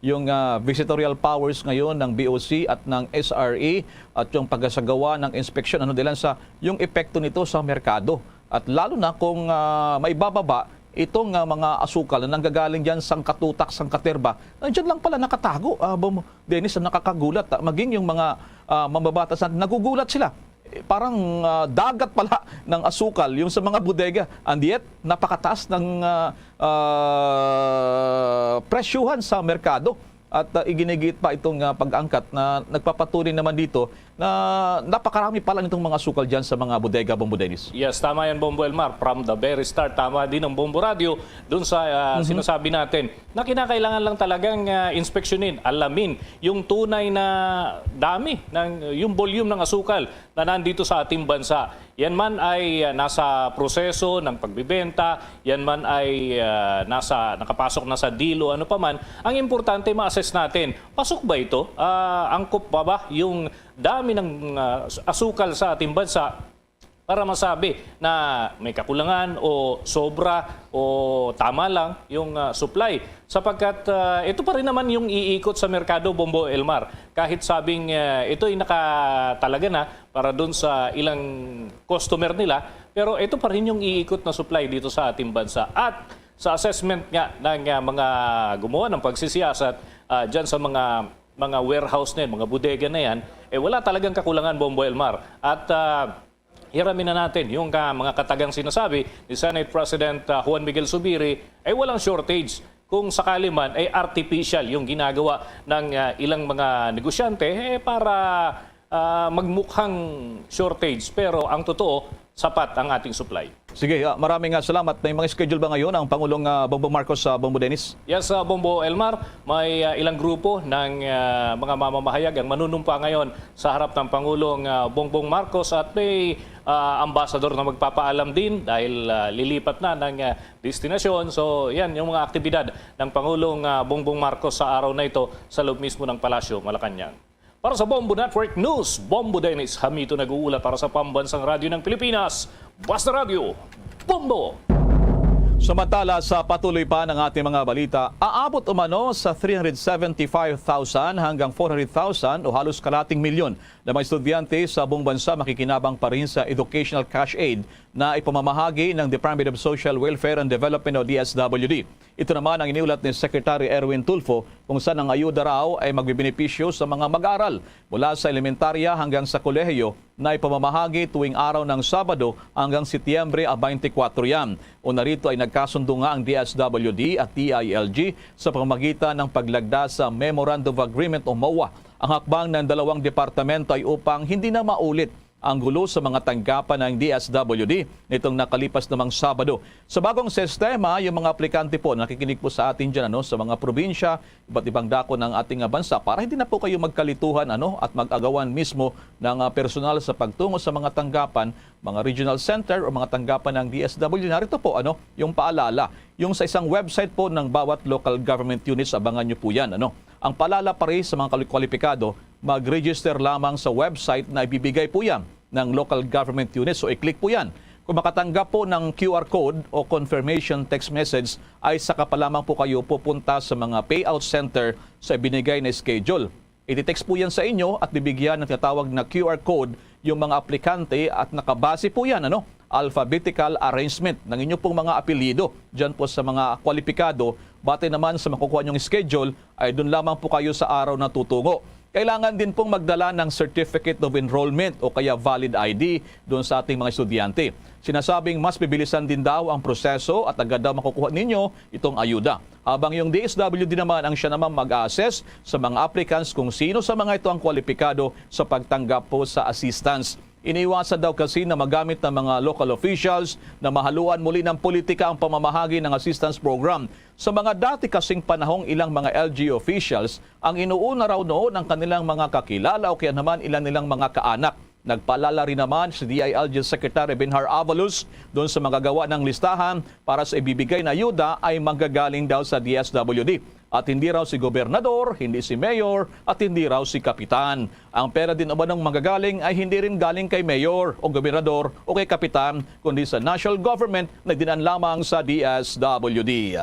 yung visitorial powers ngayon ng BOC at ng SRA at yung pagsasagawa ng inspeksyon Dilan, sa yung epekto nito sa merkado. At lalo na kung maibababa itong mga asukal na nanggagaling dyan sang katutak, sang katerba, nandiyan lang pala nakatago. Dennis, nakakagulat. Maging yung mga mambabatas natin, nagugulat sila. Parang dagat pala ng asukal yung sa mga bodega. And yet, napakataas ng presyuhan sa merkado. At iginigit pa itong pag-angkat na nagpapatuloy naman dito na napakarami pala nitong mga asukal dyan sa mga bodega, Bombo Dennis. Yes, tama yan, Bombo Elmar. From the very start, tama din ang Bombo Radio dun sa sinasabi natin na kinakailangan lang talagang inspeksyonin, alamin yung tunay na dami, yung volume ng asukal na nandito sa ating bansa. Yan man ay nasa proseso ng pagbibenta, yan man ay nakapasok na sa dilo, ano pa man. Ang importante, ma-assess natin, pasok ba ito? Angkop ba yung dami ng asukal sa ating bansa para masabi na may kakulangan o sobra o tama lang yung supply. Sapagkat ito pa rin naman yung iikot sa merkado, Bombo Elmar. Kahit sabing ito ay nakatalaga na para dun sa ilang customer nila, pero ito pa rin yung iikot na supply dito sa ating bansa. At sa assessment nga ng mga gumawa ng pagsisiyasat dyan sa mga warehouse na yan, mga bodega na yan, wala talagang kakulangan, Bombo Elmar. At hiramin na natin yung mga katagang sinasabi ni Senate President Juan Miguel Zubiri ay walang shortage. Kung sakali man ay artificial yung ginagawa ng ilang mga negosyante para magmukhang shortage. Pero ang totoo, sapat ang ating supply. Sige, maraming salamat. May mga schedule ba ngayon ang Pangulong Bongbong Marcos sa Bombo Dennis? Yes, Bombo Elmar, may ilang grupo ng mga mamamahayag ang manunumpa ngayon sa harap ng Pangulong Bongbong Marcos at may ambasador na magpapaalam din dahil lilipat na ng destinasyon. So yan yung mga aktibidad ng Pangulong Bongbong Marcos sa araw na ito sa loob mismo ng Palasyo, Malacanang. Para sa Bombo Network News, Bombo Dennis Hamito nag-uulat para sa Pambansang Radyo ng Pilipinas, Basta Radio, Bombo! Samantala sa patuloy pa ng ating mga balita, aabot umano sa 375,000 hanggang 400,000 o halos kalating milyon na mga estudyante sa buong bansa makikinabang pa rin sa Educational Cash Aid na ipamamahagi ng Department of Social Welfare and Development o DSWD. Ito naman ang iniulat ni Secretary Erwin Tulfo kung saan ang ayuda raw ay magbibenepisyo sa mga mag-aaral mula sa elementarya hanggang sa kolehiyo na ipamamahagi tuwing araw ng Sabado hanggang Setyembre 24 yan. O narito ay nagkasundo nga ang DSWD at DILG sa pamamagitan ng paglagda sa Memorandum of Agreement o MOA. Ang hakbang ng dalawang departamento ay upang hindi na maulit ang gulo sa mga tanggapan ng DSWD nitong nakalipas namang Sabado. Sa bagong sistema, yung mga aplikante po, nakikinig po sa atin dyan sa mga probinsya, iba't ibang dako ng ating bansa para hindi na po kayo magkalituhan at mag-agawan mismo ng personal sa pagtungo sa mga tanggapan, mga regional center o mga tanggapan ng DSWD. Narito po yung paalala. Yung sa isang website po ng bawat local government units, abangan nyo po yan. Ang paalala pa rin sa mga kwalipikado, mag-register lamang sa website na ibibigay po yan ng local government units. So i-click po yan. Kung makatanggap po ng QR code o confirmation text message, ay saka pa lamang po kayo pupunta sa mga payout center sa binigay na schedule. I-text po yan sa inyo at bibigyan ng tinatawag na QR code yung mga aplikante at nakabase po yan, alphabetical arrangement ng inyo pong mga apelyido. Diyan po sa mga kwalipikado, bate naman sa makukuha nyong schedule, ay doon lamang po kayo sa araw na tutungo. Kailangan din pong magdala ng Certificate of Enrollment o kaya valid ID doon sa ating mga estudyante. Sinasabing mas bibilisan din daw ang proseso at agad daw makukuha ninyo itong ayuda. Habang yung DSWD naman ang siya naman mag-assess sa mga applicants kung sino sa mga ito ang kwalipikado sa pagtanggap po sa assistance. Iniwasan daw kasi na magamit ng mga local officials na mahaluan muli ng politika ang pamamahagi ng assistance program. Sa mga dati kasing panahong ilang mga LGU officials, ang inuuna raw noon ng kanilang mga kakilala o kaya naman ilang nilang mga kaanak. Nagpaalala rin naman si DILG Secretary Benhar Avalos doon sa magagawa ng listahan para sa ibibigay na ayuda ay manggagaling daw sa DSWD. At hindi raw si gobernador, hindi si mayor, at hindi raw si kapitan. Ang pera din naman ng manggagaling ay hindi rin galing kay mayor o gobernador o kay kapitan, kundi sa national government na dinan lamang sa DSWD.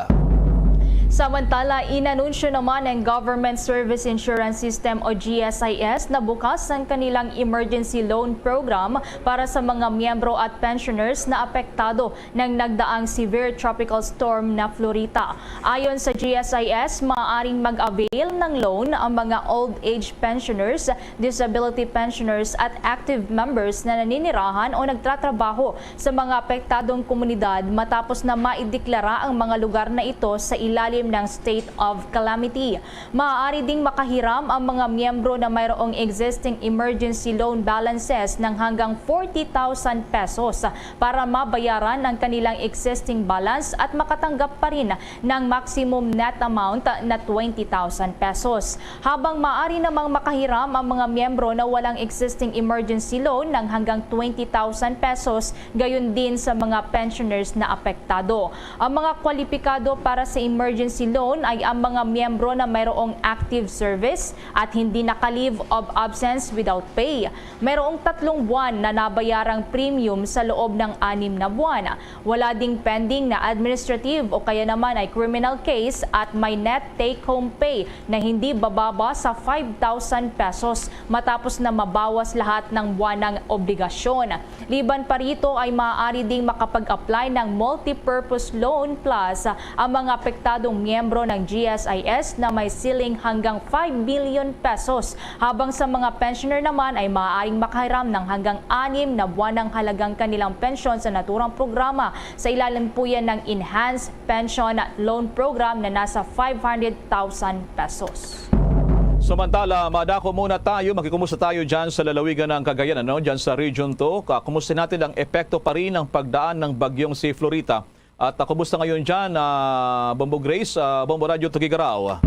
Samantala, inanunsyo naman ng Government Service Insurance System o GSIS na bukas ang kanilang emergency loan program para sa mga miyembro at pensioners na apektado ng nagdaang severe tropical storm na Florita. Ayon sa GSIS, maaaring mag-avail ng loan ang mga old age pensioners, disability pensioners at active members na naninirahan o nagtatrabaho sa mga apektadong komunidad matapos na maideklara ang mga lugar na ito sa ilalim ng state of calamity. Maaari ding makahiram ang mga miyembro na mayroong existing emergency loan balances ng hanggang 40,000 pesos para mabayaran ang kanilang existing balance at makatanggap pa rin ng maximum net amount na 20,000 pesos. Habang maaari namang makahiram ang mga miyembro na walang existing emergency loan ng hanggang 20,000 pesos, gayon din sa mga pensioners na apektado. Ang mga kwalipikado para sa emergency loan ay ang mga miyembro na mayroong active service at hindi naka-leave of absence without pay. Mayroong 3 buwan na nabayarang premium sa loob ng 6 na buwan. Wala ding pending na administrative o kaya naman ay criminal case at may net take-home pay na hindi bababa sa 5,000 pesos matapos na mabawas lahat ng buwanang obligasyon. Liban pa rito ay maaari ding makapag-apply ng multi-purpose loan plus ang mga apektadong miyembro ng GSIS na may ceiling hanggang 5 million pesos, habang sa mga pensioner naman ay maaaring makahiram ng hanggang 6 na buwan ng halagang kanilang pensyon sa naturang programa. Sa ilalim po yan ng Enhanced Pension Loan Program na nasa 500,000 pesos. Samantala, madako muna tayo, makikumusta tayo dyan sa lalawigan ng Cagayan, dyan sa Region 2. Kumusta natin ang epekto pa rin ng pagdaan ng bagyong si Florita. At kumusta ngayon dyan, Bombo Grace, Bombo Radio Tugigaraw?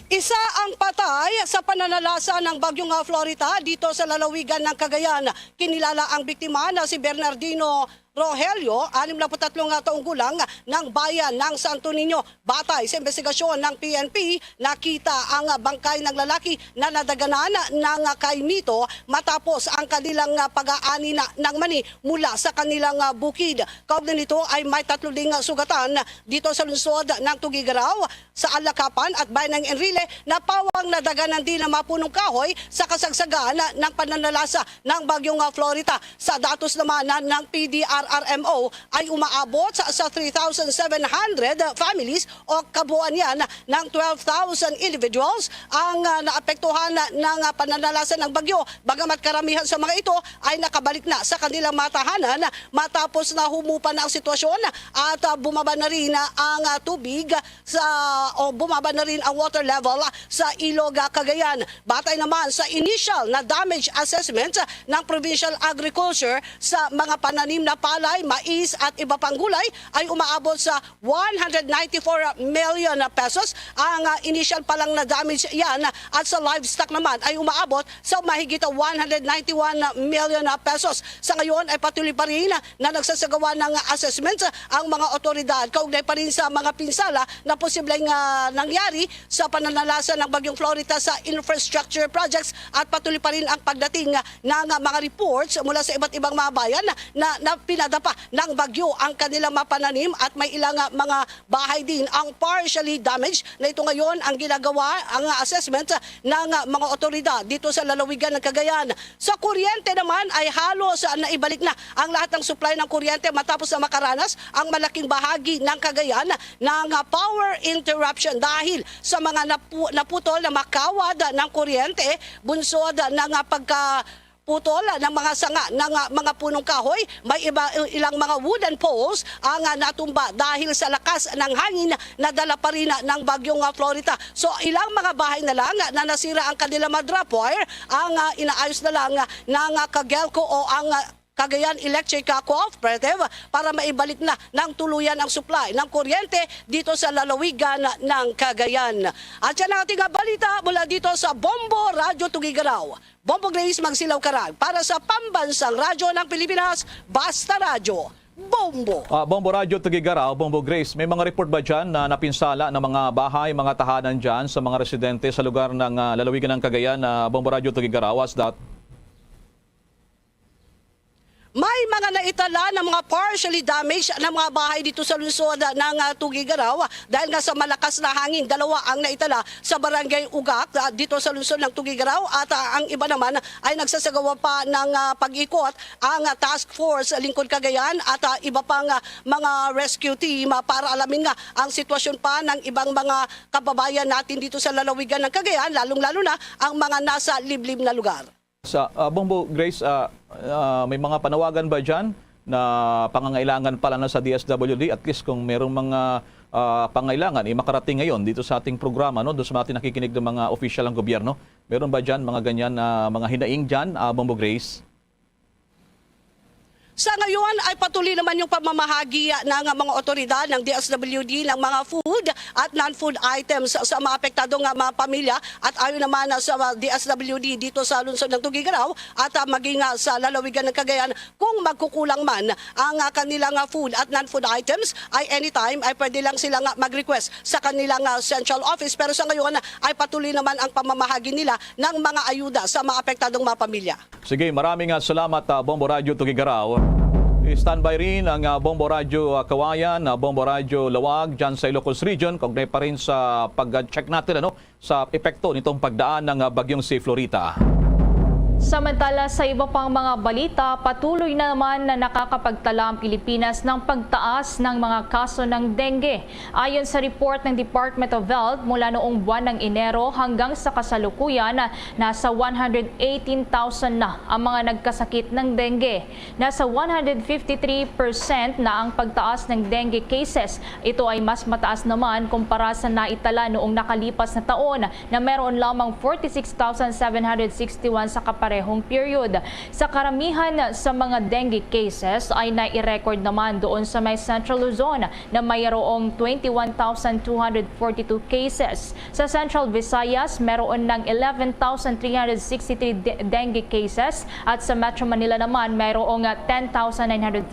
Isa ang patay sa pananalasa ng bagyong Florita dito sa lalawigan ng Cagayan. Kinilala ang biktima na si Bernardino Rogelio, 63 taong gulang, ng bayan ng Santo Niño. Batay sa investigasyon ng PNP, nakita ang bangkay ng lalaki na nadaganan ng kaimito matapos ang kanilang pag-aani ng mani mula sa kanilang bukid. Kaugnay nito ay may 3 ding sugatan dito sa lungsod ng Tugigaraw, sa Alakapan at bayan ng Enrile na pawang nadaganan din ng mapunong kahoy sa kasagsagan ng pananalasa ng bagyong Florita. Sa datos naman ng PDRRMO ay umaabot sa 3,700 families o kabuuan yan ng 12,000 individuals ang naapektuhan ng pananalasa ng bagyo. Bagamat karamihan sa mga ito ay nakabalik na sa kanilang matahanan matapos na humupa na ang sitwasyon at bumaba na rin ang tubig o bumaba na rin ang water level sa Ilog, Cagayan. Batay naman sa initial na damage assessment ng Provincial Agriculture sa mga pananim na palay, mais at iba pang gulay ay umaabot sa 194 million pesos. Ang initial pa lang na damage yan at sa livestock naman ay umaabot sa mahigit 191 million pesos. Sa ngayon ay patuloy pa rin na nagsasagawa ng assessment ang mga otoridad kaugnay pa rin sa mga pinsala na posibleng nangyari sa pananalasa ng bagyong Florita sa infrastructure projects at patuloy pa rin ang pagdating ng mga reports mula sa iba't ibang mga bayan na pinadapa ng bagyo ang kanilang mapananim at may ilang mga bahay din ang partially damaged na ito ngayon ang ginagawa ang assessment ng mga otoridad dito sa lalawigan ng Cagayan. Sa kuryente naman ay halos naibalik na ang lahat ng supply ng kuryente matapos na makaranas ang malaking bahagi ng Cagayan ng power interruption dahil sa mga naputol na makawad ng kuryente bunsod ng putol ng mga sanga ng mga punong kahoy. May ilang mga wooden poles ang natumba dahil sa lakas ng hangin na dala pa rin ng bagyong Florita. So ilang mga bahay na lang na nasira ang kanilang mga drop wire ang inaayos na lang ng Cagelco o ang Cagayan Electric Cooperative para maibalik na ng tuluyan ang supply ng kuryente dito sa lalawigan ng Cagayan. At yan ang ating balita mula dito sa Bombo Radio Tugigaraw. Bombo Grace Magsilaw Karag para sa Pambansang Radyo ng Pilipinas, Basta Radyo. Bombo. Bombo Radio Tugigaraw, Bombo Grace, may mga report ba dyan na napinsala ng mga bahay, mga tahanan dyan sa mga residente sa lugar ng lalawigan ng Cagayan? Bombo Radio Tugigaraw, what's that? May mga naitala na mga partially damaged na mga bahay dito sa lungsod ng Tugigaraw dahil nga sa malakas na hangin. 2 ang naitala sa barangay Ugak dito sa lungsod ng Tugigaraw at ang iba naman ay nagsasagawa pa ng pag-ikot ang task force Lingkod Cagayan at iba pang mga rescue team para alamin nga ang sitwasyon pa ng ibang mga kababayan natin dito sa lalawigan ng Cagayan, lalong-lalo na ang mga nasa liblib na lugar. Sa Bombo Grace, may mga panawagan ba dyan na pangangailangan pala na sa DSWD? At least kung merong mga pangailangan, makarating ngayon dito sa ating programa, no? Doon sa ating nakikinig ng mga official ng gobyerno. Meron ba dyan mga ganyan na mga hinaing dyan, Bombo Grace? Sa ngayon ay patuloy naman yung pamamahagi ng mga otoridad ng DSWD ng mga food at non-food items sa mga apektadong mga pamilya at ayon naman sa DSWD dito sa lungsod ng Tugigaraw at maging sa lalawigan ng Cagayan kung magkukulang man ang kanilang food at non-food items ay anytime ay pwede lang silang mag-request sa kanilang central office. Pero sa ngayon ay patuloy naman ang pamamahagi nila ng mga ayuda sa mga apektadong mga pamilya. Sige, maraming salamat, Bombo Radio Tugigaraw. Standby rin ang Bombo Radio Kawayan, Bombo Radio Lawag dyan sa Ilocos Region. Kaugnay pa rin sa pag-check natin sa epekto nitong pagdaan ng bagyong si Florita. Samantala sa iba pang mga balita, patuloy na naman na nakakapagtala ang Pilipinas ng pagtaas ng mga kaso ng dengue. Ayon sa report ng Department of Health, mula noong buwan ng Enero hanggang sa kasalukuyan, nasa 118,000 na ang mga nagkasakit ng dengue. Nasa 153% na ang pagtaas ng dengue cases. Ito ay mas mataas naman kumpara sa naitala noong nakalipas na taon na meron lamang 46,761 sa parehong period. Sa karamihan sa mga dengue cases ay nai-record naman doon sa may Central Luzon na mayroong 21,242 cases. Sa Central Visayas, meron ng 11,363 dengue cases at sa Metro Manila naman mayroong 10,937.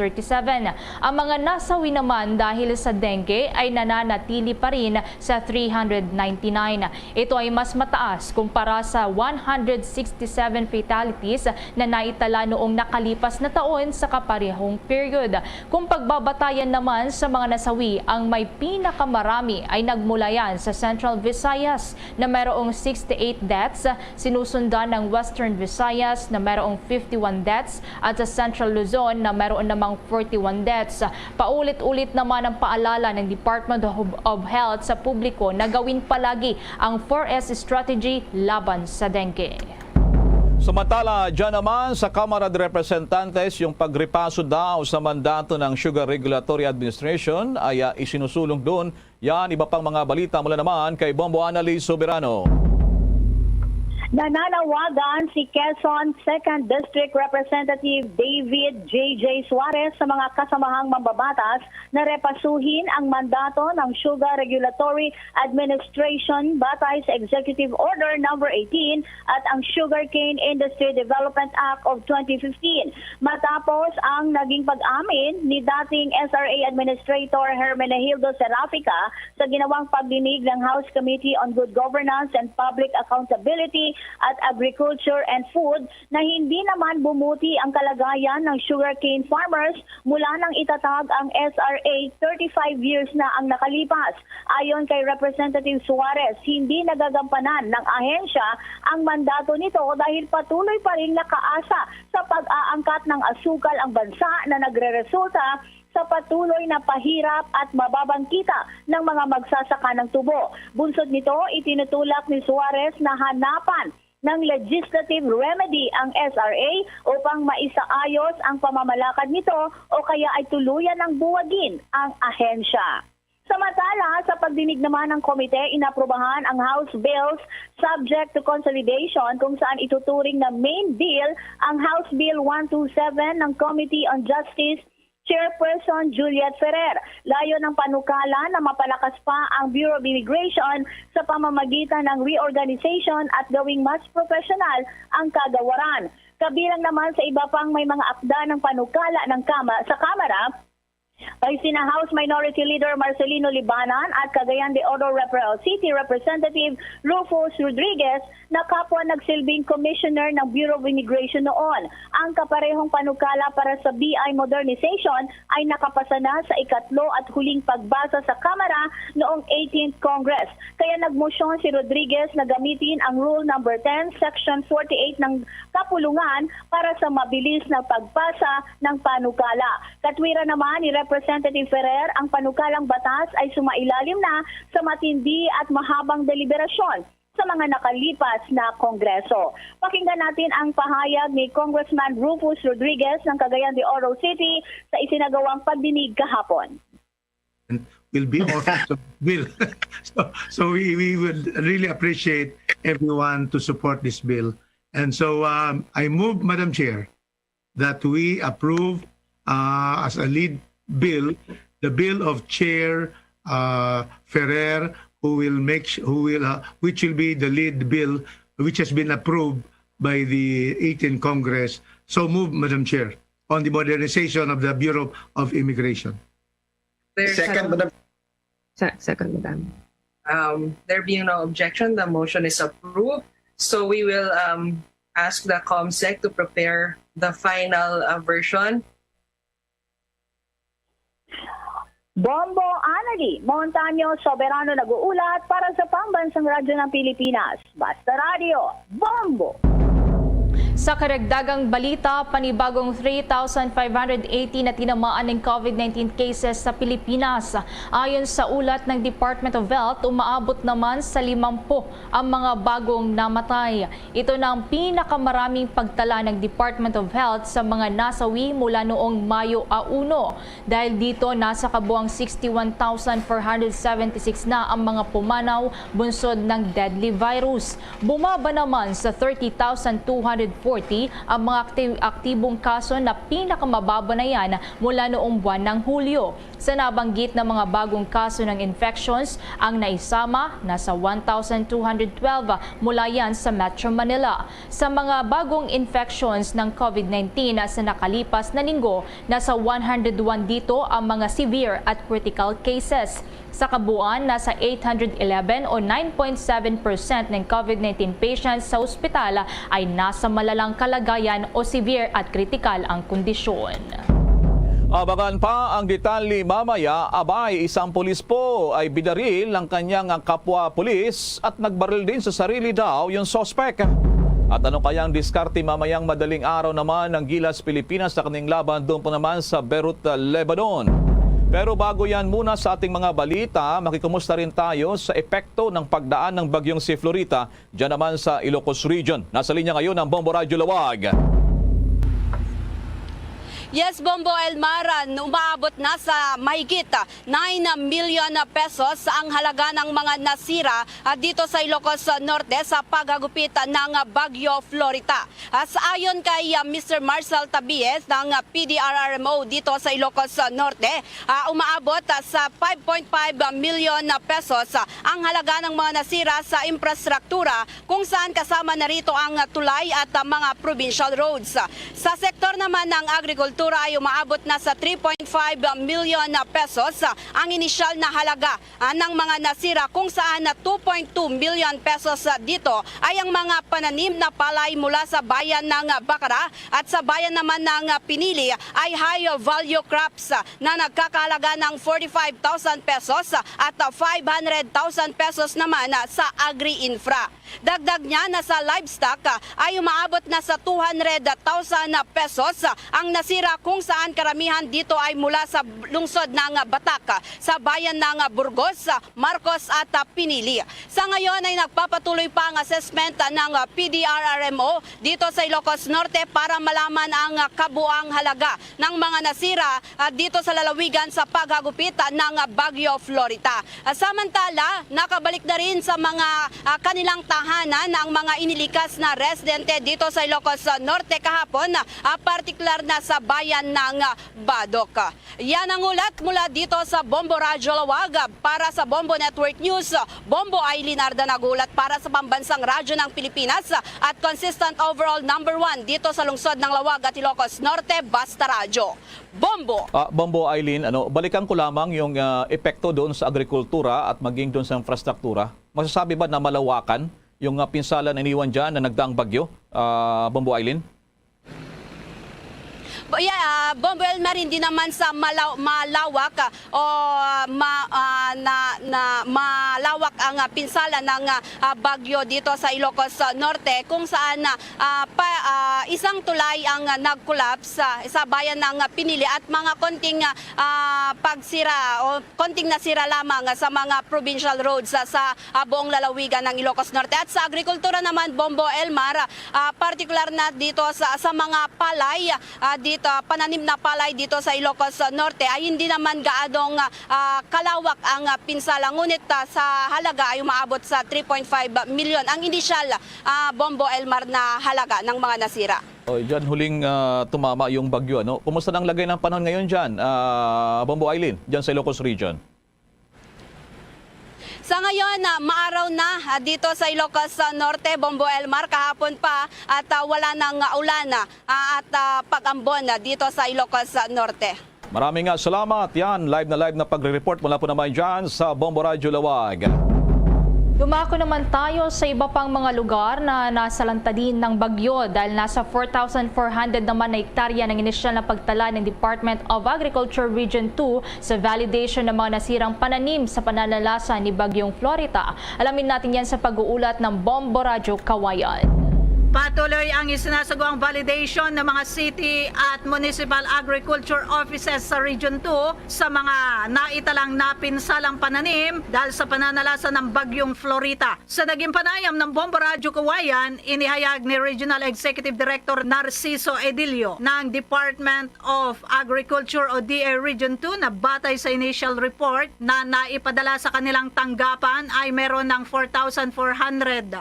Ang mga nasawi naman dahil sa dengue ay nananatili pa rin sa 399. Ito ay mas mataas kumpara sa 167 fatalities na naitala noong nakalipas na taon sa kaparehong period. Kung pagbabatayan naman sa mga nasawi, ang may pinakamarami ay nagmula yan sa Central Visayas na mayroong 68 deaths, sinusundan ng Western Visayas na mayroong 51 deaths at sa Central Luzon na mayroon namang 41 deaths. Paulit-ulit naman ang paalala ng Department of Health sa publiko na gawin palagi ang 4S strategy laban sa dengue. Samantala, dyan naman sa Kamara de Representantes, yung pagripaso daw sa mandato ng Sugar Regulatory Administration ay isinusulong doon. Yan, iba pang mga balita mula naman kay Bombo Annalise Soberano. Nananawagan si Quezon 2nd District Representative David J.J. Suarez sa mga kasamahang mambabatas na repasuhin ang mandato ng Sugar Regulatory Administration batay sa Executive Order No. 18 at ang Sugarcane Industry Development Act of 2015. Matapos ang naging pag-amin ni dating SRA Administrator Hermenegildo Serafica sa ginawang pagdinig ng House Committee on Good Governance and Public Accountability at Agriculture and Food na hindi naman bumuti ang kalagayan ng sugarcane farmers mula nang itatag ang SRA 35 years na ang nakalipas. Ayon kay Representative Suarez, hindi nagagampanan ng ahensya ang mandato nito dahil patuloy pa rin nakaasa sa pag-aangkat ng asukal ang bansa na nagreresulta sa patuloy na pahirap at mababang kita ng mga magsasaka ng tubo. Bunsod nito, itinutulak ni Suarez na hanapan ng legislative remedy ang SRA upang maisaayos ang pamamalakad nito o kaya ay tuluyan ng buwagin ang ahensya. Samantala, sa pagdinig naman ng komite, inaprubahan ang House Bills subject to consolidation kung saan ituturing na main bill ang House Bill 127 ng Committee on Justice Chairperson Juliet Ferrer. Layo ng panukala na mapalakas pa ang Bureau of Immigration sa pamamagitan ng reorganization at gawing mas professional ang kagawaran. Kabilang naman sa iba pang may mga akda ng panukala ng sa Kamara Ay sina House Minority Leader Marcelino Libanan at Cagayan de Oro City Representative Rufus Rodriguez na kapwa nagsilbing commissioner ng Bureau of Immigration noon. Ang kaparehong panukala para sa BI modernization ay nakapasa na sa ikatlo at huling pagbasa sa Kamara noong 18th Congress. Kaya nagmosyon si Rodriguez na gamitin ang Rule Number 10, Section 48 ng Kapulungan para sa mabilis na pagpasa ng panukala. Katwira naman ni Representative Ferrer, ang panukalang batas ay sumailalim na sa matindi at mahabang deliberasyon sa mga nakalipas na Kongreso. Pakinggan natin ang pahayag ni Congressman Rufus Rodriguez ng Cagayan de Oro City sa isinagawang pagdinig kahapon. Will be office of bill. So we would really appreciate everyone to support this bill. And so I move, Madam Chair, that we approve as a lead bill the bill of Chair Ferrer, which will be the lead bill which has been approved by the 18th Congress. So move, Madam Chair, on the modernization of the Bureau of Immigration. Second, Madam. Second, Madam. There being no objection, the motion is approved. So we will ask the COMSEC to prepare the final version. Bombo Anali, Montaño Soberano nag-uulat para sa Pambansang Radyo ng Pilipinas. Basta Radio, Bombo! Sa karagdagang balita, panibagong 3,580 na tinamaan ng COVID-19 cases sa Pilipinas. Ayon sa ulat ng Department of Health, umaabot naman sa 50 ang mga bagong namatay. Ito na ang pinakamaraming pagtala ng Department of Health sa mga nasawi mula noong Mayo 1. Dahil dito, nasa kabuang 61,476 na ang mga pumanaw bunsod ng deadly virus. Bumaba naman sa 30,240 ang mga aktibong kaso na pinakamababa na yan mula noong buwan ng Hulyo. Sa nabanggit na mga bagong kaso ng infections, ang naisama nasa 1,212 mula yan sa Metro Manila. Sa mga bagong infections ng COVID-19 sa nakalipas na linggo, nasa 101 dito ang mga severe at critical cases. Sa kabuuan, nasa 811 o 9.7% ng COVID-19 patients sa ospital ay nasa malalang kalagayan o severe at critical ang kondisyon. Abangan pa ang detalye mamaya. Abay, isang pulis po ay binaril ng kanyang kapwa pulis at nagbaril din sa sarili daw yung sospek. At ano kayang diskarte mamayang madaling araw naman ng Gilas Pilipinas sa kanilang laban doon po naman sa Beirut, Lebanon. Pero bago yan muna sa ating mga balita, makikumusta rin tayo sa epekto ng pagdaan ng bagyong si Florita dyan naman sa Ilocos Region. Nasa linya ngayon ang Bombo Radyo Lawag. Yes, Bombo Elmaran, umaabot na sa mahigit 9 million pesos ang halaga ng mga nasira dito sa Ilocos Norte sa paghagupit ng Bagyo Florita. Ayon kay Mr. Marcel Tabies ng PDRRMO dito sa Ilocos Norte, umaabot sa 5.5 million pesos ang halaga ng mga nasira sa infrastruktura kung saan kasama na rito ang tulay at mga provincial roads. Sa sektor naman ng agrikultura ay umaabot na sa 3.5 million pesos ang inisyal na halaga ng mga nasira kung saan 2.2 million pesos dito ay ang mga pananim na palay mula sa bayan ng Bacara at sa bayan naman ng Pinili ay high value crops na nagkakahalaga ng 45,000 pesos at 500,000 pesos naman sa agri-infra. Dagdag niya na sa livestock ay umaabot na sa 200,000 pesos ang nasira kung saan karamihan dito ay mula sa lungsod ng Batak, sa bayan ng Burgos, Marcos at Pinili. Sa ngayon ay nagpapatuloy pa ang assessment ng PDRRMO dito sa Ilocos Norte para malaman ang kabuang halaga ng mga nasira dito sa lalawigan sa paghagupit ng Bagyo Florita. Samantala, nakabalik na rin sa mga kanilang tahanan ang mga inilikas na residente dito sa Ilocos Norte kahapon, partikular na sa bayan ng Badok. Yan ang ulat mula dito sa Bombo Radyo Lawag. Para sa Bombo Network News, Bombo Aileen Arda nagulat para sa Pambansang Radyo ng Pilipinas at consistent overall number 1 dito sa lungsod ng Lawag at Ilocos Norte, Basta Radyo. Bombo! Bombo Aileen, balikan ko lamang yung epekto doon sa agrikultura at maging doon sa infrastruktura. Masasabi ba na malawakan yung pinsala na iniwan dyan na nagdaang bagyo, Bombo Aileen? Bombo Elmer, hindi naman sa malawak o malawak ang pinsala ng bagyo dito sa Ilocos Norte, kung saan isang tulay ang nag-collapse sa bayan ng Pinili at mga konting pagsira o konting nasira lamang sa mga provincial roads sa buong lalawigan ng Ilocos Norte. At sa agrikultura naman, Bombo Elmar, particular na dito sa mga palay, dito pananim na palay dito sa Ilocos Norte ay hindi naman gaanong kalawak ang pinsala, ngunit sa halaga ay umaabot sa 3.5 milyon ang inisyal, Bombo Elmar, na halaga ng mga nasira. Diyan huling tumama yung bagyo. Kumusta nang lagay ng panahon ngayon dyan, Bombo Aileen, dyan sa Ilocos Region? Sa ngayon, maaraw na dito sa Ilocos Norte, Bombo Elmar, kahapon pa at wala nang ulan at pag-ambon dito sa Ilocos Norte. Maraming salamat. Yan, live na pagre-report mula po naman dyan sa Bombo Radyo Lawag. Dumako naman tayo sa iba pang mga lugar na nasalanta din ng bagyo dahil nasa 4,400 naman na hektarya ng inisyal na pagtala ng Department of Agriculture Region 2 sa validation ng mga nasirang pananim sa pananalasa ni Bagyong Florita. Alamin natin yan sa pag-uulat ng Bombo Radyo Kawayan. Patuloy ang isinasagawang validation ng mga city at municipal agriculture offices sa Region 2 sa mga naitalang napinsalang pananim dahil sa pananalasa ng Bagyong Florita. Sa naging panayam ng Bombo Radyo Kawayan, inihayag ni Regional Executive Director Narciso Edilio ng Department of Agriculture o DA Region 2 na batay sa initial report na naipadala sa kanilang tanggapan ay meron ng 4,411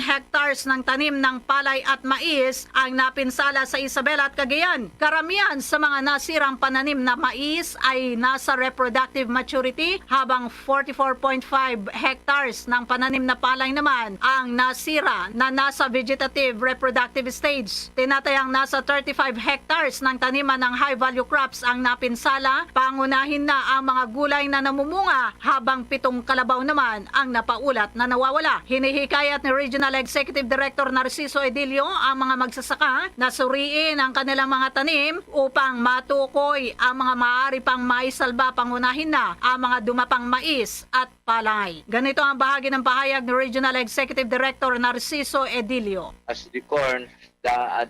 hectares ng tanim ng palay at mais ang napinsala sa Isabela at Cagayan. Karamihan sa mga nasirang pananim na mais ay nasa reproductive maturity, habang 44.5 hectares ng pananim na palay naman ang nasira na nasa vegetative reproductive stage. Tinatayang nasa 35 hectares ng taniman ng high value crops ang napinsala, pangunahin na ang mga gulay na namumunga, habang 7 kalabaw naman ang napaulat na nawawala. Hinihikayat ni Regional Executive Director Narciso Edilio ang mga magsasaka na suriin ang kanilang mga tanim upang matukoy ang mga maaari pang maisalba, pangunahin na ang mga dumapang mais at palay. Ganito ang bahagi ng pahayag ni Regional Executive Director Narciso Edilio. As the corn,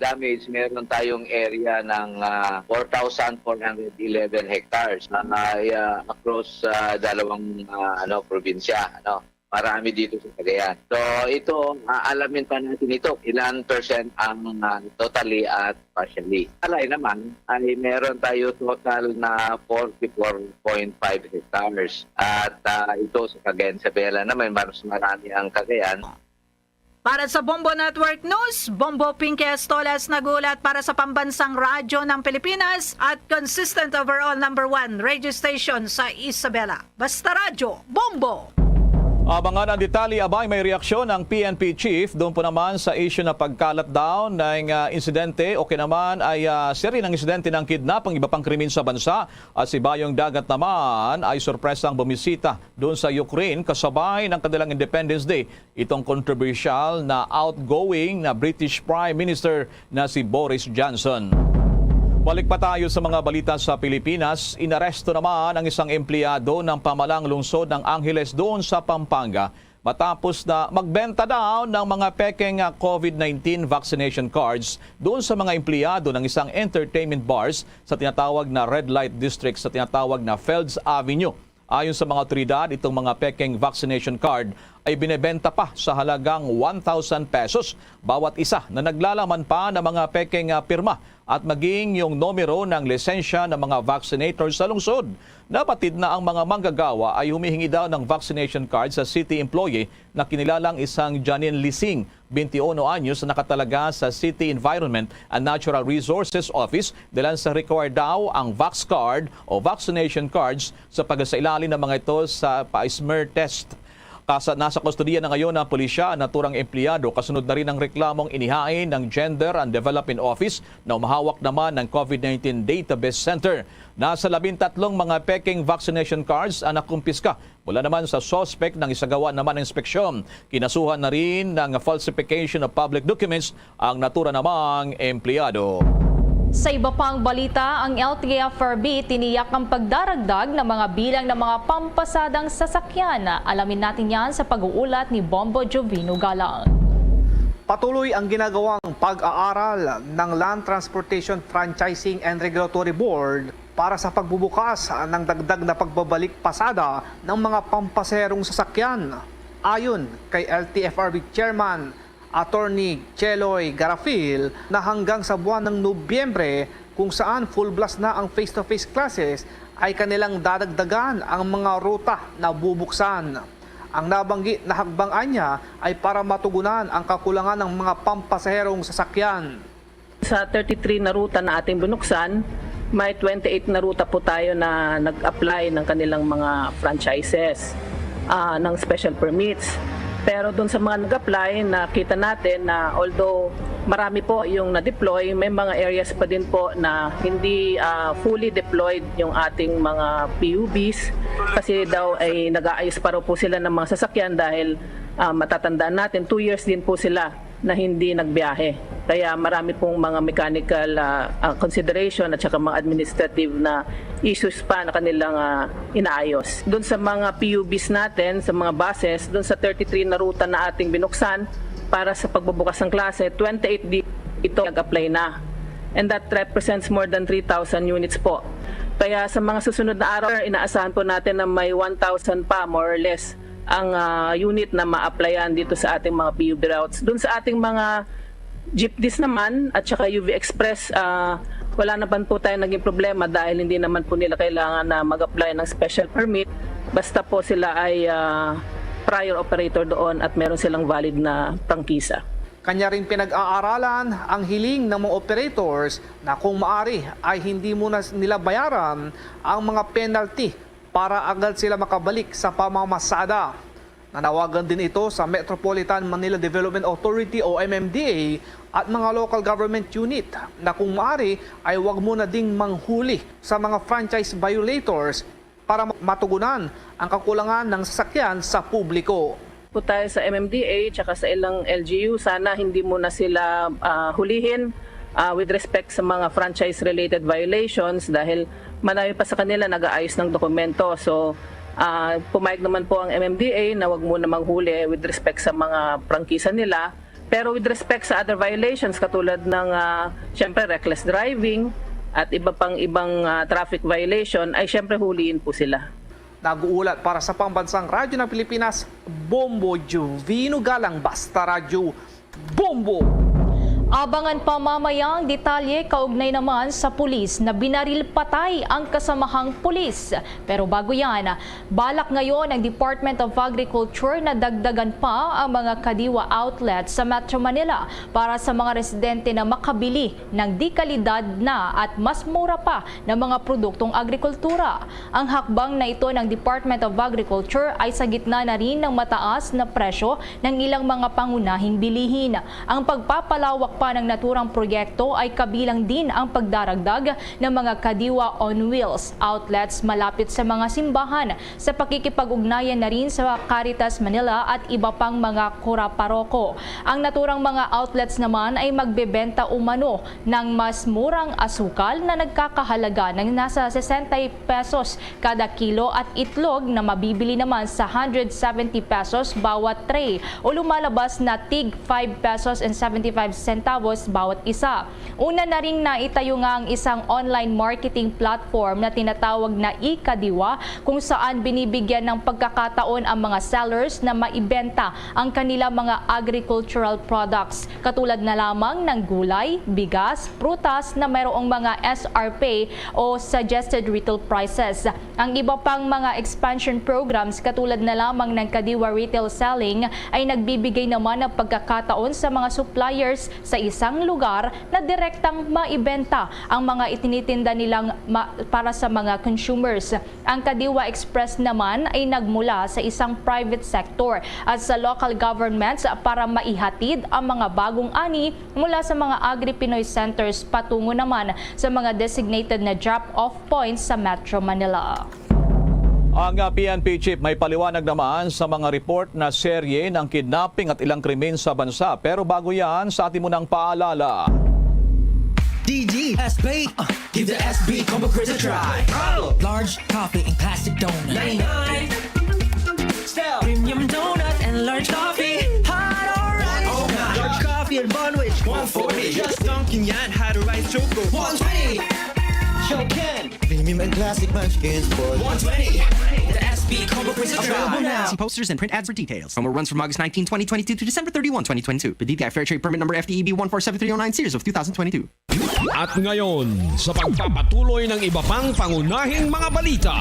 damage, meron tayong area ng 4,411 hectares na across dalawang probinsya. Marami dito sa Cagayan. So ito, alamin pa natin ito, ilan percent ang totally at partially. Alay naman ay meron tayo total na 44.5 hectares. At ito sa Cagayan, Isabela naman, mas marami ang Cagayan. Para sa Bombo Network News, Bombo Pinky Estolas nagulat para sa Pambansang Radyo ng Pilipinas at consistent overall number 1 radio station sa Isabela. Basta Radyo, Bombo! Abangan ang detalye, abay, may reaksyon ng PNP Chief doon po naman sa issue na pagkalat daw ng insidente o kinaman ay seri ng insidente ng kidnap ang iba pang krimen sa bansa at si Bayong Dagat naman ay sorpresang bumisita doon sa Ukraine kasabay ng kanilang Independence Day. Itong controversial na outgoing na British Prime Minister na si Boris Johnson. Balik pa tayo sa mga balita sa Pilipinas. Inaresto naman ang isang empleyado ng pamalang lungsod ng Angeles doon sa Pampanga matapos na magbenta daw ng mga pekeng COVID-19 vaccination cards doon sa mga empleyado ng isang entertainment bars sa tinatawag na Red Light District sa tinatawag na Fields Avenue. Ayon sa mga otoridad, itong mga pekeng vaccination card ay binebenta pa sa halagang 1,000 pesos bawat isa na naglalaman pa ng mga pekeng pirma at maging yung numero ng lisensya ng mga vaccinators sa lungsod. Napatid na ang mga manggagawa ay humihingi daw ng vaccination card sa city employee na kinilalang isang Janine Lising, 21 anyos na nakatalaga sa City Environment and Natural Resources Office dahil sa require daw ang Vax card o vaccination cards sa pagsailalim ng mga ito sa pa-smear test. Nasa kustodiya na ngayon ng pulisya ang naturang empleyado kasunod na rin ang reklamong inihain ng Gender and Development Office na umahawak naman ng COVID-19 Database Center. Nasa 13 mga peking vaccination cards ang nakumpiska mula naman sa suspect ng isagawa naman ng inspeksyon. Kinasuhan na rin ng falsification of public documents ang natura namang empleyado. Sa iba pang balita, ang LTFRB tiniyak ang pagdaragdag ng mga bilang ng mga pampasadang sasakyan. Alamin natin yan sa pag-uulat ni Bombo Jovino Galang. Patuloy ang ginagawang pag-aaral ng Land Transportation Franchising and Regulatory Board para sa pagbubukas ng dagdag na pagbabalik pasada ng mga pampaserong sasakyan. Ayon kay LTFRB Chairman Attorney Cheloy Garafil na hanggang sa buwan ng Nobyembre kung saan full blast na ang face-to-face classes ay kanilang dadagdagan ang mga ruta na bubuksan. Ang nabanggit na hakbang niya ay para matugunan ang kakulangan ng mga pampasaherong sasakyan. Sa 33 na ruta na ating binuksan, may 28 na ruta po tayo na nag-apply ng kanilang mga franchises ng special permits. Pero doon sa mga nag-apply, nakita natin na although marami po yung na-deploy, may mga areas pa din po na hindi fully deployed yung ating mga PUBs kasi daw ay nag-aayos pa raw po sila ng mga sasakyan dahil matatandaan natin 2 years din po sila na hindi nagbiyahe. Kaya marami pong mga mechanical consideration at saka mga administrative na issues pa na kanilang inaayos. Doon sa mga PUBs natin, sa mga buses, doon sa 33 na ruta na ating binuksan para sa pagbubukas ng klase, 28 dito nag-apply na. And that represents more than 3,000 units po. Kaya sa mga susunod na araw, inaasahan po natin na may 1,000 pa, more or less, ang unit na ma-applyan dito sa ating mga PUB routes. Doon sa ating mga jeepneys naman at saka UV Express, wala naman po tayo naging problema dahil hindi naman po nila kailangan na mag-apply ng special permit. Basta po sila ay prior operator doon at meron silang valid na prangkisa. Kanya rin pinag-aaralan ang hiling ng mga operators na kung maari ay hindi muna nila bayaran ang mga penalty para agad sila makabalik sa pamamasada. Nanawagan din ito sa Metropolitan Manila Development Authority o MMDA at mga local government unit na kung maaari ay huwag muna ding manghuli sa mga franchise violators para matugunan ang kakulangan ng sasakyan sa publiko. Po tayo sa MMDA at sa ilang LGU, sana hindi muna sila hulihin with respect sa mga franchise-related violations dahil marami pa sa kanila nag-aayos ng dokumento. So, pumayag naman po ang MMDA na wag muna manghuli with respect sa mga prangkisa nila. Pero with respect sa other violations katulad ng syempre reckless driving at iba pang ibang traffic violation ay syempre huliin po sila. Nag-uulat para sa Pambansang Radyo ng Pilipinas, Bombo Jovino Galang, Basta Radyo, Bombo! Abangan pa mamaya ang detalye kaugnay naman sa pulis na binaril patay ang kasamahang pulis. Pero bago yan, balak ngayon ng Department of Agriculture na dagdagan pa ang mga kadiwa outlets sa Metro Manila para sa mga residente na makabili ng di-kalidad na at mas mura pa na mga produktong agrikultura. Ang hakbang na ito ng Department of Agriculture ay sa gitna na rin ng mataas na presyo ng ilang mga pangunahing bilihin. Ang pagpapalawak pa ng naturang proyekto ay kabilang din ang pagdaragdag ng mga kadiwa on wheels outlets malapit sa mga simbahan sa pakikipag-ugnayan na rin sa Caritas Manila at iba pang mga kura-paroko. Ang naturang mga outlets naman ay magbebenta umano ng mas murang asukal na nagkakahalaga ng nasa 60 pesos kada kilo at itlog na mabibili naman sa 170 pesos bawat tray o lumalabas na tig 5 pesos and 75 centavos centavos bawat isa. Una na ring naitayo nga ang isang online marketing platform na tinatawag na iKadiwa, kung saan binibigyan ng pagkakataon ang mga sellers na maibenta ang kanilang mga agricultural products, katulad na lamang ng gulay, bigas, prutas na mayroong mga SRP o Suggested Retail Prices. Ang iba pang mga expansion programs katulad na lamang ng Kadiwa Retail Selling ay nagbibigay naman ng pagkakataon sa mga suppliers sa isang lugar na direktang maibenta ang mga itinitinda nilang para sa mga consumers. Ang Kadiwa Express naman ay nagmula sa isang private sector at sa local governments para maihatid ang mga bagong ani mula sa mga Agri-Pinoy centers patungo naman sa mga designated na drop-off points sa Metro Manila. Ang PNP chief may paliwanag naman sa mga report na serye ng kidnapping at ilang krimen sa bansa. Pero bago yan, sa atin munang paalala. DG SB, give the SB combo quiz a try. Large coffee and classic donut. 99. Still premium donut and large coffee. Hot orange. Oh my. Large coffee and Bonwich. 140. Just Dunkin' yan had a rice choco. 120. Shokin. Premium and classic munchkins for 120. The SB combo quiz a try. Available now. See posters and print ads for details. Promo runs from August 19, 2022 to December 31, 2022. The DTI Fair Trade Permit number FTEB 147309 series of 2022. At ngayon, sa pagpapatuloy ng iba pang pangunahing mga balita.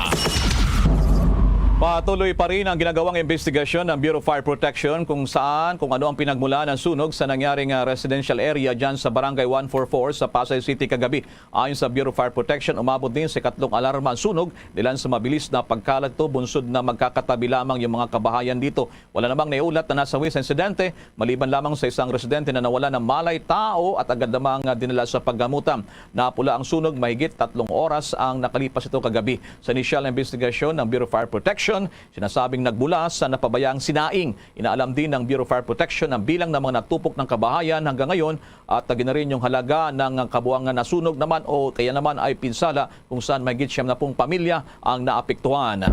Patuloy pa rin ang ginagawang investigasyon ng Bureau of Fire Protection kung ano ang pinagmulan ng sunog sa nangyaring residential area dyan sa Barangay 144 sa Pasay City kagabi. Ayon sa Bureau of Fire Protection, umabot din sa ikatlong alarma ang sunog dahil sa mabilis na pagkalat to, bunsod na magkakatabi lamang yung mga kabahayan dito. Wala namang naiulat na nasawi sa insidente, maliban lamang sa isang residente na nawala ng malay tao at agad namang dinala sa paggamutan. Napula ang sunog, mahigit 3 oras ang nakalipas ito kagabi. Sa initial investigation ng Bureau of Fire Protection, sinasabing nagmula sa napabayaang sinaing. Inaalam din ng Bureau of Fire Protection ang bilang ng mga natupok ng kabahayan hanggang ngayon at tagin na rin yung halaga ng kabuangan na sunog naman o kaya naman ay pinsala kung saan mahigit 70 pamilya ang naapektuhan.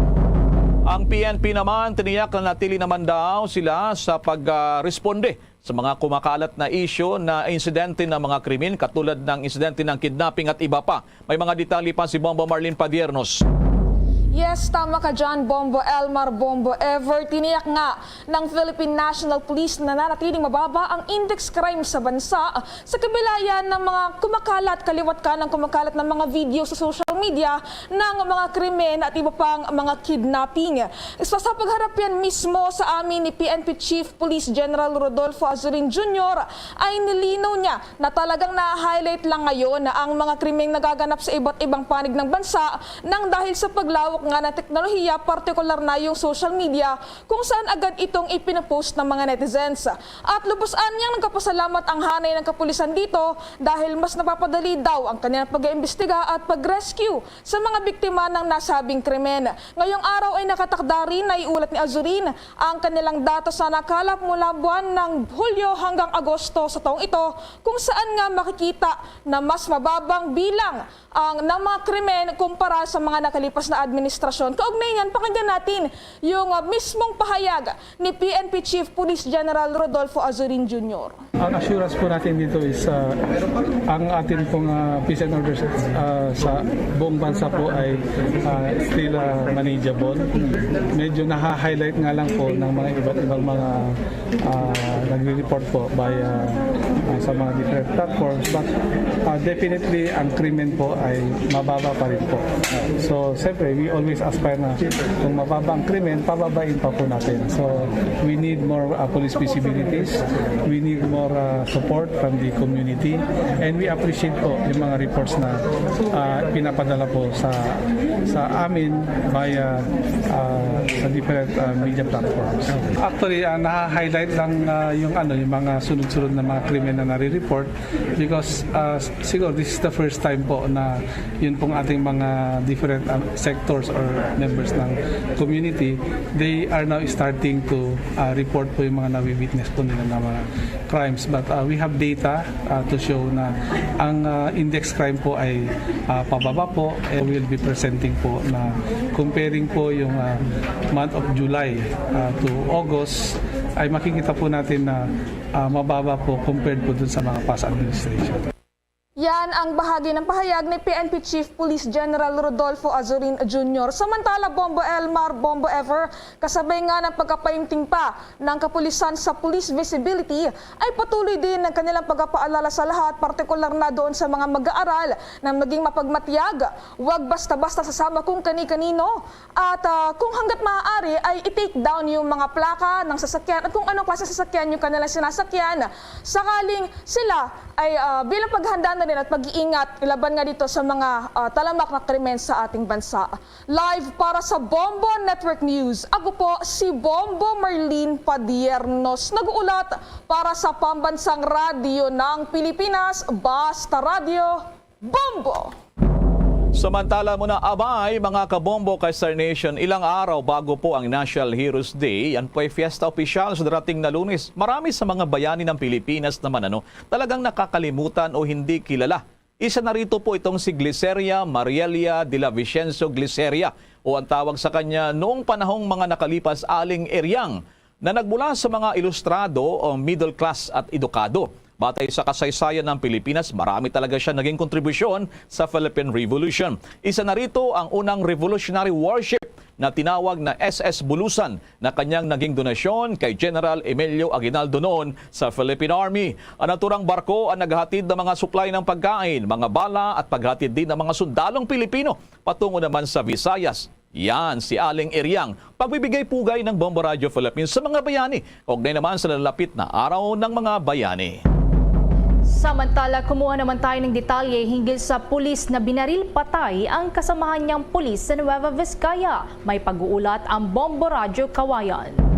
Ang PNP naman tiniyak na natili naman daw sila sa pagresponde sa mga kumakalat na isyo na insidente ng mga krimen katulad ng insidente ng kidnapping at iba pa. May mga detalye pa si Bombo Marlene Padiernos. Yes, tama ka dyan, Bombo Elmar Bombo Ever. Tiniyak nga ng Philippine National Police na nanatiling mababa ang index crime sa bansa sa kabila yan ng mga kaliwat ka ng kumakalat ng mga video sa social media ng mga krimen at iba pang mga kidnapping. Sa pagharap yan mismo sa amin ni PNP Chief Police General Rodolfo Azurin Jr. ay nilinaw niya na talagang na-highlight lang ngayon na ang mga krimeng nagaganap sa iba't ibang panig ng bansa nang dahil sa paglawak nga na teknolohiya, partikular na yung social media kung saan agad itong ipinapost ng mga netizens. At lubusan niyang nagkapasalamat ang hanay ng kapulisan dito dahil mas napapadali daw ang kanilang pag-iimbestiga at pag-rescue sa mga biktima ng nasabing krimen. Ngayong araw ay nakatakda rin na iulat ni Azurin ang kanilang data sa nakalap mula buwan ng Hulyo hanggang Agosto sa taong ito kung saan nga makikita na mas mababang bilang ng mga krimen kumpara sa mga nakalipas na administrasyon. Kaugnay niyan, pakinggan natin yung mismong pahayag ni PNP Chief Police General Rodolfo Azurin Jr. Ang assurance po natin dito is ang atin pong peace and order sa buong bansa po ay still manageable. Medyo naha-highlight nga lang po ng mga iba't ibang mga nagre-report po via sa mga different platforms, but definitely ang krimen po ay mababa pa rin po. So, siyempre, we always aspire na kung mababa ang krimen, pababain pa po natin. So, we need more police visibilities, we need more support from the community, and we appreciate po yung mga reports na pinapadala po sa amin via sa different media platforms. Actually, naha-highlight lang yung mga sunod-sunod na mga krimen na nare-report because siguro this is the first time po na yun pong ating mga different sectors or members ng community, they are now starting to report po yung mga nawi-witness po nila na mga crimes. But we have data to show na ang index crime po ay pababa po, and we'll be presenting po na comparing po yung month of July to August ay makikita po natin na mababa po compared po dun sa mga past administration. Yan ang bahagi ng pahayag ni PNP Chief Police General Rodolfo Azurin Jr. Samantala, Bombo Elmar, Bombo Ever, kasabay nga ng pagkapaimting pa ng kapulisan sa police visibility, ay patuloy din ang kanilang pagpapaalala sa lahat, partikular na doon sa mga mag-aaral na maging mapagmatiyag. Huwag basta-basta sasama kung kani-kanino at kung hanggat maaari ay i-take down yung mga plaka ng sasakyan at kung anong klase sasakyan yung kanilang sinasakyan. Sakaling sila ay bilang paghanda na rin at pag-iingat ilaban nga dito sa mga talamak na krimen sa ating bansa. Live para sa Bombo Network News, ako po si Bombo Marlene Padiernos, nag-uulat para sa Pambansang Radyo ng Pilipinas, Basta Radio, Bombo! Samantala muna abay mga kabombo kay Star Nation, ilang araw bago po ang National Heroes Day, yan po ay fiesta opisyal sa darating na Lunes. Marami sa mga bayani ng Pilipinas naman talagang nakakalimutan o hindi kilala. Isa na rito po itong si Gliceria Marielia de la Vicencio Gliceria o ang tawag sa kanya noong panahong mga nakalipas Aling Eryang na nagmula sa mga ilustrado o middle class at edukado. Batay sa kasaysayan ng Pilipinas, marami talaga siya naging kontribusyon sa Philippine Revolution. Isa na rito ang unang revolutionary warship na tinawag na SS Bulusan na kanyang naging donasyon kay General Emilio Aguinaldo noon sa Philippine Army. Ang naturang barko ang naghatid ng mga supply ng pagkain, mga bala at paghatid din ng mga sundalong Pilipino patungo naman sa Visayas. Yan si Aling Eryang, pagbibigay pugay ng Bombo Radio Philippines sa mga bayani. Kaugnay naman sa lalapit na araw ng mga bayani. Samantala, kumuha naman tayo ng detalye hinggil sa pulis na binaril patay ang kasamahan niyang pulis sa Nueva Vizcaya. May pag-uulat ang Bombo Radio Kawayan.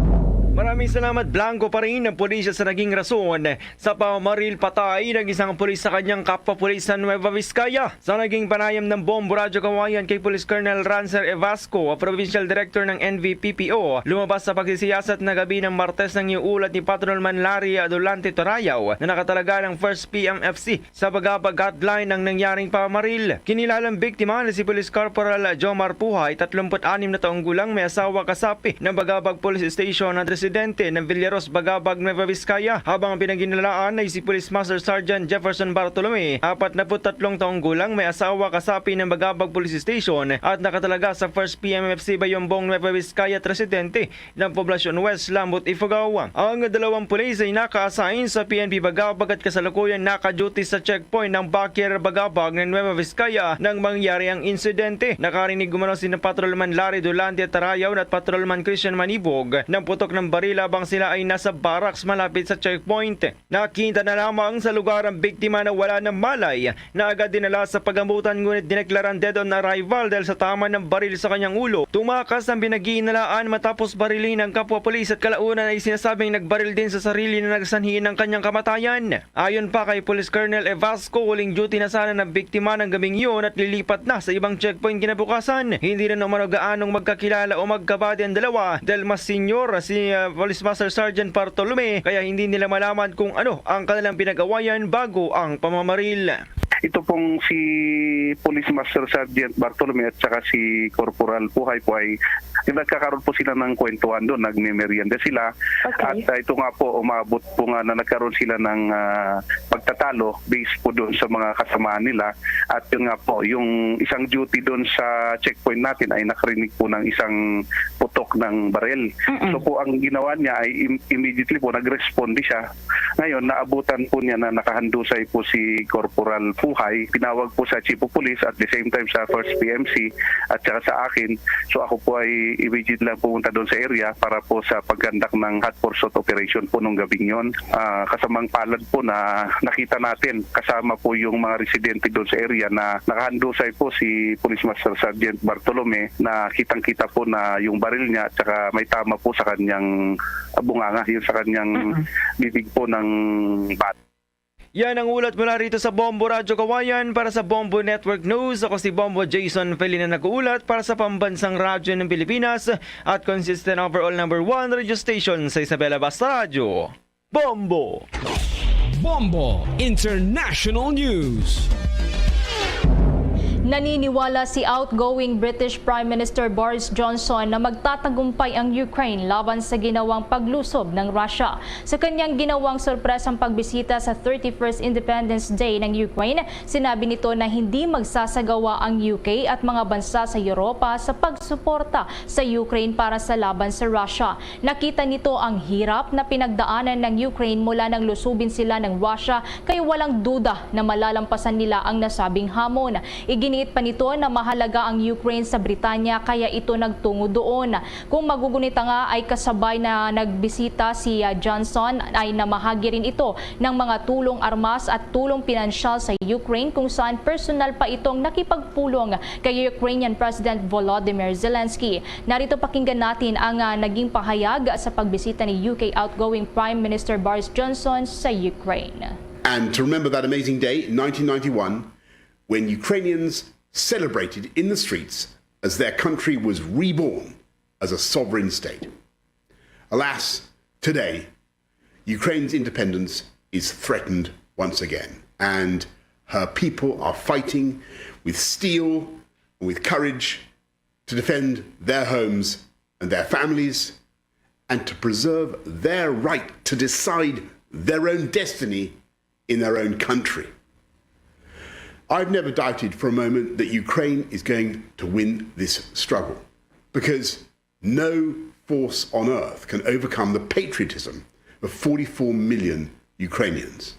Maraming salamat. Blanco pa rin ang pulisya sa naging rason sa pamamaril patay ng isang pulis sa kanyang kapwa-pulis sa Nueva Vizcaya. Sa naging panayam ng Bombo Radio Kawayan kay Police Colonel Rancer Evasco, Provincial Director ng NVPPO, lumabas sa pagsisiyasat na gabi ng Martes ng iuulat ni Patrolman Larry Adolante Torayaw na nakatalaga ng 1st PMFC sa pagkapag-hotline ng nangyaring pamamaril. Kinilalang biktima na si Police Corporal Jomar Puhay, 36 na taong gulang, may asawa kasapi ng Bagabag Police Station at residente ng Villaros, Bagabag, Nueva Vizcaya, habang ang pinaginilaan ay si Police Master Sergeant Jefferson Bartolome, 43 taong gulang, may asawa kasapi ng Bagabag Police Station at nakatalaga sa 1st PMFC Bayombong, Nueva Vizcaya at residente ng Poblasyon West, Lambot, Ifugao. Ang dalawang pulis ay naka-assign sa PNP Bagabag at kasalukuyan naka-duty sa checkpoint ng Bakir, Bagabag ng Nueva Vizcaya nang mangyari ang insidente. Nakarinig gumano si Patrolman Larry Dolante Tarayaw at Patrolman Christian Manibog ng putok ng baril habang sila ay nasa barracks malapit sa checkpoint. Nakita na lamang sa lugar ang biktima na wala ng malay na agad dinala sa pagamutan, ngunit dineklaran dead on arrival dahil sa tama ng baril sa kanyang ulo. Tumakas ang pinag-iinalaan matapos barilin ng kapwa pulis at kalaunan ay sinasabing nagbaril din sa sarili na nagsanhi ng kanyang kamatayan. Ayon pa kay Police Colonel Evasco, huling duty na sana ng biktima ng gabing yun at lilipat na sa ibang checkpoint kinabukasan. Hindi na naman gaanong magkakilala o magkabati ang dalawa dahil mas senior si Police Master Sergeant Bartolome, kaya hindi nila malaman kung ano ang kanilang pinag-awayan bago ang pamamaril. Ito pong si Police Master Sergeant Bartolome at saka si Corporal Puhay po ay nagkakaroon po sila ng kwentuhan doon, nagme-merienda sila. Okay. At ito nga po, umabot po nga na nagkaroon sila ng pagtatalo based po doon sa mga kasamaan nila. At yun nga po, yung isang duty doon sa checkpoint natin ay nakarinig po ng isang putok ng baril. So po ang ginawa niya ay immediately po nag-responde siya. Ngayon, naabutan po niya na nakahandusay po si Corporal Puhay. Pinawag po sa Chief of Police at the same time sa 1st PMC at saka sa akin. So ako po ay immediately lang pumunta doon sa area para po sa paggandak ng hot pursuit operation po nung gabing yon. Kasamang palad po na nakita natin kasama po yung mga residente doon sa area na nakahandusay po si Police Master Sergeant Bartolome na kitang-kita po na yung baril niya at saka may tama po sa kanyang bunganga, yung sa kanyang bibig po ng bat. Yan ang ulat mula rito sa Bombo Radio Kawayan para sa Bombo Network News. Ako si Bombo Jason Feli na nag-uulat para sa Pambansang Radyo ng Pilipinas at consistent overall number 1 radio station sa Isabela Basta Radio. Bombo! Bombo International News. Naniniwala si outgoing British Prime Minister Boris Johnson na magtatagumpay ang Ukraine laban sa ginawang paglusob ng Russia. Sa kanyang ginawang sorpresang pagbisita sa 31st Independence Day ng Ukraine, sinabi nito na hindi magsasagawa ang UK at mga bansa sa Europa sa pagsuporta sa Ukraine para sa laban sa Russia. Nakita nito ang hirap na pinagdaanan ng Ukraine mula nang lusubin sila ng Russia, kaya walang duda na malalampasan nila ang nasabing hamon. Iginiit pa nito na mahalaga ang Ukraine sa Britanya kaya ito nagtungo doon. Kung magugunita nga ay kasabay na nagbisita si Johnson ay namahagi rin ito ng mga tulong armas at tulong pinansyal sa Ukraine kung saan personal pa itong nakipagpulong kay Ukrainian President Volodymyr Zelensky. Narito pakinggan natin ang naging pahayag sa pagbisita ni UK outgoing Prime Minister Boris Johnson sa Ukraine. And to remember that amazing day in 1991 when Ukrainians celebrated in the streets as their country was reborn as a sovereign state. Alas, today, Ukraine's independence is threatened once again, and her people are fighting with steel and with courage to defend their homes and their families and to preserve their right to decide their own destiny in their own country. I've never doubted for a moment that Ukraine is going to win this struggle because no force on earth can overcome the patriotism of 44 million Ukrainians.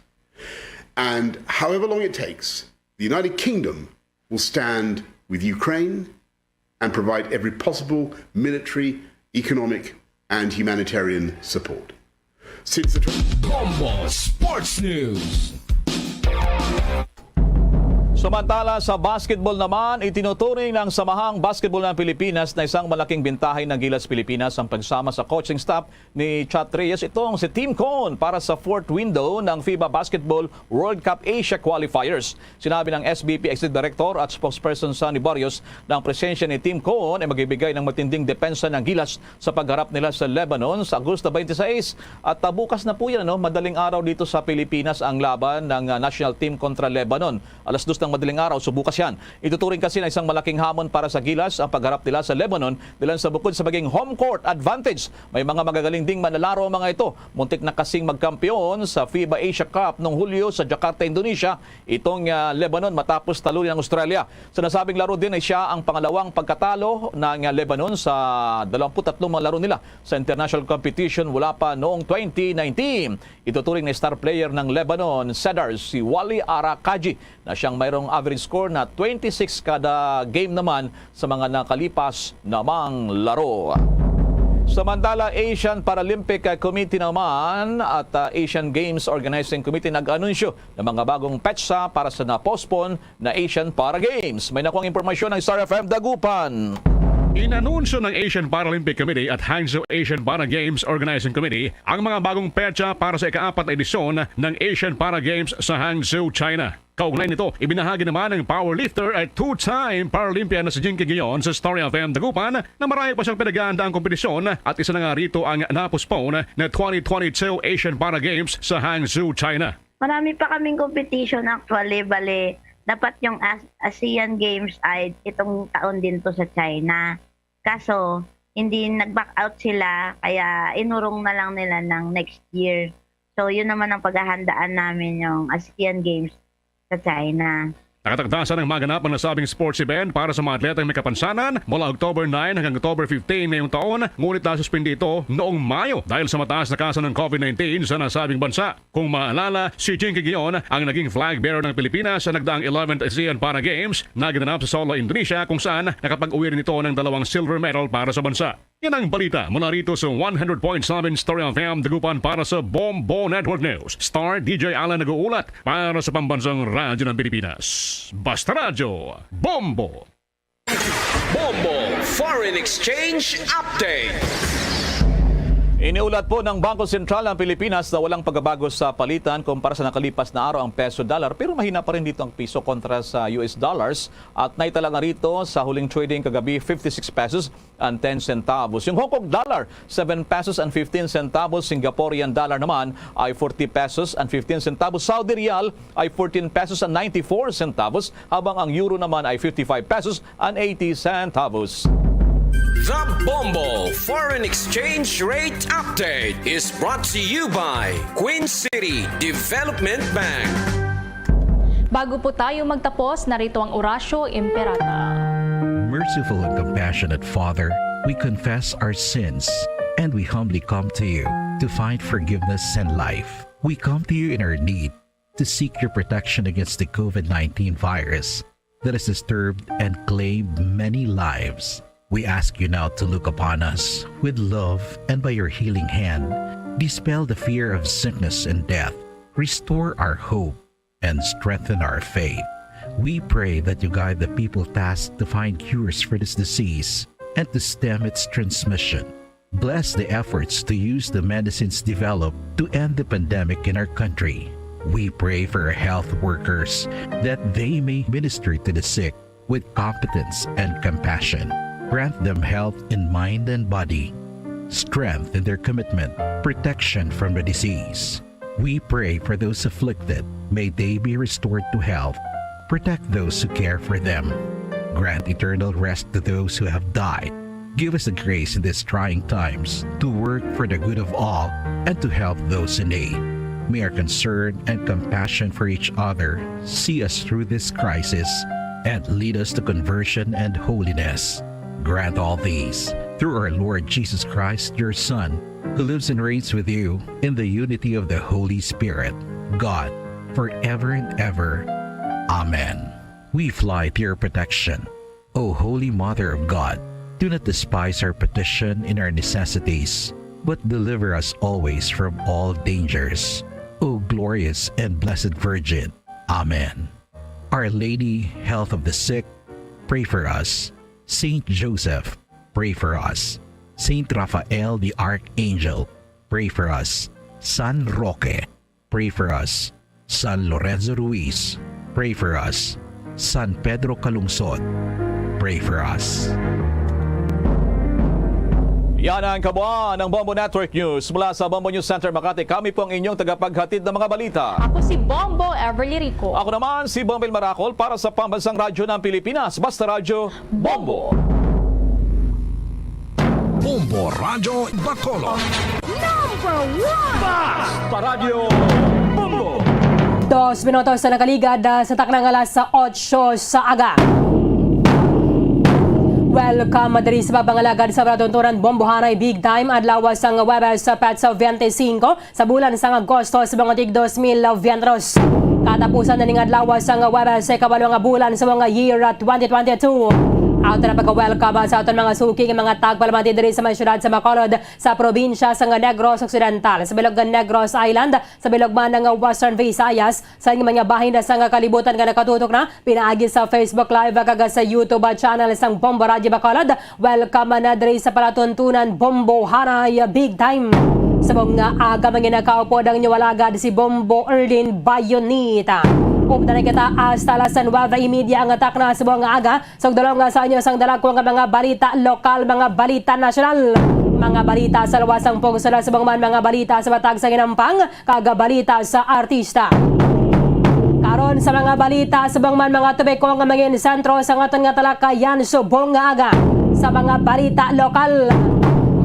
And however long it takes, the United Kingdom will stand with Ukraine and provide every possible military, economic, and humanitarian support. Since the Bombo Sports News. Samantala sa basketball naman, itinuturing ng Samahang Basketball ng Pilipinas na isang malaking bintahe ng Gilas Pilipinas ang pagsama sa coaching staff ni Chat Reyes. Itong si Team Cone para sa fourth window ng FIBA Basketball World Cup Asia Qualifiers. Sinabi ng SBP Executive Director at spokesperson Sonny Barrios na ang presensya ni Team Cone ay magbibigay ng matinding depensa ng Gilas sa pagharap nila sa Lebanon sa Agosto 26. At bukas na po yan, madaling araw dito sa Pilipinas ang laban ng national team kontra Lebanon. Alas 2 ng madaling araw, so bukas yan. Ituturing kasi na isang malaking hamon para sa Gilas ang pagharap nila sa Lebanon dahil sa bukod sa maging home court advantage. May mga magagaling ding manlalaro ang mga ito. Muntik na kasing magkampiyon sa FIBA Asia Cup noong Hulyo sa Jakarta, Indonesia. Itong Lebanon matapos talunin ng Australia. Sa nasabing laro din ay siya ang pangalawang pagkatalo ng Lebanon sa 23 mga laro nila sa international competition mula pa noong 2019. Ituturing na star player ng Lebanon, Cedars, si Wally Arakaji na siyang mayroong average score na 26 kada game naman sa mga nakalipas namang laro. Samantala, Asian Paralympic Committee naman at Asian Games Organizing Committee nag-anunsyo ng mga bagong petsa para sa na-postpone na Asian Para Games. May nakuang impormasyon ng Star FM Dagupan. Inanunsyo ng Asian Paralympic Committee at Hangzhou Asian Para Games Organizing Committee ang mga bagong petsa para sa ika-4 na edisyon ng Asian Para Games sa Hangzhou, China. Kaugnay nito, ibinahagi naman ng powerlifter at two-time Paralympian na si Jinky Guion sa Story of M. Dagupan na marami pa siyang pinaghahandang kompetisyon at isa na nga rito ang napospone na 2022 Asian Para Games sa Hangzhou, China. Marami pa kaming competition actually, bale dapat yung ASEAN Games ay itong taon din to sa China. Kaso, hindi nag-back out sila, kaya inurong na lang nila ng next year. So, yun naman ang paghahandaan namin yung ASEAN Games sa China. Nakatagtasan ng maganap ang nasabing sports event para sa mga atletang may kapansanan mula October 9 hanggang October 15 ngayong taon, ngunit nasuspindi ito noong Mayo dahil sa mataas na kaso ng COVID-19 sa nasabing bansa. Kung maalala, si Jinky Guion ang naging flag bearer ng Pilipinas sa nagdaang 11th ASEAN Para Games na ginanap sa Solo, Indonesia kung saan nakapag-uwi rin ito ng 2 silver medal para sa bansa. Yan ang balita mula rito sa 100.7 Story of M. Dagupan para sa Bombo Network News. Star DJ Alan nag-uulat para sa Pambansang Radyo ng Pilipinas. Basta Radyo, Bombo! Bombo Foreign Exchange Update. Iniulat po ng Bangko Sentral ng Pilipinas na walang pagbabago sa palitan kumpara sa nakalipas na araw ang peso-dollar, pero mahina pa rin dito ang piso kontra sa US dollars at naitala na rito sa huling trading kagabi 56 pesos and 10 centavos. Yung Hong Kong dollar 7 pesos and 15 centavos, Singaporean dollar naman ay 40 pesos and 15 centavos, Saudi Riyal ay 14 pesos and 94 centavos, habang ang euro naman ay 55 pesos and 80 centavos. The Bombo Foreign Exchange Rate Update is brought to you by Queen City Development Bank. Bago po tayo magtapos, narito ang Orasyo Imperata. Merciful and compassionate Father, we confess our sins and we humbly come to you to find forgiveness and life. We come to you in our need to seek your protection against the COVID-19 virus that has disturbed and claimed many lives. We ask you now to look upon us with love and by your healing hand, dispel the fear of sickness and death, restore our hope, and strengthen our faith. We pray that you guide the people tasked to find cures for this disease and to stem its transmission. Bless the efforts to use the medicines developed to end the pandemic in our country. We pray for our health workers that they may minister to the sick with competence and compassion. Grant them health in mind and body, strength in their commitment, protection from the disease. We pray for those afflicted. May they be restored to health. Protect those who care for them. Grant eternal rest to those who have died. Give us the grace in these trying times to work for the good of all and to help those in need. May our concern and compassion for each other see us through this crisis and lead us to conversion and holiness. Grant all these through our Lord Jesus Christ, your Son, who lives and reigns with you in the unity of the Holy Spirit, God, forever and ever. Amen. We fly to your protection. O Holy Mother of God, do not despise our petition in our necessities, but deliver us always from all dangers. O glorious and blessed Virgin. Amen. Our Lady, health of the sick, pray for us. Saint Joseph, pray for us. Saint Raphael the Archangel, pray for us. San Roque, pray for us. San Lorenzo Ruiz, pray for us. San Pedro Calungsod, pray for us. Yan ang kabuuan ng Bombo Network News. Mula sa Bombo News Center Makati, kami po ang inyong tagapaghatid ng mga balita. Ako si Bombo Everly Rico. Ako naman si Bombel Maracol para sa Pambansang Radyo ng Pilipinas. Basta Radyo, Bombo! Bombo Radyo Bacolod. Number 1! Basta Radyo, Bombo! 2 minutos na nakaligad sa taknang alas sa 8 sa aga. Welcome madari sa pabangalagad sa Bratonturan Bombohanay Big Time adlaw sang Webes sa Petsa 25 sa bulan sang Agosto sa mga tig 2020. Katapusan na ning adlaw sang Webes sa kabalong bulan sa mga year 2022. Auto na pagka-welcome sa aton mga suking mga tagpalamati diri sa mga syudad sa Bacolod sa probinsya sa Negros Occidental, sa bilog ng Negros Island, sa bilog man ng Western Visayas, sa mga bahin na sa kalibutan nga nakatutok na pinaagi sa Facebook Live kag sa YouTube channel sang Bombo Radio Bacolod. Welcome na diri sa palatuntunan Bombohanay Big Time. Sa mga aga manginakaupo ang niwalagad si Bombo Erlin Bayonita. Ug na kita hasta alas 9:30 ang atak na sa mga aga. So dalawang nga sa inyo sang dalagko nga mga balita lokal, mga balita nasyonal, mga balita sa lawasang pungsula sa mga balita sa Batag sa Ginampang, kaga balita sa artista. Karon sa mga balita sa mga tubeko nga mangin sentro sa aton nga talakayan subong nga aga sa mga balita lokal.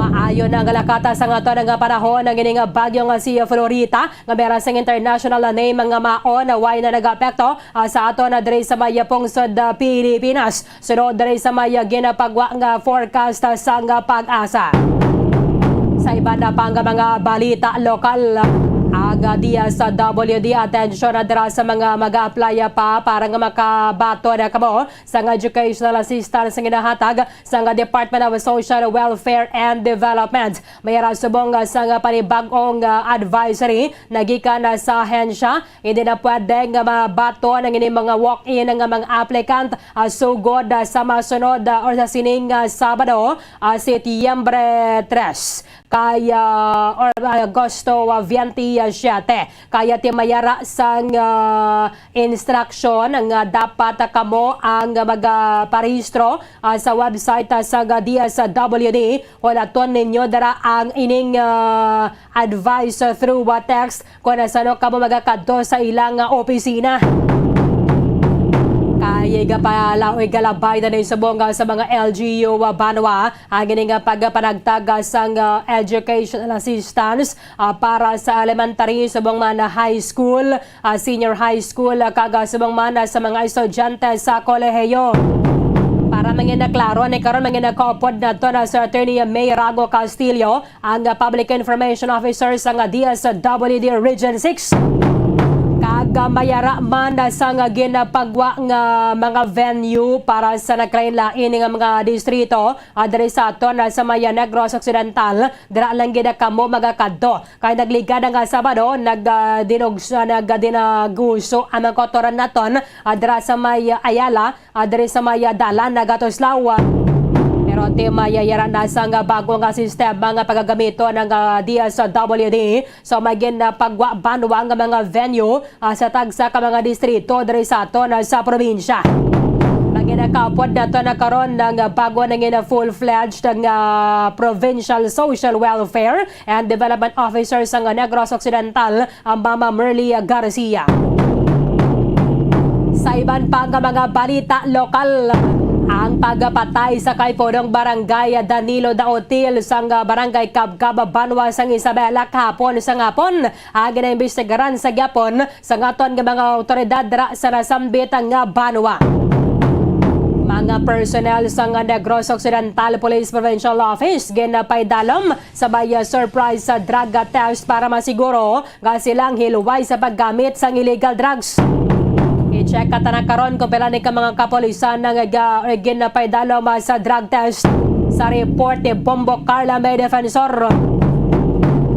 Maayo na nga lakata sa nga nga panahon ng ining bagyo nga si Florita nga meron sang international name nga maon na way na nag-apekto sa ato na diri sa maya pungsod Pilipinas. Sunod diri sa maya ginapagwa nga forecast sa nga pag-asa. Sa iba na pang mga balita lokal, Aga diya sa WD atensyon na dira sa mga mag-a-apply pa para nga makabato na kamo sa educational assistance nga ginahatag sa Department of Social Welfare and Development. Mayara subong sa panibag-ong advisory nagikan sa ahensya. Hindi na pwede nga mabato ng ining mga walk-in nga mga applicant sugod sa masunod or sa sining Sabado, Setyembre 3 kaya or Agosto 27 kaya timayara sang instruction nga dapat kamo ang magparehistro sa website sa DSWD wala ton ninyo dara ang ining advice through text kung nasano kamo magakadto sa ilang opisina. Kaya galabay na sa bonga sa mga LGU Banwa ang nga pagpanagtaga sang educational assistance para sa elementary sa mga high school, senior high school, kaga sa mga estudyante sa kolehiyo. Para mga naklaro, karon mga nakopod na to na sa Attorney May Rago Castillo, ang Public Information Officer sa DSWD Region 6. Kamayara man sa nga ginapagwa nga mga venue para sa nakrainlain nga mga distrito diri sa aton sa Maya Negros Occidental dira lang gid kamo magakadto kay nagligad nga Sabado nagdinaguso ang mga kotoran naton dira sa Maya Ayala diri sa Maya Dalan Nagatoslaw. Pero timayayara na sa nga bagong sistema nga pagagamito ng DSWD so maging pagwa banwa nga mga venue sa tagsa ka mga distrito diri sa aton sa probinsya. Naginakapod na to na karon ng bago na full-fledged ng Provincial Social Welfare and Development Officer sa Negros Occidental, ang Mama Merly Garcia. Sa iban pa nga mga balita lokal, ang pagpatay sa kaipodong barangay Danilo Daotil sang barangay Kabkab Banwa sang Isabela kahapon sa ngapon ang ginaimbestigaran sa gyapon sa ngaton nga mga otoridad dira sa nasambit nga Banwa. Mga personnel sa Negros Occidental Police Provincial Office ginapaydalom sabay surprise sa drug test para masiguro nga silang hiluway sa paggamit sang illegal drugs. I-check ka na karon kung pila ni ka mga kapolisan na ginapaydalom sa drug test sa report ni Bombo Carla May Defensor.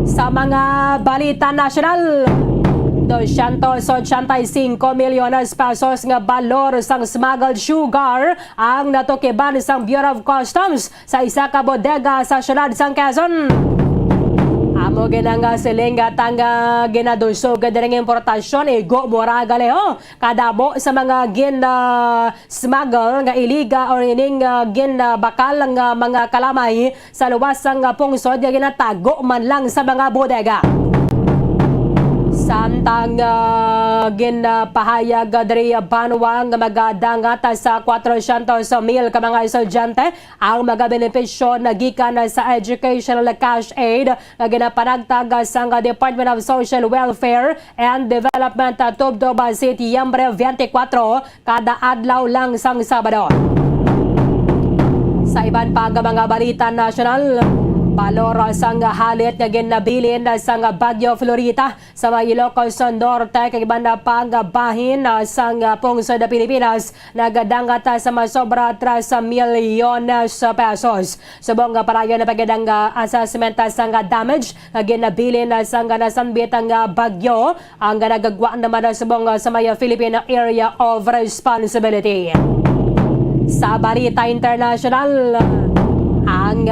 Sa mga balita nasyonal, 285 milyones pesos nga balor sang smuggled sugar ang natukiban sang Bureau of Customs sa isa ka bodega sa syudad sang Quezon. Amo ginanga silingat ang ginadusog ng importasyon igo mura galeho kadabo sa mga smuggle nga iliga or ining bakal nga mga kalamay sa luwas sang pungsod nga ginatago man lang sa mga bodega. Samtang ginapahayag diri Banwa nga magadangat sa 400,000 ka mga estudyante ang mga benepisyo na gikan sa educational cash aid nga ginapanagtag sa Department of Social Welfare and Development tubdo ba Setyembre 24 kada adlaw lang sang Sabado. Sa iban pa nga mga balita nasyonal, balor sang halit nga ginabilin sang Baguio Florida sa Ilocos Norte kay banda pang bahin sang pungsod sa Pilipinas nagadangat sa masobra 3 milyones pesos. Subong parayon na pagdang assessment sang damage nga ginabilin sang nasanbit ang bagyo ang nagagwa naman subong sa Philippine Area of Responsibility. Sa balita international, ang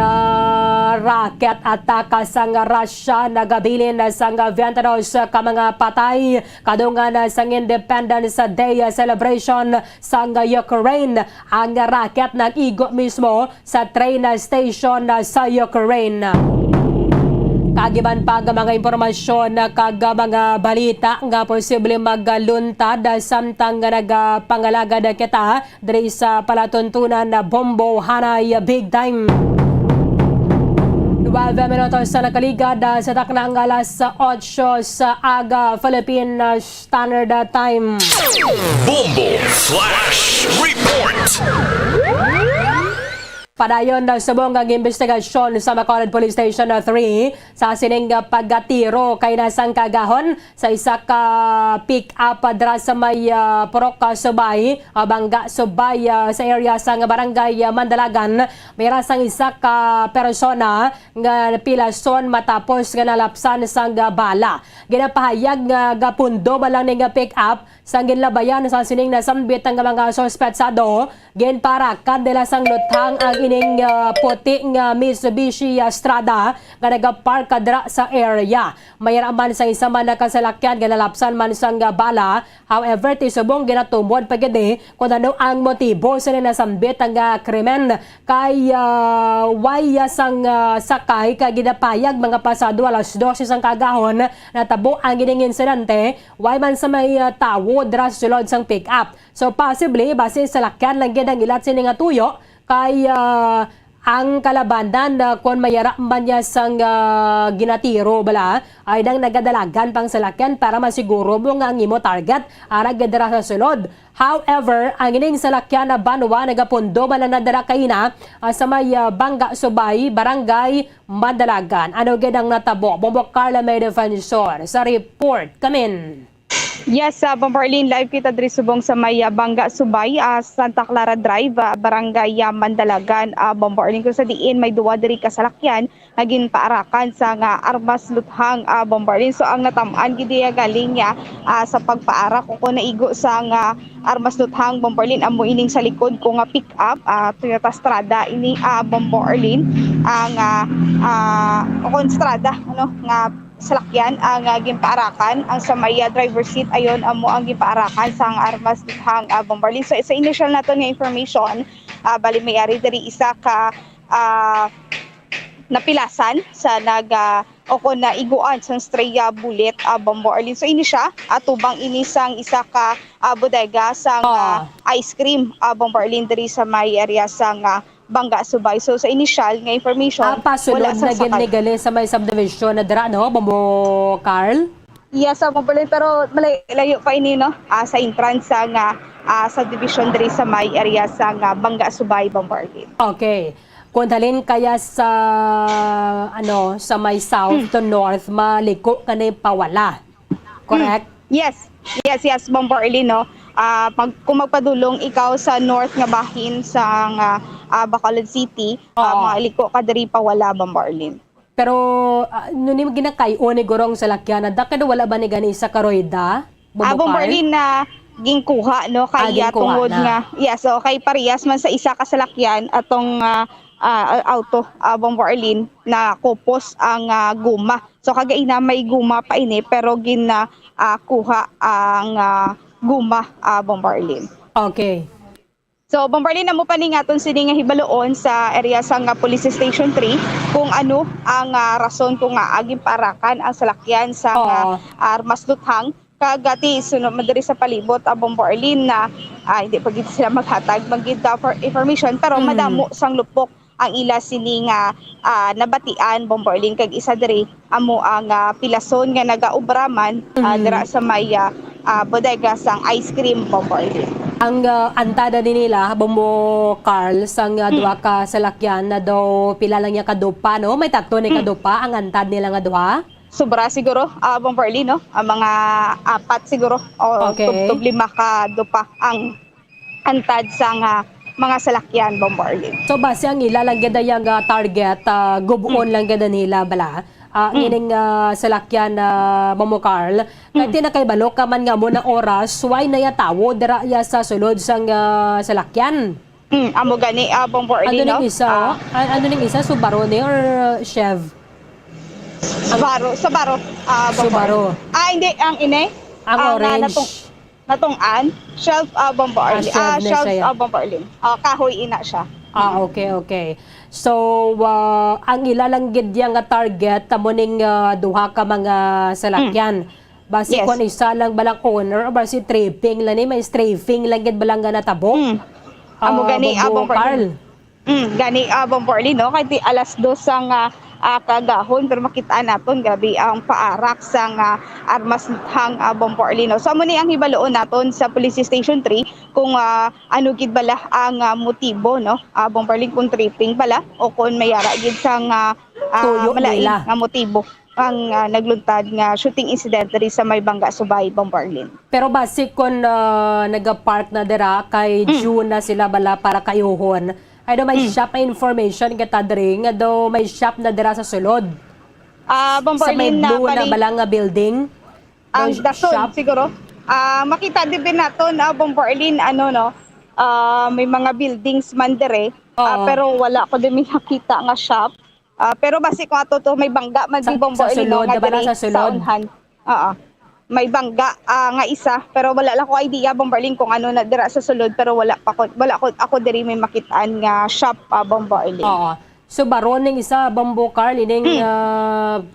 rocket ataka sang Russia nagabilin sang 22 ka mga patay kadungan sang Independence Day celebration sang Ukraine. Ang rocket nag-igo mismo sa train station sa Ukraine. Kagiban pa nga mga impormasyon kag mga balita nga posible magluntad samtang nga nagapangalagad kita diri sa palatuntunan na Bombo Hanay Big Time. 9 minutos sa nakaligad sa taknang alas 8 sa aga Philippine Standard Time. Bombo Flash Report. Padayon na subong ang investigasyon sa Bacolod Police Station 3 sa sining paggatiro kay nasang kagahon sa isa ka pick-up dra sa may Purok Subay, Bangga Subay sa area sa barangay Mandalagan. May rasang isa ka persona nga pilason matapos nga nalapsan sang bala. Ginapahayag nga gapundo balang ning pick-up sa ginlabayan sa sining nasambit ang mga suspetsado. Ginparakad nila sang luthang ang ining puti nga Mitsubishi Strada nga nagapark kadra sa area. Mayroon man sa isa man na kasalakyan ginalapsan man sang bala. However, tisubong ginatumod pagidi kung ano ang motibo sa nasambit ang krimen kay waya sang sakay kay ginapayag mga pasado alas 12 sang kagahon natabo ang ining insidente way man sa may tawo dra sa sulod sang pick-up. So possibly base sa lakyan lang gid ang ilat sini nga tuyo kay ang kalabanan kung mayara man niya sang ginatiro bala ay nang nagadalagan pang salakyan para masiguro mo nga ang imo target ara gadara sa sulod. However, ang ining salakyan na banwa nagapundo bala na dara kaina sa may Bangga Subay, Barangay Mandalagan. Ano gid ang natabo? Bombo Carla May Defensor sa report. Kamin. Yes, Bombarlin, live kita diri subong sa may Bangga Subay, Santa Clara Drive, Barangay Mandalagan. Bombarlin ko sa diin may duwa diri kasalakyan naging paarakan sa nga armas luthang Bombarlin. So ang natam-an gid galing niya sa pagpaara ko naigo sa nga armas luthang Bombarlin amo ining sa likod ko nga pick up Toyota Strada ini Bombarlin ang Strada ano nga salakyan ang gimpaarakan ang sa may driver seat ayon amo ang gimpaarakan sa armas luthang Bombarlin. So sa initial nato nga information bali may-ari diri isa ka napilasan sa na iguan sa stray bullet Bombarlin. So ini siya atubang ini sang isa ka bodega sang ice cream Bombarlin diri sa may area sang Bangga Subay. So sa initial nga information pasulod na ginigali sa may subdivision na dira no Bombo Carl? Yes, Bombarlin, pero malayo pa ini no sa entrance sa nga subdivision diri sa may area sa Bangga Subay Bombarlin. Okay. Kung dalhin kaya sa sa may south to north maliko kanay pawala. Correct? Yes, Bombarlin no. Kung magpadulong ikaw sa north nga bahin sa Bacolod City, maliko ka diri pawala Bombarlin. Pero nunim ginakayo ni gorong sa lakyan da kada wala ba ni gani sa karoyda? Bombarlin na gingkuha no kaya tungod nga. Yes, so kay parehas man sa isa ka salakyan atong auto Bombarlin na kupos ang guma. So kagaina may guma pa ini pero kuha ang guma Bombarlin. Okay. So Bombarlin na mo paningaton sini nga hibaloon sa area sa Police Station 3 kung ano ang rason kung aging parakan ang salakyan sa armas luthang kagati sunod madiri sa palibot Bombarlin na hindi pa gid sila maghatag magid for information pero madamo sang lupok ang ila sini nga nabatian Bombarlin kag isa diri amo ang pilason nga nagaubraman dira sa may bodega sang ice cream Bombarlin. Ang antada din nila Bombo Carl sang duha ka salakyan na daw pila lang niya kadupa no may tatlo ni kadupa ang antad nila nga duha. Sobra siguro Bombarlin no ang mga 4 siguro o tub 5 ka dupa ang antad sang mga salakyan Bombarlin. So base ang ila lang gid yang target gubuon lang gid nila bala. Ining salakyan Momo Carl kay tinakaybalo ka man nga mo na oras why na ya tawo dira ya sa sulod sang salakyan. Amo gani Bombarlin no. Ano ning isa Subaru ni or Chev? Subaru Subaru. Hindi ang ine ang orange. Natung-an shelf Bombarlin. Shelf Bombarlin. Kahoy ina siya. Okay. So, ang ilalang gid nga target tamo ning duha ka mga salakyan. Basi kon isa lang balang owner o basi tripping lang ni may strafing lang gid balang nga natabo. Amo gani Bombarlin. Gani Bombarlin no kay alas 2 sang kagahon pero makita naton grabe ang paarak sang armas hang Bombo Arlino. So amo ni ang hibaloon naton sa Police Station 3 kung ano gid bala ang motibo no Bombo Arlino kung tripping bala o kung mayara gid sang Tuyo malain nila. nga motibo ang nagluntad nga shooting incident diri sa may Bangga Subay, Bombo Arlino. Pero basi kung nag-park na dira kay June na sila bala para kayuhon, ay daw may shop na information kita diri nga daw may shop na dira sa sulod. Bombo Sa may Arlino blue na bala nga building. ang Daw dason shop. siguro. Makita din naton Bombo Arlino ano no may mga buildings man dire pero wala ko din makita nga shop. Pero basi ko ato to may bangga man di Bombo sa Arlino sulod, nga diba diri sa sulod? unhan. May bangga nga isa pero wala lang ko idea Bombo Arlino kung ano na dira sa sulod pero wala ko ako diri may makitaan nga shop Bombo Arlino. Oo. So baron ning isa Bombo Carl ining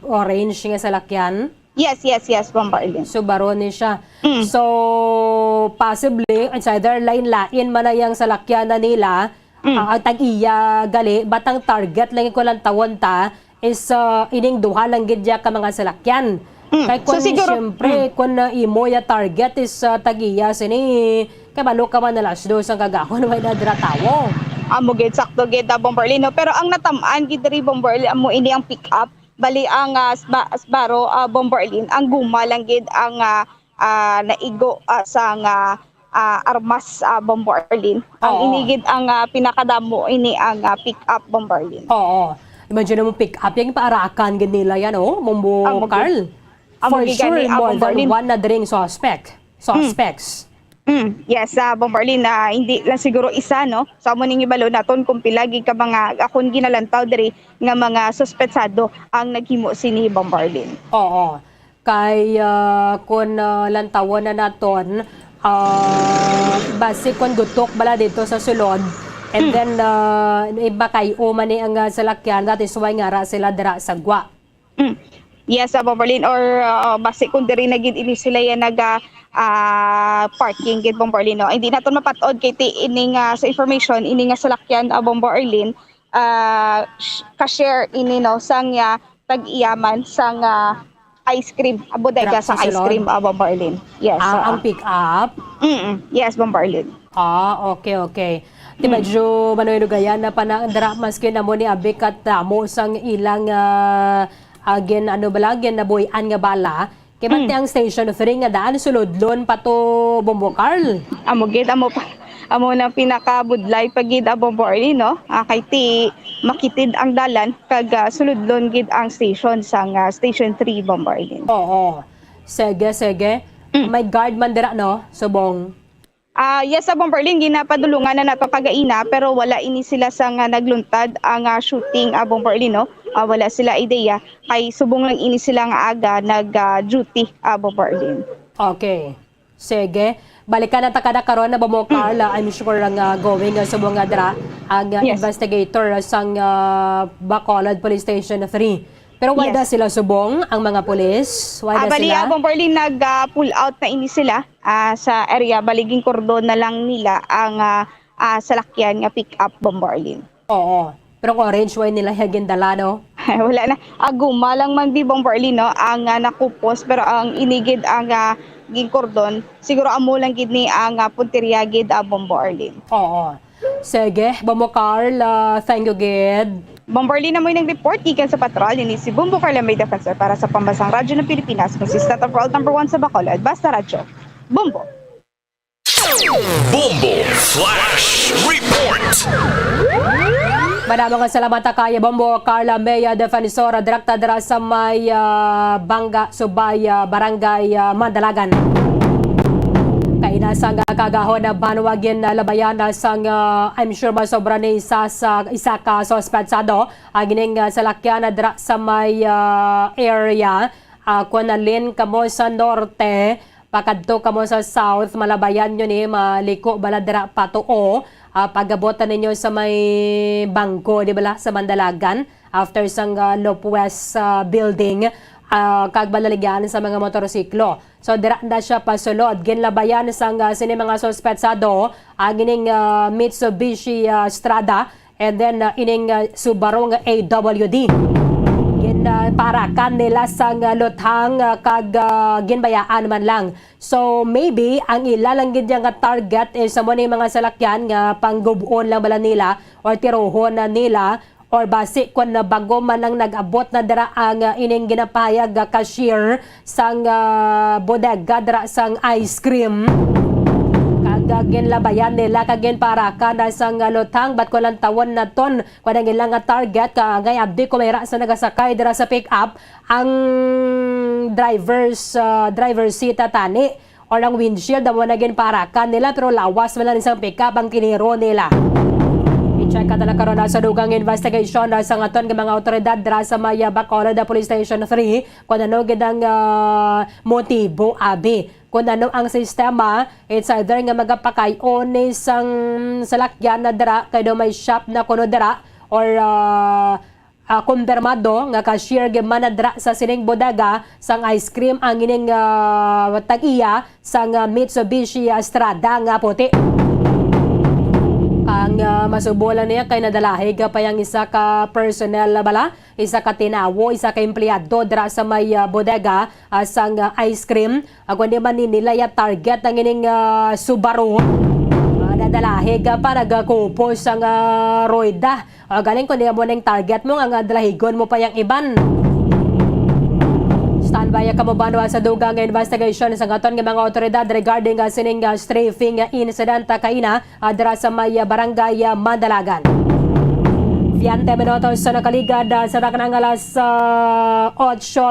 orange nga salakyan. Yes, Bombo Arlino. So baron ni siya. So possibly it's either lain-lain man na yang salakyan na nila. Ang tag-iya gali batang target lang ko lang tawon ta is ining duha lang gid ka mga salakyan. Kay kun So, siguro- syempre kun imo ya target is tag-iya sini kay balo ka man na las dos ang kagahon way na dira tawo. Amo gid sakto gid Bombo Arlino pero ang natamaan gid diri Bombo Arlino amo ini ang pick up bali ang Sbaro Bombo Arlino ang guma lang gid ang naigo sa armas Bombo Arlino. Ang inigid ang pinakadamo ini ang pick up Bombo Arlino. Oo. Imagine mo pick up yung paarakan gid nila yan Bombo Carl. For gid sure gani, more Bombo than Arlino. one na dring suspects. Yes, Bombo Arlino hindi lang siguro isa no. Sa amo ning ibalo naton kung pilagi ka mga akon ginalantaw diri nga mga suspetsado ang naghimo sini Bombo Arlino. Oo. Kay kung lantawon na naton base kung gutok bala dito sa sulod and then iba kay man ni ang salakyan that is why nga ra sila dira sa gwa. Yes, Bombo Arlino or base kung diri na gid ini sila yan parking gid Bombo Arlino. Hindi naton mapatod kay ti ini nga sa information ini nga salakyan Bombo Arlino ka-share ini no sang tag-iyaman sang ice cream bodega sa ice cream Bombo Arlino. Yes. Ang pick up. Yes, Bombo Arlino. Okay. Di medyo manoy gayan na panandra maski na mo ni abik at mo sang ilang again na boyan nga bala kay bante ang station of ring nga daan sulodlon pa to Bombo Carl. Amo na pinakabudlay pagid Bombo Arlino kay ti makitid ang dalan kag sulodlon gid ang station sang station 3 Bombo Arlino. Oo. Sige. May guard man dira no subong. Yes, Bombo Arlino ginapadulungan na nato kagaina pero wala ini sila sang nagluntad ang shooting Bombo Arlino. Wala sila ideya kay subong lang ini sila nga aga nag-duty Bombo Arlino. Okay. Sige. Balikan na takada karon na Bombo Carl. I'm sure ang going subong nga dira ang investigator sang Bacolod Police Station 3. Pero wala sila subong ang mga pulis? Wala Bali, sila? Bombo Arlino nag-pull out na ini sila sa area. Baliging kordon na lang nila ang salakyan nga pick up Bombo Arlino. Oo. Pero kung orange wine nila hagin dala, no? Wala na. Guma lang man di Bombo Arlino ang nakupos pero ang inigid ang ging kordon siguro amo lang gid ni ang punteriya gid Bombo Arlino. Oo. Sige, Bombo Carl, thank you gid. Bombo Arlino mo yung report gikan sa patrol ni si Bombo Carl may defensor para sa pambansang radyo ng Pilipinas consistent of world number 1 sa Bacolod basta radyo. Bombo. Bombo Flash Report. Madamang salamat kay Bombo Carla Meya Defensora direkta dira sa may Bangga Subay Barangay Mandalagan. Kay nasang kagahon na banwagin na labayan sang I'm sure masobra ni isa ka suspetsado gining salakyan na dira sa may area kunalin kamo sa norte pakadto kamo sa south malabayan nyo ni maliko bala dira patuo pagabotan ninyo sa may bangko di bala sa Mandalagan after sang Lopwest building kag balaligyan sa mga motorsiklo. So dira na siya pasulod ginlabayan sang sini mga suspetsado gining Mitsubishi Strada and then ining Subaru nga AWD. Parakan nila sang luthang kag ginbayaan man lang. So maybe ang ilalanggid nga target is sa mga salakyan nga panggubon lang bala nila or tirohon na nila or basi kung na bago man lang nag-abot na dara ang ining ginapahayag cashier sang bodega dara sang ice cream. Kagagin labayan nila kagin para ka na sang lutang bat ko lang tawon na ton kung ilang nga target kagay abdi ko mayra sa nagasakay dira sa pick up ang driver seat tani or ang windshield mo naging para ka nila pero lawas man lang isang pick up ang kiniro nila. I-check ka na karon sa dugang investigation sa ngaton ng mga otoridad dira sa Maya Bacolod Police Station 3 kung ano gidang motibo abi. Kung ano ang sistema, it's either nga magapakayon isang salakyan na dara kay do may shop na kuno dara or kumpirmado nga cashier man na dara sa sining bodega sang ice cream ang ining tag-iya sang Mitsubishi Strada nga puti. Ang masubolan niya kay nadalahig pa yung isa ka personnel bala, isa ka tinawo, isa ka empleyado dira sa may bodega sang ice cream. Kung di man nila ya target ang ining Subaru, nadalahig pa nagkupos ang roida. Galing kung di mo ng target mo, ang dalahigon mo pa yung iban. Standby ka mo ba sa dugang investigation sa ngaton ng mga otoridad regarding sining strafing incident kaina dira sa may barangay Mandalagan. 20 minutos sa nakaligad sa dakanang alas 8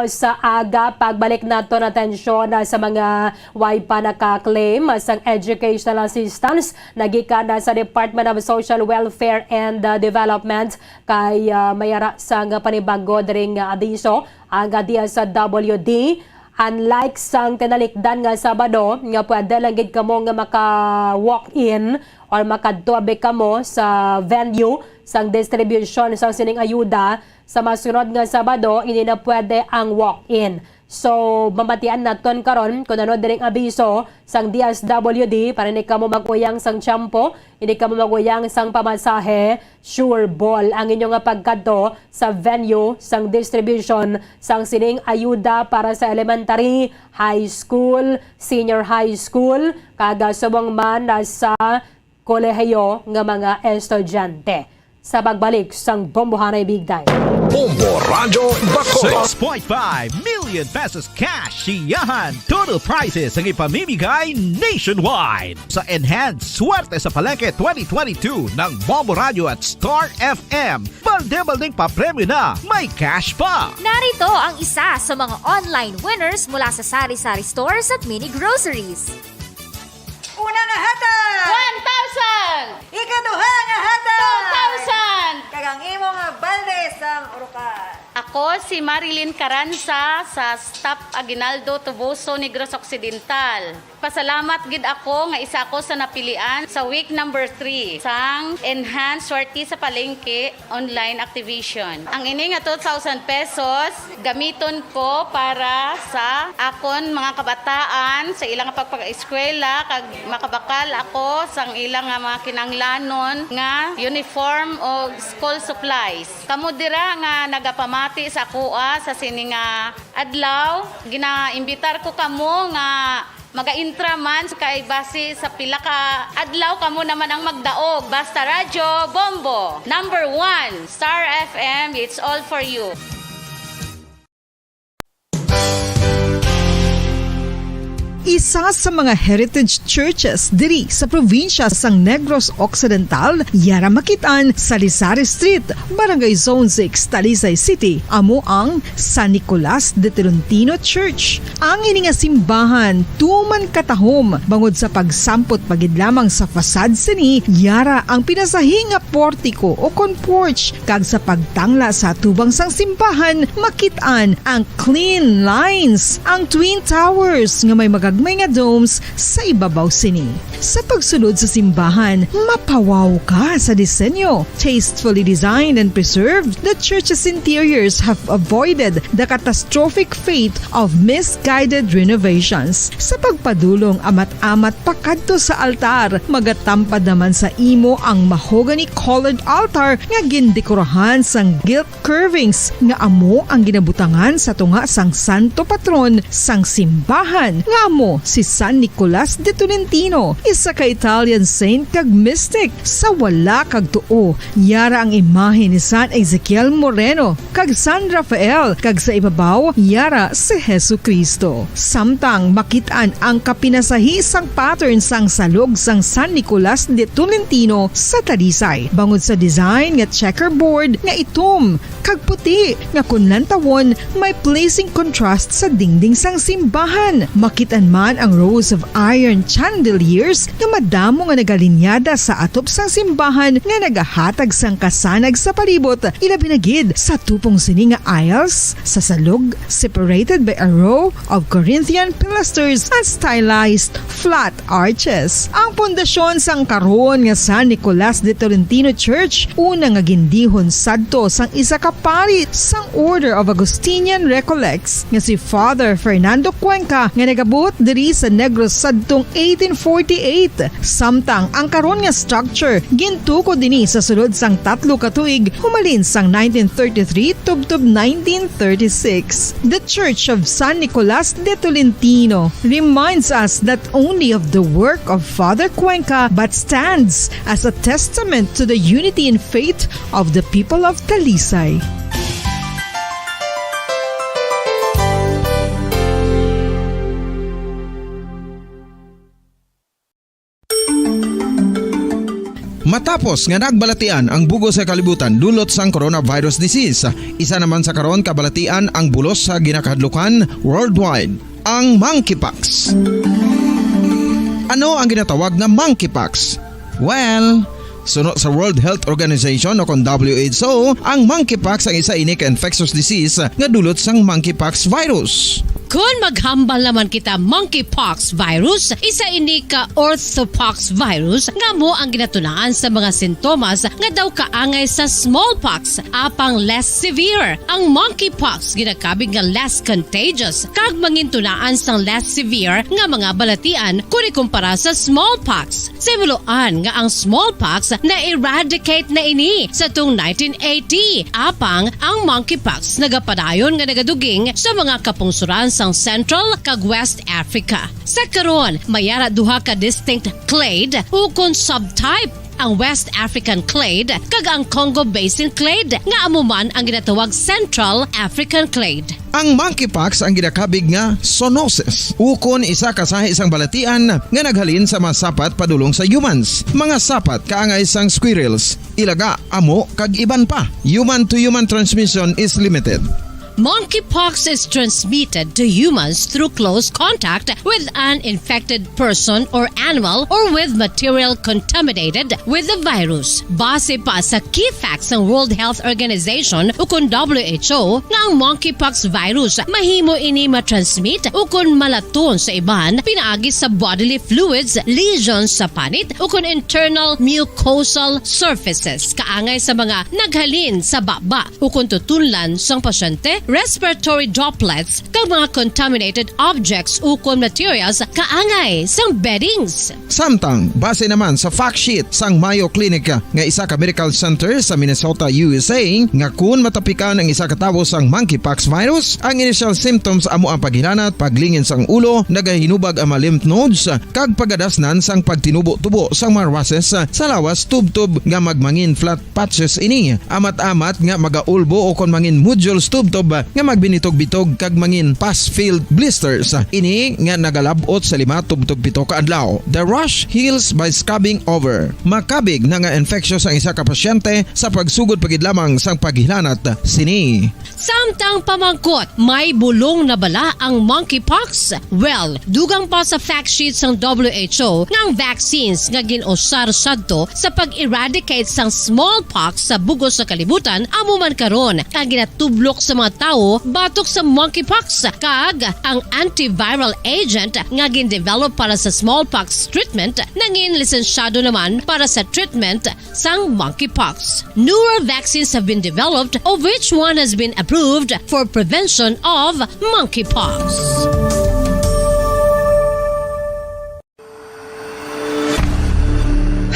sa aga. Pagbalik nato na tensyon sa mga waipa naka-claim sang educational assistance nagikan sa Department of Social Welfare and Development kay mayara sang panibago dring abiso ang diya sa WD. Unlike sang tinalikdan nga Sabado nga pwede lang gid kamo nga maka-walk-in or makadtobe kamo sa venue sang distribution sang sining ayuda, sa masunod nga Sabado hindi na pwede ang walk-in. So mamatian naton karon kung ano diring abiso sang DSWD para hindi kamo maguyang sang tiyempo, hindi kamo maguyang sang pamasahe, sure ball ang inyong pagkadto sa venue sang distribution sang sining ayuda para sa elementary, high school, senior high school, kaga subong man sa kolehiyo nga mga estudyante. Sa pagbalik sang Bombohanay Big Time. Bombo Radyo Bacolod. 6.5 million pesos cash siyahan. Total prizes ang ipamimigay nationwide sa Enhanced Swerte sa Palengke 2022 ng Bombo Radio at Star FM. Balde-balding papremyo na, may cash pa. Narito ang isa sa mga online winners mula sa sari-sari stores at mini groceries. Una nga hata! 1,000! Ikaduha nga hata! 2,000! Kagang imo nga balde sang Orocan. Ako si Marilyn Caranza sa Staff Aguinaldo Tubuso, Negros Occidental. Pasalamat gid ako nga isa ako sa napilian sa week number 3 sang Enhanced Swerte sa Palengke online activation. Ang ini nga 2,000 pesos gamiton ko para sa akon mga kabataan sa ilang pagpag-eskwela kag makabakal ako sang ilang mga kinanglanon nga uniform o school supplies. Kamo dira nga nagapamati sa kuha sa sining adlaw, ginaimbitar ko kamo nga maga-intraman kay base sa pila ka adlaw kamo naman ang magdaog. Basta Radyo Bombo. Number 1, Star FM, it's all for you. Isa sa mga heritage churches diri sa probinsya sang Negros Occidental, yara makitaan sa Lisari Street, Barangay Zone 6, Talisay City, amo ang San Nicolas de Tolentino Church. Ang ini nga simbahan tuman katahom bangod sa pagsampot pagid lamang sa fasad sini, yara ang pinasahi nga portiko o porch kag sa pagtangla sa tubang sang simbahan makitaan ang clean lines, ang twin towers nga may magagmay may nga domes sa ibabaw sini. Sa pagsulod sa simbahan, mapawaw ka sa disenyo. Tastefully designed and preserved, the church's interiors have avoided the catastrophic fate of misguided renovations. Sa pagpadulong amat-amat pakadto sa altar, magatampad naman sa imo ang mahogany colored altar nga gindekorahan sang gilt curvings nga amo ang ginabutangan sa tunga sang santo patron sang simbahan nga amo si San Nicolas de Tolentino, isa ka Italian saint kag mystic. Sa wala kag tuo, yara ang imahe ni San Ezekiel Moreno kag San Rafael, kag sa ibabaw yara si Hesu Kristo. Samtang makitaan ang kapinasahi sang pattern sang salog sang San Nicolas de Tolentino sa Talisay. Bangod sa design nga checkerboard nga itom kag puti nga kunlantawon may placing contrast sa dingding sang simbahan. Makitaan man ang rows of iron chandeliers nga madamo nga nagalinyada sa atop sang simbahan nga nagahatag sang kasanag sa palibot, ilabi na gid sa tupong sini nga aisles sa salog, separated by a row of Corinthian pilasters at stylized flat arches. Ang pundasyon sang karon nga San Nicolas de Tolentino Church una nga gindihon sadto sang isa ka pari sang Order of Augustinian Recollects nga si Father Fernando Cuenca nga nagabot diri sa Negros sadtong 1848. Samtang ang karon nga structure gintuko dinhi sa sulod sang 3 ka tuig humalin sang 1933 tubtob 1936. The Church of San Nicolas de Tolentino reminds us not only of the work of Father Cuenca but stands as a testament to the unity and faith of the people of Talisay. Matapos nga nagbalatian ang bugos sa kalibutan dulot sang coronavirus disease, isa naman sa karon kabalatian ang bulos sa ginakahadlukan worldwide, ang monkeypox. Ano ang ginatawag na monkeypox? Well, sunod sa World Health Organization o kung WHO, ang monkeypox ang isa ini ka infectious disease nga dulot sang monkeypox virus. Kung maghambal naman kita monkeypox virus, isa ini ka orthopox virus nga mo ang ginatunaan sa mga sintomas nga daw kaangay sa smallpox, apang less severe. Ang monkeypox ginakabig nga less contagious kag mangintunaan sang less severe nga mga balatian kung ikumpara sa smallpox. Simuloan nga ang smallpox na-eradicate na ini sa tung 1980, apang ang monkeypox nagapadayon nga nagaduging sa mga kapungsuran sang Central kag West Africa. Sa karon, mayara duha ka distinct clade ukon subtype, ang West African clade kag ang Congo Basin clade nga amuman ang ginatawag Central African clade. Ang monkeypox ang ginakabig nga zoonosis, ukon isa ka sa isang balatian nga naghalin sa mga sapat padulong sa humans. Mga sapat kaangay sang squirrels, ilaga, amo kag iban pa. Human to human transmission is limited. Monkeypox is transmitted to humans through close contact with an infected person or animal or with material contaminated with the virus. Base pa sa key facts ng World Health Organization ukon WHO nga ang monkeypox virus mahimo ini matransmit ukon malaton sa iban pinaagi sa bodily fluids, lesions sa panit ukon internal mucosal surfaces kaangay sa mga naghalin sa baba ukon tutunlan sang pasyente, respiratory droplets kag mga contaminated objects ukon materials kaangay sang beddings. Samtang base naman sa fact sheet sang Mayo Clinic nga isa ka medical center sa Minnesota, USA, nga kun matapikan ang isa ka tawo sang monkeypox virus, ang initial symptoms amo ang paghinanat, paglingin sang ulo, nagahinubag ang mga lymph nodes kag pagadasnan sang pagtinubo-tubo sang mga rashes sa lawas tubtob nga magmangin flat patches ini. Amat-amat nga magaulbo o kon mangin nodules tubtob nga magbinitog-bitog kag mangin pus-filled blisters. Ini nga nagalabot sa 5 tubtob 7 ka adlaw. The rash heals by scabbing over. Makabig na nga infectious ang isa ka pasyente sa pagsugod pagid lamang sang paghilanat sini. Samtang pamangkot, may bulong na bala ang monkeypox? Well, dugang pa sa fact sheet sang WHO nga ang vaccines nga ginusar sadto sa pag-eradicate sang smallpox sa bugos sa kalibutan amo man karon ang ginatublok sa mga tawo batok sa monkeypox kag ang antiviral agent nga gin-develop para sa smallpox treatment nangin lisensyado naman para sa treatment sang monkeypox. Newer vaccines have been developed of which one has been approved for prevention of monkeypox.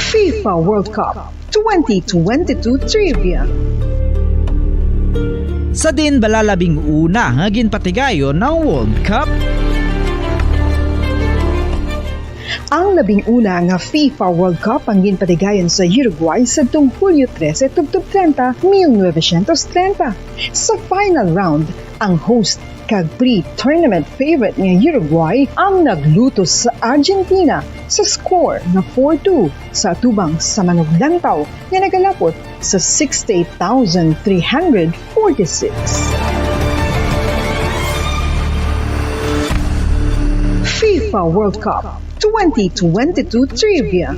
FIFA World Cup 2022 Trivia. Sa din balalabing una nga ginpatigayon ng World Cup. Ang labing una nga FIFA World Cup ang ginpatigayon sa Uruguay sa tuong Hulyo 13 tubtob 30, 1930. Sa final round, ang host kag pre-tournament favorite nga Uruguay ang nagluto sa Argentina sa score na 4-2 sa atubang sa manuglantaw nga nagalapot sa 68,346. FIFA World Cup 2022 Trivia.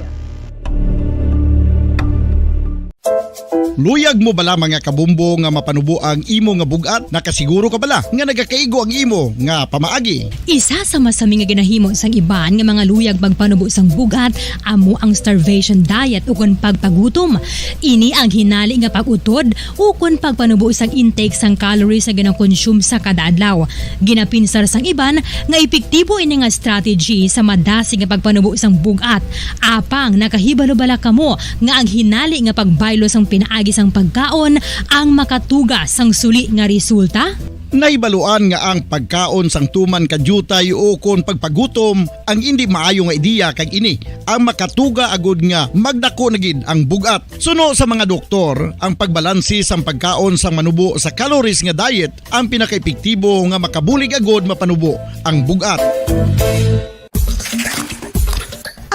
Luyag mo bala mga kabumbo nga mapanubo ang imo nga bugat? Nakasiguro ka bala nga nagakaigo ang imo nga pamaagi? Isa sa masami nga ginahimo sang iban nga mga luyag pagpanubo sang bugat amo ang starvation diet ukon pagpagutom. Ini ang hinali nga pag-utod ukon pagpanubo sang intake sang calories sa gina-consume sa kada adlaw. Ginapinsar sang iban nga epektibo ini nga strategy sa madasi nga pagpanubo sang bugat. Apang nakahibalo bala kamo nga ang hinali nga pagbaylo sang pinaagi sang pagkaon ang makatuga sang suli nga resulta? Naibaluan nga ang pagkaon sang tuman kadyutay o kon pagpagutom ang hindi maayo nga ideya kag ini ang makatuga agud nga magdako na gid ang bugat. Suno sa mga doktor, ang pagbalansi sang pagkaon sang manubo sa calories nga diet ang pinakaepektibo nga makabulig agud mapanubo ang bugat.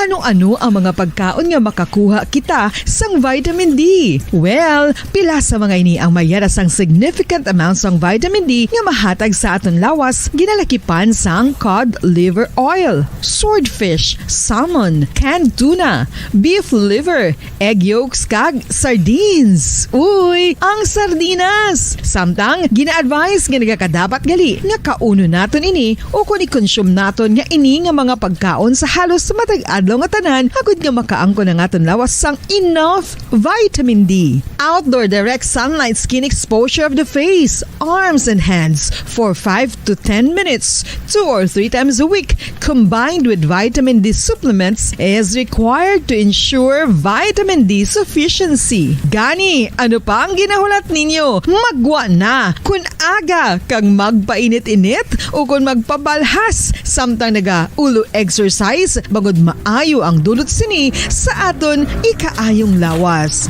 Ano-ano ang mga pagkaon nga makakuha kita sang vitamin D? Well, pila sa mga ini ang mayara sang significant amounts sang vitamin D nga mahatag sa aton lawas ginalakipan sang cod liver oil, swordfish, salmon, canned tuna, beef liver, egg yolks kag sardines. Uy, ang sardinas! Samtang gina-advise nga nagakadapat gali nga kauno naton ini o kung i-consume naton nga ini nga mga pagkaon sa halos matag adlaw nga tanan agud nga makaangko na aton lawas sang enough vitamin D. Outdoor direct sunlight skin exposure of the face, arms and hands for 5 to 10 minutes 2 or 3 times a week combined with vitamin D supplements is required to ensure vitamin D sufficiency. Gani, ano pa ang ginahulat ninyo? Magwa na kun aga kang magpainit-init o kun magpabalhas samtang naga ulo exercise bangod maayo ang dulot sini sa aton ikaayong lawas.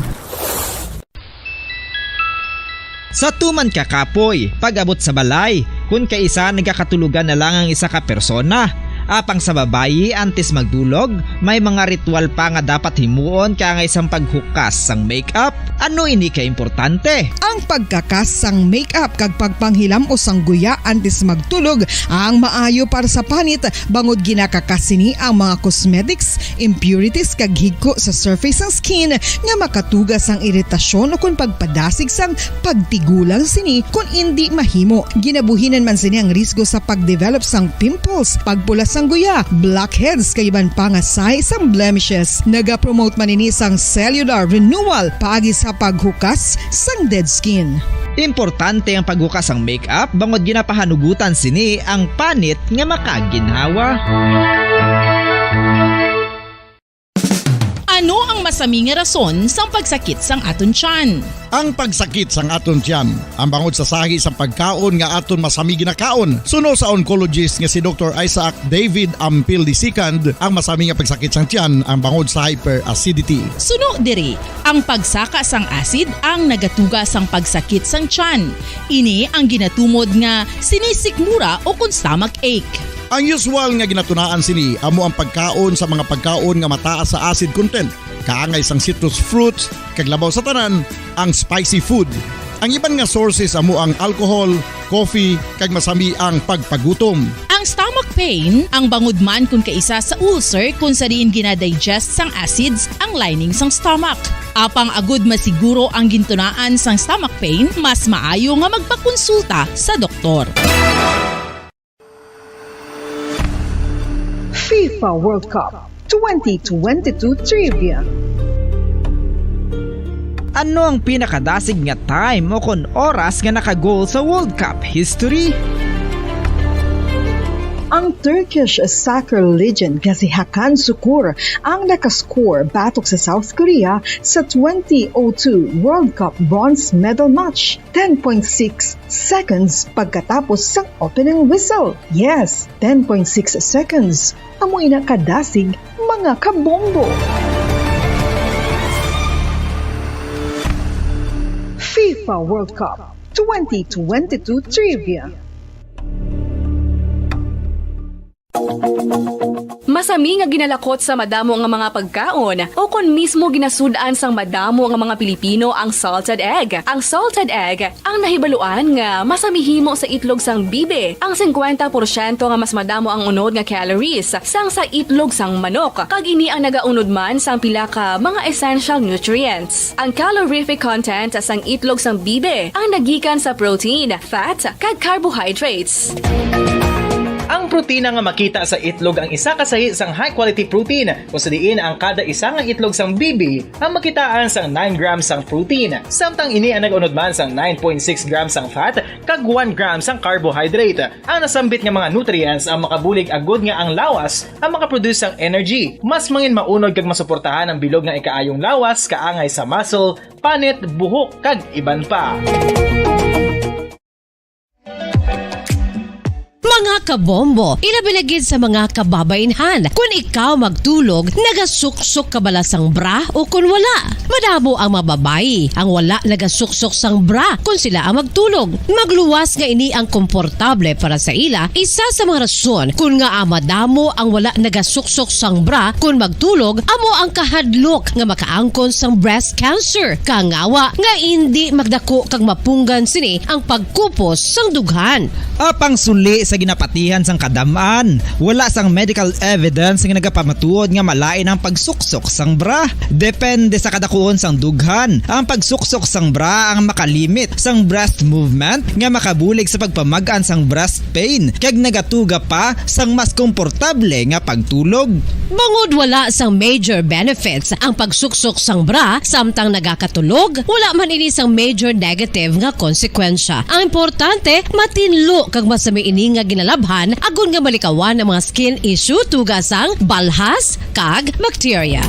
Sa tuman ka kapoy, pag-abot sa balay, kung kaisa nagakatulugan na lang ang isa ka persona. Apang sa babayi antes magdulog, may mga ritual pa nga dapat himuon kaya nga isang paghukas sang makeup. Ano ini ka importante? Ang pagkakas sang makeup kag pagpanghilam o sang guya antes magtulog ang maayo para sa panit bangod ginakakasini ang mga cosmetics, impurities kag higko sa surface sang skin nga makatugas sang iritasyon o kung pagpadasig sang pagtigulang sini kung hindi mahimo. Ginabuhinan man sini ang risgo sa pagdevelop sang pimples, pagpulas sang guya, blackheads kay iban pa nga size sang blemishes. Naga-promote man ini sang cellular renewal paagi sa paghukas sang dead skin. Importante ang paghukas sang makeup bangod ginapahanugutan sini ang panit nga makaginhawa. Ano ang masaming rason sa pagsakit sang aton tiyan? Ang pagsakit sang aton tiyan ang bangod sa sahi sang pagkaon nga aton masami ginakaon. Suno sa oncologist nga si Dr. Isaac David Ampil II, ang masami nga pagsakit sang tiyan ang bangod sa hyperacidity. Suno diri, ang pagsaka sang acid ang nagatuga sang pagsakit sang tiyan. Ini ang ginatumod nga sinisikmura o kung stomach ache. Ang usual nga ginatunaan sini amo ang pagkaon sa mga pagkaon nga mataas sa acid content. Kaangay sang citrus fruits, kag labaw sa tanan, ang spicy food. Ang iban nga sources amo ang alcohol, coffee, kag masami ang pagpagutom. Ang stomach pain, ang bangod man kung kaisa sa ulcer kung sa diin ginadigest sang acids ang lining sang stomach. Apang agud masiguro ang gintunaan sang stomach pain, mas maayo nga magpakonsulta sa doktor. FIFA World Cup 2022 Trivia. Ano ang pinakadasig nga time o kon oras nga nakagol sa World Cup history? Ang Turkish soccer legend nga si Hakan Şükür ang nakascore batok sa South Korea sa 2002 World Cup bronze medal match. 10.6 seconds pagkatapos sa opening whistle. Yes, 10.6 seconds. Amoy na kadasig mga kabombo. FIFA World Cup 2022 Trivia. Masami nga ginalakot sa madamo nga mga pagkaon o kon mismo ginasudan sang madamo nga mga Pilipino ang salted egg. Ang salted egg ang nahibaluan nga masamihimo sa itlog sang bibe. Ang 50% nga mas madamo ang unod nga calories sang sa itlog sang manok. Kag ini ang nagaunod man sang pila ka mga essential nutrients. Ang calorific content sang itlog sang bibe ang nagikan sa protein, fat, kag carbohydrates. Ang protina nga makita sa itlog ang isa kasahi sang high quality protein kung sa diin ang kada isa nga itlog sang bibi ang makitaan sang 9 grams sang protein. Samtang ini ang nag-unod man sang 9.6 grams sang fat kag 1 gram sang carbohydrate. Ang nasambit nga mga nutrients ang makabulig agud nga ang lawas ang makaproduce sang energy. Mas mangin maunod kag masuportahan ang bilog nga ikaayong lawas kaangay sa muscle, panit, buhok kag iban pa. Mga kabombo, ilabilagid sa mga kababainhan. Kung ikaw magtulog, nagasuksok ka bala sang bra o kung wala. Madamo ang mababayi, ang wala nagasuksok sang bra kung sila ang magtulog. Magluwas nga ini ang komportable para sa ila, isa sa mga rason kung nga madamo ang wala nagasuksok sang bra kung magtulog, amo ang kahadlok nga makaangkon sang breast cancer. Kangawa nga hindi magdako kag mapunggan sini ang pagkupos sang dughan. Apang suli sa ginapatihan sang kadamaan, wala sang medical evidence nga nagapamatuod nga malain ang pagsuksok sang bra. Depende sa kadakuon sang dughan. Ang pagsuksok sang bra ang makalimit sang breast movement nga makabulig sa pagpamagan sang breast pain kag nagatuga pa sang mas komportable nga pagtulog. Bangod wala sang major benefits ang pagsuksok sang bra samtang nagakatulog, wala man ini sang major negative nga konsekwensya. Ang importante, matinlo kag masami ini nga ginalabhan agon nga malikawan ang mga skin issue tugasang balhas kag bacteria.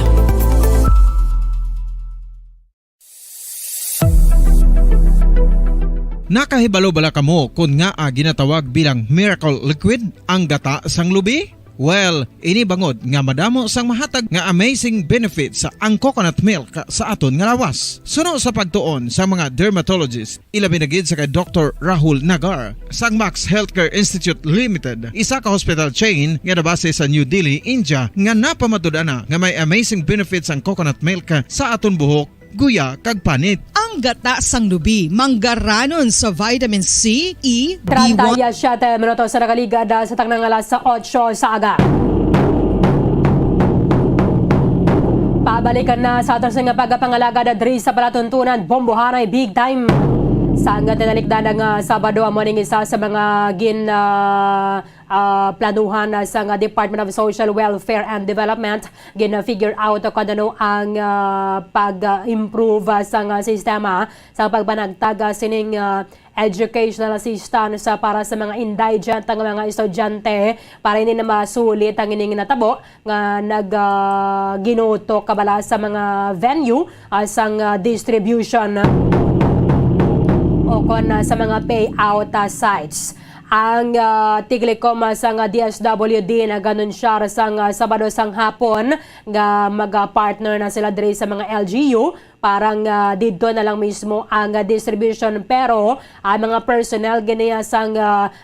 Nakahibalo bala kamo kung nga ginatawag bilang miracle liquid ang gata sang lubi? Well, ini bangod nga madamo sang mahatag nga amazing benefit sa ang coconut milk sa aton nga lawas. Suno sa pagtuon sa mga dermatologist, ilabi na gid sa kay Dr. Rahul Nagar sang Max Healthcare Institute Limited, isa ka hospital chain nga nabase sa New Delhi, India, nga napamatud-ana nga may amazing benefits ang coconut milk sa aton buhok, guya kag panit. Ang gata sang lubi manggaranon sa vitamin C, E, Trantaya B1. 7 minutos sa nakaligada sa taknang alas sa 8 sa aga. Pabalikan na sa atos nga pagpangalaga diri sa palatuntunan Bombohanay Big Time. Sa nga tinalikdan nga Sabado ang morning isa sa mga planuhan sa nga Department of Social Welfare and Development gina-figure out kung ano ang pag-improve sa nga sistema sa pagbanagtag sining educational assistance para sa mga indigent ang mga estudyante para hindi na masulit ang ining natabo nga nag-ginuto kabala sa mga venue sang distribution o kon sa mga payout sites. Ang Tiglicom sang DSWD na ganun siya sang Sabado sang hapon nga mag-partner na sila diri sa mga LGU parang dito na lang mismo ang distribution, pero ang mga personnel ganiya sang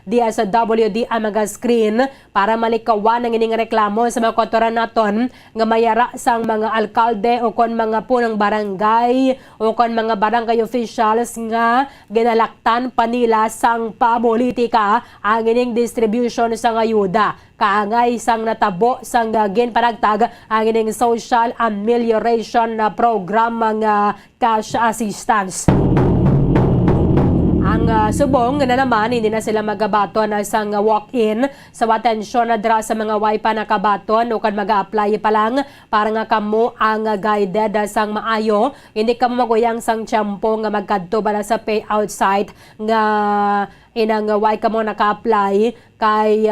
DSWD ang mag-screen para malikawan ang ining reklamo sa mga kotoran naton nga mayara sang mga alkalde o kon mga punong barangay o kon mga barangay officials nga ginalaktan pa nila sang papolitika ang ining distribution sang ayuda. Kaangay sang natabo sang ginpanagtag ang ining social amelioration na program ng cash assistance. Ang subong na naman, hindi na sila magabaton sa walk-in sa atensyon na dra sa mga wipa na kabaton o kan mag-a-apply pa lang para nga kamo ang guided sang maayo. Hindi ka maguyang sang tiyempo nga magkadto bala sa payout site nga inang way ka mo naka-apply kay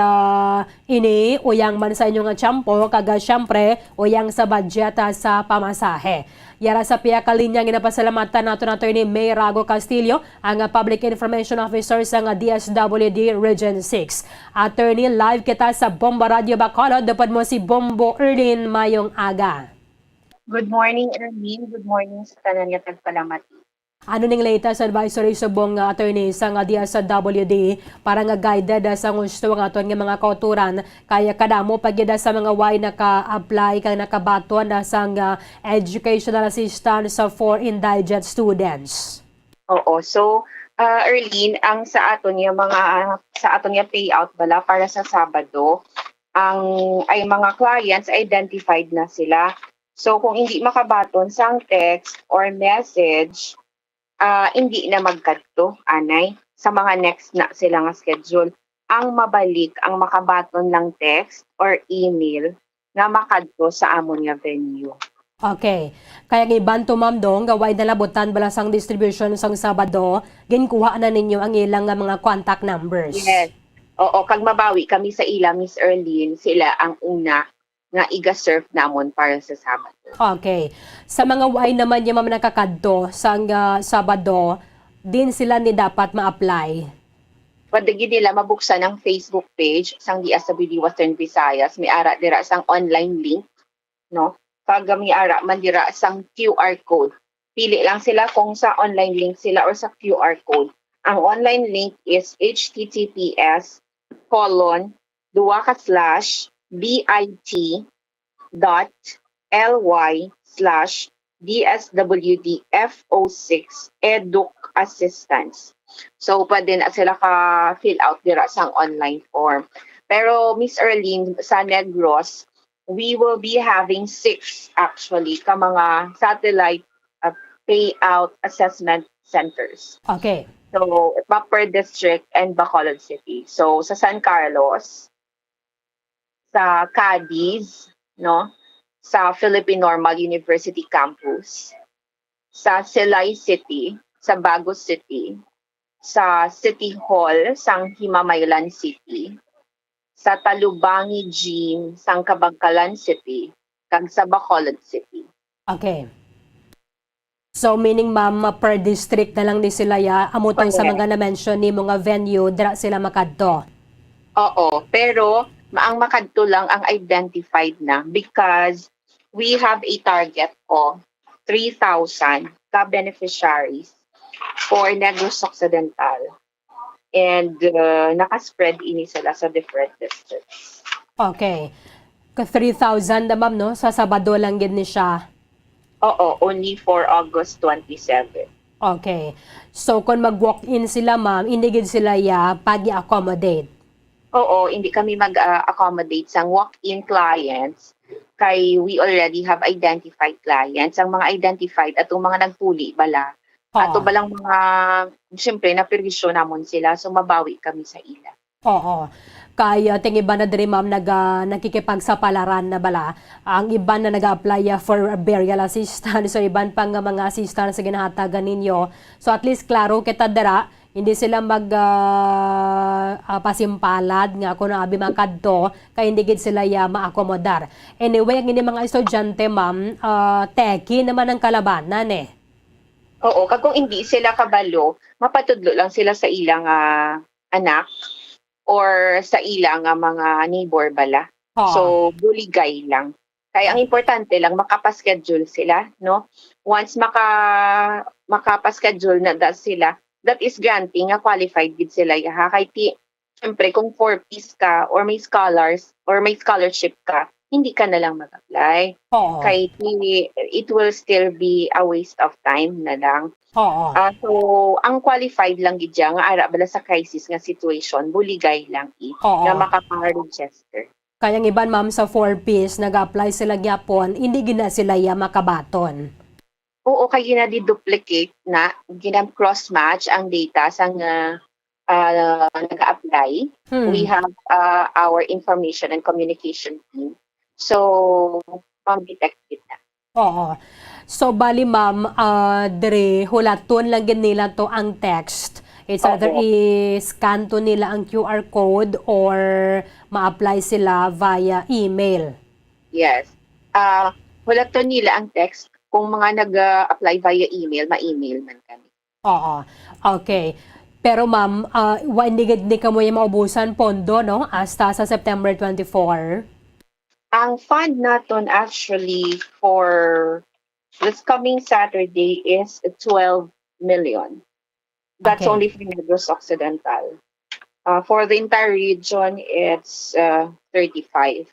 ini uyang man sa inyong tiyempo kaga syempre uyang sa budget sa pamasahe. Yara sa piya ka linya ginapasalamatan nato ni May Rago Castillo, ang Public Information Officer sa DSWD Region 6. Attorney, live kita sa Bombo Radio Bacolod. Dapat mo si Bombo Erlin mayong aga. Good morning, Erlin. Good morning sa tanan nga tagpalamati. Ano ning latest advisory subong attorney sa DSWD para nga guided sa gusto nga aton nga mga kauturan kaya kadamo pagyada sa mga way naka-apply kang nakabaton sang educational assistance for indigent students? Oo. So, Erlin, ang sa aton nga payout bala para sa Sabado, ay mga clients identified na sila. So, kung hindi makabaton sang text or message, hindi na magkadto, anay, sa mga next na sila nga schedule. Ang mabalik, ang makabaton ng text or email nga makadto sa amon nga venue. Okay. Kaya giban to ma'am dong, gaway na labutan bala sang distribution sang Sabado, ginkuha na ninyo ang ilang mga contact numbers. Yes. Oo, kag mabawi kami sa ila, Miss Erlin, sila ang una nga iga-serve namon para sa Sabado. Okay. Sa mga way naman yung mga nakakadto sang Sabado, din sila ni dapat ma-apply? Pwede nila mabuksan ang Facebook page sang DSWD Western Visayas. May ara dira sang online link, no? Pag may ara man dira sang QR code. Pili lang sila kung sa online link sila or sa QR code. Ang online link is https://bit.ly/DSWDFO6 So, pwede na sila ka-fill out dira sang online form. Pero, Miss Erlin, sa Negros, we will be having 6 actually ka mga satellite payout assessment centers. Okay. So, Upper District and Bacolod City. So, sa San Carlos, sa Cadiz, no? Sa Philippine Normal University Campus, sa Silay City, sa Bagos City, sa City Hall, sang Himamaylan City, sa Talubangi Gym, sang Kabangkalan City, kag sa Bacolod City. Okay. So meaning ma'am, per district na lang di sila amutang sa mga na-mention ni mga venue, dira sila makadto? Oo, pero ang makadto lang ang identified na because we have a target of 3,000 ka-beneficiaries for Negros Occidental. And nakaspread ini sila sa different districts. Okay. 3,000 na ma'am, no? Sa Sabado lang gid ni siya. Oo, only for August 27. Okay. So kung mag-walk-in sila ma'am, hindi gid sila pag-i-accommodate? Oo, hindi kami mag-accommodate sa walk-in clients kay we already have identified clients. Ang mga identified at mga nagpuli bala. Ato balang mga, siyempre, naperwisyo namon sila, so mabawi kami sa ila. Oo. Kaya ting iba na diri ma'am nakikipagsapalaran na bala. Ang iba na nag-apply for burial assistance, so iban pang mga assistance sa ginahatagan ninyo. So at least klaro kita dira, hindi sila pasimpalad nga kung abi makadto kay hindi gid sila ma-akomodar. Anyway, ang ini mga estudyante ma'am, teki naman ang kalabanan eh. Oo, kung hindi sila kabalo, mapatudlo lang sila sa ilang anak or sa ilang mga neighbor bala. So, buligay lang. Kaya ang importante lang makapaschedule sila, no? Once makapaschedule na sila, that is granting nga qualified gid sila yaha kay syempre kung 4-piece ka or may scholars or may scholarship ka, hindi ka na lang mag-apply. Kay it will still be a waste of time na lang. So ang qualified lang gid nga ara bala sa crisis nga situation, buligay lang nga makapa-register. Kayang iban ma'am sa 4-piece, nag-apply sila gyapon, hindi gina sila makabaton. Oo, kay gina-duplicate na, gina-cross-match ang data sa nag-apply. We have our information and communication team. So, pang-detect na. Oo. So, bali ma'am, dire, hulaton lang nila to ang text. It's either i-scan to nila ang QR code or ma-apply sila via email. Yes. Hulaton nila ang text. Kung mga nag-apply via email, ma-email man kami. Oo. Okay. Pero ma'am, hindi ka mo yung maubusan pondo, no? Hasta sa September 24. Ang fund naton actually for this coming Saturday is 12 million. That's only for Negros Occidental. For the entire region, it's 35.6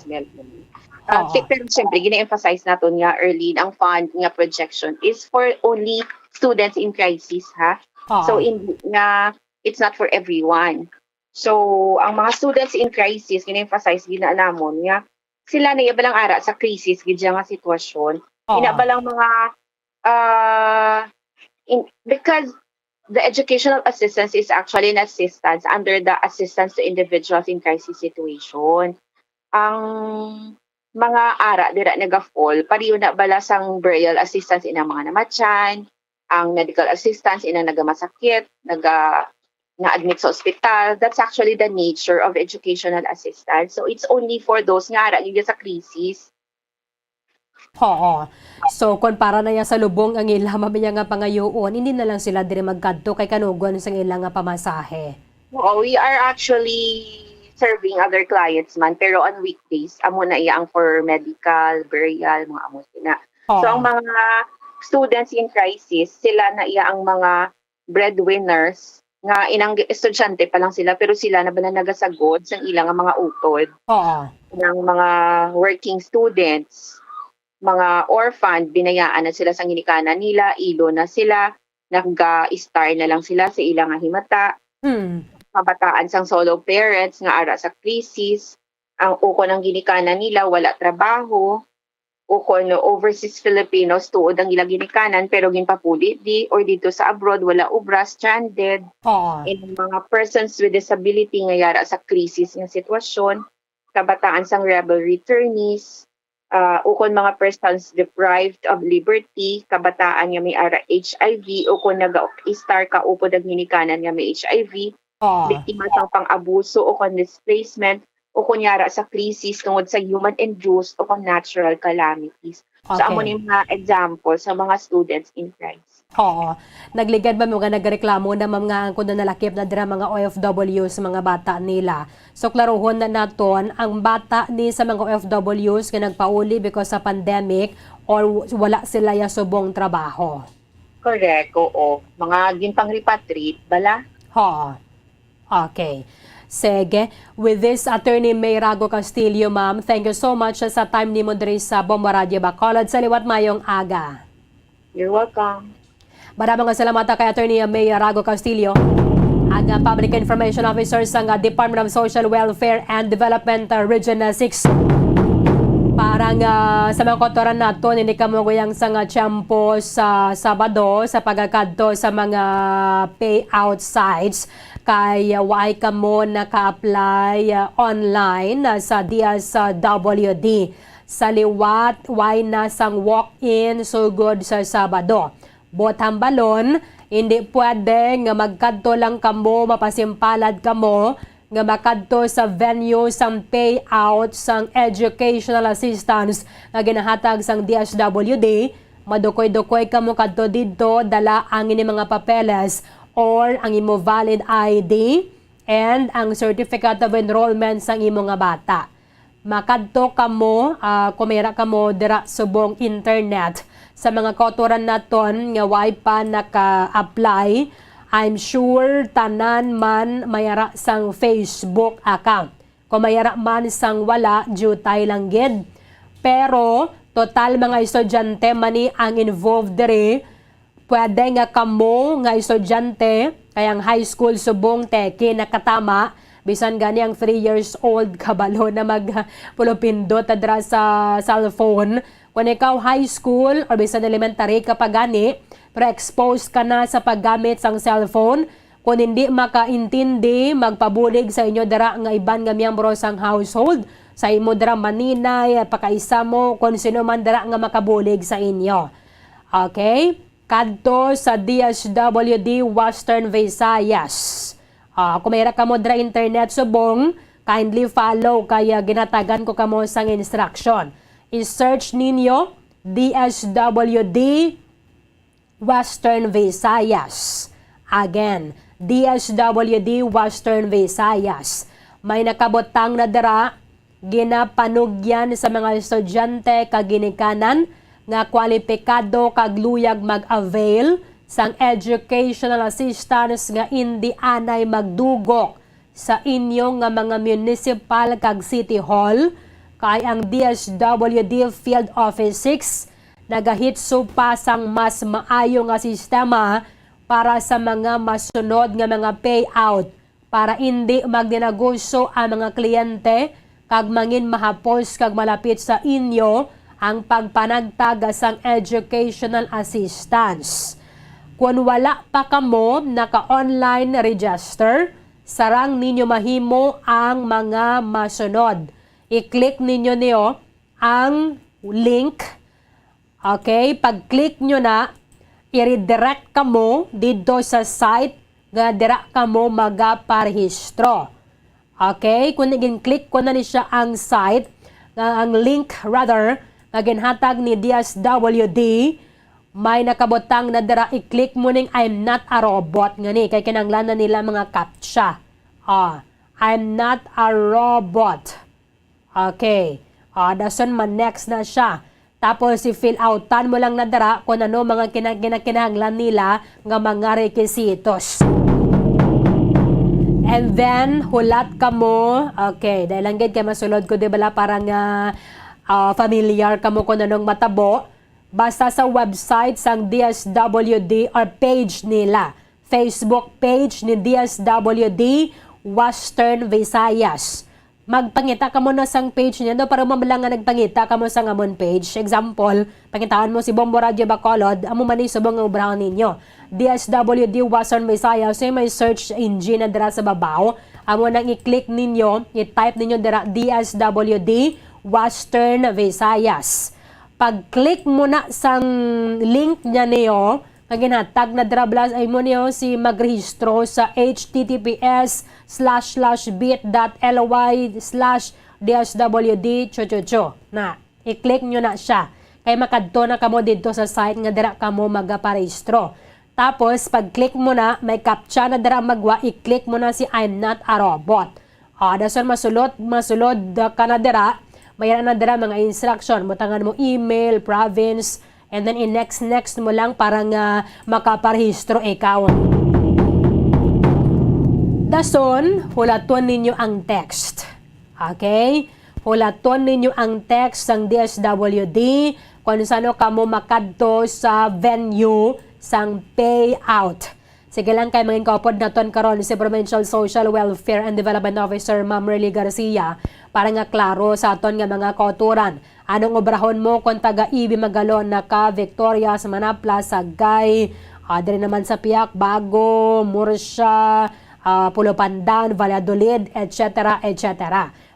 million. Pero siyempre, gina-emphasize natin nga early, ang fund nga projection is for only students in crisis, ha? So, it's not for everyone. So, ang mga students in crisis, gina-emphasize, gina-alamon nga, sila na ibalang ara sa crisis, gidya nga sitwasyon. Inabalang mga, because the educational assistance is actually an assistance under the assistance to individuals in crisis situation. Ang mga ara dira naga-fall, pariyo na bala sang burial assistance inang mga namatyan, ang medical assistance inang nagamasakit, na-admit sa ospital. That's actually the nature of educational assistance. So it's only for those nga ara sa krisis. Oo. So, kung para na yan sa lubong ang ilang mabaya nga pangayoon, hindi na lang sila dire magkadto kay kanugon sa ilang nga pamasahe. Oo, we are actually serving other clients man, pero on weekdays, amo na iya ang for medical, burial, mga amo sina. So, ang mga students in crisis, sila na iya ang mga breadwinners, nga inang estudyante pa lang sila, pero sila na ba na nagasagod sa ilang mga utod. Ng mga working students, mga orphan, binayaan na sila sa ginikanan nila, ilo na sila, nag-star na lang sila sa ilang himata. Kabataan sang solo parents nga ara sa krisis, ang uko ng ginikanan nila wala trabaho, uko no overseas Filipinos tuod ang ilang ginikanan pero ginpapuli di or dito sa abroad wala obra, stranded. And mga persons with disability nga yara sa krisis nga sitwasyon, kabataan sang rebel returnees, ukon mga persons deprived of liberty, kabataan nga may ara HIV, ukon nag-star ka upod ang ginikanan nga may HIV, biktima sang pang-abuso ukon displacement, ukon yara sa krisis tungod sa human-induced ukon natural calamities. So amo ni mga example sa mga students in crisis. Nagligad ba mga nagreklamo na mga kuno nalakip na dira mga OFW sa mga bata nila. So klaruhon na naton ang bata ni sa mga OFWs nga nagpauli because sa pandemic or wala sila ya subong trabaho. Correct, oo. Mga ginpang repatriate bala. Okay. Sige. With this, Attorney May Rago Castillo, ma'am, thank you so much sa time ni mo diri sa Bombo Radio Bacolod. Sa liwat mayong aga. You're welcome. Maraming salamat kay Attorney May Rago Castillo, ang Public Information Officer sa Department of Social Welfare and Development Region 6. Parang sa mga kotoran nato, hindi ka mo guyang sa tiyempo sa Sabado sa pagkakadto sa mga payout sites. Kay why ka mo naka-apply online sa DSWD. Sa liwat, why nasang walk-in sugod sa Sabado. Botang balon, hindi pwede nga magkadto lang kamo, mapasimpalad kamo, nga makadto sa venue sang payout sang educational assistance nga ginahatag sang DSWD. Madukoy-dukoy kamo kadto didto, dala ang ini mga papeles or ang imo valid ID and ang certificate of enrollment sang imo nga bata. makadto kamo, kumera kamo dira subong internet sa mga kauturan naton nga way pa naka-apply. I'm sure tanan man mayara sang Facebook account. Kung mayara man sang wala, jutay lang gid. Pero total mga estudyante mani ang involved diri. Pwede nga kamo nga estudyante kayang high school subong teki nakatama bisan gani ang 3 years old kabalo na magpulupindot adra sa cellphone. Kung ikaw high school or bisan elementary ka pa gani, pero exposed ka na sa paggamit sang cellphone, kung hindi makaintindi, magpabulig sa inyo dara nga iban nga miyembro sang household, sa imo dara maninay, pakaisa mo, kung sino man dara nga makabulig sa inyo. Okay? Kadto sa DSWD Western Visayas. Kung mayra ka mo dra internet subong, kindly follow kaya ginatagan ko kamo sang instruction. I-search ninyo DSWD Western Visayas. Again, DSWD Western Visayas. May nakabotang na dara, ginapanugyan sa mga estudyante kaginikanan nga kwalipikado kagluyag mag-avail sang educational assistance nga hindi anay magdugok sa inyong nga mga municipal kag city hall kay ang DSWD Field Office 6 nagahitso pa sang mas maayo nga sistema para sa mga masunod nga mga payout para hindi magdinagusyo ang mga kliyente kag mangin mahapos kag malapit sa inyo ang pagpanagtaga sang educational assistance. Kung wala pa kamo naka-online register, sarang ninyo mahimo ang mga masunod. I-click ninyo niyo ang link. Okay? Pag-click nyo na, i-redirect kamo dito sa site nga dira kamo magaparehistro. Okay? Kung naging-click ko na ni siya ang site, ang link rather, nga ginhatag ni DSWD, may nakabotang na dara i-click mo ning I'm not a robot nga ni kay kinahanglan nila mga captcha. I'm not a robot. Okay. Dason man next na siya. Tapos i-fill outan mo lang na dara kung ano mga kinahanglan nila nga mga requisitos. And then hulat ka mo. Okay, dahil lang gid kay masulod ko di bala parang familiar ka mo kung anong matabo. Basta sa website sang DSWD or page nila. Facebook page ni DSWD Western Visayas. Magpangita ka mo na sang page niya para mamalang nga nagpangita ka mo sa ngamon page. Example, pangitaan mo si Bombo Radio Bacolod, amo man subong nga ubrahan ninyo. DSWD Western Visayas, so may search engine na dira sa babaw. Amo nang i-click ninyo, i-type ninyo dira DSWD Western Visayas. Pag-click mo na sang link niya niyo, na ginatag na drablas ay mo niyo si magrehistro sa https://bit.ly/dswd na i-click nyo na siya kay makadto na kamo dito sa site nga dira kamo magaparehistro. Tapos pag-click mo na may captcha na dira magwa, i-click mo na si I'm not a robot. Dason masulod ka na dira. Mayroon na dira mga instruction, mutangan mo email, province, and then next mo lang para nga makaparehistro ikaw. Dason, hulaton ninyo ang text. Okay? Hulaton ninyo ang text ng DSWD kung saan kamo makadto sa venue sang payout. Sige lang kay mga kaupod na ton karon si Provincial Social Welfare and Development Officer Ma'am Merly Garcia para nga klaro sa aton nga mga kauturan. Anong obrahon mo kung taga-Ibi Magalon na ka Victoria sa Manapla, Sagay, diri naman sa Piak, Bago, Murcia, Pulo Pandan, Valladolid, etc.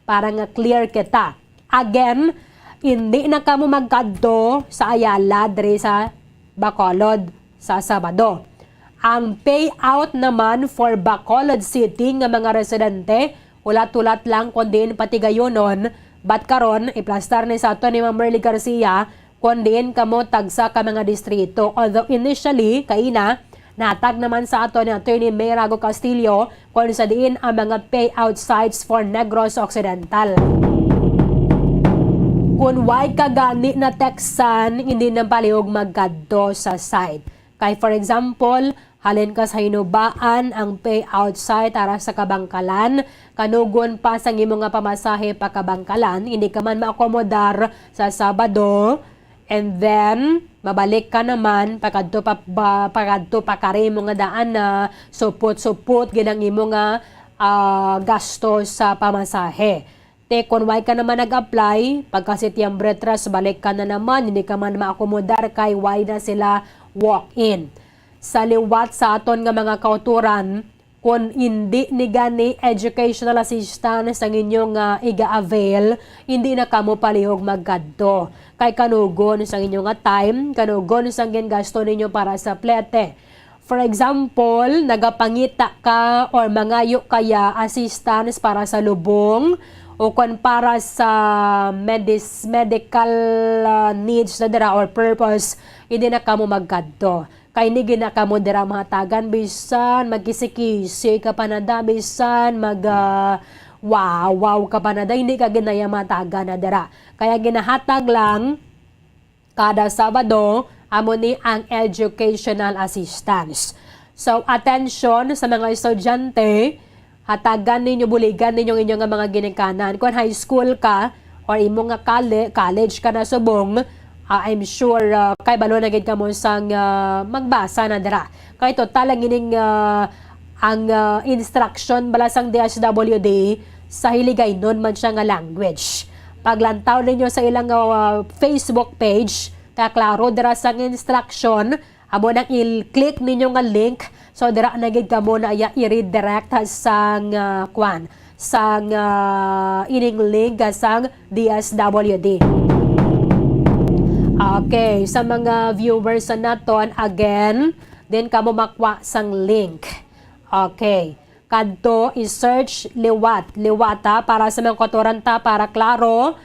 Para nga clear kita. Again, hindi na kamo magkadto sa Ayala diri sa Bacolod sa Sabado. Ang payout naman for Bacolod City nga mga residente, ulat-ulat lang kundiin pati gayonon, bat karon iplastar ni sa ato ni Ma'am Merly Garcia kundiin kamo tagsa ka mga distrito. Although initially, kaina, natag naman sa ato ni Attorney Mayrago Castillo kung sa diin ang mga payout sites for Negros Occidental. kung why ka gani na textan, hindi na palihog magkadto sa site. Kay for example, halin ka sa hinubaan ang payout site para sa kabangkalan, kanugon pa sa imo nga pamasahe pa kabangkalan, hindi ka man maakomodar sa Sabado, and then mabalik ka naman pagkadto pa kare mo nga daan na supot ginang imo nga gasto sa pamasahe. Kung why ka naman nag-apply, pagka Setyembre 3, balik ka na naman, hindi ka man maakomodar kay why na sila walk-in. Sa liwat sa aton nga mga kauturan, kung hindi ni gani educational assistance ang inyong iga-avail, hindi na kamo palihog magkadto. Kay kanugon sa inyong time, kanugon sa gasto ninyo para sa plete. For example, nagapangita ka or mangayo kaya assistance para sa lubong, o kung para sa medical needs na dira or purpose, hindi na kamo magkadto. Kaya hindi na kamo dira mahatagan, bisan magkisi-kisi ka pa na da, bisan wow ka pa na da, hindi ka ginaya matagan na dira. Kaya ginahatag lang kada Sabado, amo ni ang educational assistance. So, attention sa mga estudyante, hatagan ninyo, buligan ninyo inyong mga ginikanan. Kung high school ka or imo nga college ka na subong, I'm sure kay balo na gid ka mo sang magbasa na dira. Kay total ang ining ang instruction bala sang DSWD sa hiligay nun man siya nga language. Paglantaw ninyo sa ilang Facebook page, kaklaro dira sang instruction, amo nang i-click ninyo nga link. So, dira na gid kamo na i-redirect sang sang ining link sang DSWD. Okay, sa mga viewers sa naton, again, din kamo makwa sang link. Okay, kadto i-search liwata para sa mga kotoranta para klaro.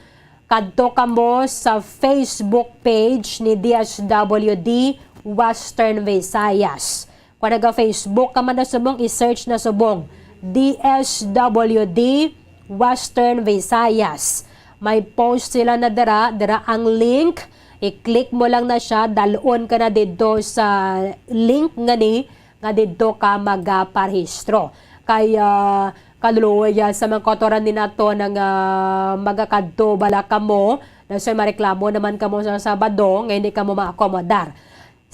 Kadto kamo sa Facebook page ni DSWD Western Visayas. Kung naga-Facebook ka man na subong, i-search na subong DSWD Western Visayas. May post sila na dira ang link. I-click mo lang na siya, dalon ka na dito sa link nga dito ka magaparehistro. Kaya kaluluya sa mga kotoran din nato ng magakadto bala kamo, na so mareklamo naman kamo sa Sabado, ngayon hindi kamo maakomodar.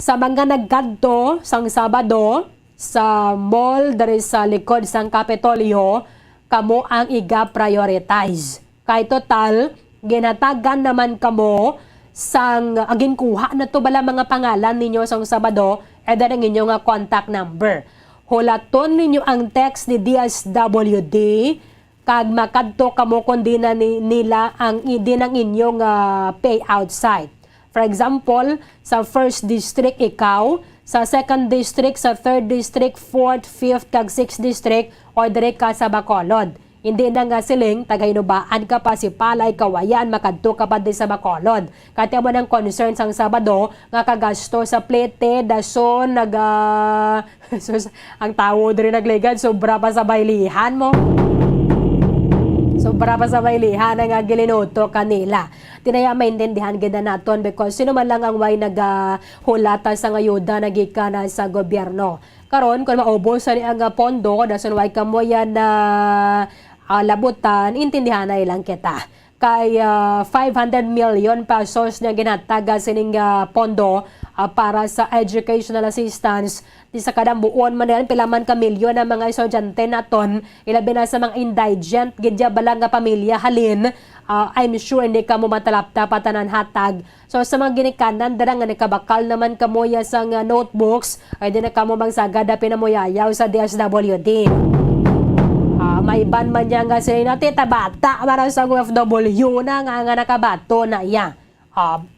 Sa mga nagkadto sang Sabado sa mall dari sa likod sang Kapitolyo, kamo ang iga-prioritize. Kay total, ginatagan naman kamo sang agin kuha na to bala mga pangalan ninyo sang Sabado, eda ang inyong contact number. Hulaton ninyo ang text ni DSWD, kag makadto kamo kundi na nila ang din ang inyong payout site. For example, sa 1st district ikaw, sa 2nd district, sa 3rd district, 4th, 5th, kag 6th district, o dire ka sa Bacolod. Hindi na nga siling, tagainubaan ka pa si Palay, Kawayan, makadto ka pa din sa Bacolod. Kaya mo ng concern sang Sabado, nga kagasto sa plete, dason, ang tao din nagligad, sobra pa sa baylihan mo. Sobra pa sa baylihan ang gilinuto kanila. Tinaya maintindihan ganda naton because sino man lang ang way naghulata sa ayuda nagikana sa gobyerno. Karon kung maubos sa ang pondo, dason way kamo yan na labutan, intindihan na ilang kita. Kay 500 million pesos na ginataga sining pondo para sa educational assistance. Di sa kadang buon man yan, pilaman ka milyon ang mga estudyante naton, ilabi na sa mga indigent, gidya balang nga pamilya halin, I'm sure hindi ka mo matalapta patanan hatag. So sa mga ginikanan, dara nga nakabakal naman kamoya sa notebooks, ay di na ka mo magsagada pinamuyayaw sa DSWD. May ban man niya nga sila natin, bata para sa OFW na nga nakabato na iya.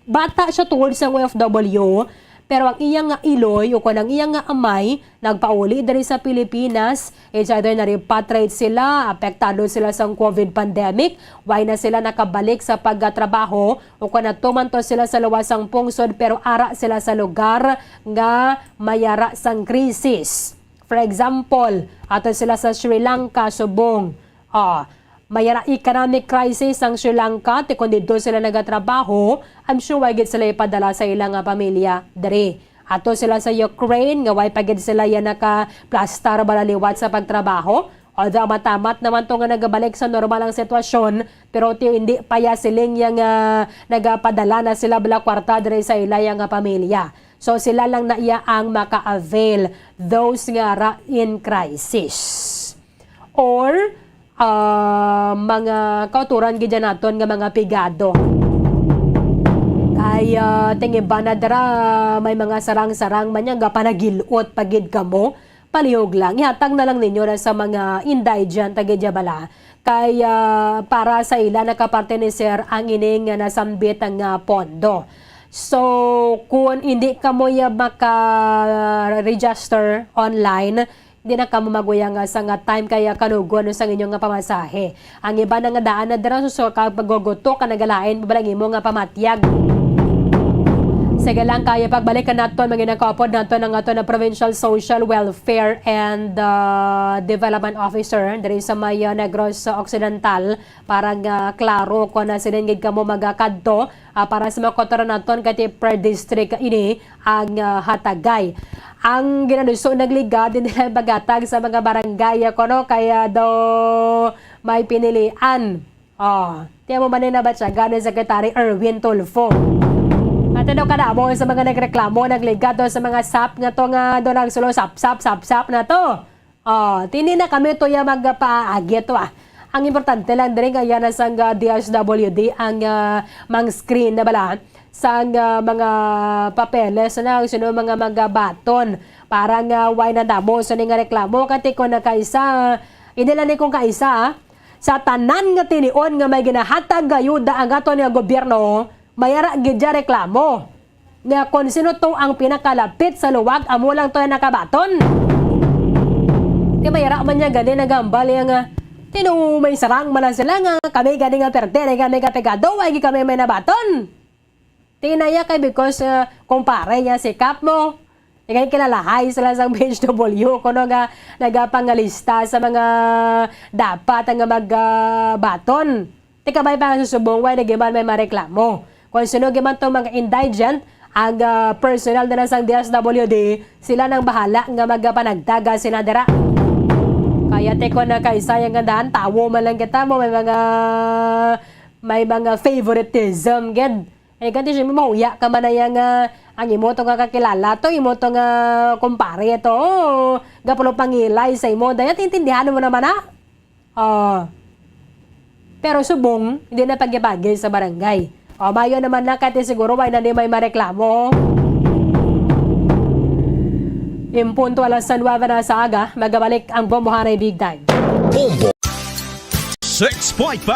Bata siya tungkol sa OFW, pero ang iyang nga iloy o kung ang iyang nga amay, nagpauli dari sa Pilipinas, it's either na-repatriate sila, apektado sila sa COVID pandemic, why na sila nakabalik sa pagtrabaho, o kung natumanto sila sa luwasang pungsod, pero ara sila sa lugar nga mayara sang krisis. For example, ato sila sa Sri Lanka, subong. mayara economic crisis ang Sri Lanka, ti kundi do sila nagatrabaho, I'm sure wagit sila ipadala sa ilang pamilya dere. Ato sila sa Ukraine, nga way pagid sila yan naka-plastar balaliwat sa pagtrabaho. Although matamat naman to nga nagabalik sa normal ang sitwasyon, pero hindi pa ya siling yang nagapadala na sila bala kwarta dere sa ilayang pamilya. So sila lang na iya ang maka-avail those nga ra in crisis. Or mga kauturan gid naton nga mga pigado. Kaya tingiba na dara may mga sarang-sarang man nga panagilot pagid kamo. Palihog lang, ihatag na lang ninyo na sa mga indigent tagidya bala. Kaya para sa ila nakaparteneser ang ining nasambit ang pondo. So, kung hindi ka mo maka-register online, hindi na ka mo maguya nga sa nga time kaya kanugon sa inyong nga pamasahe. Ang iba na nga daan na dira so kapag guguto ka nagalain, babalangin mo nga pamatyag. Sige lang, kaya pagbalikan nato mga nakapod nato ng ato na Provincial Social Welfare and Development Officer dari sa may Negros Occidental para klaro kung na siningid ka mo magakadto para sa mga kotoran naton kati per district ini ang hatagay. Ang ginanuso nagliga din nila bagatag sa mga barangay kono kaya do may pinilian. Tiyan mo man na ba siya gani Secretary Erwin Tulfo. At ano ka na mo sa mga nagreklamo, nagligato sa mga sap nga to nga doon ang sulo sap na to. Tindi na kami to yung magpaagi to Ang importante lang din nga yan sa DSWD ang mang screen na bala sa mga papeles na sino mga magabaton para nga way na damo sa nga reklamo kati ko na kaisa inilani kong kaisa sa tanan nga tinion nga may ginahatag ayuda ang ato nga gobyerno mayara gidya reklamo nga kung sino to ang pinakalapit sa luwag amo lang to nakabaton. Di mayara man niya gani nagambal nga tino may sarang man sila nga kami gani nga perde kami kapegado ay kami may nabaton. Tinaya kay because kumpare niya si Kap mo. Ikay kilalahay sila sa BHW kuno nga nagapangalista sa mga dapat nga magbaton. Tika bay pa susubong way nagiban may mareklamo. Kung sino giman to mga indigent, ang personal na sang DSWD, sila nang bahala nga magpanagdaga sinadara. Kaya teko na kaisa yung gandaan, tawo man lang kita mo, may mga favoritism, ged. Eh, ganti siya mahuya ka man na yung ang imo to nga kakilala to, imo to nga kumpare to, gapulo pangilay sa imo, dahil tintindihan mo naman pero subong, hindi na pagyabagay sa barangay. Mayo naman na kati siguro may may mareklamo. Impunto alas 9 na sa aga, magabalik ang Bombohanay Big Time. Bombo. 6.5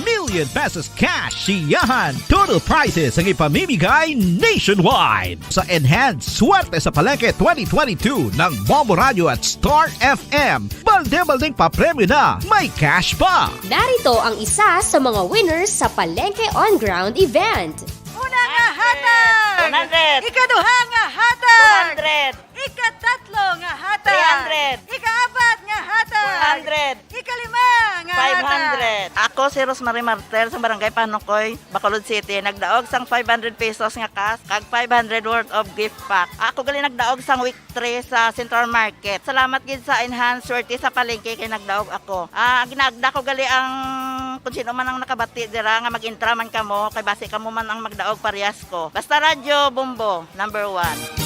million pesos cash siyahan. Total prizes ang ipamimigay nationwide sa Enhanced Swerte sa Palengke 2022 ng Bombo Radio at Star FM. Balde-baldeng papremyo na, may cash pa. Narito ang isa sa mga winners sa Palengke On Ground event. Una nga hatag! 100! Ikaduha nga hatag! 200! Ikatatlo nga hatag! 300! Ikaapat nga hatag! 400! Ikalima nga hatag! 500! Ako si Rosemary Martel sa Barangay Panukoy, Bacolod City. Nagdaog sang 500 pesos nga cash kag 500 worth of gift pack. Ako gali nagdaog sang week 3 sa Central Market. Salamat gid sa Enhanced Swerte sa Palengke kay nagdaog ako. Ginagda ko gali ang kung sino man ang nakabati dira nga mag-intra man kamo kay base kamo man ang magdaog parehas ko. Basta radyo Bombo number 1.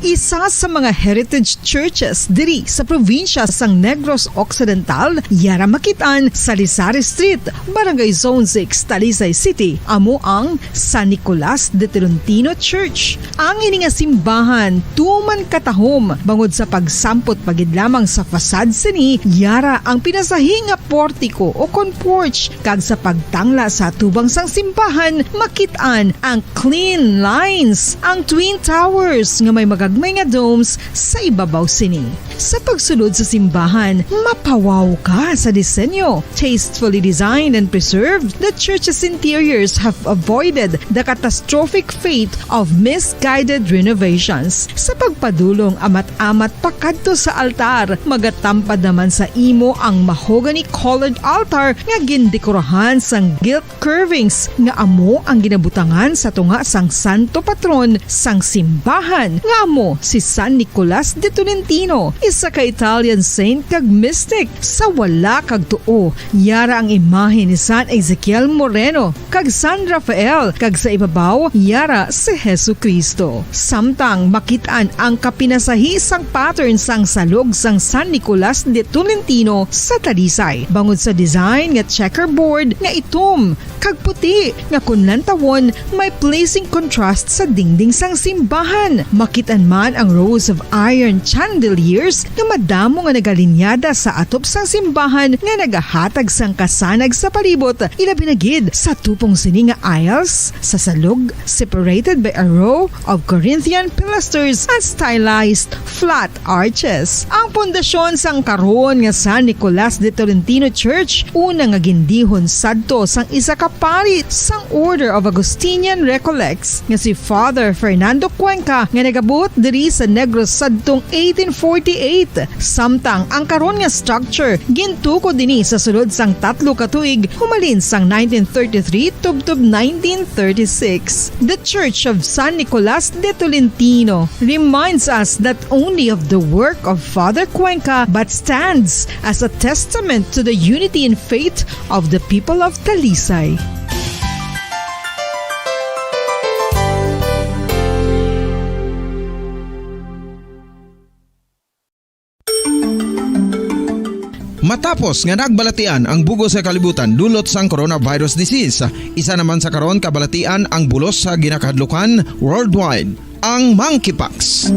Isa sa mga heritage churches diri sa probinsya sang Negros Occidental, yara makitaan sa Lisari Street, Barangay Zone 6, Talisay City, amo ang San Nicolas de Tolentino Church. Ang ini nga simbahan tuman katahom bangod sa pagsampot pagid lamang sa fasad sini, yara ang pinasahi nga portiko o kon porch kag sa pagtangla sa tubang sang simbahan makitaan ang clean lines, ang twin towers nga may gagmay nga domes sa ibabaw sini. Sa pagsulod sa simbahan, mapawaw ka sa disenyo. Tastefully designed and preserved, the church's interiors have avoided the catastrophic fate of misguided renovations. Sa pagpadulong amat-amat pakadto sa altar, magatampad naman sa imo ang mahogany colored altar nga gindekorahan sang gilt curvings nga amo ang ginabutangan sa tunga sang santo patron sang simbahan nga amo si San Nicolas de Tolentino, isa ka Italian saint kag mystic. Sa wala kag tuo, yara ang imahe ni San Ezekiel Moreno kag San Rafael, kag sa ibabaw yara si Hesu Kristo. Samtang makitaan ang kapinasahi sang pattern sang salog sang San Nicolas de Tolentino sa Talisay, bangod sa design nga checkerboard nga itom kag puti nga kunlantawon may placing contrast sa dingding sang simbahan. Makitaan man ang rows of iron chandeliers nga madamo nga nagalinyada sa atop sang simbahan nga nagahatag sang kasanag sa palibot, ilabi na gid sa tupong sini nga aisles sa salog, separated by a row of Corinthian pilasters and stylized flat arches. Ang pundasyon sang karon nga San Nicolas de Tolentino Church una nga gindihon sadto sang isa ka pari sang Order of Augustinian Recollects nga si Father Fernando Cuenca nga nagabot diri sa Negros sadtong 1848. Samtang ang karon nga structure gintuko dinhi sa sulod sang 3 ka tuig humalin sang 1933 tubtob 1936. The Church of San Nicolas de Tolentino reminds us not only of the work of Father Cuenca but stands as a testament to the unity and faith of the people of Talisay. Matapos nga nagbalatian ang bugos sa kalibutan dulot sang coronavirus disease, isa naman sa karon kabalatian ang bulos sa ginakadlukan worldwide, ang monkeypox.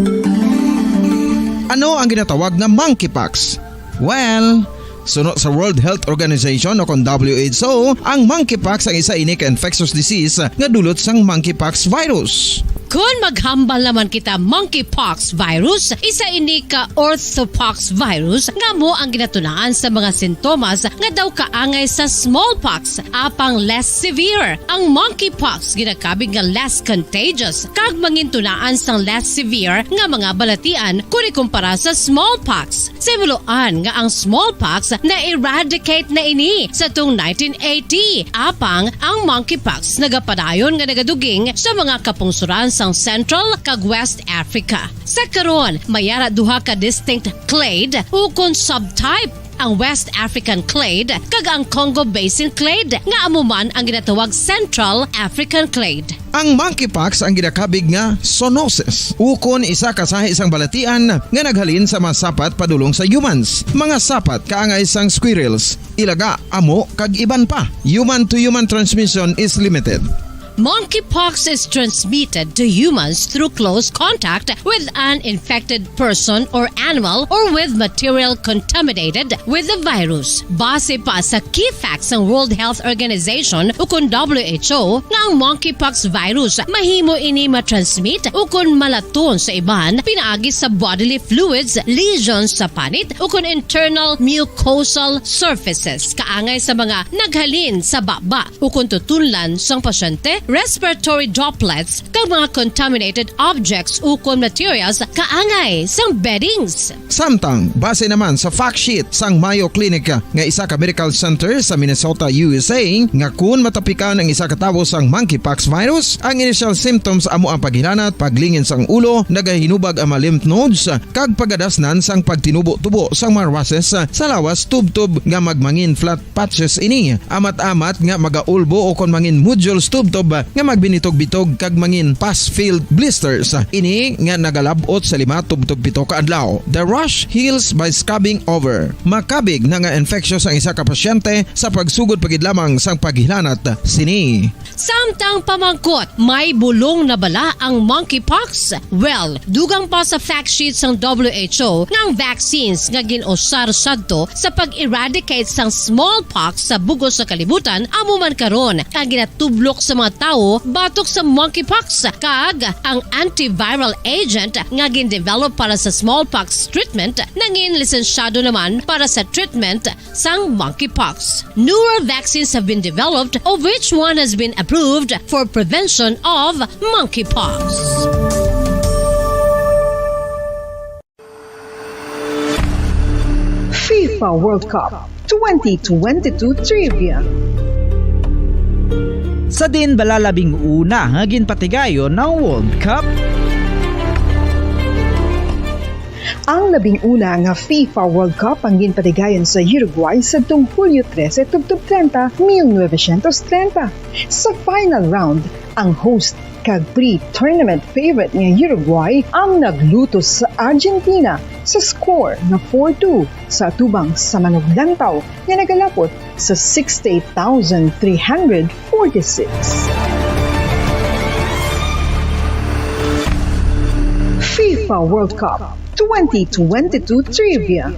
Ano ang ginatawag na monkeypox? Well, sunod sa World Health Organization o kung WHO, ang monkeypox ang isa ini ka infectious disease nga dulot sang monkeypox virus. Kung maghambal naman kita monkeypox virus, isa ini ka orthopox virus nga mo ang ginatunaan sa mga sintomas nga daw kaangay sa smallpox, apang less severe. Ang monkeypox ginakabig nga less contagious kag mangintunaan sang less severe nga mga balatian kung ikumpara sa smallpox. Simuloan nga ang smallpox na-eradicate na ini sa tung 1980, apang ang monkeypox nagapadayon nga nagaduging sa mga kapungsuran sang Central kag West Africa. Sa karon, mayara duha ka distinct clade ukon subtype, ang West African clade kag ang Congo Basin clade nga amuman ang ginatawag Central African clade. Ang monkeypox ang ginakabig nga zoonosis, ukon isa ka sa isang balatian nga naghalin sa mga sapat padulong sa humans. Mga sapat kaangay sang squirrels, ilaga, amo kag iban pa. Human to human transmission is limited. Monkeypox is transmitted to humans through close contact with an infected person or animal or with material contaminated with the virus. Base pa sa key facts ng World Health Organization ukon WHO nga ang monkeypox virus mahimo ini matransmit ukon malaton sa iban pinaagi sa bodily fluids, lesions sa panit ukon internal mucosal surfaces kaangay sa mga naghalin sa baba ukon tutunlan sang pasyente, respiratory droplets kag mga contaminated objects ukon materials kaangay sang beddings. Samtang base naman sa fact sheet sang Mayo Clinic nga isa ka medical center sa Minnesota, USA, nga kun matapikan ang isa ka tawo sang monkeypox virus, ang initial symptoms amo ang paghilanat, paglingin sang ulo, nagahinubag ang mga lymph nodes kag pagadasnan sang pagtinubo-tubo sang mga rashes sa lawas tubtob nga magmangin flat patches ini, amat-amat nga magaulbo o kon mangin nodules tubtob nga magbinitog-bitog kag mangin pus-filled blisters. Ini nga nagalabot sa 5 tubtob 7 ka adlaw. The rash heals by scabbing over. Makabig na nga infectious ang isa ka pasyente sa pagsugod pagid lamang sang paghilanat sini. Samtang pamangkot, may bulong na bala ang monkeypox? Well, dugang pa sa fact sheet sang WHO nga ang vaccines nga ginusar sadto sa pag-eradicate sang smallpox sa bugos sa kalibutan amo man karon ang ginatublok sa mga tawo batok sa monkeypox kag ang antiviral agent nga gin-develop para sa smallpox treatment nangin lisensyado naman para sa treatment sang monkeypox. Newer vaccines have been developed of which one has been approved for prevention of monkeypox. FIFA World Cup 2022 Trivia. Sa din balalabing una nga ginpatigayon ng World Cup. Ang labing una nga FIFA World Cup ang ginpatigayon sa Uruguay sa tuong Hulyo 13 tubtob 30, 1930. Sa final round, ang host kag pre-tournament favorite nga Uruguay ang nagluto sa Argentina sa score na 4-2 sa atubang sa manuglantaw nga nagalapot sa 68,346. FIFA World Cup 2022 Trivia.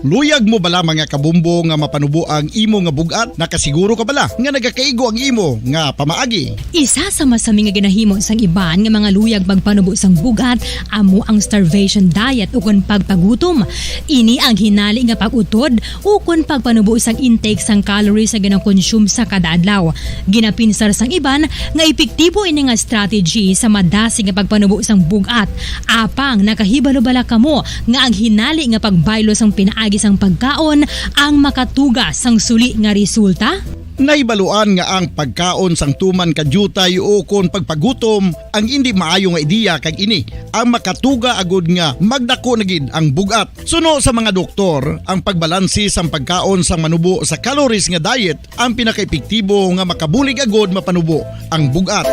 Luyag mo bala mga kabumbo nga mapanubo ang imo nga bugat? Nakasiguro ka bala nga nagakaigo ang imo nga pamaagi? Isa sa masami nga ginahimo sang iban nga mga luyag pagpanubo sang bugat amo ang starvation diet ukon pagpagutom. Ini ang hinali nga pag-utod ukon pagpanubo sang intake sang calories sa gina-consume sa kada adlaw. Ginapinsar sang iban nga epektibo ini nga strategy sa madasi nga pagpanubo sang bugat. Apang nakahibalo bala kamo nga ang hinali nga pagbaylo sang pinaagi sang pagkaon ang makatuga sang suli nga resulta? Naibaluan nga ang pagkaon sang tuman kadyutay o kon pagpagutom ang hindi maayo nga ideya kag ini ang makatuga agud nga magdako na gid ang bugat. Suno sa mga doktor, ang pagbalansi sang pagkaon sang manubo sa calories nga diet ang pinakaepektibo nga makabulig agud mapanubo ang bugat.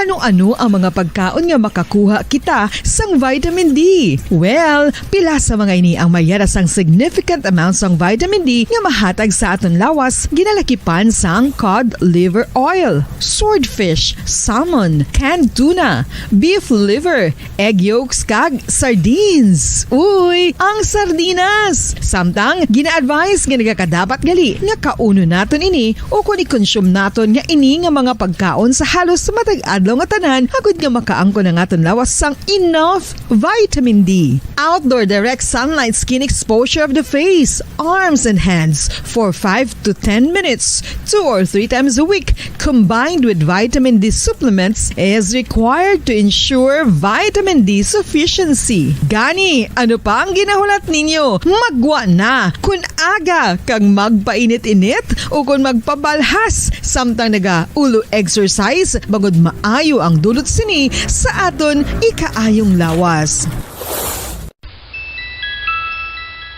Ano-ano ang mga pagkaon nga makakuha kita sang vitamin D? Well, pila sa mga ini ang mayara sang significant amounts sang vitamin D nga mahatag sa aton lawas ginalakipan sang cod liver oil, swordfish, salmon, canned tuna, beef liver, egg yolks kag sardines. Uy, ang sardinas! Samtang gina-advise nga nagakadapat gali nga kauno naton ini o kung i-consume naton nga ini nga mga pagkaon sa halos matag adlaw nga tanan agud nga makaangko na aton lawas sang enough vitamin D. Outdoor direct sunlight skin exposure of the face, arms and hands for 5 to 10 minutes 2 or 3 times a week combined with vitamin D supplements is required to ensure vitamin D sufficiency. Gani, ano pa ang ginahulat ninyo? Magwa na kun aga kang magpainit-init o kun magpabalhas samtang naga ulo exercise bagod maayo ang dulot sini sa aton ikaayong lawas.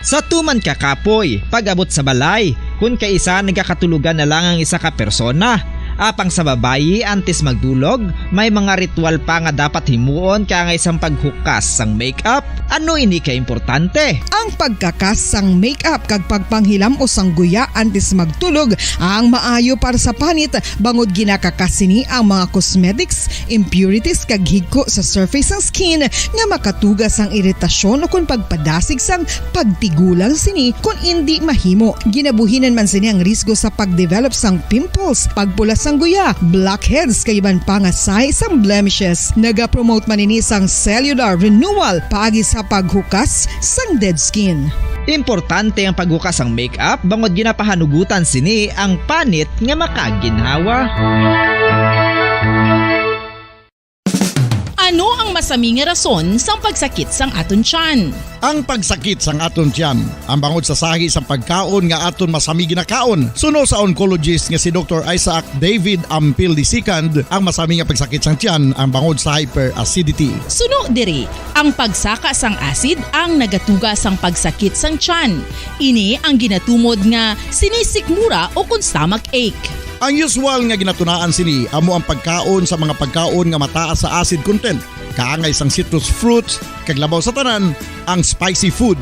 Sa tuman ka kapoy, pag-abot sa balay, kung kaisa nagakatulugan na lang ang isa ka persona. Apang sa babayi antes magdulog, may mga ritual pa nga dapat himuon kaya nga isang paghukas sang makeup. Ano ini ka importante? Ang pagkakas sang makeup kag pagpanghilam o sang guya antes magtulog ang maayo para sa panit bangod ginakakasini ang mga cosmetics, impurities kag higko sa surface sang skin nga makatugas sang iritasyon o kung pagpadasig sang pagtigulang sini kung hindi mahimo. Ginabuhinan man sini ang risgo sa pagdevelop sang pimples, pagpulas sang guya, blackheads kay iban pa nga size sang blemishes. Naga-promote man ini sang cellular renewal paagi sa paghukas sang dead skin. Importante ang paghukas ang makeup bangod ginapahanugutan sini ang panit nga makaginhawa. Ano ang masaming rason sa pagsakit sang aton tiyan? Ang pagsakit sang aton tiyan ang bangod sa sahi sang pagkaon nga aton masami ginakaon. Suno sa oncologist nga si Dr. Isaac David Ampil II, ang masami nga pagsakit sang tiyan ang bangod sa hyperacidity. Suno diri, ang pagsaka sang acid ang nagatuga sang pagsakit sang tiyan. Ini ang ginatumod nga sinisikmura o kung stomach ache. Ang usual nga ginatunaan sini amo ang pagkaon sa mga pagkaon nga mataas sa acid content, kaangay sang citrus fruits, kag labaw sa tanan ang spicy food.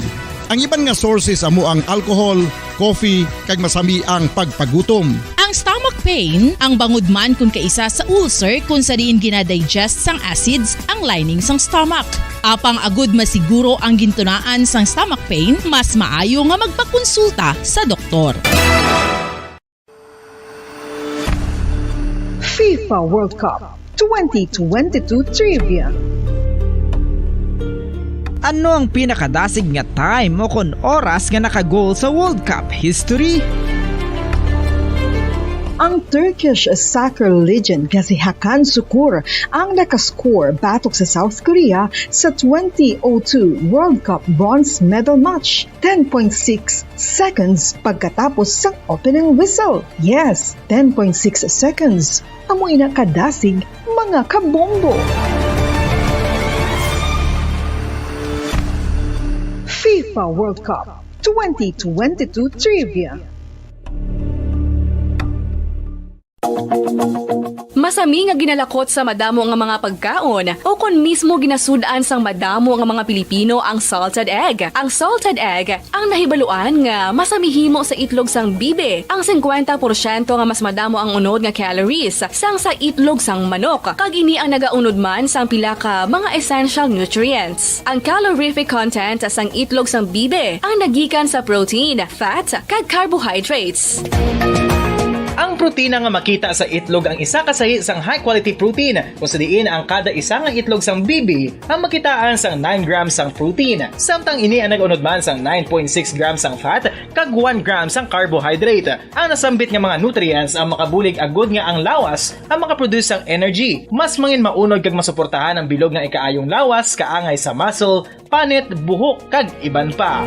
Ang iban nga sources amo ang alcohol, coffee, kag masami ang pagpagutom. Ang sang stomach pain, ang bangod man kun kaisa sa ulcer kung sa diin ginadigest sang acids ang lining sang stomach. Apang agud masiguro ang gintunaan sang stomach pain, mas maayo nga magpakonsulta sa doktor. FIFA World Cup 2022 Trivia. Ano ang pinakadasig nga time o kon oras nga nakagol sa World Cup history? Ang Turkish soccer legend nga si Hakan Şükür ang nakascore batok sa South Korea sa 2002 World Cup bronze medal match 10.6 seconds pagkatapos sa opening whistle. Yes, 10.6 seconds. Amoy na kadasig mga kabombo. FIFA World Cup 2022 Trivia. Masami nga ginalakot sa madamo nga mga pagkaon o kon mismo ginasud-an sang madamo nga mga Pilipino ang salted egg. Ang salted egg ang nahibaluan nga masamihimo sa itlog sang bibe. Ang 50% nga mas madamo ang unod nga calories sang sa itlog sang manok. Kag ini ang nagaunod man sang pila ka mga essential nutrients. Ang calorific content sang itlog sang bibe ang nagikan sa protein, fat, kag carbohydrates. Ang protina nga makita sa itlog ang isa kasahi sang high quality protein kung sa diin ang kada isa nga itlog sang bibi ang makitaan sang 9 grams sang protein. Samtang ini ang nag-unod man sang 9.6 grams sang fat kag 1 gram sang carbohydrate. Ang nasambit nga mga nutrients ang makabulig agud nga ang lawas ang makaproduce sang energy. Mas mangin maunod kag masuportahan ang bilog nga ikaayong lawas kaangay sa muscle, panit, buhok kag iban pa.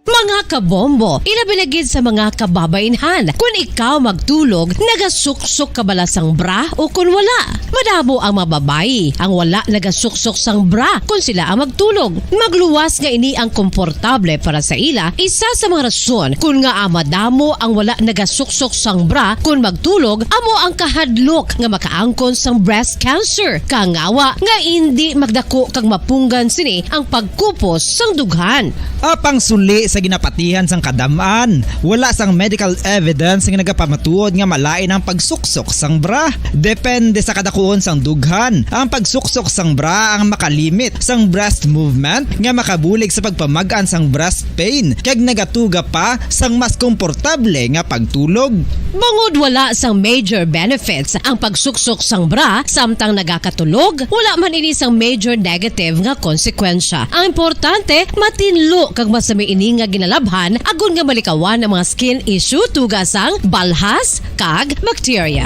Mga kabombo, ilabilagid sa mga kababainhan. Kung ikaw magtulog, nagasuksok ka bala sang bra o kung wala. Madamo ang mababayi, ang wala nagasuksok sang bra kung sila ang magtulog. Magluwas nga ini ang komportable para sa ila, isa sa mga rason kung nga madamo ang wala nagasuksok sang bra kung magtulog, amo ang kahadlok nga makaangkon sang breast cancer. Kangawa nga hindi magdako kag mapunggan sini ang pagkupos sang dughan. Apang suli sa ginapatihan sang kadamaan, wala sang medical evidence nga nagapamatuod nga malain ang pagsuksok sang bra. Depende sa kadakuon sang dughan. Ang pagsuksok sang bra ang makalimit sang breast movement nga makabulig sa pagpamagaan sang breast pain kag nagatuga pa sang mas komportable nga pagtulog. Bangod wala sang major benefits ang pagsuksok sang bra samtang nagakatulog, wala man ini sang major negative nga konsekwensya. Ang importante, matinlo kag masami ini nga ginalabhan agon nga malikawan ang mga skin issue tugasang balhas kag bacteria.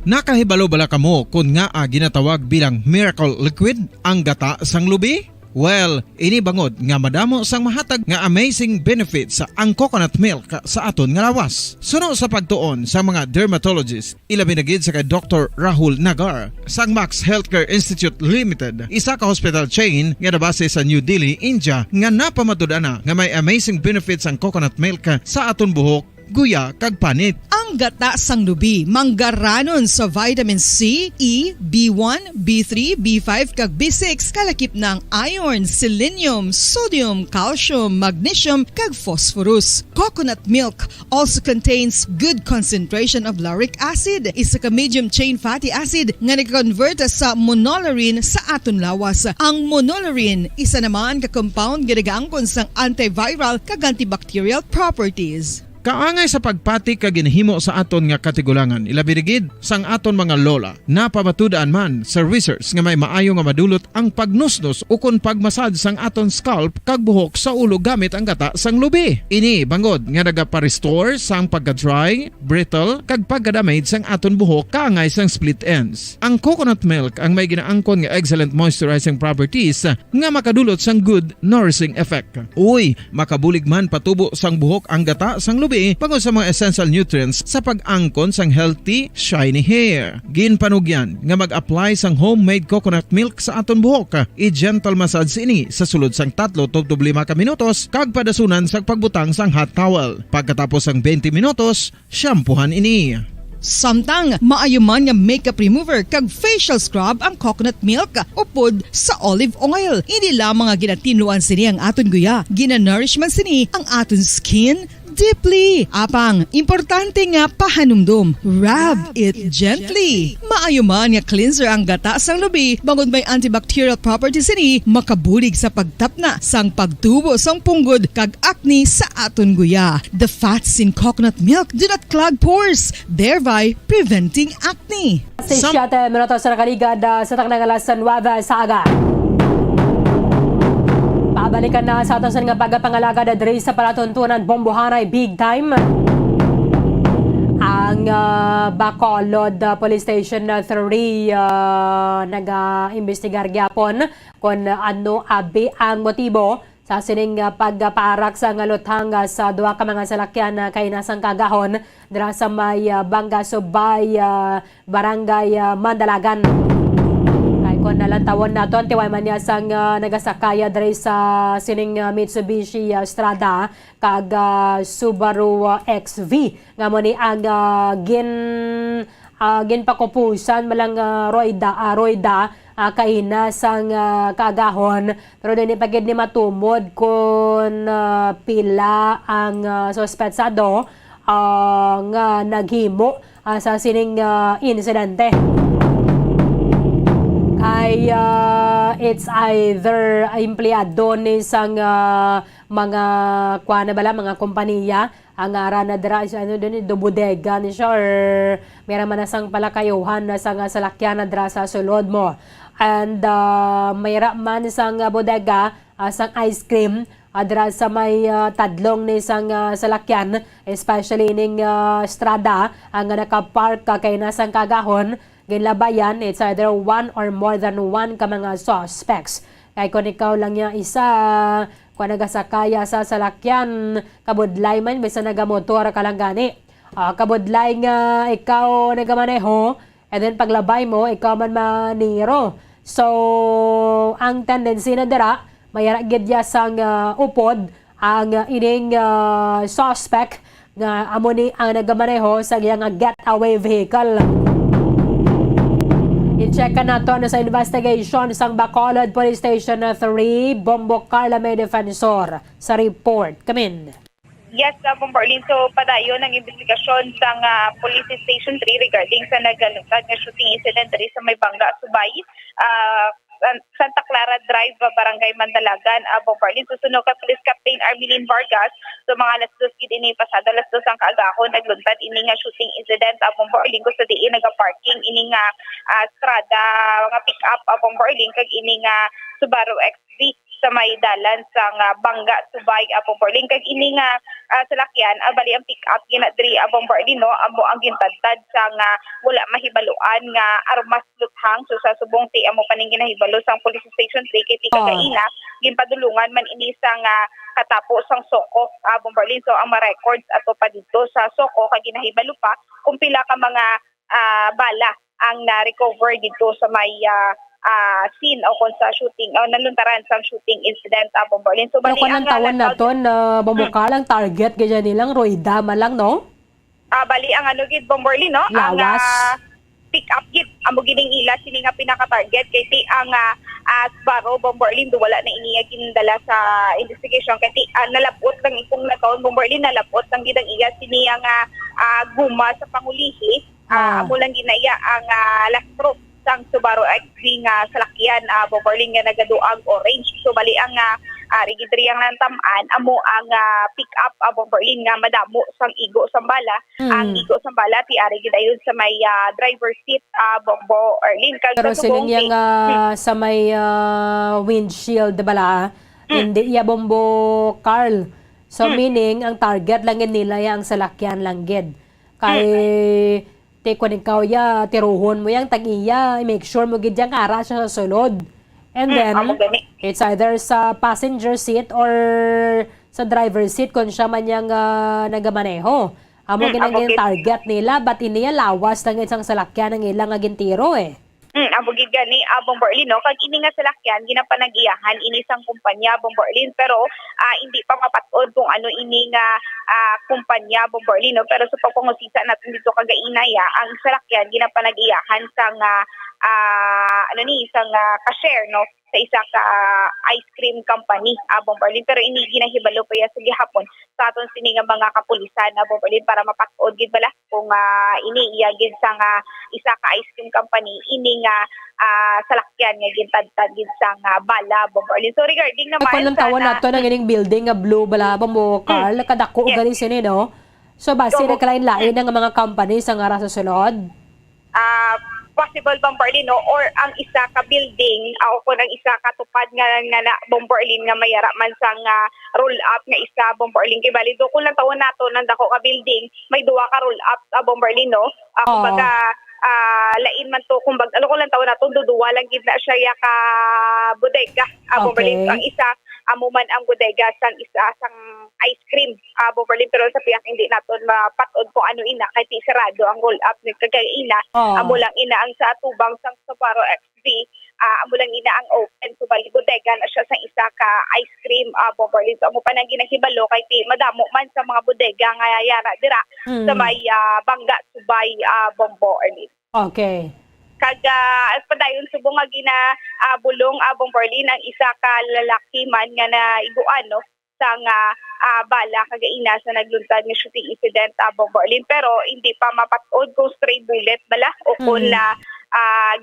Nakahibalo bala kamo kung nga ginatawag bilang miracle liquid ang gata sang lubi? Well, ini bangod nga madamo sang mahatag nga amazing benefits sa ang coconut milk sa aton nga lawas. Suno sa pagtuon sa mga dermatologist, ilabi na gid sa kay Dr. Rahul Nagar sang Max Healthcare Institute Limited, isa ka hospital chain nga nabase sa New Delhi, India, nga napamatud-ana nga may amazing benefits ang coconut milk sa aton buhok, guya kag panit. Ang gata sang lubi manggaranon sa vitamin C, E, B1, B3, B5 kag B6 kalakip ng iron, selenium, sodium, calcium, magnesium kag phosphorus. Coconut milk also contains good concentration of lauric acid, isa ka medium chain fatty acid nga nag-convert sa monolarin sa aton lawas. Ang monolarin isa naman ka compound nga nagaangkon sang antiviral kag antibacterial properties. Kaangay sa pagpatik kag ginhimo sa aton nga katigulangan, ilabirigid sang aton mga lola, napamatudan man sa research nga may maayo nga madulot ang pagnusnos o kon pagmasad sang aton scalp kag buhok sa ulo gamit ang gata sang lubi. Ini bangod nga nagapa-restore sang pagka-dry, brittle kag pagka-damage sang aton buhok kaangay sang split ends. Ang coconut milk ang may ginaangkon nga excellent moisturizing properties nga makadulot sang good nourishing effect. Uy, makabulig man patubo sang buhok ang gata sang lubi pangod sa mga essential nutrients sa pag-angkon sang healthy, shiny hair. Ginpanugyan nga mag-apply sang homemade coconut milk sa aton buhok. I-gentle massage ini sa sulod sang 3 to 5 ka minutos kag padasunan sa pagbutang sang hot towel. Pagkatapos sang 20 minutos, shampoohan ini. Samtang maayo man nga makeup remover kag facial scrub ang coconut milk upod sa olive oil. Hindi lamang nga ginatinluan sini ang aton guya, ginanourishman sini ang aton skin deeply. Apang, importante nga pahanumdum. Rub it gently. Maayo man nga cleanser ang gata sang lubi, bangod may antibacterial properties ini, makabulig sa pagtapna sang pagtubo sang punggod kag acne sa aton guya. The fats in coconut milk do not clog pores, thereby preventing acne. 7 minutos sa nakaligad sa taknang alas Nueva Saga. Pabalikan na sa aton nga pagpangalaga na diri sa palatuntunan Bombohanay Big Time. Ang Bacolod Police Station 3 nag-imbestigar gyapon kung ano abi ang motibo sa sining pagparak sa luthang sa duha ka mga salakyan kay nasang kagahon dira sa may Banga Subay, Barangay Mandalagan. Kung nalantawon naton, tiway man niya sang nagasakaya diri sa sining Mitsubishi Strada kag Subaru XV. Nga mo ni ang ginpakupusan malang Royda kaina sang kagahon. Pero din ipagid ni matumod kung pila ang suspetsado nga naghimo sa sining insidente. Ay it's either empleyado ni sang mga mga kompanya ang ara na dira ano din do bodega ni siya or meron man sang palakayuhan na sang salakyan na dira sa sulod mo. And mayra man sang bodega sang ice cream dira sa may tadlong ni sang salakyan, especially ning strada ang nakapark kay nasang kagahon. Ginlabayan, it's either one or more than one ka mga suspects. Kaya kung ikaw lang niya isa, kung nagasakaya sa salakyan, kabudlay man, bisa nagamotor ka lang gani. Kabudlay nga ikaw nagamaneho, and then paglabay mo, ikaw man maniro. So, ang tendency na dira, mayaragid ya sang upod, ang ining suspect, nga amo ni ang nagamaneho sa iyang getaway vehicle. I-check na to sa investigation sang Bacolod Police Station 3, Bombo Carla may defensor sa report. Kamin. Yes, Bombarlin. So, padayon ang investigasyon sa Police Station 3 regarding sa nagalutad nga shooting incident diri sa may Banga, Subay. Santa Clara Drive, Barangay Mandalagan, Bombarlin. Susunod ka Police Captain Armelin Vargas. So, mga alas 2 ini pasada alas 2 ang kaagahon nagluntad ini nga shooting incident Bombarlin ko sa diin naga-parking ini nga strada nga pick-up Bombarlin kag ini nga Subaru XV sa may dalan sa Banga, Subay, Bombarlin kag ini nga salakyan bali ang pick-up gina diri Bombarlin no amo ang gintadtad sa nga wala mahibaluan nga armas luthang. So sa subong ti amo paning ginahibalo sang Police Station 3 kay tika ginpadulungan man ini sa nga katapos sang Soko Bombarlin. So ang ma-records ato pa dito sa Soko kay ginahibalo pa kung pila ka mga bala ang na-recover dito sa may scene o kung sa shooting o naluntaran sa shooting incident Bombarlin. So bali ang tawon naton bumukha lang target ganyan nilang Royda malang no? Bali ang gid Bombarlin no? Lawas. Ang pick up gid amo gining ila sini nga pinaka-target kay ti ang Sbarro Bombarlin do wala na iniya gindala sa investigation kay ti nalapot lang ikong nataon Bombarlin nalapot lang gid ang iya sini ang guma sa pangulihi amo lang ginaya ang lastro sang Subaru XV nga salakyan Bombarlin nga nagaduag orange. So bali ang rigidri ang nantamaan amo ang pick up Bombarlin nga madamo sang igo sang bala. Ang igo sang bala ti ari gid ayon sa may driver seat Bombarlin kag pero sining yang sa may windshield bala hindi iya bombo Carl. So meaning ang target lang nila yang salakyan lang gid. Kay kung ikaw tiruhon mo yang tag-iya, make sure mo gid yang ara siya sa sulod. And then, it's either sa passenger seat or sa driver seat kung siya man yung nagamaneho. Amo ginang target nila, but iniya lawas ng isang salakyan ng ilang agintiro eh. Abugid gani Bombarlin no kag ini nga salakyan ginapanagiyahan ini sang kumpanya Bombarlin pero hindi pa mapat-od kung ano ini nga kumpanya Bomborlino, pero sa pagpangusisa natin dito kagainaya ang salakyan ginapanag-iyahan sang isang ka-share no sa isa ka ice cream company Bomborlin, pero ini ginahibalo pa ya sa gihapon sa aton sini nga mga kapulisan Bomborlin para mapasod gid bala kung ini iya gid sa isa ka ice cream company ini nga salakyan nga gintadtad gid sa bala Bomborlin. So regarding naman Kung tawon nato ng ining building nga blue bala mo Carl, kadako ganin sini no. So base na kalain-lain ng mga companies ang ara sa sulod. Possible Bomborlin no, or ang isa ka building o kung ang isa ka tupad nga Bomborlin nga mayara man sang roll up nga isa Bomborlin kay bali do kung lang tawon nato nang dako ka building may duwa ka roll up sa Bomborlin no. Kumbaga lain man to kumbaga ano ko lang tawon nato duduwa lang gid na siya ya ka bodega Bomborlin ang isa amo man ang bodega sang isa sang ice cream Bomborlin, pero sa piyak hindi naton mapatod kung ano ina kay sarado ang roll up ni kagaina amo lang ina ang sa tubang sang Soparo XV amo lang ina ang open so bali bodega na siya sang isa ka ice cream Bomborlin. So amo pa nang ginahibalo kay madamo man sa mga bodega nga yara dira sa may Bangga Subay Bomborlin. Okay. Kaga padayon subong nga bulong Bomborlin ang isa ka lalaki man nga na iguan no sang bala kagaina sa nagluntad nga shooting incident Bomborlin, pero hindi pa mapatod kung stray bullet bala o kung na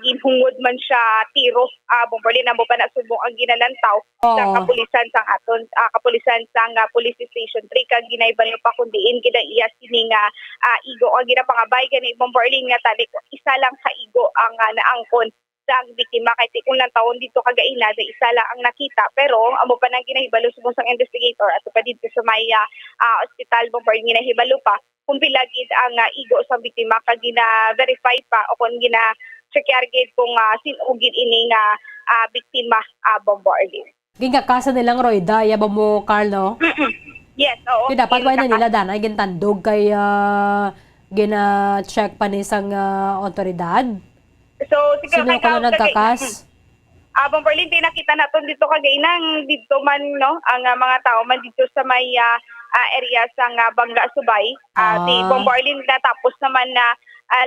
ginhungod man siya tiro Bomborlin amo pa na subong ang ginalantaw sa kapulisan sang aton kapulisan sang police station 3 kag ginaybalo pa kundiin kida iya sini nga igo ang ginapangabay gani Bomborlin nga tali isa lang ka igo ang naangkon sa biktima kay kung lang taon dito kagaina da isa lang ang nakita, pero amo pa nang ginahibalo subong sang investigator at pa dito sa may hospital Bomborlin ginahibalo pa kung pila gid ang igo sa biktima kag gina-verify pa o kung check gid kung sino gid ini nga biktima Bomborlin. Gingakasa nilang Royda ya mo Carl no? Yes, oo. Kaya dapat wala na nila danay gintandog kay gina-check pa ni sang otoridad. So siguro sino ka na nagkakas? Bomborlin nakita naton dito kagainang dito man no ang mga tao man dito sa may area sang Bangga Subay. Di Bomborlin natapos naman na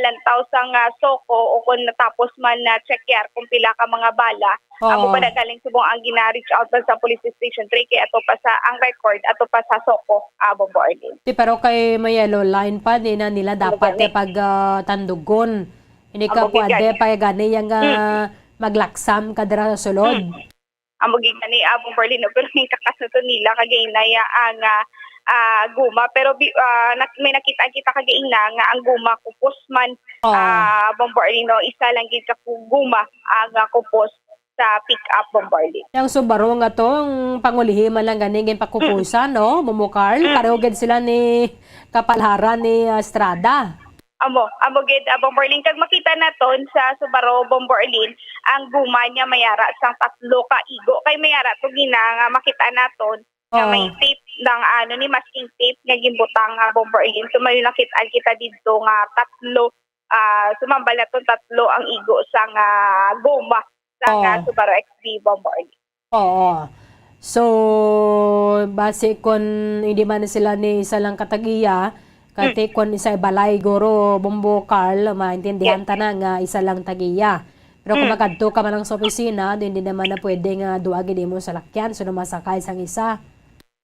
lantaw sang Soko o kung natapos man na check kung pila ka mga bala. Amo pa nagaling subong ang gina-reach out sa police station 3 kay ato pa sa ang record ato pa sa Soko Bomborlin. Pero kay may yellow line pa din na nila dapat pag tandugon. Hindi ka pwede pa gani yung maglaksam ka dira sa sulod. Amo gani Bomborlin pero ning kakasuto nila kagainaya ang guma, pero may nakita kagaina nga ang guma kupos man Bomborlin no, isa lang gid ka guma ang kupos sa pick up Bomborlin. Yang Subaru nga tong pangulihiman lang gani gin pakupusan no, Momo-Carl, pareho gid sila ni kapalaran ni Estrada. Amo gid Bomborlin kag makita naton sa Subaru Bomborlin ang guma niya mayara sang 3 ka igo kay mayara to gina nga makita naton nga may tape ng ni masking tape nga gimbutang Bomborlin. So may nakita kita dito nga 3 sumambal naton 3 ang igo sang guma sang Subaru XV Bomborlin. Oo. So base kon hindi man sila ni isa lang katagiya kati kung isa balay goro Bombo Carl, maintindihan ta na nga isa lang tagiya. Pero kung makadto ka man lang sa opisina, hindi naman na pwede nga duagi di mo sa lakyan, so masakay sang isa.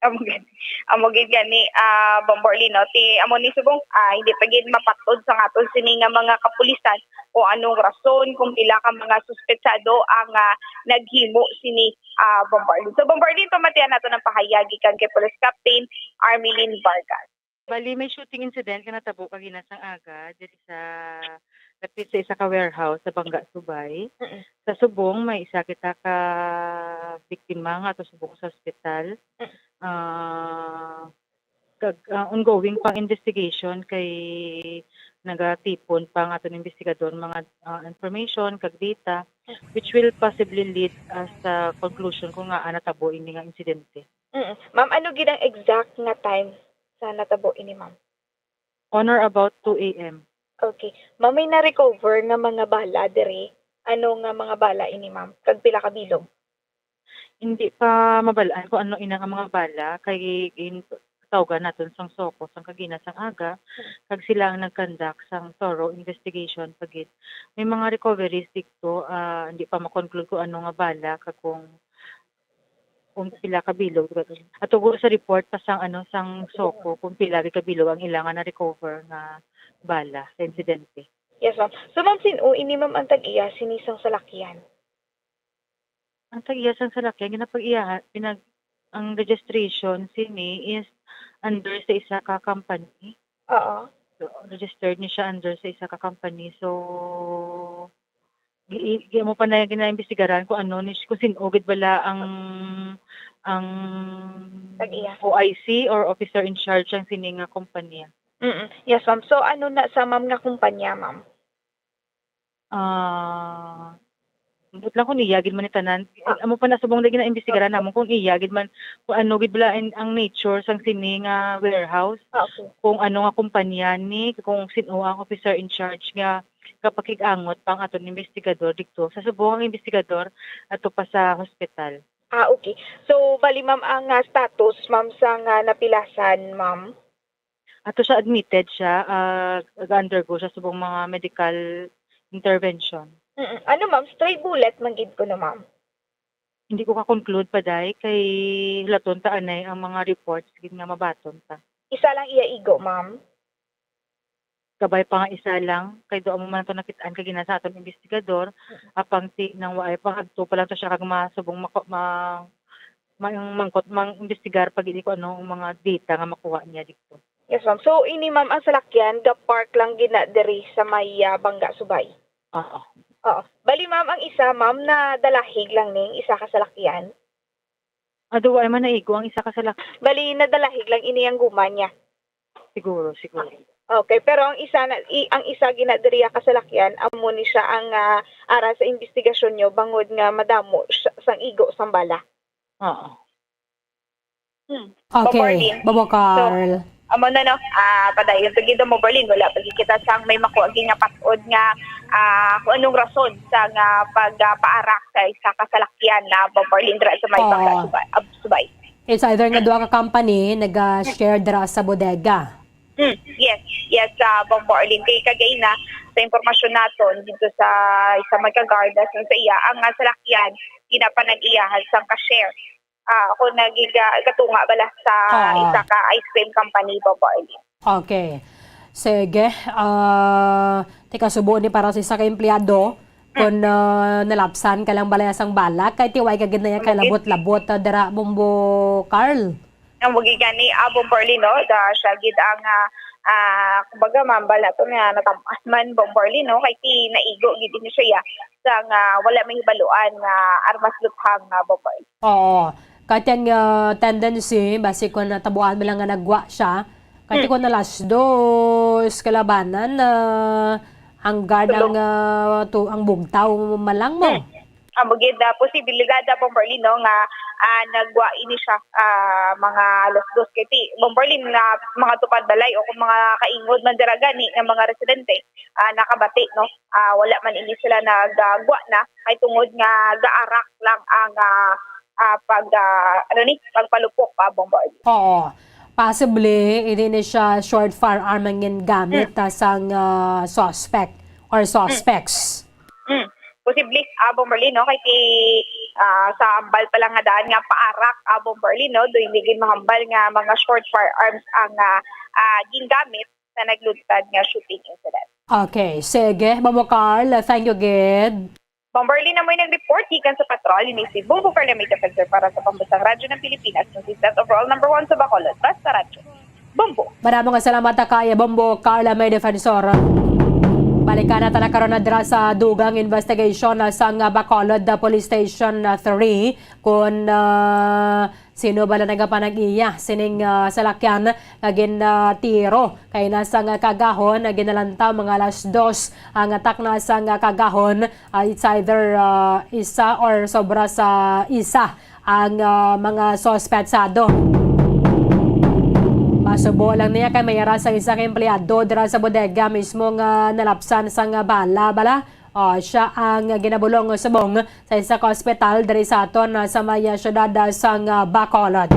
Amo gid gani Bomborlin no, amo ni subong hindi pa gid mapatod sa aton sini nga mga kapulisan o anong rason kung pila ka mga suspetsado ang naghimo sini Bomborlin. So Bomborlin pamatian nato ng pahayagi kan kay Police Captain Armelin Vargas. Bali, may shooting incident ka natabo kagina sang aga dito sa lapit sa isa ka warehouse sa Bangga Subay. Sa subong may isa kita ka biktima nga ato subong sa ospital. Ongoing pang investigation kay nagatipon pang aton investigador mga information kag data which will possibly lead us sa conclusion kung nga natabo ini nga insidente. Ma'am, ano gid ang exact nga time sa natabo ini, ma'am? On or about 2 a.m. Okay. Ma'am, may na-recover nga mga bala diri. Ano nga mga bala ini, ma'am? Kag pila ka bilog? Hindi pa mabalaan kung ano ina nga mga bala kay tawgan naton sang soko sang kagina sang aga kag sila ang nag-conduct sang thorough investigation pagit may mga recoveries dito hindi pa ma-conclude kung ano nga bala kag kung pila ka bilog at ugol sa report pa sang sang soko kung pila ka bilog ang ilangan na recover nga bala sa insidente. Yes, ma'am. So, ma'am, ini ma'am ang tag-iya, sinisang salakyan. Ang tag-iya sang salakyan, ginapag-iya, ang registration sini is under sa isa ka company. Oo. So, registered niya siya under sa isa ka company. So, mo pa na ginaimbestigaran kung kung sinugid bala ang tag-iya. OIC or officer in charge ang sininga kumpanya. Yes, ma'am. So, na sa ma'am nga kumpanya, ma'am? But lang kung iyagid man ni tanan. Amo pa na subong lagi na imbestigaran namon kung iyagid man kung gid bala ang nature sang sini nga warehouse. Okay. Kung nga kumpanya ni, kung sino ang officer in charge nga kapakig-angot pang aton investigador dito. Sa subong ang investigador ato pa sa hospital. Okay. So, bali ma'am ang status ma'am sa napilasan, ma'am? Ato siya admitted siya, undergo siya subong mga medical intervention. Ano ma'am, stray bullet manggid ko na ma'am? Hindi ko ka-conclude pa day kay laton ta anay ang mga reports gid nga mabaton ta. Isa lang iaigo, ma'am? Kabay pa nga isa lang kay do mo man to nakitaan kay gina sa aton investigador apang ti nang waay pa adto pa lang to siya kag masubong mangkot imbestigar pag hindi ko ang mga data nga makuha niya dito. Yes, ma'am. So, ini ma'am ang salakyan, the park lang gina diri sa may Bangga, Subay. Oo. Bali ma'am, ang isa ma'am na dalahig lang ning isa ka salakyan. Ado ay man naigo ang isa ka salakyan. Bali nadalahig lang ini ang guma niya. Siguro. Okay, pero ang isa ginadiriya ka salakyan amo ni siya ang ara sa investigasyon nyo bangod nga madamo sang igo sang bala. Oo. Okay, Bobo Carl. Amo na no, padayon to gid mo Berlin wala pag kita sang may makuha nga patod nga kung anong rason sa nga pagpaarak sa isa ka salakyan na Berlin dra sa may Bangga Subay. It's either nga duha ka company nag-share dra sa bodega. Yes, Bomborlin kay kagay na sa impormasyon naton dito sa isa magka-garda sa iya ang salakyan ginapanag-iyahan sang ka-share. Ako katunga bala sa isa ka ice cream company Bomborlin. Okay. Sige. Teka subo ni para sa isa ka empleyado kung nalapsan ka lang balaya sang balak kay tiway ka gid na kay labot-labot dara Bombo Carl. Ang wagi gani Bomborlin no da siya gid ang kumbaga mambal na to nga natamas man Bomborlin no kay ti naigo gid ni siya sa wala may hibaluan nga armas luthang nga Bomborlin. Oo. Kaya tendency basi ko natabuan mo lang nga nagwa siya kaya ko na last dos kalabanan ang guard ang bugtaw malang mo. Ang bugid posibilidad Bomborlin no nga nagwa ini siya mga alas 2 kay ti Bomborlin nga mga tupad balay o kung mga kaingod man dira gani nga mga residente nakabati no wala man ini sila nagagwa na kay tungod nga gaarak lang ang pagpalupok Bomborlin. Oo. Possibly hindi ni siya short firearm ang gamit sang suspect or suspects. Posible Bomborlin no kay sa ambal pa lang nga daan nga paarak Bomborlin no do hindi gid mahambal nga mga short firearms ang gingamit sa naglutad nga shooting incident. Okay, sige Bobo Carl, thank you gid. Bomborlin na mo nag-report gikan sa patrol ni si Bobo Carl May Defensor para sa Pambusang Radyo ng Pilipinas consistent overall number 1 sa Bacolod basta radyo. Bombo. Maraming salamat kay Bombo Carl May Defensor. Balikan na talaga karon na dira sa dugang investigation sa Bacolod Police Station 3 kung sino ba na nagapanag-iya sining salakyan agin tiro kay nasa kagahon ginalantaw mga alas 2 ang atak na sa kagahon it's either isa or sobra sa isa ang mga suspetsado. Masubo lang niya kay mayara sa isang empleyado dira sa bodega mismo nga nalapsan sang bala. Siya ang ginabulong subong sa isang hospital diri sa aton sa may syudad sang Bacolod.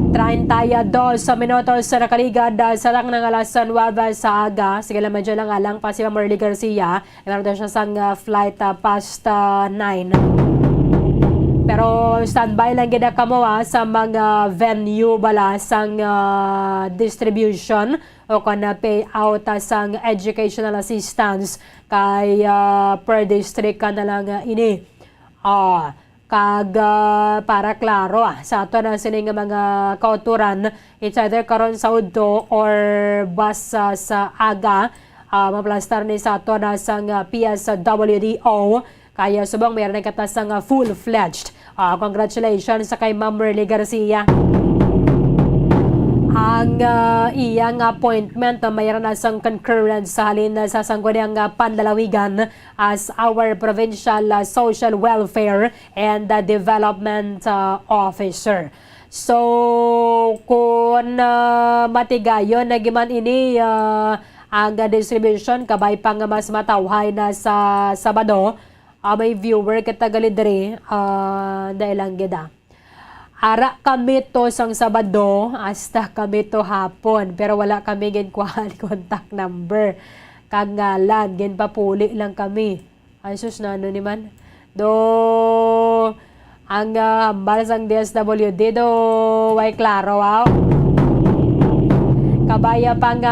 32 minutos sa nakaligad sa lang ng alas 9 sa aga. Sige lang, medyo lang alang pa si Marley Garcia. Meron daw siya sang flight past 9. Pero standby lang gina kamo sa mga venue bala sang distribution o kana payout sang educational assistance kay per district ka na lang ini. Kag para klaro sa ato na sining mga kauturan, it's either karon sa udto or bus sa aga, maplastar ni sa ato na sang PSWDO. Kaya subang mayroon na katasang full-fledged. Congratulations sa kay Ma'am Merly Garcia. Ang iyang appointment mayroon na sang concurrence sa halin sa sangguniang panlalawigan as our Provincial Social Welfare and Development Officer. So, kung matigayon na giman ini ang distribution, kabay pang mas matawhay na sa Sabado, may viewer katagalidre dahil lang gida. Ara kami to sang Sabado, hasta kami to hapon, pero wala kami ginkuhan contact number. Kagngalan, ginpapuli lang kami. Ay sus na ano ni man. Do, ang hambal sang DSWD do, way klaro wow. Kabaya pang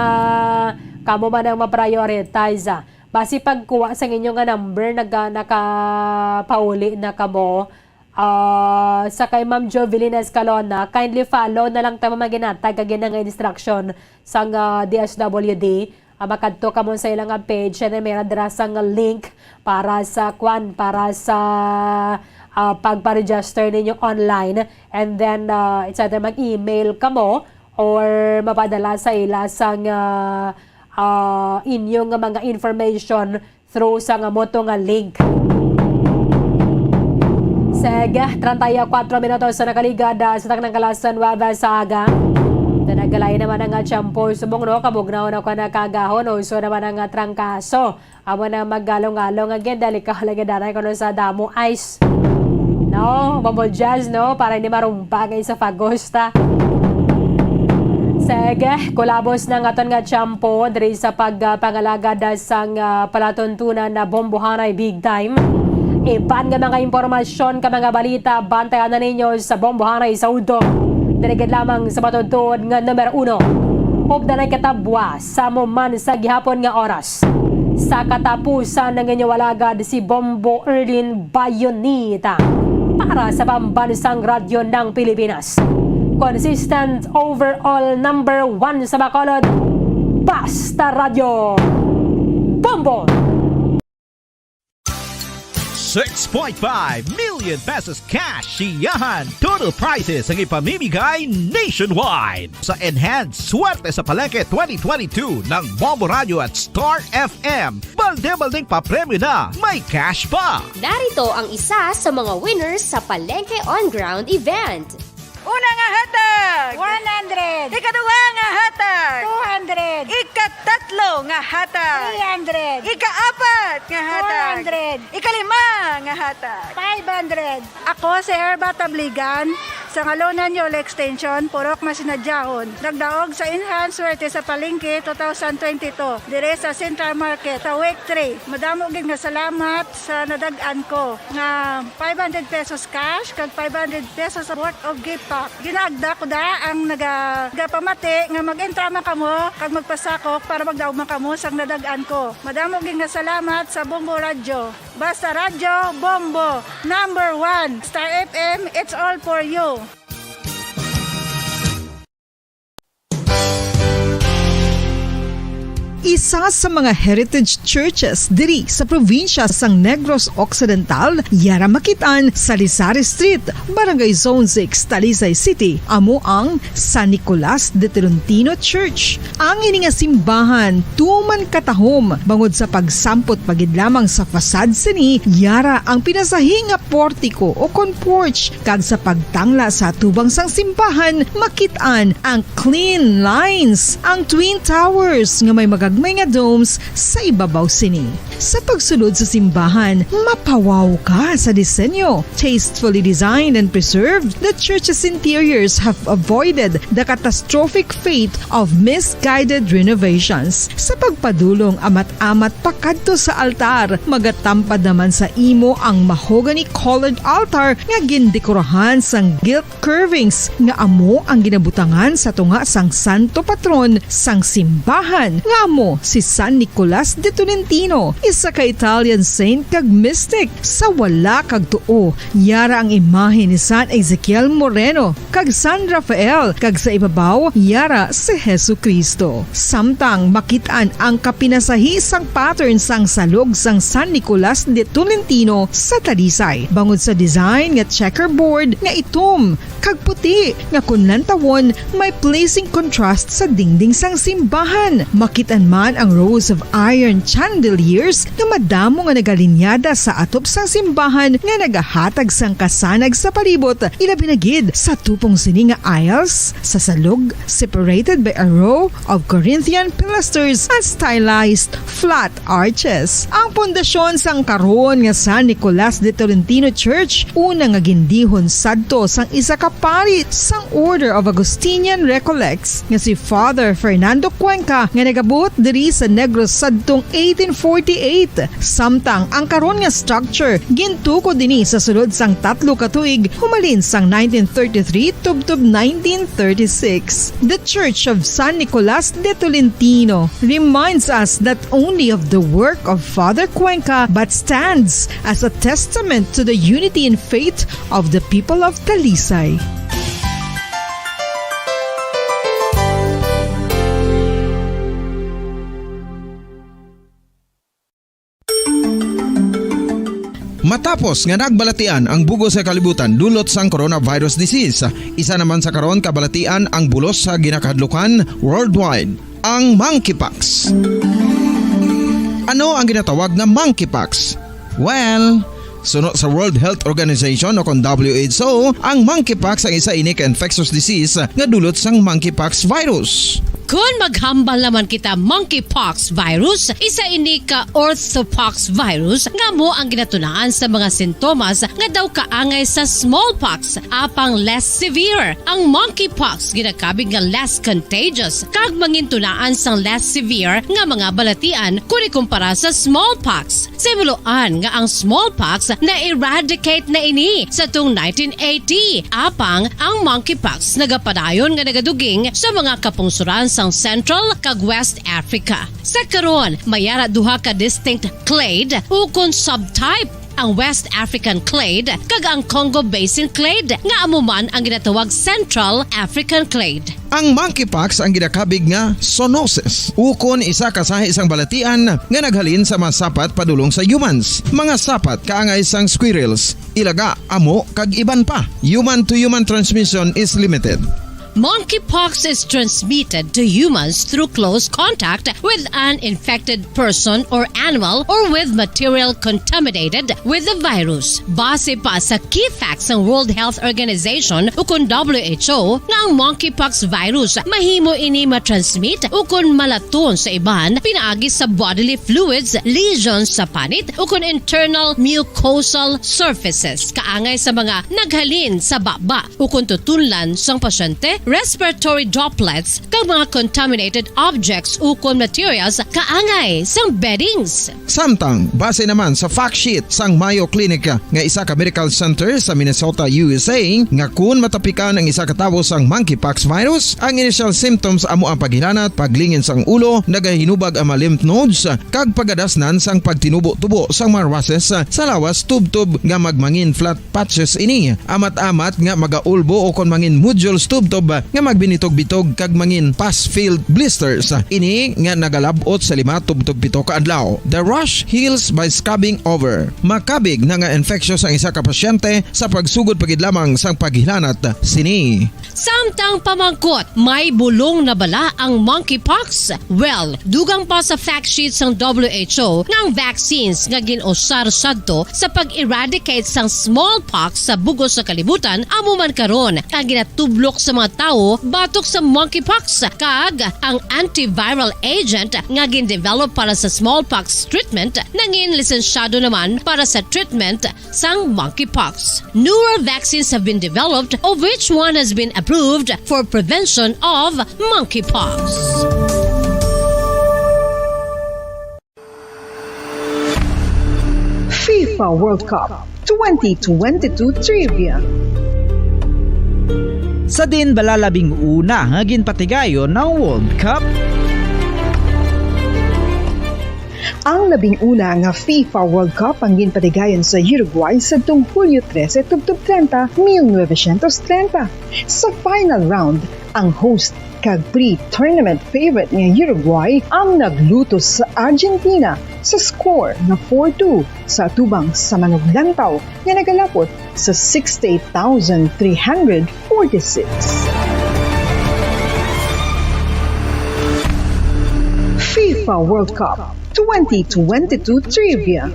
kamo man ang ma-prioritize. Basi pagkuha sa inyo nga number, nakapauli na kamo. Sa kay Ma'am Jovelyn Escalona, kindly follow na lang tayo maginatag kagin nga instruction sa DSWD. Makadto ka mo sa ilang page and may adrasang link para sa pagpa-register ninyo online, and then it's either mag-email ka mo or mapadala sa ila sang inyong mga information through sa nga mo nga link. Sige, 34 minutos sa nakaligad sa taknang kalasan waba sa aga. Nagalay naman ang tiyampo subong no, kabugnaw na ko na kagahon o so naman ang trangkaso. Amo na maggalong-galong again, dali ka halagadanay ko no sa damo ice. No, bumble jazz no, para hindi marumpa kayo sa Fagosta. Sige, kulabos ng aton nga tiyampo diri sa pagpangalagad sang palatuntunan na Bombohanay Big Time. Ipan nga mga impormasyon ka mga balita, bantayan na ninyo sa Bombohanay sa Udong. Dirigid lamang sa matutod nga numero 1. Huwag na katabwa sa man sa gihapon nga oras. Sa katapusan ng inyong walagad si Bombo Erlin Bayonita para sa pambansang radyo ng Pilipinas. Consistent overall number 1 sa Bacolod, Basta Radio Bombo! 6.5 million pesos cash siyahan. Total prizes ang ipamimigay nationwide sa Enhanced Swerte sa Palengke 2022 ng Bombo Radio at Star FM. Balde-baldeng papremyo na, may cash pa. Narito ang isa sa mga winners sa Palengke On Ground event. Una nga hatag! 100! Ikaduha nga hatag! 200! Ikatatlo nga hatag! 300! Ikaapat nga hatag! 400! Ikalima nga hatag! 500! Ako si Herba Tabligan sa Ngalonan Yolo Extension, Purok Masinadyahon. Nagdaog sa Enhanced Swerte sa Palengke 2022 dire sa Central Market sa week 3. Madamo gid nga salamat sa nadagan ko nga 500 pesos cash kag 500 pesos worth of gift pack. Ginaagda ko da ang nagapamati nga mag-entra man kamo kag magpasakop para magdaog man kamo sang nadagan ko. Madamo gid nga salamat sa Bombo Radio. Basta Radio Bombo number 1 Star FM, it's all for you. Isa sa mga heritage churches diri sa probinsya sang Negros Occidental, yara makitaan sa Lisari Street, Barangay Zone 6, Talisay City, amo ang San Nicolas de Tolentino Church. Ang ini nga simbahan tuman katahom bangod sa pagsampot pagid lamang sa fasad sini, yara ang pinasahi nga portiko o porch, kag sa pagtangla sa tubang sang simbahan makitaan ang clean lines, ang twin towers nga may magagmay may nga domes sa ibabaw sini. Sa pagsulod sa simbahan, mapawaw ka sa disenyo. Tastefully designed and preserved, the church's interiors have avoided the catastrophic fate of misguided renovations. Sa pagpadulong amat-amat pakadto sa altar, magatampad naman sa imo ang mahogany colored altar nga gindekorahan sang gilt curvings nga amo ang ginabutangan sa tunga sang santo patron sang simbahan nga amo si San Nicolas de Tolentino, isa ka Italian saint kag mystic. Sa wala kag tuo, yara ang imahe ni San Ezekiel Moreno kag San Rafael, kag sa ibabaw yara si Jesucristo. Samtang makitaan ang kapinasahi sang pattern sang salog sang San Nicolas de Tolentino sa Talisay, bangod sa design nga checkerboard nga itom kag puti nga kunlantawon may pleasing contrast sa dingding sang simbahan. Makitan man ang rows of iron chandeliers nga madamo nga nagalinyada sa atop sang simbahan nga nagahatag sang kasanag sa palibot, ilabi na gid sa tupong sini nga aisles sa salog, separated by a row of Corinthian pilasters and stylized flat arches. Ang pundasyon sang karon nga San Nicolas de Tolentino Church una nga gindihon sadto sang isa ka pari sang Order of Augustinian Recollects nga si Father Fernando Cuenca nga nagabot diri sa Negros sadtong 1848. Samtang ang karon nga structure gintuko dinhi sa sulod sang 3 ka tuig humalin sang 1933 tubtob 1936. The Church of San Nicolas de Tolentino reminds us not only of the work of Father Cuenca but stands as a testament to the unity and faith of the people of Talisay. Matapos nga nagbalatian ang bugos sa kalibutan dulot sang coronavirus disease, isa naman sa karon kabalatian ang bulos sa ginakahadlukan worldwide, ang monkeypox. Ano ang ginatawag na monkeypox? Well, sunod sa World Health Organization o kung WHO, ang monkeypox ang isa ini ka infectious disease nga dulot sang monkeypox virus. Kung maghambal naman kita monkeypox virus, isa ini ka orthopox virus nga mo ang ginatunaan sa mga sintomas nga daw kaangay sa smallpox, apang less severe. Ang monkeypox ginakabig nga less contagious kag mangintunaan sang less severe nga mga balatian kung ikumpara sa smallpox. Simuloan nga ang smallpox na-eradicate na ini sa tung 1980, apang ang monkeypox nagapadayon nga nagaduging sa mga kapungsuran sang Central kag West Africa. Sa karon, mayara duha ka distinct clade ukon subtype, ang West African clade kag ang Congo Basin clade nga amuman ang ginatawag Central African clade. Ang monkeypox ang ginakabig nga zoonosis, ukon isa ka sa isang balatian nga naghalin sa mga sapat padulong sa humans. Mga sapat kaangay sang squirrels, ilaga, amo kag iban pa. Human to human transmission is limited. Monkeypox is transmitted to humans through close contact with an infected person or animal or with material contaminated with the virus. Base pa sa key facts ng World Health Organization ukon WHO nga ang monkeypox virus mahimo ini matransmit ukon malaton sa iban pinaagi sa bodily fluids, lesions sa panit ukon internal mucosal surfaces kaangay sa mga naghalin sa baba ukon tutunlan sang pasyente, respiratory droplets kag mga contaminated objects ukon materials kaangay sang beddings. Samtang base naman sa fact sheet sang Mayo Clinic nga isa ka medical center sa Minnesota, USA, nga kun matapikan ang isa ka tawo sang monkeypox virus, ang initial symptoms amo ang paghilanat, paglingin sang ulo, nagahinubag ang mga lymph nodes kag pagadasnan sang pagtinubo-tubo sang mga rashes sa lawas tubtob nga magmangin flat patches ini. Amat-amat nga magaulbo o kon mangin nodules tubtob nga magbinitog-bitog kag mangin pus-filled blisters. Ini nga nagalabot sa 5 tubtob 7 ka adlaw. The rash heals by scabbing over. Makabig na nga infectious ang isa ka pasyente sa pagsugod pagid lamang sang paghilanat sini. Samtang pamangkot, may bulong na bala ang monkeypox? Well, dugang pa sa fact sheet sang WHO nga ang vaccines nga ginusar sadto sa pag-eradicate sang smallpox sa bugos sa kalibutan amo man karon ang ginatublok sa mga tawo batok sa monkeypox kag ang antiviral agent nga gin-develop para sa smallpox treatment nangin lisensyado naman para sa treatment sang monkeypox. Newer vaccines have been developed of which one has been approved for prevention of monkeypox. FIFA World Cup 2022 Trivia. Sa din balalabing una nga ginpatigayon ng World Cup. Ang labing una nga FIFA World Cup ang ginpatigayon sa Uruguay sa Hulyo 13, 30, 1930. Sa final round, ang host kag pre-tournament favorite nga Uruguay ang nagluto sa Argentina sa score na 4-2 sa atubang sa manuglantaw nga nagalapot sa 68,346. FIFA World Cup 2022 Trivia.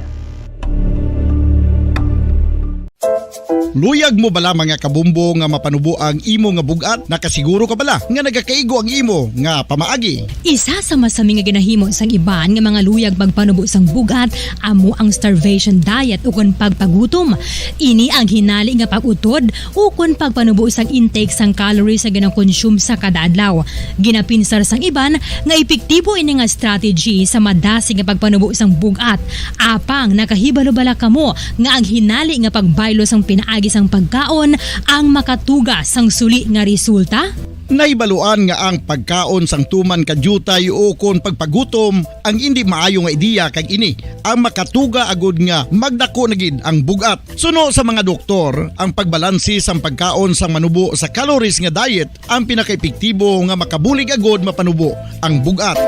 Luyag mo bala mga kabumbo nga mapanubo ang imo nga bugat? Nakasiguro ka bala nga nagakaigo ang imo nga pamaagi? Isa sa masami nga ginahimo sang iban nga mga luyag pagpanubo sang bugat amo ang starvation diet ukon pagpagutom. Ini ang hinali nga pag-utod ukon pagpanubo sang intake sang calories sa gina-consume sa kada adlaw. Ginapinsar sang iban nga epektibo ini nga strategy sa madasi nga pagpanubo sang bugat. Apang nakahibalo bala kamo nga ang hinali nga pagbaylo sang pinaagi sang pagkaon ang makatuga sang suli nga resulta? Naibaluan nga ang pagkaon sang tuman kadyutay o kon pagpagutom ang hindi maayo nga ideya kag ini ang makatuga agud nga magdako na gid ang bugat. Suno sa mga doktor, ang pagbalansi sang pagkaon sang manubo sa calories nga diet ang pinakaepektibo nga makabulig agud mapanubo ang bugat.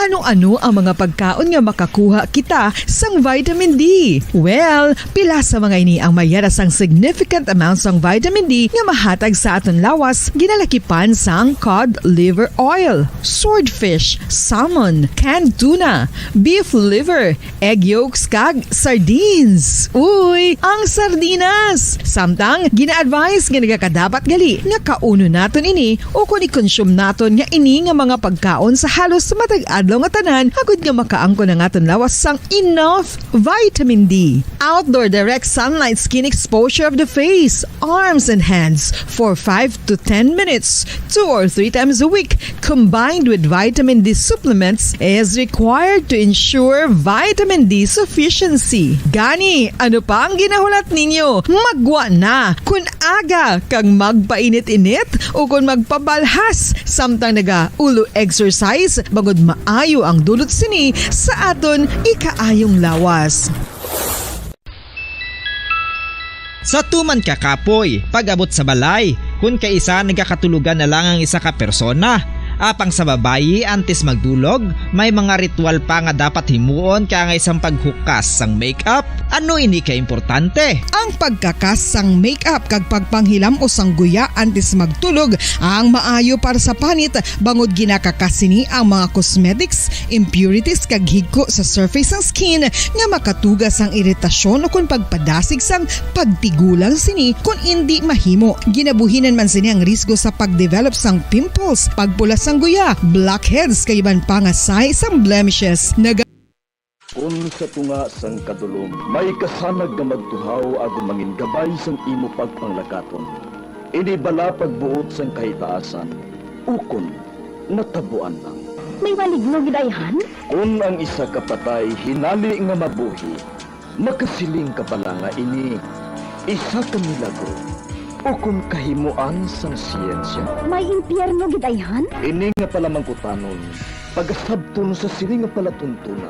Ano-ano ang mga pagkaon nga makakuha kita sang vitamin D? Well, pila sa mga ini ang mayara sang significant amount sang vitamin D nga mahatag sa aton lawas ginalakipan sang cod liver oil, swordfish, salmon, canned tuna, beef liver, egg yolks kag sardines. Uy, ang sardinas! Samtang gina-advise nga nagakadapat gali nga kauno naton ini o kung i-consume naton nga ini nga mga pagkaon sa halos matag adlaw nga tanan agud nga makaangko na naton lawas sang enough vitamin D. Outdoor direct sunlight skin exposure of the face, arms and hands for 5 to 10 minutes 2 or 3 times a week combined with vitamin D supplements is required to ensure vitamin D sufficiency. Gani, ano pa ang ginahulat ninyo? Magwa na kun aga kang magpainit-init o kun magpabalhas samtang naga-ulo exercise bagod maayo ang dulot sini sa aton ikaayong lawas. Sa tuman ka kapoy, pag-abot sa balay, kung kaisa nagkakatulugan na lang ang isa ka persona. Apang sa babayi antes magdulog, may mga ritual pa nga dapat himuon kaya nga isang paghukas sang makeup. Ano ini ka importante? Ang pagkakas sang makeup kag pagpanghilam o sang guya antes magtulog ang maayo para sa panit bangod ginakakasini ang mga cosmetics, impurities kag higko sa surface sang skin nga makatugas sang iritasyon o kung pagpadasig sang pagtigulang sini kung hindi mahimo. Ginabuhinan man sini ang risgo sa pagdevelop sang pimples, pagpula sang guya, blackheads kay iban pa nga size sang blemishes. Kung sa tunga sang kadulom, may kasanag nga magtuhaw agon mangin gabay sang imo pagpanglakaton. Ini bala pagbuot sang kahitaasan, ukon natabuan lang. May maligno gidayhan? Kung ang isa ka patay hinali nga mabuhi, makasiling ka pala nga ini isa ka milagro. O kung kahimuan sang siyensya. May impyerno gidayhan? Ini nga pala mangkutanon, pagasabton sa sili nga palatuntunan.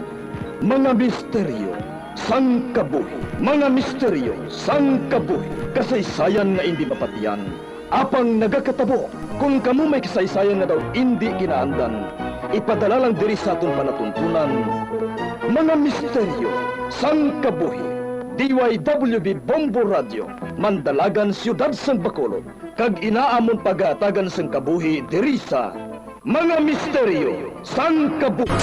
Mga misteryo, sang kabuhi. Mga misteryo, sang kabuhi. Kasaysayan nga hindi mapatiyan. Apang nagakatabo, kung kamo may kasaysayan nga daw hindi ginaandan, ipadala lang diri sa aton palatuntunan. Mga misteryo, sang kabuhi. DYWB Bombo Radio, Mandalagan, Siyudad San Bacolod, kag inaamon pagatagan sang kabuhi diri sa Mga Misteryo sang Kabuhi.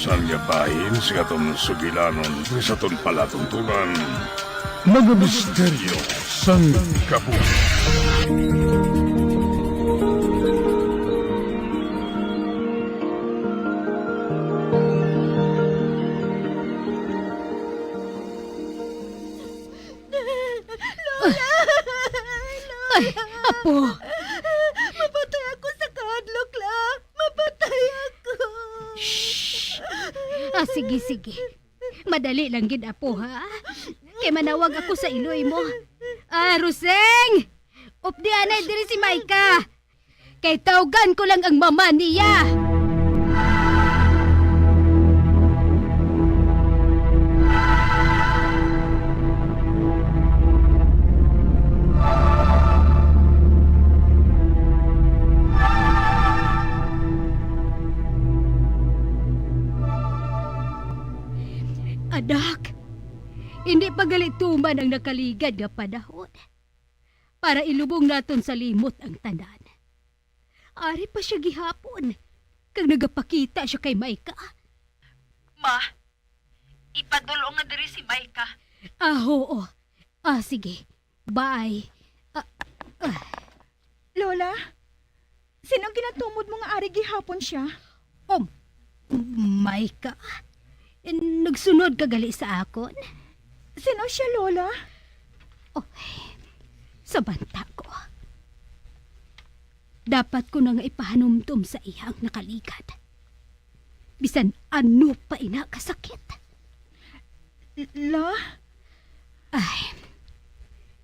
katapusan nga bahin sa atong sugilanon sa atong palatuntunan. Mga misteryo sang kabuhi. Ay, apo! Mapatay ako sa kadlok lang. Mapatay ako. Sige. Madali lang gid apo ha. Kay manawag ako sa iloy mo. Ruseng! Updi anay diri si Maika. Kay tawgan ko lang ang mama niya. Anak, hindi pagalituman ang nakaligad nga panahon para ilubong naton sa limot ang tanan. Ari pa siya gihapon kag nagapakita siya kay Maika. Ma, ipadulong nga diri si Maika. Oo. Sige. Bye. Lola, sinong ginatumod mo nga ari gihapon siya? Maika? Nagsunod ka gali sa akon? Sino siya, Lola? Sa banta ko. Dapat ko na nga ipahanumtum sa iyang nakaligad. Bisan ano pa ina kasakit.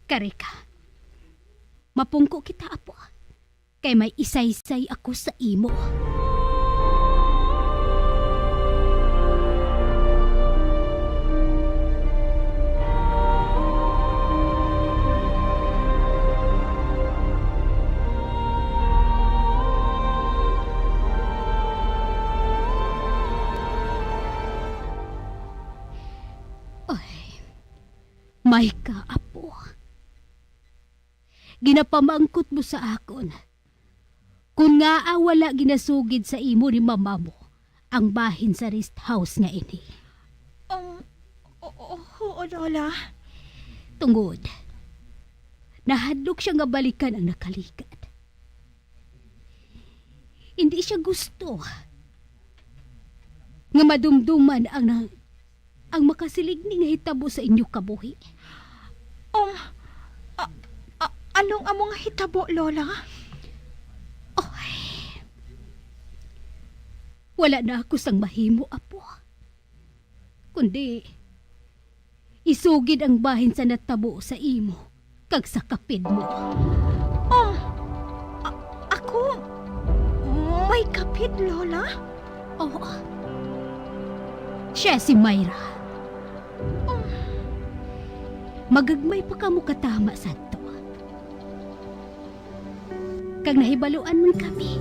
Karika. Mapungko kita, apo. Kay may isay-say ako sa imo. Maika, apo. Ginapamangkot mo sa akon. Kung nga wala ginasugid sa imo ni mama mo ang bahin sa rest house nga ini. Oo, Lola. Tungod. Nahadlok siya nga balikan ang nakaligad. Hindi siya gusto nga madumduman ang makasilig ni nga hitabo sa inyo kabuhi. Anong among hitabo, Lola? Wala na ako sang mahimo, apo. Kundi, isugid ang bahin sa natabo sa imo, kag sa kapid mo. Ako? May kapid, Lola? Oo. Siya si Myra. Magagmay pa ka mo katama sa to. Kag nahibaluan man kami.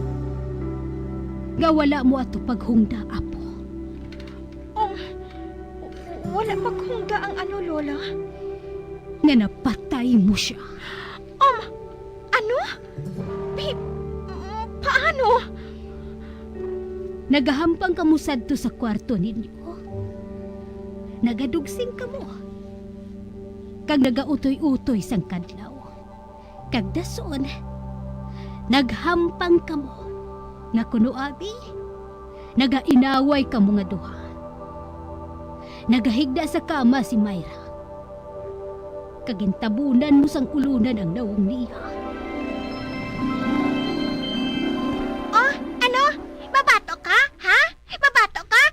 Nga wala mo ato paghungda, apo. Wala paghungda ang ano, Lola? Nga napatay mo siya. Ano? Paano? Nagahampang ka mo sadto sa kwarto ninyo. Nagadugsing ka mo. Kag nagautoy-utoy sang kadlaw. Kag dason, naghampang ka mo. Nga kuno abi, nagainaway ka mo nga duha. Nagahigda sa kama si Myra. Kagintabunan mo sang ulunan ang nawong niya. Ano? Babato ka? Ha? Babato ka?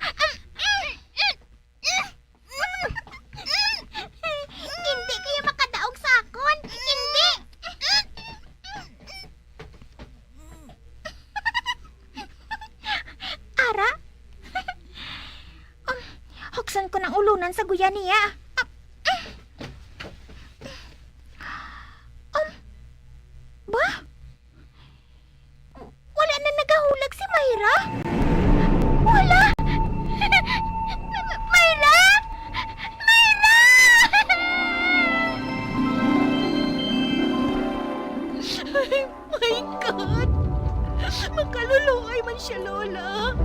Hindi kayo makadaog sa akon. Hindi! Ara? Huksan ko ng ulunan sa guya niya. Ba? Wala na nagahulag si Myra? Wala! Myra! Myra! My God! Magkaluluay man siya, Lola.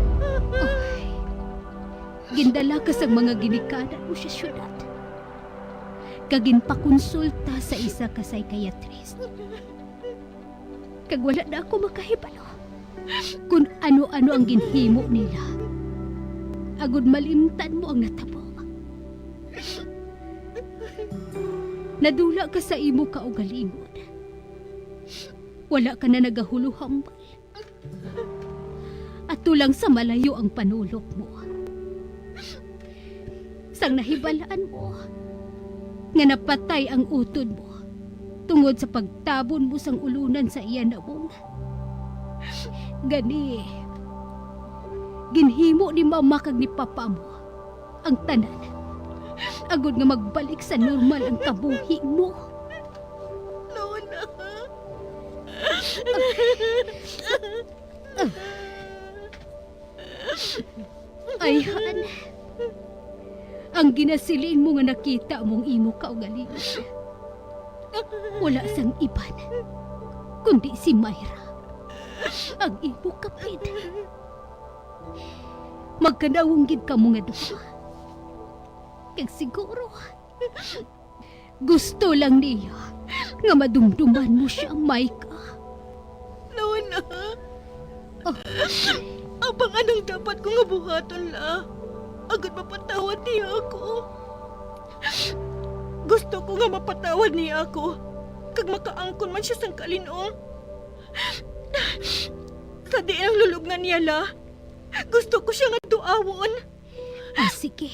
gindala ka sa mga ginikanan mo sa syudad. Kaginpakonsulta sa isa ka psychiatrist. Kag wala na ako makahibalo kung ano-ano ang ginhimo nila. Agud malimtan mo ang natabo. Nadula ka sa imo kaugalingon. Wala ka na nagahuluhambal. At tulang sa malayo ang panulok mo. Sang nahibalaan mo nga napatay ang utod mo tungod sa pagtabon mo sang ulunan sa iyan among. Gani, ginhimo ni mama kag ni papa mo ang tanan. Agud nga magbalik sa normal ang kabuhi mo. Luna. Ay, Han. Ang ginasiling mo nga nakita mong imo kaugalingon. Wala sang iban, kundi si Myra, ang imo kapit. Magkanawang gid ka mo nga duha. Kag siguro, gusto lang niya nga madumduman mo siya, Micah. Luna. Abang anong dapat ko nga buhaton la? Agad mapatawad niya ako. Gusto ko nga mapatawad niya ako. Kag makaangkon man siya sang kalinong. Sa di ang lulubngan niya la, gusto ko siya nga duawon. Sige.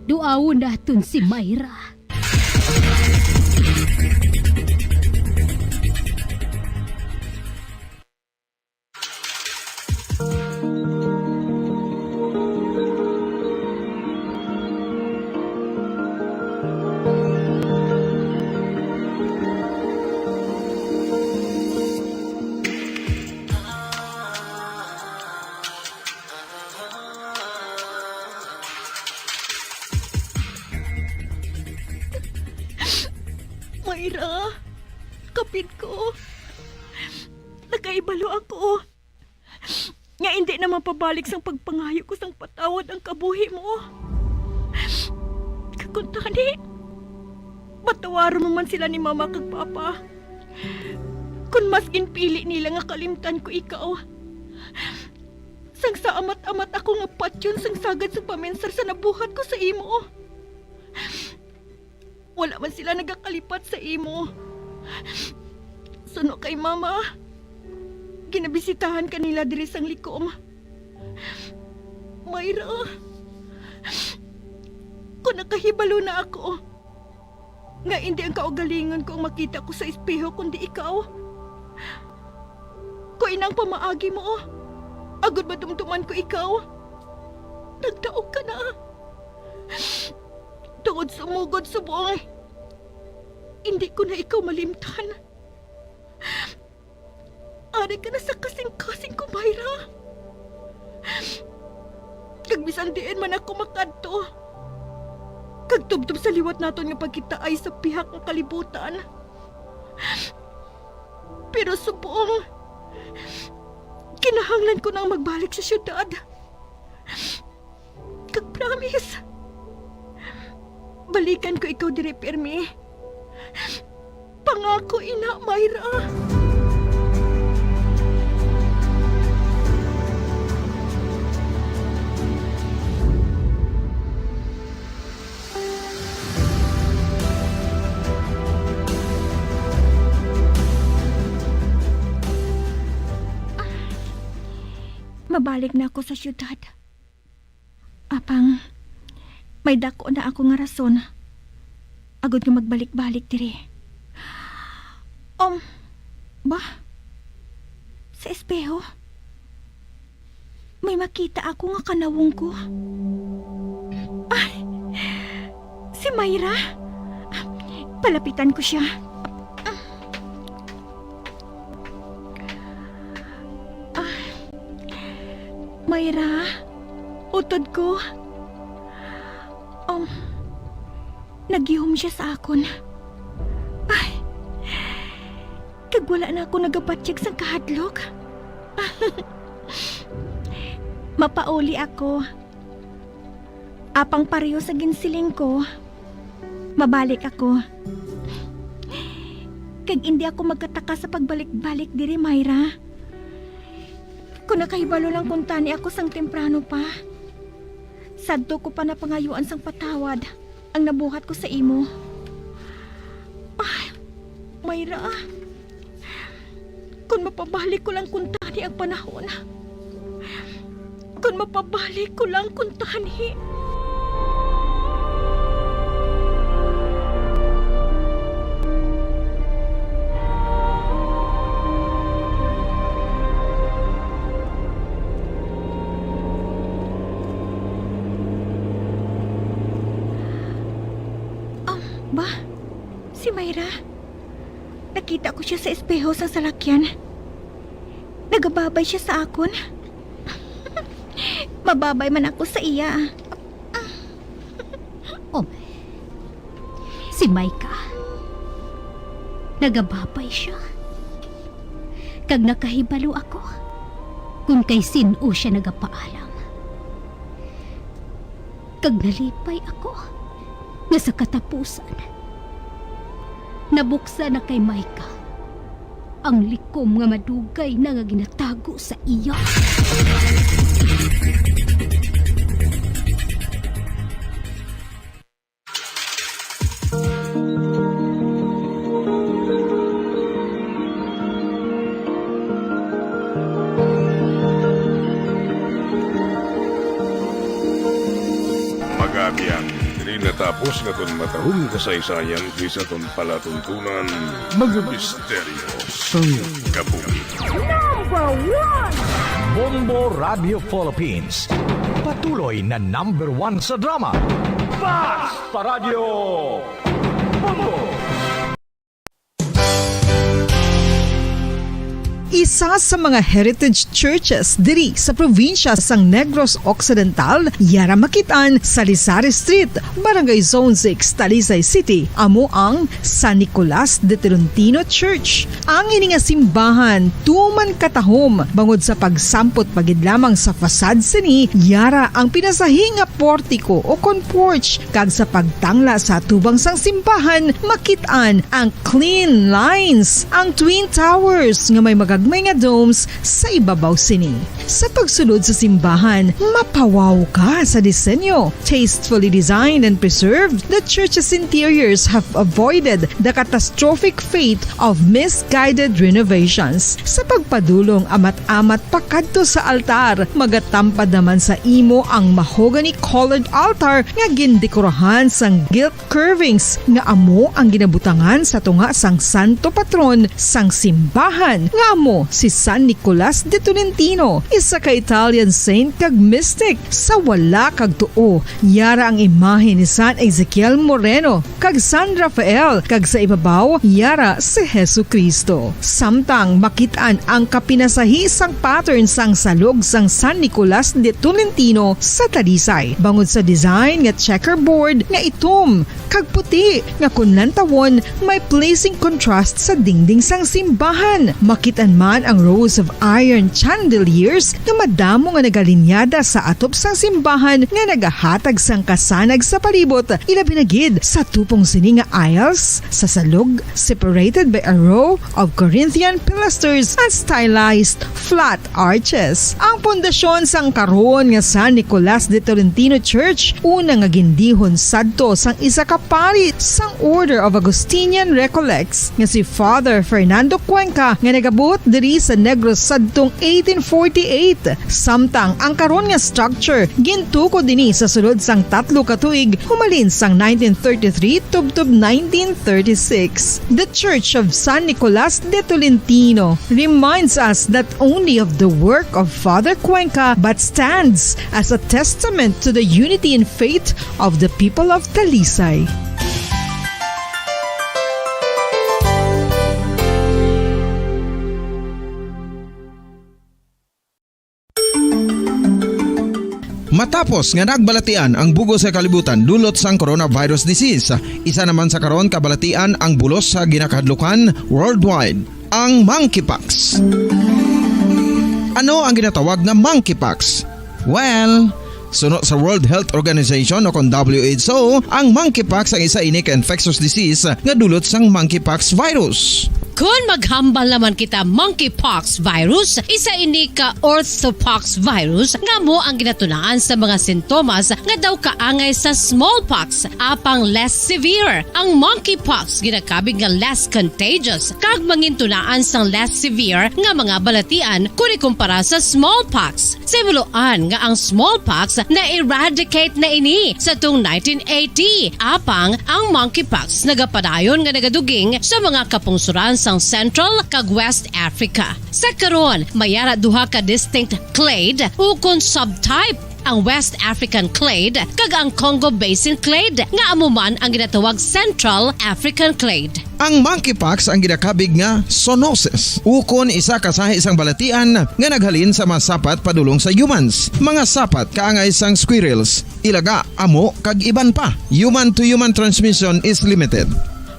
Duawon naton si Myra. Myra, kapit ko. Nakaibalo ako. Nga hindi na mapabalik sang pagpangayo ko sang patawad ang kabuhi mo. Kakuntani, patawaran mo man sila ni mama kag papa. Kung mas ginpili nila nga kalimtan ko ikaw. Sang sa amat-amat ako nga patyon sang sagad sa pamensar sa nabuhat ko sa imo. Wala man sila nagakalipat sa imo. Suno kay mama, ginabisitahan kanila diri sang likom. Myra, kung nakahibalo na ako, nga hindi ang kaugalingon ko ang makita ko sa espeho kundi ikaw. Kung inang pamaagi mo, agad madumduman ko ikaw. Nagdaog ka na. Tungod sumugod subong, hindi ko na ikaw malimtan. Ari ka na sa kasing-kasing ko, Myra. Kagbisan diin man ako makadto. Kagtubtub sa liwat naton nga pagkita ay sa pihak ng kalibutan. Pero subong, kinahanglan ko nang magbalik sa syudad. Kag-promise, balikan ko ikaw dire pirmi. Pangako, ina, Myra. Mabalik na ako sa syudad. Apang, may dako na ako nga rason. Agad nga magbalik-balik diri. Ba? Sa espeho? May makita ako nga kanawong ko. Ay! Si Myra? Palapitan ko siya. Myra, utod ko. Nagyihom siya sa akon. Ay, kag wala na ako nagapatsig sa kahadlok. Mapauli ako. apang pareho sa ginsiling ko, mabalik ako. Kag hindi ako magkataka sa pagbalik-balik diri, Myra. Kung nakahibalo lang kung tani ako sang temprano pa, sadto ko pa na pangayuan sang patawad ang nabuhat ko sa imo. Ay, Myra, kung mapabalik ko lang kung tani ang panahon. Kung mapabalik ko lang kung tani. Ba? Si Myra? Nakita ko siya sa espeho sa salakyan. Nagababay siya sa akon. Mababay man ako sa iya. Oh, si Maika. Nagababay siya. Kag nakahibalo ako kung kay sino siya nagapaalam. Kag nalipay ako nga sa katapusan, nabuksa na kay Maika ang likom nga madugay na nga ginatago sa iya. Magabiang, diri natapos nga ton matahong kasaysayan bisa ton palatuntunan, mga misteryo sang kabuhi. Number 1! Bombo Radio Philippines. Patuloy na number 1 sa drama. Basta Radio Bombo! Isa sa mga heritage churches diri sa probinsya sang Negros Occidental, yara makitaan sa Lizares Street, Barangay Zone 6, Talisay City, amo ang San Nicolas de Tolentino Church. Ang ini nga simbahan tuman katahom bangod sa pagsampot pagid lamang sa fasad sini, yara ang pinasahi nga portiko o kon porch, kag sa pagtangla sa tubang sang simbahan makitaan ang clean lines, ang twin towers nga may magagmay nga domes sa ibabaw sini. Sa pagsulod sa simbahan, mapawaw ka sa disenyo. Tastefully designed and preserved, the church's interiors have avoided the catastrophic fate of misguided renovations. Sa pagpadulong amat-amat pakadto sa altar, magatampad naman sa imo ang mahogany colored altar nga gindekorahan sang gilt curvings nga amo ang ginabutangan sa tunga sang santo patron sang simbahan nga amo si San Nicolas de Tolentino, isa ka Italian saint kag mystic. Sa wala kag tuo, yara ang imahe ni San Ezekiel Moreno kag San Rafael, kag sa ibabaw yara si Hesu Kristo. Samtang makitaan ang kapinasahi sang pattern sang salog sang San Nicolas de Tolentino sa Talisay, bangod sa design nga checkerboard nga itom kag puti nga kunlantawon may pleasing contrast sa dingding sang simbahan. Makitaan man ang rows of iron chandeliers nga madamo nga nagalinyada sa atop sang simbahan nga nagahatag sang kasanag sa palibot, ilabi na gid sa tupong sini nga aisles sa salog, separated by a row of Corinthian pilasters and stylized flat arches. Ang pundasyon sang karon nga San Nicolas de Tolentino Church una nga gindihon sadto sang isa ka pari sang Order of Augustinian Recollects nga si Father Fernando Cuenca nga nagabot diri sa Negros sadtong 1848. Samtang ang karon nga structure gintuko dinhi sa sulod sang 3 ka tuig humalin sang 1933 tubtob 1936. The Church of San Nicolas de Tolentino reminds us not only of the work of Father Cuenca but stands as a testament to the unity and faith of the people of Talisay. Matapos nga nagbalatian ang bugos sa kalibutan dulot sang coronavirus disease, isa naman sa karon kabalatian ang bulos sa ginakahadlukan worldwide, ang monkeypox. Ano ang ginatawag na monkeypox? Well, Suno sa World Health Organization o kon WHO, ang monkeypox ang isa ini ka infectious disease nga dulot sang monkeypox virus. Kung maghambal naman kita monkeypox virus, isa ini ka orthopox virus nga mo ang ginatunaan sa mga sintomas nga daw kaangay sa smallpox apang less severe. Ang monkeypox ginakabig nga less contagious kag mangintunaan sang less severe nga mga balatian kung ikumpara sa smallpox. Simuloan nga ang smallpox na eradicate na ini sa tung 1980 apang ang monkeypox nagapadayon nga nagaduging sa mga kapungsuran sang Central kag West Africa. Sa karon, mayara duha ka distinct clade ukon subtype, ang West African clade kag ang Congo Basin clade nga amuman ang ginatawag Central African clade. Ang monkeypox ang ginakabig nga zoonosis. Ukon isa kasahi isang balatian nga naghalin sa mga sapat padulong sa humans. Mga sapat kaangay sang squirrels, ilaga, amo kag iban pa. Human to human transmission is limited.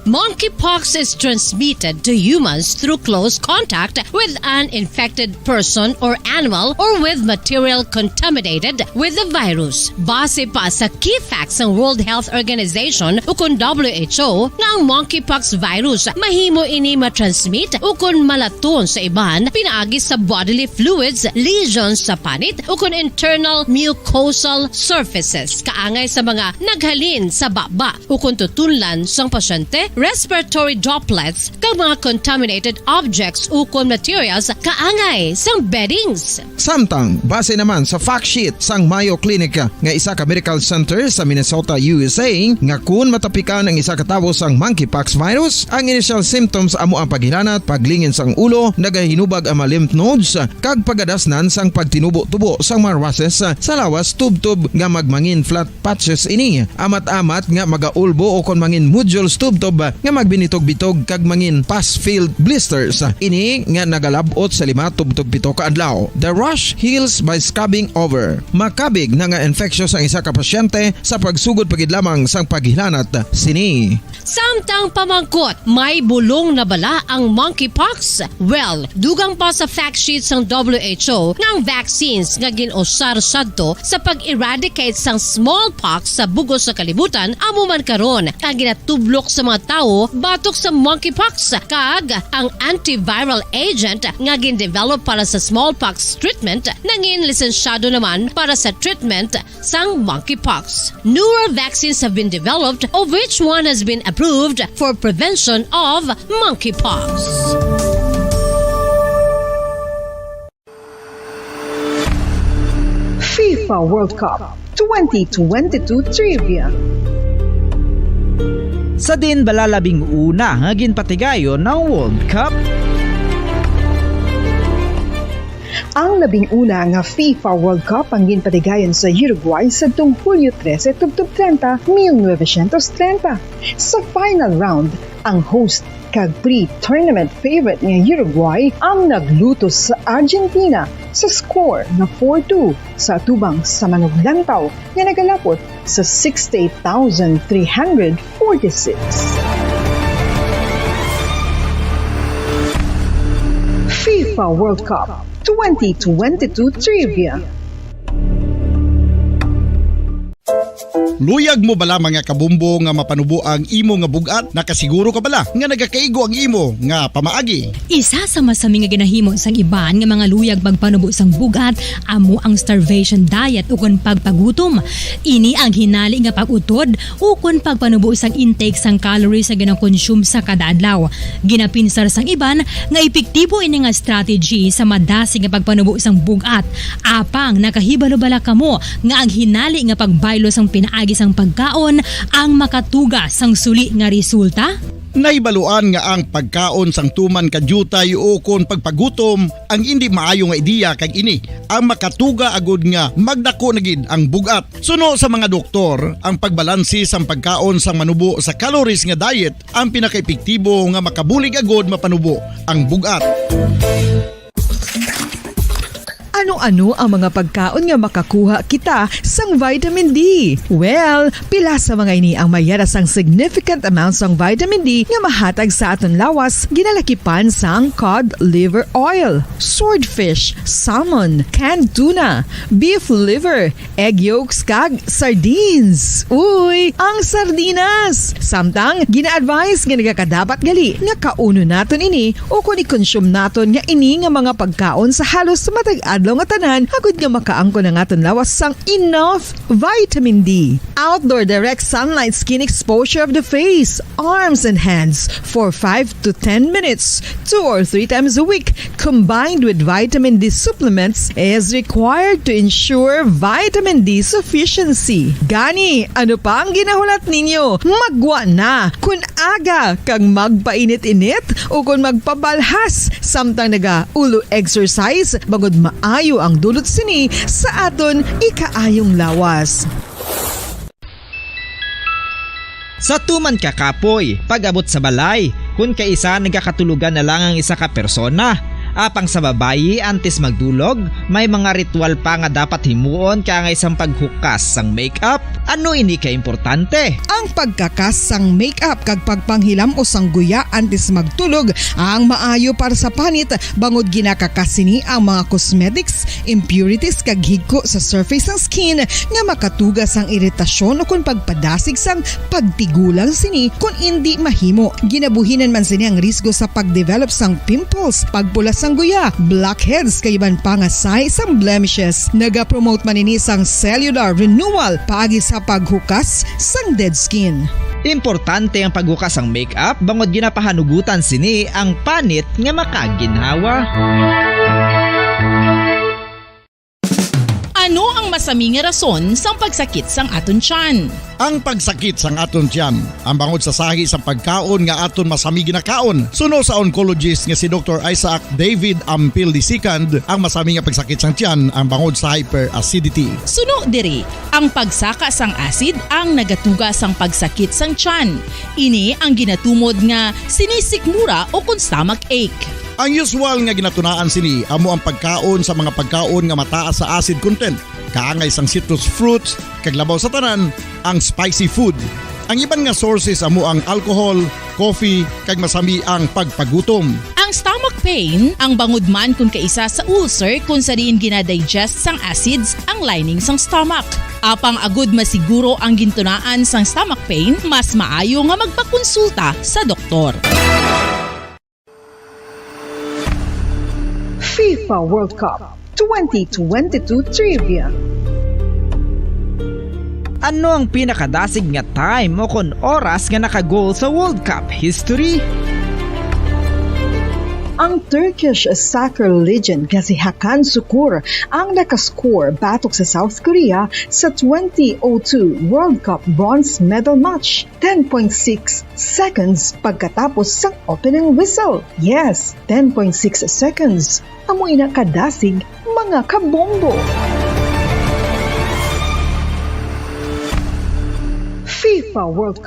Monkeypox is transmitted to humans through close contact with an infected person or animal or with material contaminated with the virus. Base pa sa key facts ng World Health Organization ukon WHO nga ang monkeypox virus mahimo ini matransmit ukon malaton sa iban pinaagi sa bodily fluids, lesions sa panit ukon internal mucosal surfaces kaangay sa mga naghalin sa baba ukon tutunlan sang pasyente, respiratory droplets kag mga contaminated objects ukon materials kaangay sang beddings. Samtang base naman sa fact sheet sang Mayo Clinic nga isa ka medical center sa Minnesota, USA, nga kun matapikan ang isa ka tawo sang monkeypox virus, ang initial symptoms amo ang paghilanat, paglingin sang ulo, nagahinubag ang mga lymph nodes kag pagadasnan sang pagtinubo-tubo sang mga rashes sa lawas tub-tub nga magmangin flat patches ini. Amat-amat nga magaulbo o kon mangin nodules tub-tub nga magbinitog-bitog kag mangin pus-filled blisters. Ini nga nagalabot sa 5 tub-tub 7 ka adlaw. The rash heals by scabbing over. Makabig na nga infectious ang isa ka pasyente sa pagsugod pagid lamang sang paghilanat sini. Samtang pamangkot, may bulong na bala ang monkeypox? Well, dugang pa sa fact sheet sang WHO nga ang vaccines nga ginusar sadto sa pag-eradicate sang smallpox sa bugos sa kalibutan amo man karon ang ginatublok sa mga tao batok sa monkeypox kag ang antiviral agent nga gin-develop para sa smallpox treatment nangin lisensyado naman para sa treatment sang monkeypox. Newer vaccines have been developed of which one has been approved for prevention of monkeypox. FIFA World Cup 2022 Trivia. Sa din balalabing una nga ginpatigayon ng World Cup. Ang 11 nga FIFA World Cup ang ginpatigayon sa Uruguay sa tuong Hulyo 13, 1930. Sa final round, ang host kag pre-tournament favorite nga Uruguay ang nagluto sa Argentina sa score na 4-2 sa atubang sa manuglantaw nga nagalapot sa 68,346. FIFA World Cup 2022 Trivia. Luyag mo bala mga kabumbo nga mapanubo ang imo nga bugat? Nakasiguro ka bala nga nagakaigo ang imo nga pamaagi? Isa sa masami nga ginahimo sang iban nga mga luyag pagpanubo sang bugat amo ang starvation diet ukon pagpagutom. Ini ang hinali nga pag-utod ukon pagpanubo sang intake sang calories nga ginakonsume sa kada adlaw. Ginapinsar sang iban nga epektibo ini nga strategy sa madasi nga pagpanubo sang bugat. Apang nakahibalo bala kamo nga ang hinali nga pagbaylo sang pinaagi sang pagkaon ang makatuga sang suli nga resulta? Naibaluan nga ang pagkaon sang tuman kadyutay o kon pagpagutom ang hindi maayo nga ideya kag ini ang makatuga agud nga magdako na gid ang bugat. Suno sa mga doktor, ang pagbalansi sang pagkaon sang manubo sa calories nga diet ang pinakaepektibo nga makabulig agud mapanubo ang bugat. Ano-ano ang mga pagkaon nga makakuha kita sang vitamin D? Well, pila sa mga ini ang mayara sang significant amounts sang vitamin D nga mahatag sa aton lawas ginalakipan sang cod liver oil, swordfish, salmon, canned tuna, beef liver, egg yolks kag sardines. Uy, ang sardinas! Samtang gina-advise nga nagakadapat gali nga kauno naton ini o kung i-consume naton nga ini nga mga pagkaon sa halos matag adlaw nga tanan agud nga makaangko na naton lawas sang enough vitamin D. Outdoor direct sunlight skin exposure of the face, arms and hands for 5 to 10 minutes 2 or 3 times a week combined with vitamin D supplements is required to ensure vitamin D sufficiency. Gani, ano pa ang ginahulat ninyo? Magwa na kun aga kang magpainit-init o kung magpabalhas samtang naga-ulo exercise bagod maayo ang dulot sini sa aton ikaayong lawas. Sa tuman ka kapoy, pag-abot sa balay, kung kaisa nagkakatulugan na lang ang isa ka persona. Apang sa babayi antes magdulog, may mga ritual pa nga dapat himuon ka nga isang paghukas sang makeup. Ano ini ka importante? Ang pagkakas sang makeup kag pagpanghilam o sang guya antes magtulog ang maayo para sa panit bangod ginakakasini ang mga cosmetics, impurities kag higko sa surface sang skin nga makatugas sang iritasyon o kung pagpadasig sang pagtigulang sini kung hindi mahimo. Ginabuhinan man sini ang risgo sa pagdevelop sang pimples, pagpula sang guya, blackheads kay iban pa nga signs sang blemishes. Naga-promote man ini sang cellular renewal paagi sa paghukas sang dead skin. Importante ang paghukas ang makeup bangod ginapahanugutan sini ang panit nga makaginhawa. Ano ang masami nga rason sang pagsakit sang aton tiyan? Ang pagsakit sang aton tiyan, ang bangod sa sahi sa pagkaon nga aton masami ginakaon. Suno sa oncologist nga si Dr. Isaac David Ampil II, ang masami nga pagsakit sang tiyan ang bangod sa hyperacidity. Suno diri, ang pagsaka sang acid ang nagatuga sang pagsakit sang tiyan. Ini ang ginatumod nga sinisikmura o kung stomach ache. Ang usual nga ginatunaan sini amo ang pagkaon sa mga pagkaon nga mataas sa acid content, kaangay sang citrus fruits, kag labaw sa tanan ang spicy food. Ang iban nga sources amo ang alcohol, coffee, kag masami ang pagpagutom. Ang stomach pain ang bangod man kung kaisa sa ulcer kung sa diin ginadigest sang acids ang lining sang stomach. Apang agud masiguro ang gintunaan sang stomach pain, mas maayo nga magpakonsulta sa doktor. FIFA World Cup 2022 Trivia. Ano ang pinakadasig nga time o kon oras nga nakagol sa World Cup history? Ang Turkish soccer legend nga si Hakan Şükür ang nakascore batok sa South Korea sa 2002 World Cup bronze medal match 10.6 seconds pagkatapos sa opening whistle. Yes, 10.6 seconds. Amoy na kadasig mga kabombo. FIFA World Cup